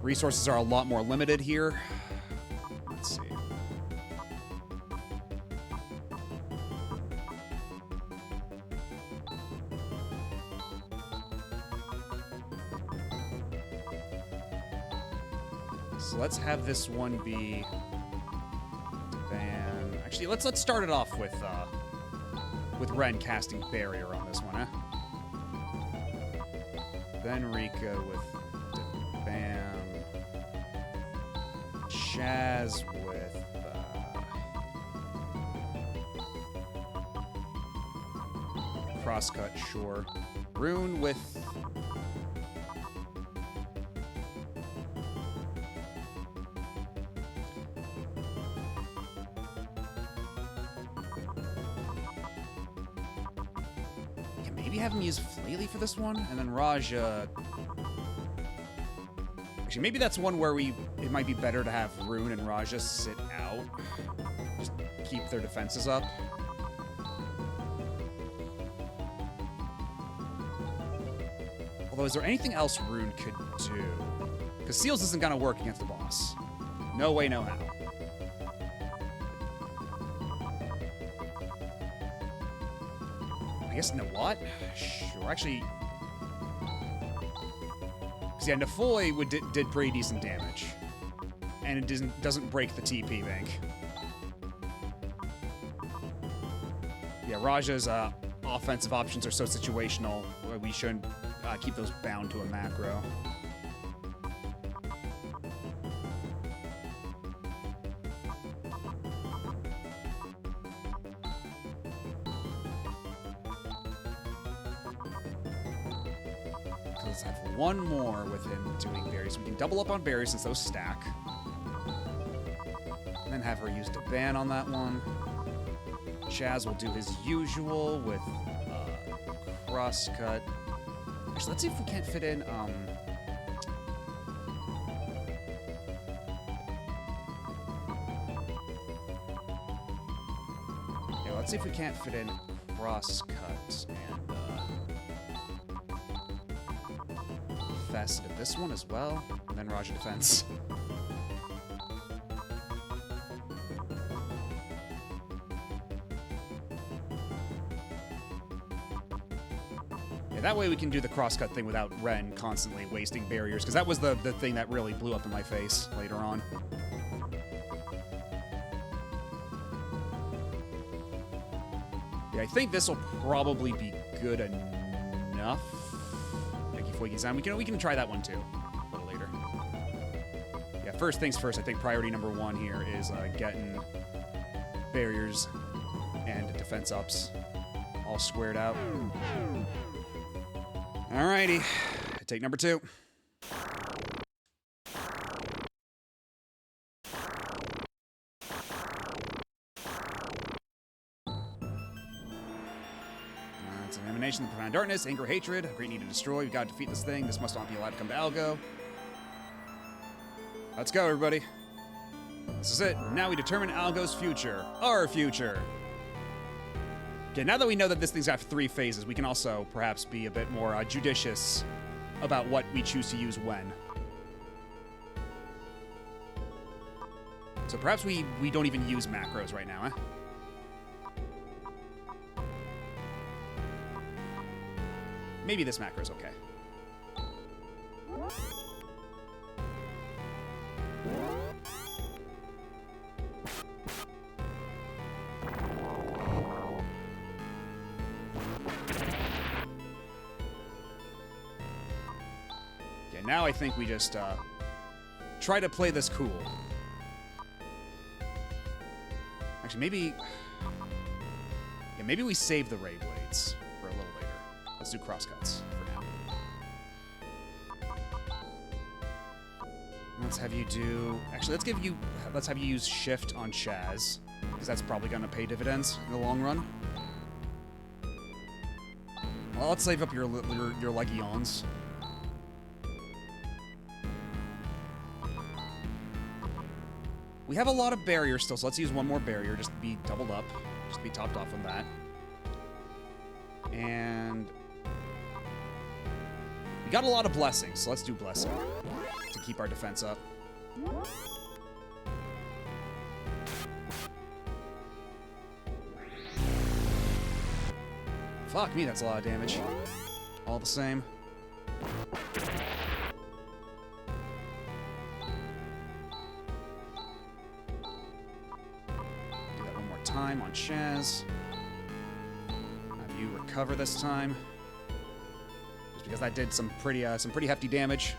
resources are a lot more limited here. Let's see. So let's have this one be ban. Actually, let's start it off with Ren casting barrier on this one, huh? Then Rika with Bam. Chaz with crosscut, sure. Rune with maybe have him use Fleely for this one, and then Raja. Actually, maybe that's one where it might be better to have Rune and Raja sit out, just keep their defenses up. Although, is there anything else Rune could do? Because Seals isn't gonna work against the boss. No way, no how. I guess, you know what? Sure, actually... Because, yeah, Nefoy did pretty decent damage. And it doesn't break the TP bank. Yeah, Raja's offensive options are so situational, we shouldn't keep those bound to a macro. Let's have one more with him doing berries. We can double up on berries since those stack. And then have her use the ban on that one. Chaz will do his usual with crosscut. Actually, let's see if we can't fit in. Yeah, let's see if we can't fit in crosscut and Facet of this one as well, and then Raja defense. Yeah, that way we can do the crosscut thing without Ren constantly wasting barriers, because that was the thing that really blew up in my face later on. Yeah, I think this will probably be good enough. We can try that one too a little later. Yeah, first things first, I think priority number one here is getting barriers and defense ups all squared out. Alrighty, take number two. The profound darkness, anger, hatred, a great need to destroy. We've got to defeat this thing. This must not be allowed to come to Algo. Let's go, everybody. This is it. Now we determine Algo's future. Our future. Okay, now that we know that this thing's got 3 phases, we can also perhaps be a bit more judicious about what we choose to use when. So perhaps we don't even use macros right now, eh? Maybe this macro's okay. Okay, now I think we just try to play this cool. Actually, maybe... Yeah, maybe we save the Ray Blades for a little later. Let's do crosscuts for now. Let's have you do... Actually, let's have you use shift on Chaz, because that's probably going to pay dividends in the long run. Well, let's save up your Legions. We have a lot of barriers still, so let's use one more barrier just to be doubled up. Just to be topped off on that. And... we got a lot of blessings, so let's do blessing. To keep our defense up. Fuck me, that's a lot of damage. All the same. Do that one more time on Shaz. Have you recover this time. Just because that did some pretty hefty damage.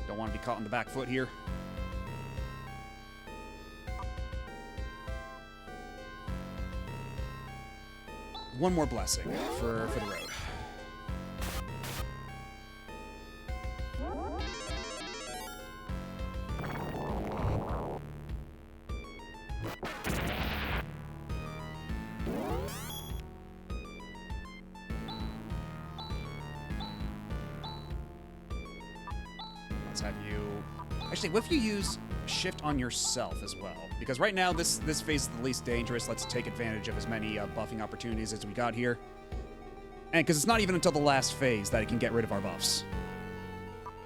Don't want to be caught on the back foot here. One more blessing for the road. Let's have you... actually, what if you use shift on yourself as well? Because right now, this phase is the least dangerous. Let's take advantage of as many buffing opportunities as we got here. And because it's not even until the last phase that it can get rid of our buffs.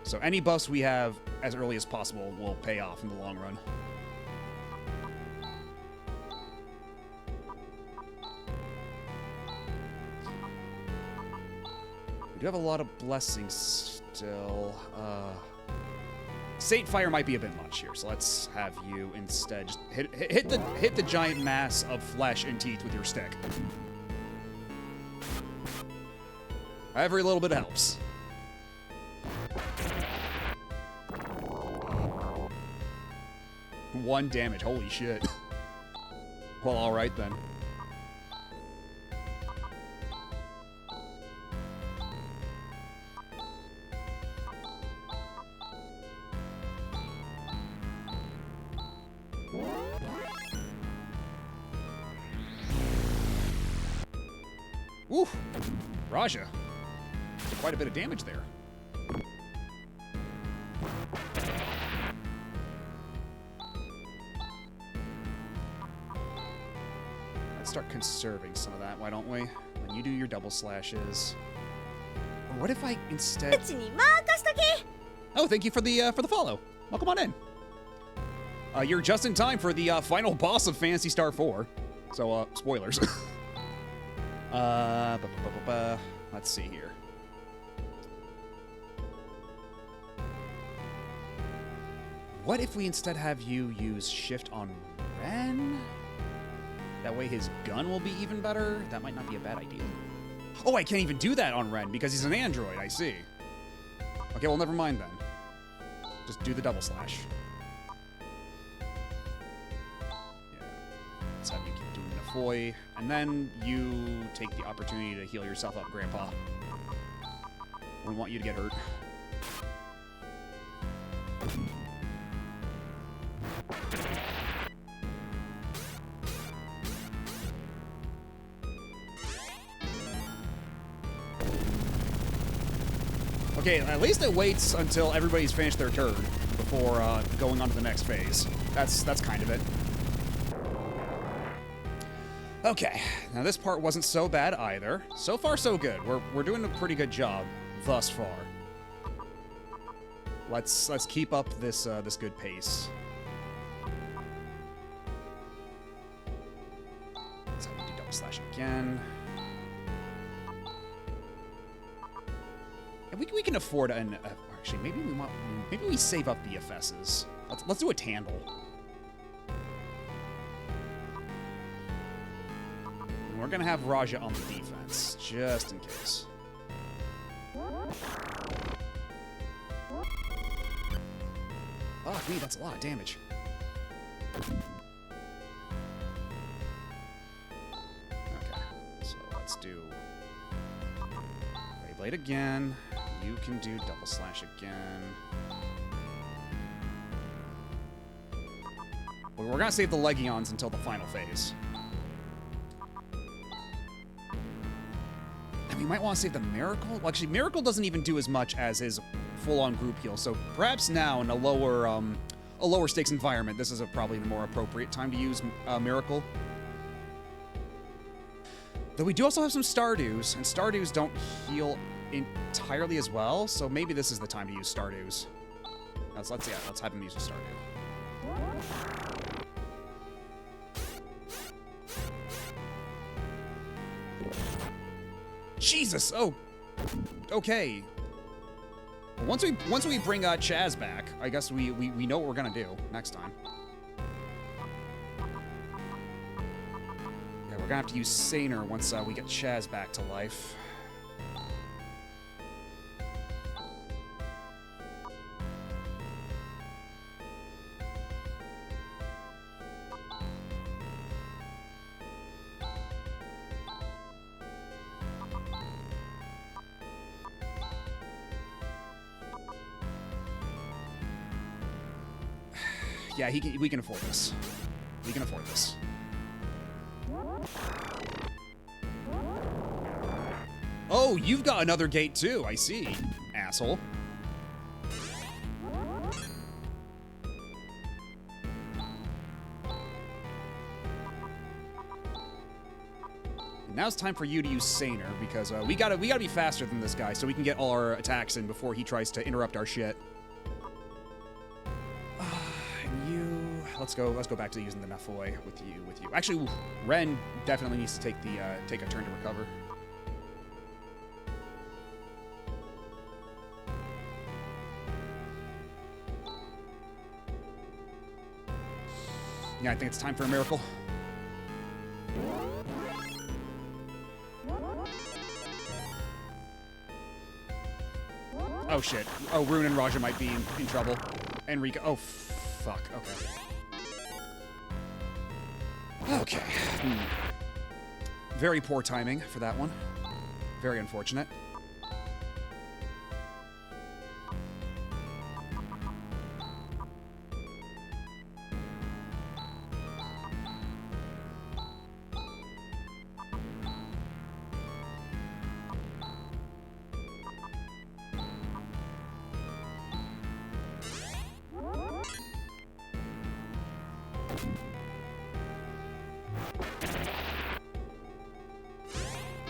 So any buffs we have as early as possible will pay off in the long run. We do have a lot of blessings still. Saint Fire might be a bit much here, so let's have you instead just hit the giant mass of flesh and teeth with your stick. Every little bit helps. One damage, holy shit. Well, alright then. Woo! Raja. Quite a bit of damage there. Let's start conserving some of that, why don't we? When you do your double slashes. Or what if I instead... oh, thank you for the follow. Welcome on in. You're just in time for the final boss of Phantasy Star IV. So, spoilers. Let's see here. What if we instead have you use shift on Ren? That way his gun will be even better? That might not be a bad idea. Oh, I can't even do that on Ren because he's an android, I see. Okay, well, never mind then. Just do the double slash. Yeah. Let's have you keep doing Nafoy. And then you take the opportunity to heal yourself up, Grandpa. We want you to get hurt. Okay, at least it waits until everybody's finished their turn before going on to the next phase. That's kind of it. Okay, now this part wasn't so bad either. So far, so good. We're doing a pretty good job thus far. Let's keep up this this good pace. Let's have you do double slash again. And we can afford an actually maybe we save up the FSs. Let's do a Tandle. And we're gonna have Raja on the defense just in case. Oh, me, that's a lot of damage. Okay, so let's do Blade again. You can do double slash again. But we're gonna save the Legions until the final phase. And we might want to save the Miracle. Well, actually, Miracle doesn't even do as much as his full-on group heal. So perhaps now in a lower a lower stakes environment, this is probably the more appropriate time to use Miracle. Though we do also have some Stardews, and Stardews don't heal entirely as well, so maybe this is the time to use Stardews. Let's have him use a Stardew. Jesus! Oh, okay. Well, once we bring Chaz back, I guess we know what we're gonna do next time. Yeah, we're gonna have to use Saner once we get Chaz back to life. Yeah, we can afford this. We can afford this. Oh, you've got another gate too, I see, asshole. Now it's time for you to use Saner, because we gotta be faster than this guy so we can get all our attacks in before he tries to interrupt our shit. Let's go back to using the Nefoy with you. Actually, Ren definitely needs to take a turn to recover. Yeah, I think it's time for a miracle. Oh shit. Oh, Rune and Raja might be in trouble. Enrico. Oh, fuck. Okay. Okay. Very poor timing for that one. Very unfortunate.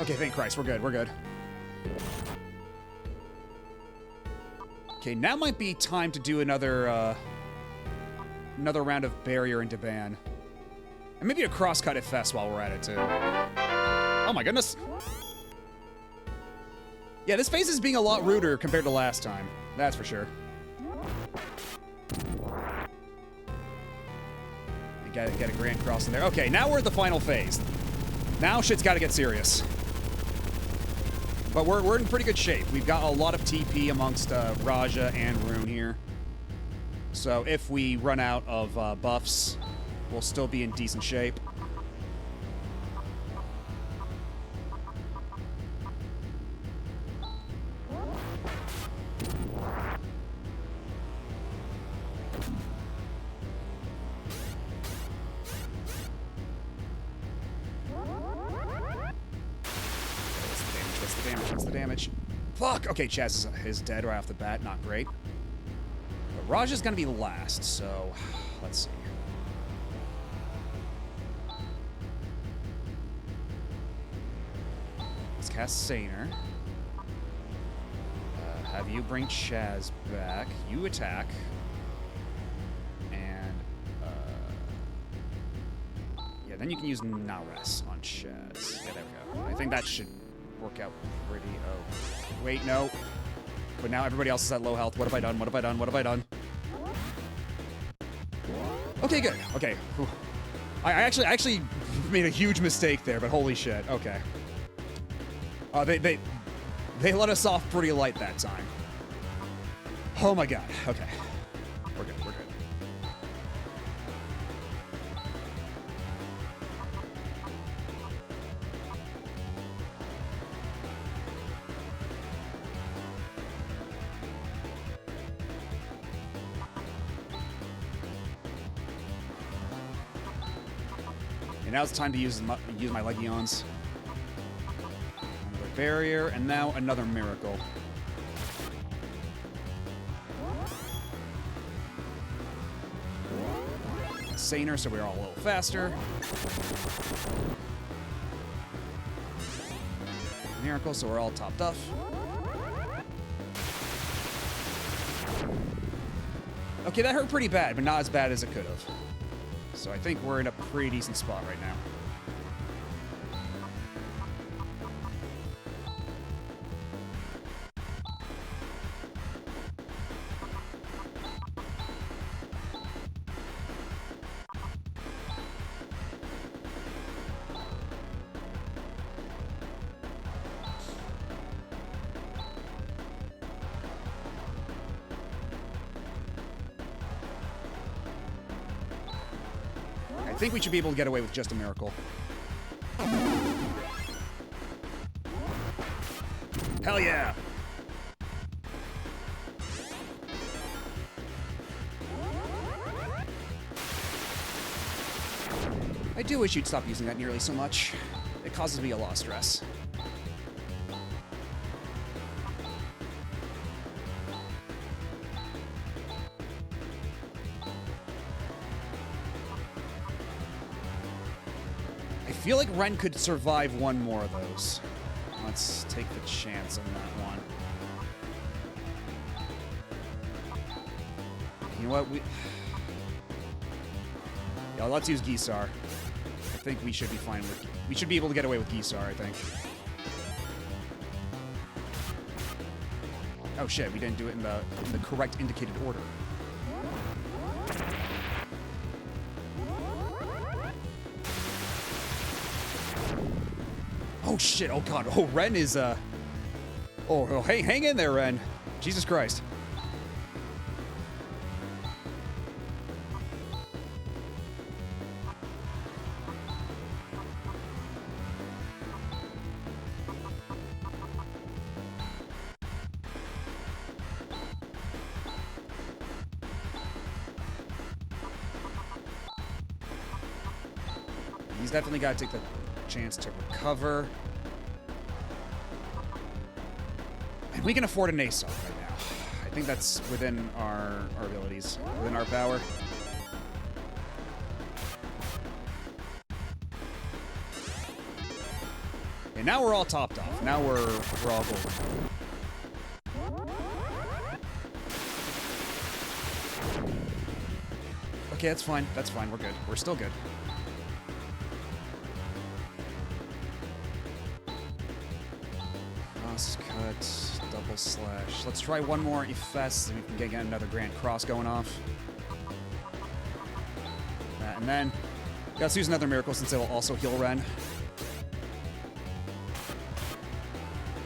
Okay, thank Christ. We're good. We're good. Okay, now might be time to do another round of Barrier and Deban. And maybe a crosscut at Fest while we're at it, too. Oh my goodness. Yeah, this phase is being a lot ruder compared to last time. That's for sure. You gotta get a Grand Cross in there. Okay, now we're at the final phase. Now shit's gotta get serious. But we're in pretty good shape. We've got a lot of TP amongst Raja and Rune here. So if we run out of buffs, we'll still be in decent shape. What's the damage? Fuck! Okay, Chaz is dead right off the bat. Not great. But Raja's gonna be last, so let's see. Let's cast Saner. Have you bring Chaz back. You attack. And, yeah, then you can use Nares on Chaz. Yeah, there we go. I think that should work out pretty... Oh. Wait, no. But now everybody else is at low health. What have I done? What have I done? What have I done? Okay, good. Okay. Whew. I actually made a huge mistake there, but holy shit. Okay. They let us off pretty light that time. Oh my god. Okay. We're good. We're good. And now it's time to use my Legions. Another barrier, and now another miracle. saner, so we're all a little faster. Miracle, so we're all topped off. Okay, that hurt pretty bad, but not as bad as it could have. So I think we're in a pretty decent spot right now. I think we should be able to get away with just a miracle. Hell yeah! I do wish you'd stop using that nearly so much. It causes me a lot of stress. I feel like Ren could survive one more of those. Let's take the chance on that one. You know what? Yeah, let's use Gisar. I think we should be fine with... We should be able to get away with Gisar, I think. Oh shit, we didn't do it in the correct indicated order. Oh shit, oh god, oh Ren is oh hey, hang in there, Ren. Jesus Christ. He's definitely got to take the chance to recover. And we can afford an ace off right now. I think that's within our abilities, within our power. And now we're all topped off. Now we're all golden. Okay, that's fine. That's fine. We're good. We're still good. Cross cut, double slash. Let's try one more Efes so we can get another Grand Cross going off. That, and then let's use another miracle since it will also heal Ren.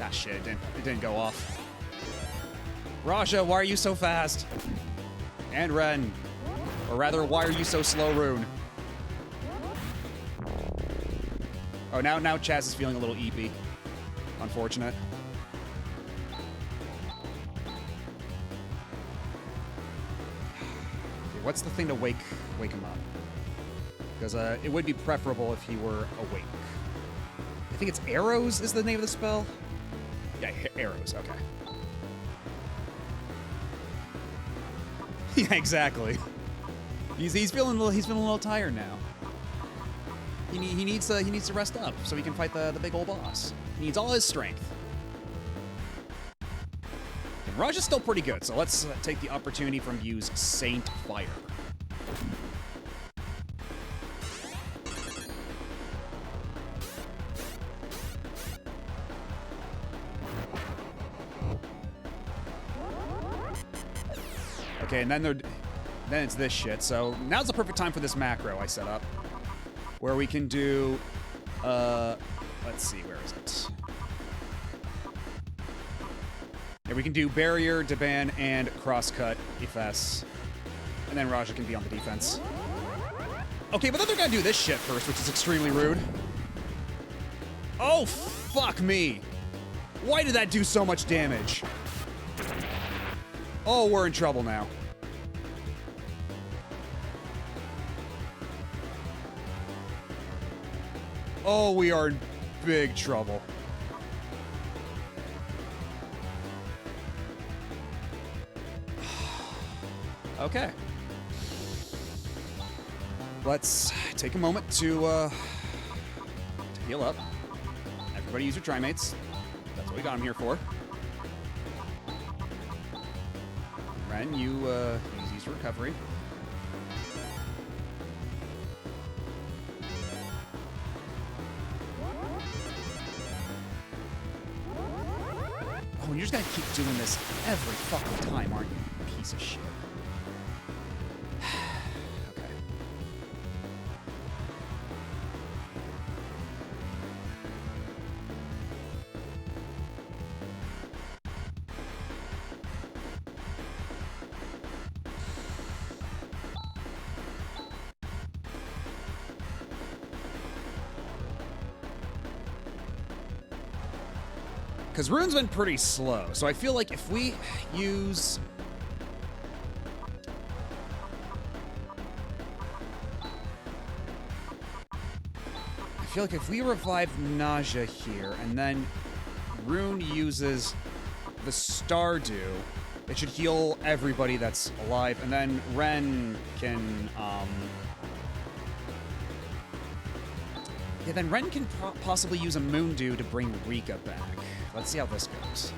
Ah shit, it didn't go off. Raja, why are you so fast? And Ren. Or rather, why are you so slow, Rune? Oh, now Chaz is feeling a little eepy. Unfortunate. Okay, what's the thing to wake him up? Because it would be preferable if he were awake. I think it's arrows is the name of the spell. Yeah, arrows. Okay. Yeah, exactly. He's feeling a little tired now. He needs to rest up so he can fight the big old boss. He needs all his strength. And Raj is still pretty good, so let's take the opportunity from use Saint Fire. Okay, and then it's this shit. So now's the perfect time for this macro I set up, where we can do, let's see, where is it? Yeah, we can do barrier, Deban, and crosscut Efes, and then Raja can be on the defense. Okay, but then they're gonna do this shit first, which is extremely rude. Oh, fuck me. Why did that do so much damage? Oh, we're in trouble now. Oh, we are in big trouble. Okay. Let's take a moment to heal up. Everybody use your Trimates. That's what we got them here for. Ren, you use your recovery. Oh, and you're just gonna keep doing this every fucking time, aren't you? Piece of shit. Okay. Because Rune's been pretty slow, so I feel like if we use... I feel like if we revive Nausea here, and then Rune uses the Stardew, it should heal everybody that's alive, and then Ren can, yeah, then Ren can possibly use a Moondew to bring Rika back. Let's see how this goes.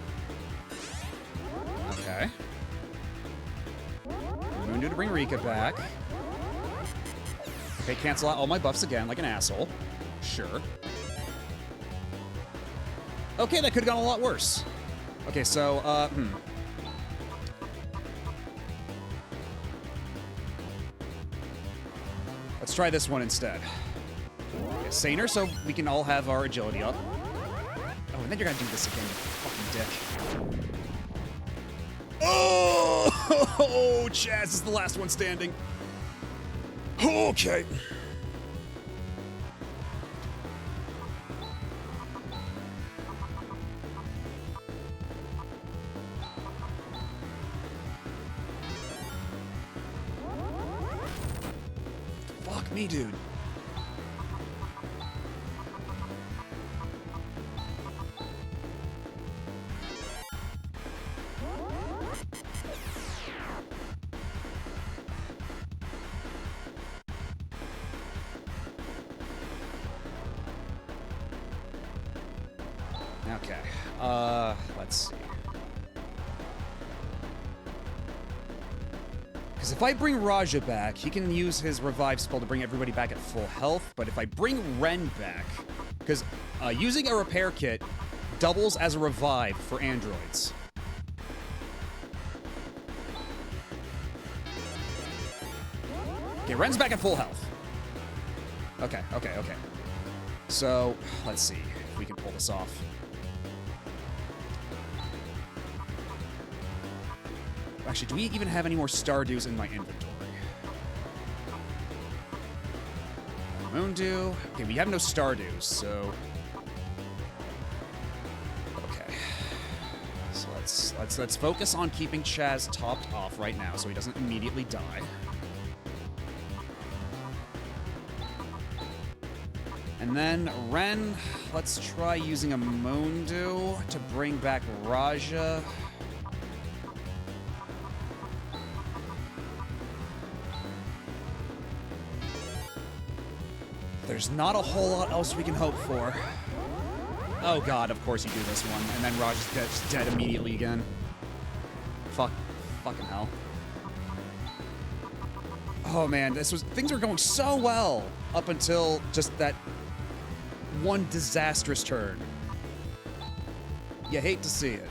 Okay. Moondew to bring Rika back. Okay, cancel out all my buffs again like an asshole. Sure. Okay, that could have gone a lot worse. Okay, so, Let's try this one instead. Okay, Saner, so we can all have our agility up. Oh, and then you're gonna do this again, you fucking dick. Oh, Chaz is the last one standing. Okay. Fuck me, dude. Okay, let's see. Because if I bring Raja back, he can use his revive spell to bring everybody back at full health, but if I bring Ren back, because using a repair kit doubles as a revive for androids. Okay, Ren's back at full health. Okay. So, let's see if we can pull this off. Actually, do we even have any more Stardews in my inventory? Moondew. Okay, we have no Stardews, so... Okay. So let's focus on keeping Chaz topped off right now so he doesn't immediately die. And then Ren, let's try using a Moondew to bring back Raja. There's not a whole lot else we can hope for. Oh god, of course you do this one, and then Raja's dead immediately again. Fucking hell. Oh man, things were going so well up until just that one disastrous turn. You hate to see it.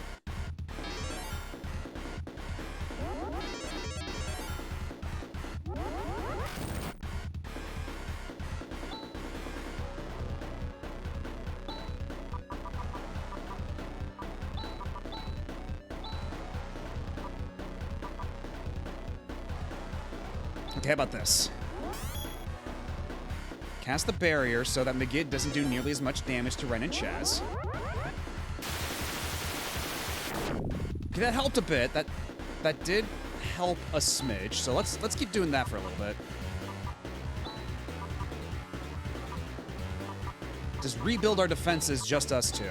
Okay, how about this? Cast the barrier so that Megid doesn't do nearly as much damage to Ren and Chaz. Okay, that helped a bit. That did help a smidge. So let's keep doing that for a little bit. Just rebuild our defenses, just us two.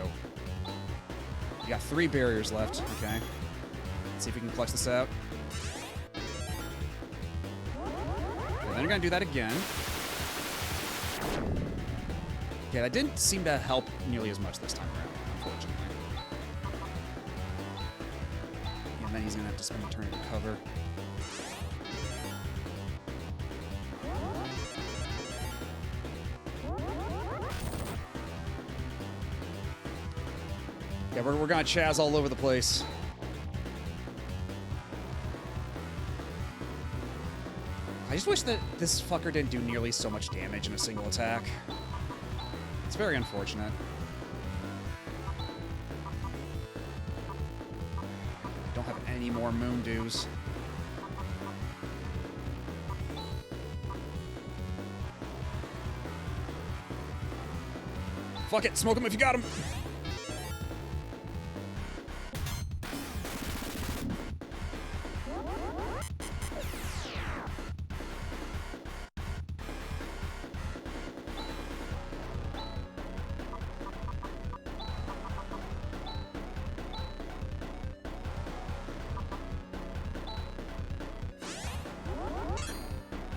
We got 3 barriers left. Okay. Let's see if we can clutch this out. Okay, then you're gonna do that again. Yeah, that didn't seem to help nearly as much this time around, unfortunately. And then he's gonna have to spend a turn to cover. Yeah, we're gonna Chaz all over the place. I just wish that this fucker didn't do nearly so much damage in a single attack. It's very unfortunate. I don't have any more moon dews. Fuck it, smoke him if you got him.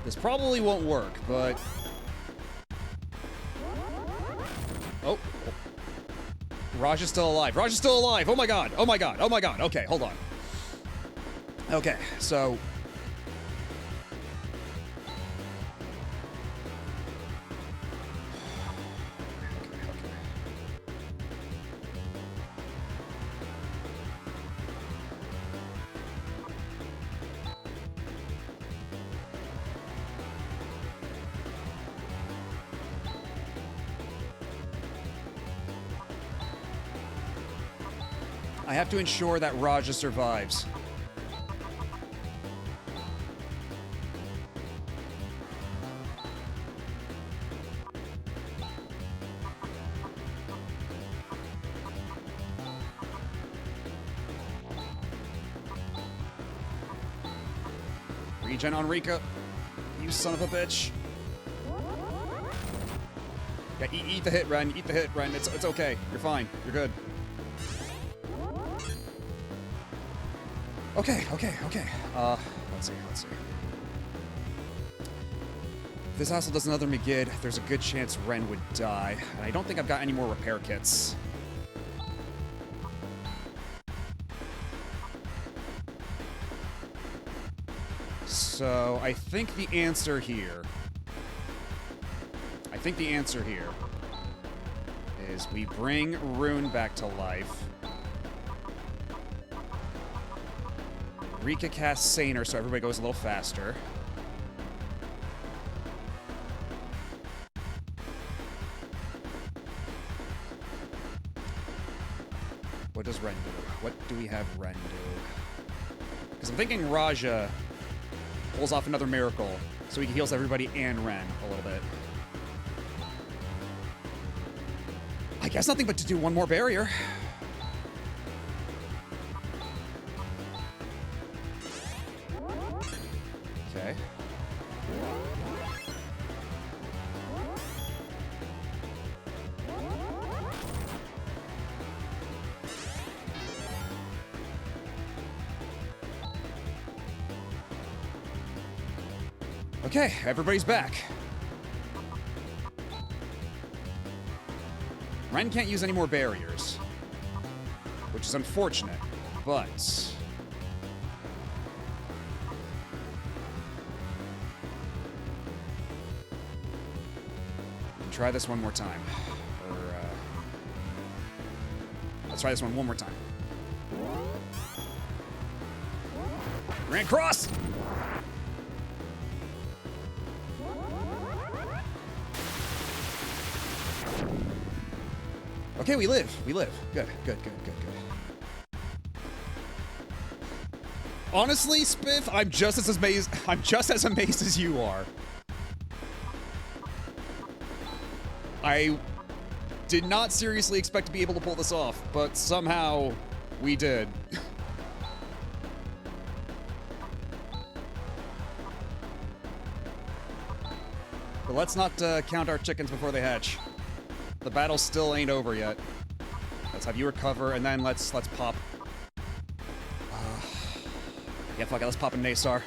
This probably won't work, but... Oh. Raj is still alive. Raj is still alive! Oh my god! Oh my god! Oh my god! Okay, hold on. Okay, so... I have to ensure that Raja survives. Regen on Rika. You son of a bitch. Yeah, eat the hit, Ren. Eat the hit, Ren. It's okay. You're fine. You're good. Okay. Let's see. If this asshole does another Megid, there's a good chance Ren would die. And I don't think I've got any more repair kits. So, I think the answer here is we bring Rune back to life. Rika casts Saner so everybody goes a little faster. What does Ren do? What do we have Ren do? Because I'm thinking Raja pulls off another miracle so he heals everybody and Ren a little bit. I guess nothing but to do one more barrier. Okay. Okay, everybody's back. Ren can't use any more barriers, which is unfortunate, but... we can try this one more time. Or, let's try this one more time. Ren cross! Okay, we live. Good. Honestly, Spiff, I'm just as amazed as you are. I did not seriously expect to be able to pull this off, but somehow we did. But let's not count our chickens before they hatch. The battle still ain't over yet. Let's have you recover, and then let's pop. Yeah, fuck it. Let's pop a Naystar.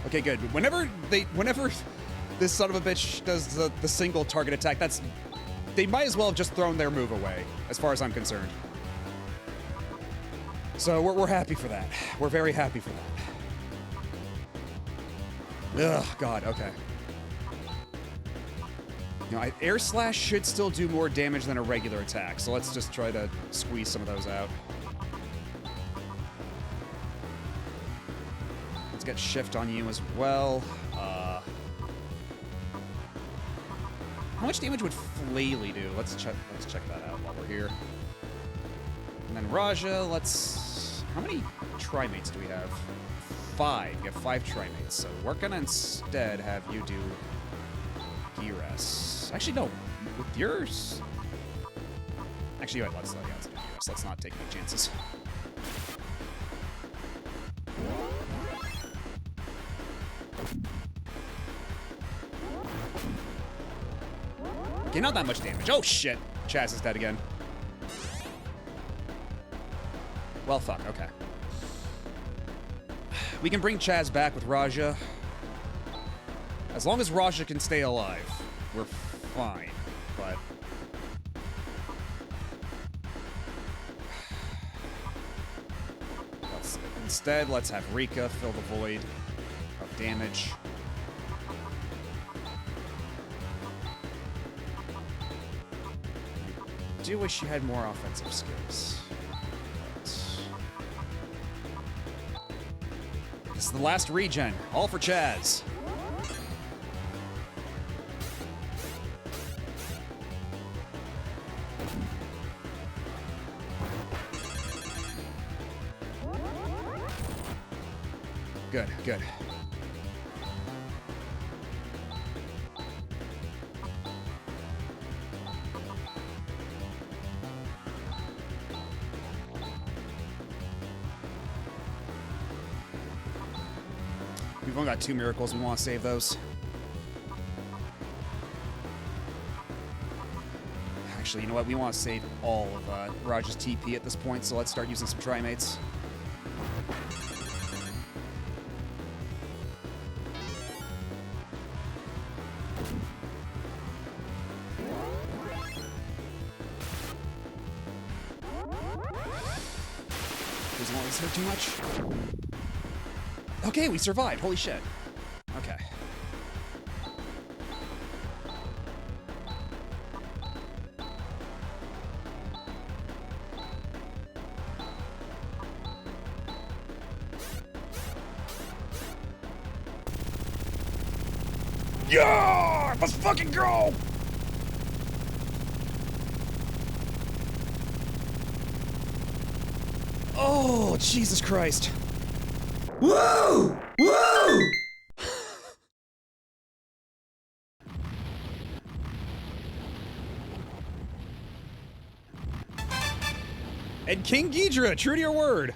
Okay, good. Whenever this son of a bitch does the single target attack, they might as well have just thrown their move away, as far as I'm concerned. So we're happy for that. We're very happy for that. Ugh, God, okay. You know, Air Slash should still do more damage than a regular attack, so let's just try to squeeze some of those out. Let's get Shift on you as well. How much damage would Flaily do? Let's check that out while we're here. And then Raja, how many Trimates do we have? 5. We have 5 Trimates, so we're gonna instead have you do Geras. Actually, no. With yours... Actually, wait, let's do Geras. Let's not take any chances. Okay, not that much damage. Oh, shit. Chaz is dead again. Well, fuck. Okay. We can bring Chaz back with Raja. As long as Raja can stay alive, we're fine. But... instead, let's have Rika fill the void of damage. I do wish you had more offensive skills. This is the last regen. All for Chaz. Good, good. We've only got 2 miracles. We want to save those. Actually, you know what? We want to save all of Raj's TP at this point, so let's start using some Trimates. Doesn't want this hurt too much. Okay, we survived. Holy shit. Okay. Yeah! Let's fucking go! Oh, Jesus Christ. Woo! Woo! And King Ghidra, true to your word.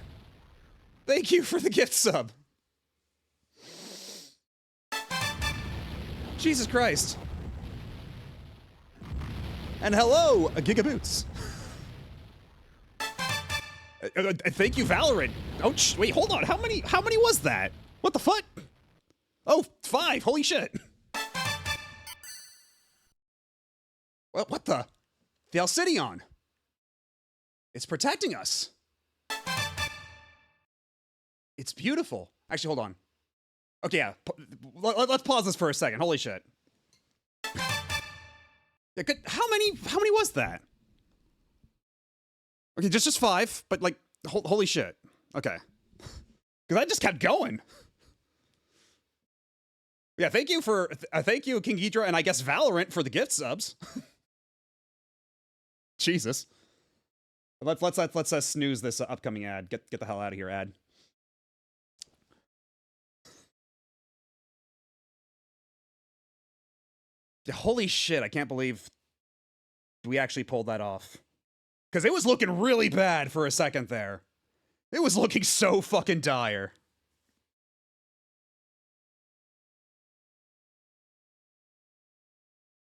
Thank you for the gift sub. Jesus Christ. And hello, Gigaboots. Thank you, Valorant. Oh, wait, hold on. How many was that? What the fuck? Oh, 5. Holy shit. What the? The Alcidion. It's protecting us. It's beautiful. Actually, hold on. Okay, yeah. Let's pause this for a second. Holy shit. Yeah, how many was that? Okay, just 5, but like, holy shit. Okay. Because I just kept going. Yeah, thank you, King Ghidra, and I guess Valorant for the gift subs. Jesus. Let's snooze this upcoming ad. Get the hell out of here, ad. Yeah, holy shit, I can't believe we actually pulled that off. Because it was looking really bad for a second there. It was looking so fucking dire.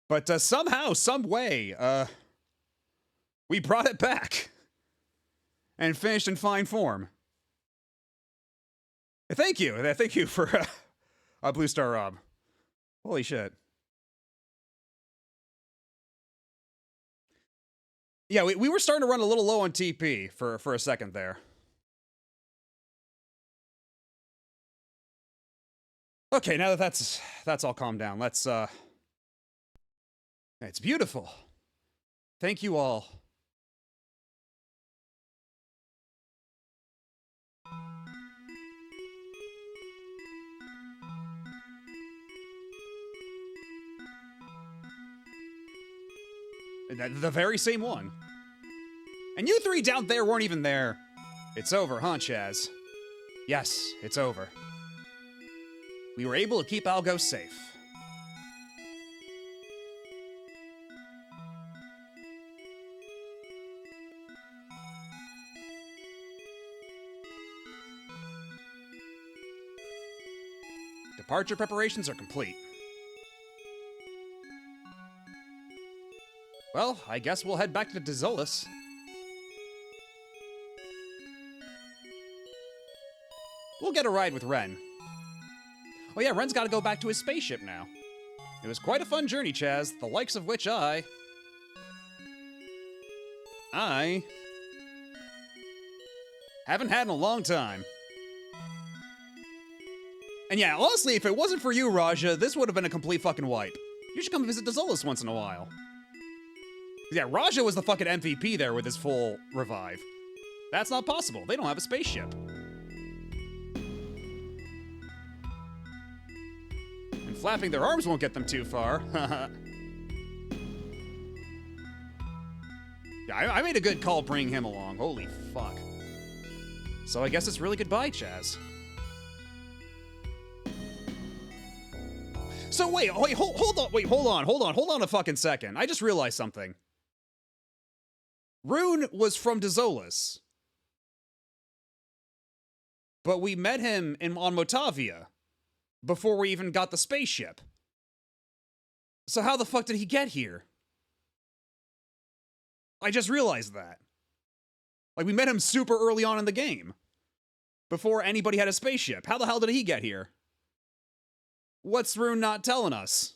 But somehow, some way, we brought it back. And finished in fine form. Thank you. Thank you for Blue Star Rob. Holy shit. Yeah, we were starting to run a little low on TP for a second there. Okay, now that that's all calmed down, let's it's beautiful. Thank you all. The very same one. And you three down there weren't even there. It's over, huh, Chaz? Yes, it's over. We were able to keep Algo safe. Departure preparations are complete. Well, I guess we'll head back to Dezolis. We'll get a ride with Ren. Oh yeah, Ren's gotta go back to his spaceship now. It was quite a fun journey, Chaz, the likes of which I haven't had in a long time. And yeah, honestly, if it wasn't for you, Raja, this would have been a complete fucking wipe. You should come visit Dezolis once in a while. Yeah, Raja was the fucking MVP there with his full revive. That's not possible. They don't have a spaceship. And flapping their arms won't get them too far. Yeah, I made a good call bringing him along. Holy fuck. So I guess it's really goodbye, Chaz. So wait, hold on a fucking second. I just realized something. Rune was from Dezolis. But we met him on Motavia before we even got the spaceship. So how the fuck did he get here? I just realized that. Like, we met him super early on in the game. Before anybody had a spaceship. How the hell did he get here? What's Rune not telling us?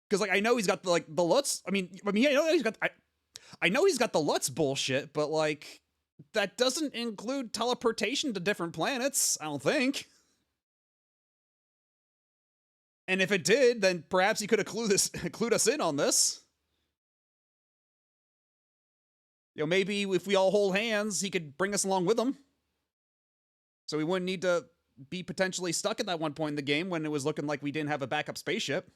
Because, like, I know he's got, the Lutz... I mean, I know he's got... I know he's got the Lutz bullshit, but, like... That doesn't include teleportation to different planets, I don't think. And if it did, then perhaps he could have clued us in on this. You know, maybe if we all hold hands, he could bring us along with him. So we wouldn't need to be potentially stuck at that one point in the game when it was looking like we didn't have a backup spaceship.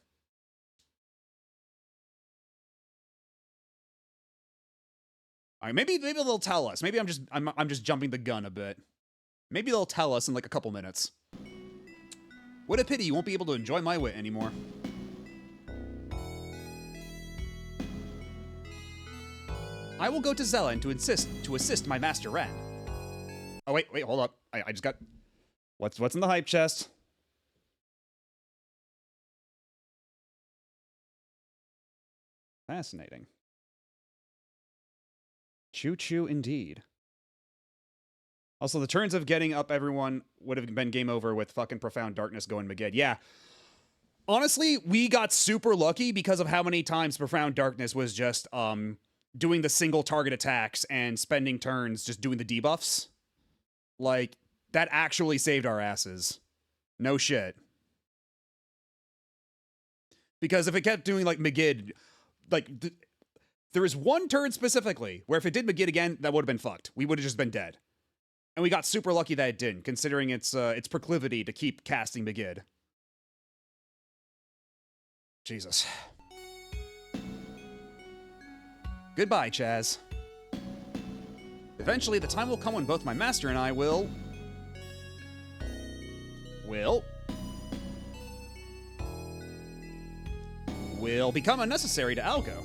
All right, maybe they'll tell us. Maybe I'm just jumping the gun a bit. Maybe they'll tell us in like a couple minutes. What a pity you won't be able to enjoy my wit anymore. I will go to Zelen to assist my master Ren. Oh wait, hold up. I just got what's in the hype chest? Fascinating. Choo-choo indeed. Also, the turns of getting up everyone would have been game over with fucking Profound Darkness going Magid. Yeah. Honestly, we got super lucky because of how many times Profound Darkness was just doing the single target attacks and spending turns just doing the debuffs. Like, that actually saved our asses. No shit. Because if it kept doing, like, Magid, like... There is one turn specifically where if it did Magid again, that would have been fucked. We would have just been dead. And we got super lucky that it didn't, considering its proclivity to keep casting Magid. Jesus. Goodbye, Chaz. Eventually, the time will come when both my master and I will become unnecessary to Algo.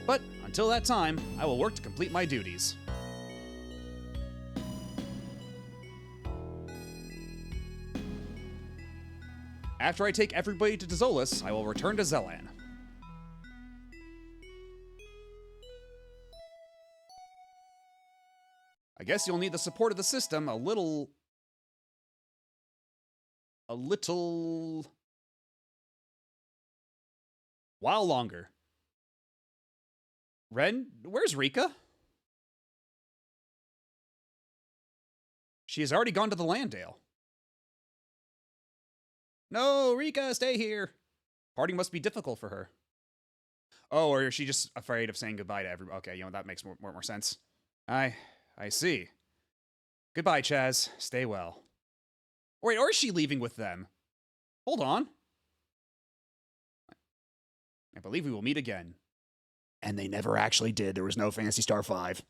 But until that time, I will work to complete my duties. After I take everybody to Dezolis, I will return to Zelan. I guess you'll need the support of the system a little while longer. Ren, where's Rika? She has already gone to the Landdale. No, Rika, stay here. Parting must be difficult for her. Oh, or is she just afraid of saying goodbye to everybody? Okay, that makes more sense. I see. Goodbye, Chaz. Stay well. Wait, or is she leaving with them? Hold on. I believe we will meet again. And they never actually did. There was no Phantasy Star V.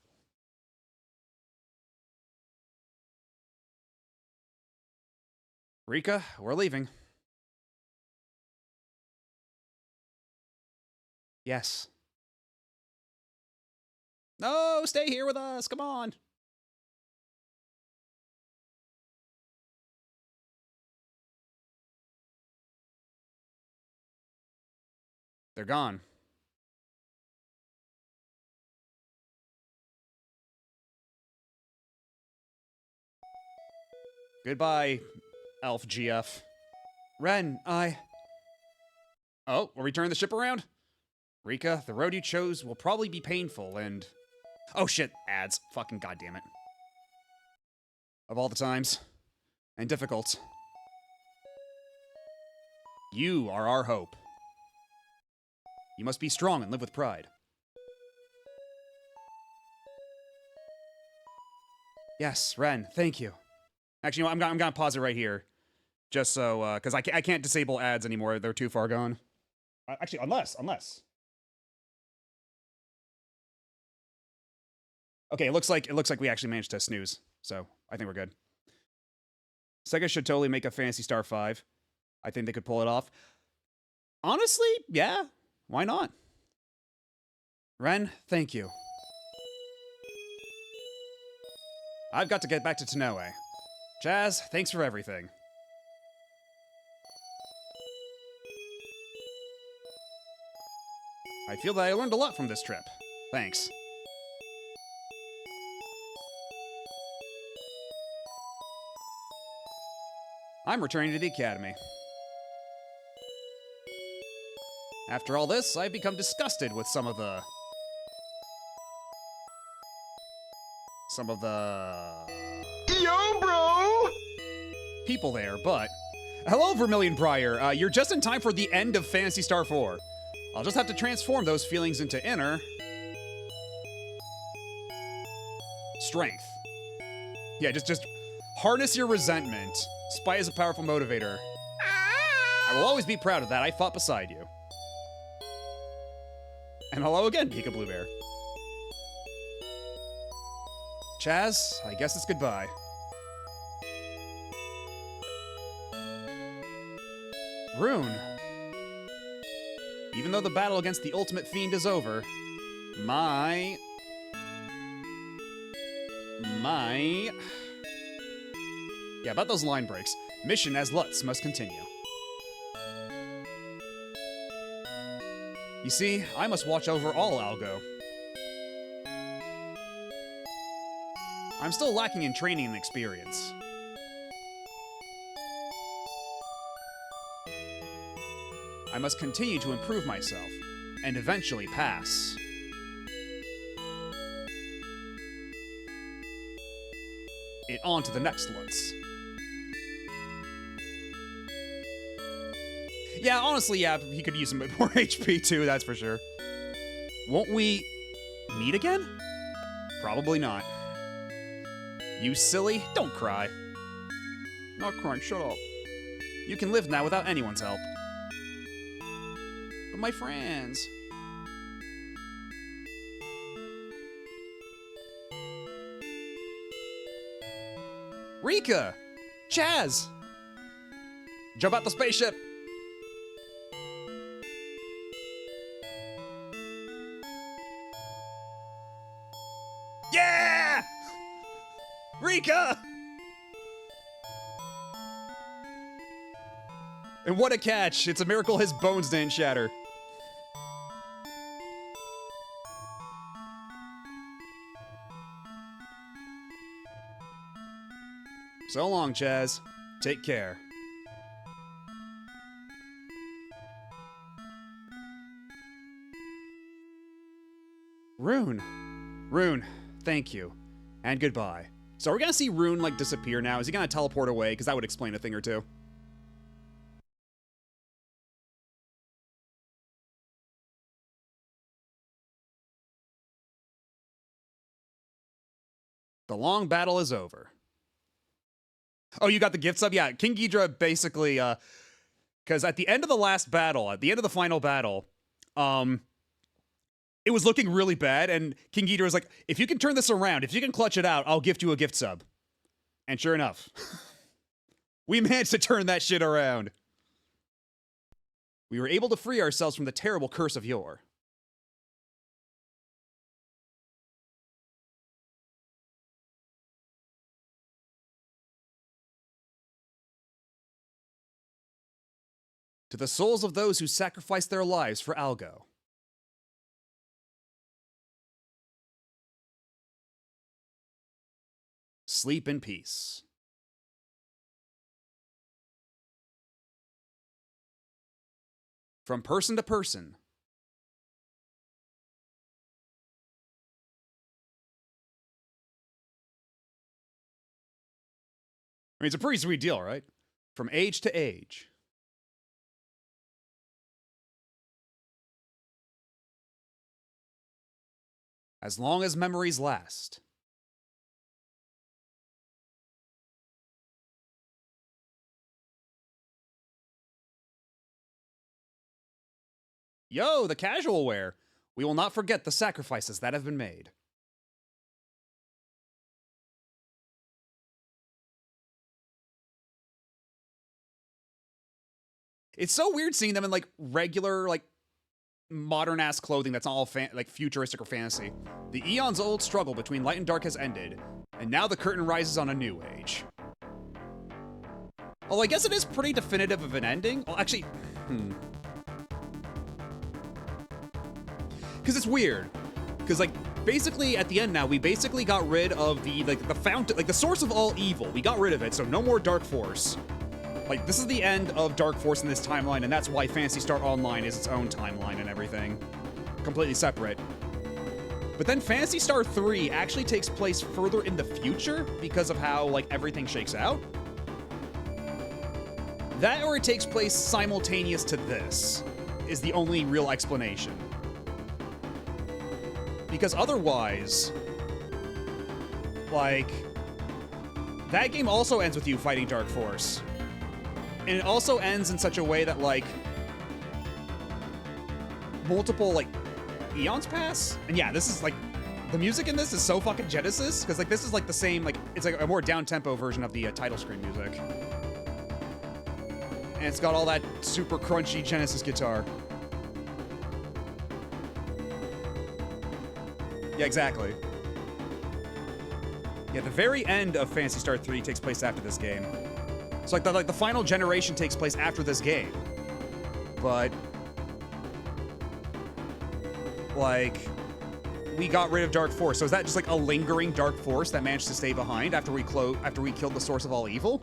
Rika, we're leaving. Yes. No, stay here with us. Come on. They're gone. Goodbye, Elf GF. Ren, Oh, will we turn the ship around? Rika, the road you chose will probably be painful and... Oh shit, ads. Fucking goddamn it. Of all the times. And difficult. You are our hope. You must be strong and live with pride. Yes, Ren, thank you. Actually, I'm gonna pause it right here. Just so, because I can't disable ads anymore. They're too far gone. Actually, unless. Okay, it looks like we actually managed to snooze. So, I think we're good. Sega should totally make a Phantasy Star V. I think they could pull it off. Honestly, yeah. Why not? Ren, thank you. I've got to get back to Tanoe. Chaz, thanks for everything. I feel that I learned a lot from this trip. Thanks. I'm returning to the Academy. After all this, I've become disgusted with some of the Yo, bro! people there, but... Hello, Vermilion Briar. You're just in time for the end of Phantasy Star IV. I'll just have to transform those feelings into inner... strength. Yeah, just harness your resentment. Spite is a powerful motivator. I will always be proud of that. I fought beside you. And hello again, Pika Blue Bear. Chaz, I guess it's goodbye. Rune. Even though the battle against the ultimate fiend is over, my... Yeah, about those line breaks. Mission as Lutz must continue. You see, I must watch over all Algo. I'm still lacking in training and experience. I must continue to improve myself, and eventually pass. It on to the next Lutz. Yeah, honestly, yeah, he could use some more HP too, that's for sure. Won't we meet again? Probably not. You silly, don't cry. Not crying, shut up. You can live now without anyone's help. But my friends... Rika! Chaz! Jump out the spaceship! Yeah! Rika! And what a catch! It's a miracle his bones didn't shatter. So long, Chaz. Take care. Rune. Rune, thank you. And goodbye. So are we gonna see Rune, like, disappear now? Is he gonna teleport away? Because that would explain a thing or two. The long battle is over. Oh, you got the gift sub? Yeah, King Ghidra basically, because at the end of the last battle, at the end of the final battle, it was looking really bad, and King Ghidra was like, if you can turn this around, if you can clutch it out, I'll gift you a gift sub. And sure enough, we managed to turn that shit around. We were able to free ourselves from the terrible curse of yore. To the souls of those who sacrificed their lives for Algo. Sleep in peace. From person to person. I mean, it's a pretty sweet deal, right? From age to age. As long as memories last. Yo, the casual wear. We will not forget the sacrifices that have been made. It's so weird seeing them in, like, regular, like, modern-ass clothing that's all, like, futuristic or fantasy. The eons-old struggle between light and dark has ended, and now the curtain rises on a new age. Well, I guess it is pretty definitive of an ending. Well, actually, because it's weird. Because, like, basically, at the end now, we basically got rid of the, like, the fountain, like, the source of all evil. We got rid of it, so no more Dark Force. Like, this is the end of Dark Force in this timeline, and that's why Phantasy Star Online is its own timeline and everything. Completely separate. But then Phantasy Star III actually takes place further in the future because of how, like, everything shakes out. That or it takes place simultaneous to this is the only real explanation. Because otherwise, like, that game also ends with you fighting Dark Force. And it also ends in such a way that, like, multiple, like, eons pass? And yeah, this is, like, the music in this is so fucking Genesis, because, like, this is, like, the same, like, it's, like, a more down-tempo version of the title screen music. And it's got all that super crunchy Genesis guitar. Yeah, exactly. Yeah, the very end of Phantasy Star 3 takes place after this game. So, like, the final generation takes place after this game. But, like, we got rid of Dark Force. So is that just, like, a lingering Dark Force that managed to stay behind after we killed the source of all evil?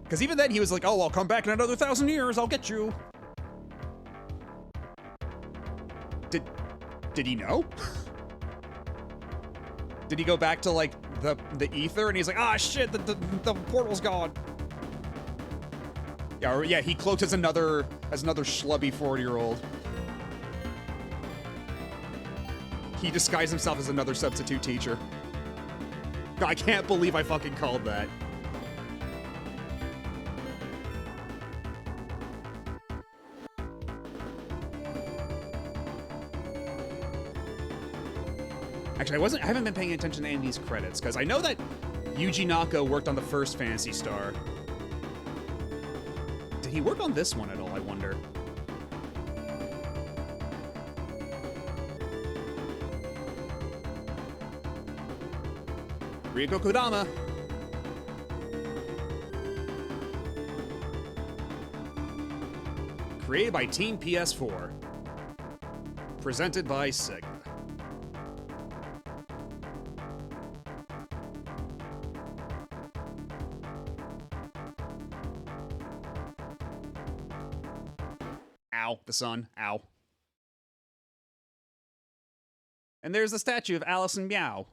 Because even then, he was like, oh, I'll come back in another 1,000 years. I'll get you. Did he know? Did he go back to, like, the ether and he's like, ah, shit, the portal's gone. Yeah, or, yeah, he cloaked as another schlubby 40-year-old. He disguised himself as another substitute teacher. I can't believe I fucking called that. Actually, I haven't been paying attention to any of these credits, because I know that Yuji Naka worked on the first Phantasy Star. Did he work on this one at all, I wonder? Ryuko Kodama. Created by Team PS4. Presented by Sega. Ow, the sun. Ow. And there's the statue of Allison Meow.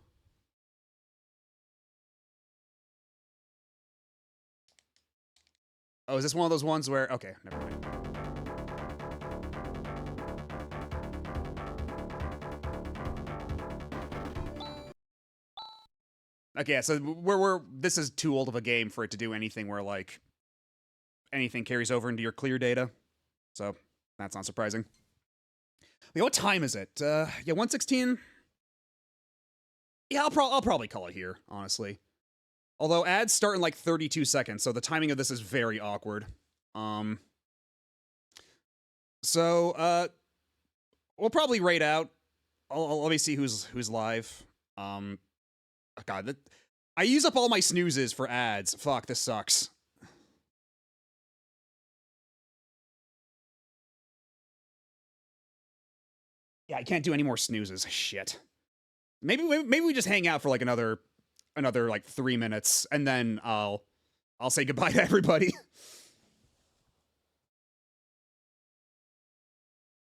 Oh, is this one of those ones where... Okay, never mind. Okay, yeah, so this is too old of a game for it to do anything where, like, anything carries over into your clear data. So, that's not surprising. Wait, what time is it? Yeah, 1:16? Yeah, I'll probably call it here, honestly. Although ads start in like 32 seconds, so the timing of this is very awkward. So, we'll probably rate out. Let me see who's live. Oh God, I use up all my snoozes for ads. Fuck, this sucks. Yeah, I can't do any more snoozes. Shit. Maybe we just hang out for like another like 3 minutes, and then I'll say goodbye to everybody.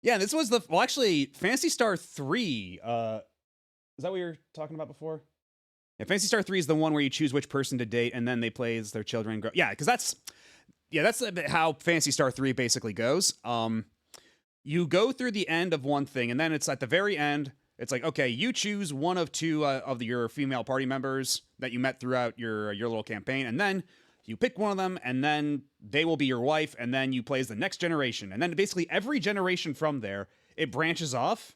Yeah, this was well, actually, Phantasy Star IV. Is that what we were talking about before? Yeah, Phantasy Star III is the one where you choose which person to date, and then they play as their children grow. Yeah, because that's a bit how Phantasy Star III basically goes. You go through the end of one thing, and then it's at the very end. It's like, okay, you choose one of two of your female party members that you met throughout your little campaign, and then you pick one of them, and then they will be your wife, and then you play as the next generation, and then basically every generation from there, it branches off,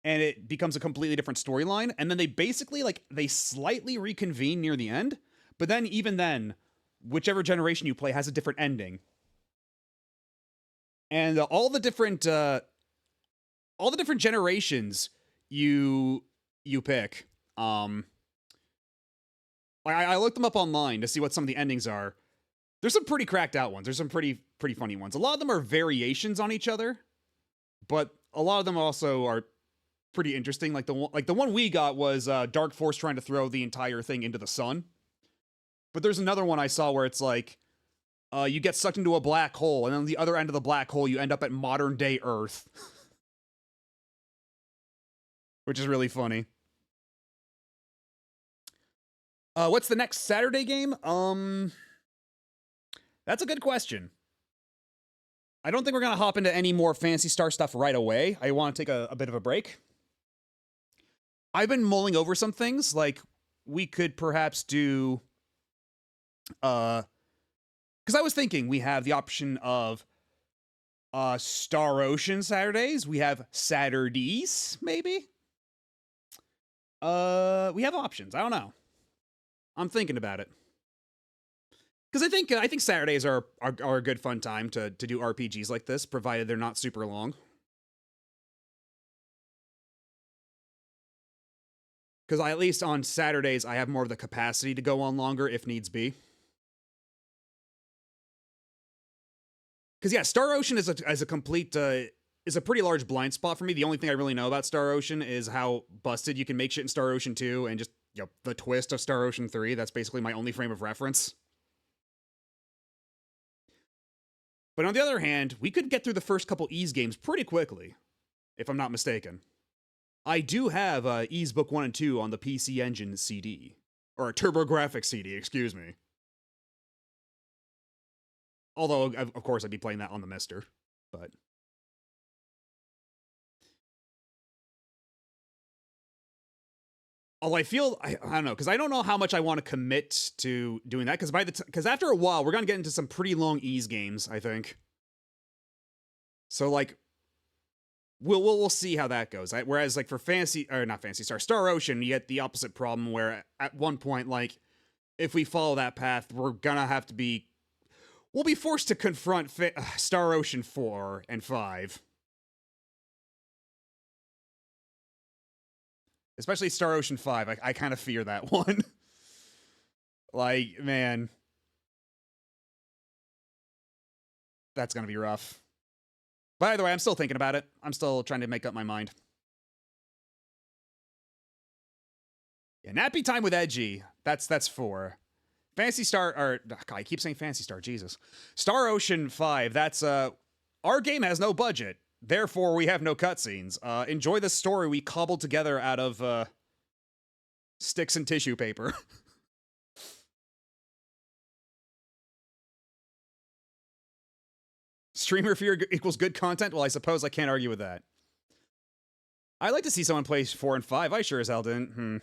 and it becomes a completely different storyline, and then they basically, like, they slightly reconvene near the end, but then even then, whichever generation you play has a different ending. And all the different generations you pick, I looked them up online to see what some of the endings are. There's some pretty cracked out ones. There's some pretty funny ones. A lot of them are variations on each other, but a lot of them also are pretty interesting. Like the one we got was Dark Force trying to throw the entire thing into the sun. But there's another one I saw where it's like you get sucked into a black hole, and then on the other end of the black hole, you end up at modern day Earth, which is really funny. What's the next Saturday game? That's a good question. I don't think we're gonna hop into any more Phantasy Star stuff right away. I want to take a bit of a break. I've been mulling over some things, like we could perhaps do, because I was thinking we have the option of Star Ocean Saturdays. We have Saturdays, maybe. We have options. I don't know. I'm thinking about it. Because I think Saturdays are a good fun time to do RPGs like this, provided they're not super long. Because at least on Saturdays, I have more of the capacity to go on longer if needs be. Because yeah, Star Ocean is a complete is a pretty large blind spot for me. The only thing I really know about Star Ocean is how busted you can make shit in Star Ocean 2, and just the twist of Star Ocean 3. That's basically my only frame of reference. But on the other hand, we could get through the first couple Ys games pretty quickly, if I'm not mistaken. I do have Ys Book 1 and 2 on the PC Engine CD. Or a TurboGrafx CD, excuse me. Although, of course, I'd be playing that on the Mister. But although I don't know, because I don't know how much I want to commit to doing that, because after a while, we're going to get into some pretty long Ys games, I think. So, like, we'll see how that goes. Whereas, like, for Star Ocean, you get the opposite problem where at one point, like, if we follow that path, we'll be forced to confront Star Ocean 4 and 5. Especially Star Ocean 5. I kind of fear that one. Like, man. That's going to be rough. By the way, I'm still thinking about it. I'm still trying to make up my mind. Yeah, nappy time with Edgy. That's 4. Phantasy Star, or God, I keep saying Phantasy Star, Jesus. Star Ocean 5, that's our game has no budget. Therefore, we have no cutscenes. Enjoy the story we cobbled together out of sticks and tissue paper. Streamer fear equals good content? Well, I suppose I can't argue with that. I'd like to see someone play 4 and 5. I sure as hell didn't.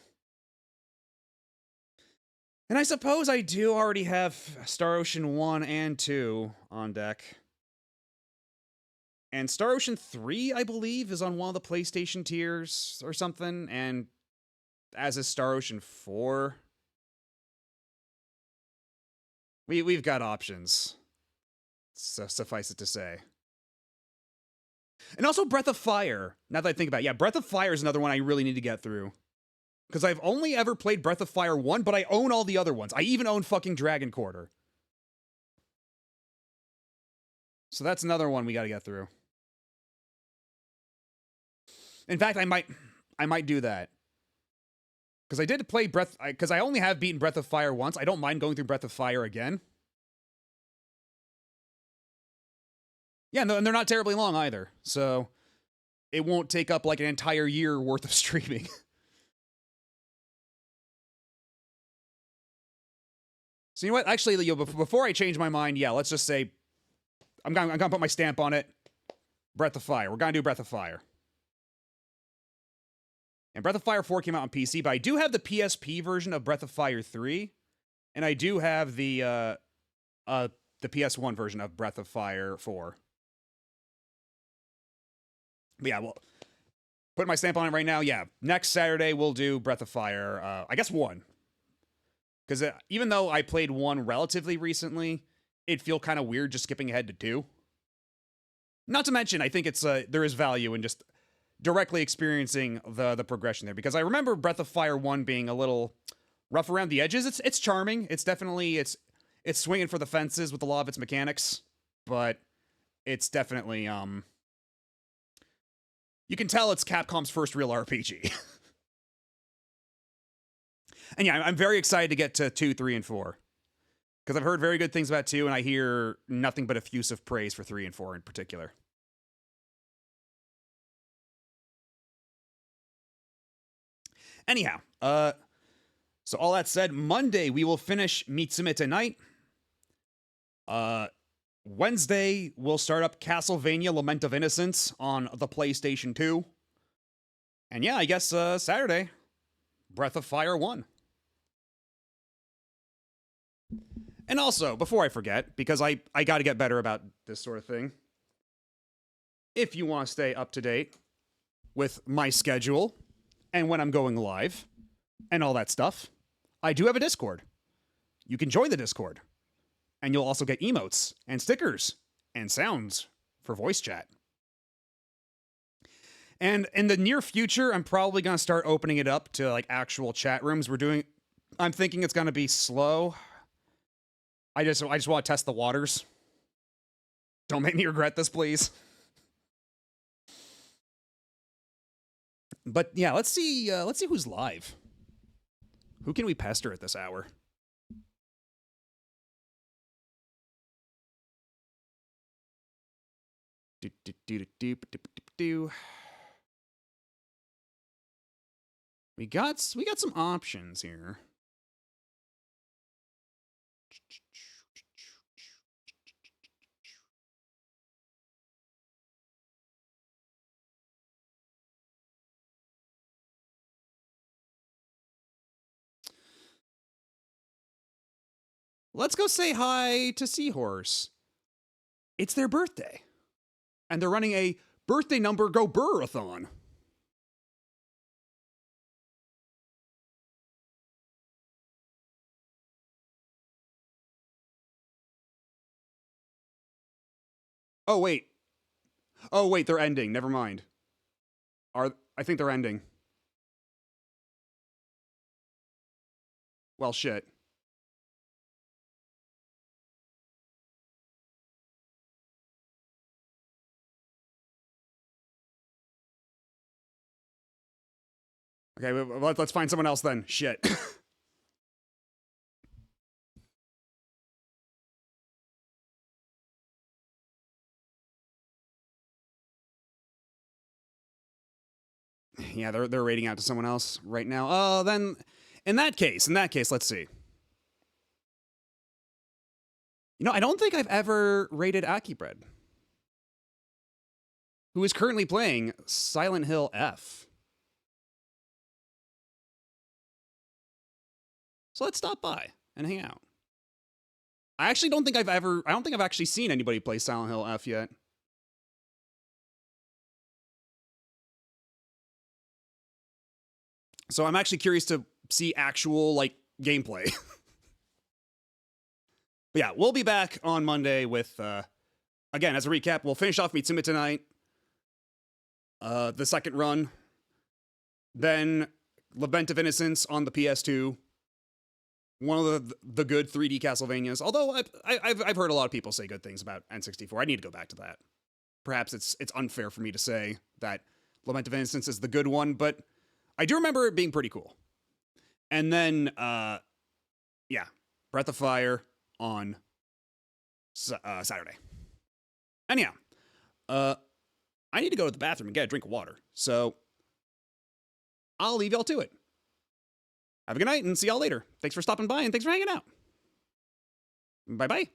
And I suppose I do already have Star Ocean 1 and 2 on deck. And Star Ocean 3, I believe, is on one of the PlayStation tiers or something, and as is Star Ocean 4. We've got options. So suffice it to say. And also Breath of Fire, now that I think about it. Yeah, Breath of Fire is another one I really need to get through. Because I've only ever played Breath of Fire 1, but I own all the other ones. I even own fucking Dragon Quarter. So that's another one we gotta get through. In fact, I might do that. Because I did play because I only have beaten Breath of Fire once. I don't mind going through Breath of Fire again. Yeah, no, and they're not terribly long either. So it won't take up like an entire year worth of streaming. So you know what? Actually, before I change my mind, yeah, let's just say I'm gonna put my stamp on it. Breath of Fire. We're gonna do Breath of Fire. And Breath of Fire 4 came out on PC, but I do have the PSP version of Breath of Fire 3, and I do have the PS1 version of Breath of Fire 4. But yeah, well, put my stamp on it right now. Yeah, next Saturday we'll do Breath of Fire. I guess 1. Because even though I played 1 relatively recently, it'd feel kind of weird just skipping ahead to 2. Not to mention, I think it's there is value in just directly experiencing the progression there. Because I remember Breath of Fire 1 being a little rough around the edges. It's charming. It's definitely, it's swinging for the fences with a lot of its mechanics. But it's definitely, you can tell it's Capcom's first real RPG. And yeah, I'm very excited to get to 2, 3, and 4. Because I've heard very good things about 2, and I hear nothing but effusive praise for 3 and 4 in particular. Anyhow, so all that said, Monday we will finish Mitsumete Night. Wednesday we'll start up Castlevania Lament of Innocence on the PlayStation 2. And yeah, I guess Saturday, Breath of Fire 1. And also, before I forget, because I got to get better about this sort of thing, if you want to stay up to date with my schedule and when I'm going live and all that stuff, I do have a Discord. You can join the Discord. And you'll also get emotes and stickers and sounds for voice chat. And in the near future, I'm probably going to start opening it up to like actual chat rooms. I'm thinking it's going to be slow. I just want to test the waters. Don't make me regret this, please. But yeah, let's see who's live. Who can we pester at this hour? We got some options here. Let's go say hi to Seahorse. It's their birthday. And they're running a birthday number go burr-a-thon. Oh wait, they're ending. Never mind. I think they're ending. Well, shit. Okay, let's find someone else then. Shit. Yeah, they're rating out to someone else right now. Oh, then in that case, let's see. You know, I don't think I've ever rated Akibred, who is currently playing Silent Hill F. So let's stop by and hang out. I actually don't think I've actually seen anybody play Silent Hill F yet. So I'm actually curious to see actual, like, gameplay. But yeah, we'll be back on Monday with, again, as a recap, we'll finish off Mitsuma tonight. The second run. Then Lament of Innocence on the PS2. One of the good 3D Castlevanias. Although I've heard a lot of people say good things about N64. I need to go back to that. Perhaps it's unfair for me to say that Lament of Innocence is the good one, but I do remember it being pretty cool. And then, yeah, Breath of Fire on Saturday. Anyhow, I need to go to the bathroom and get a drink of water. So I'll leave y'all to it. Have a good night and see y'all later. Thanks for stopping by and thanks for hanging out. Bye-bye.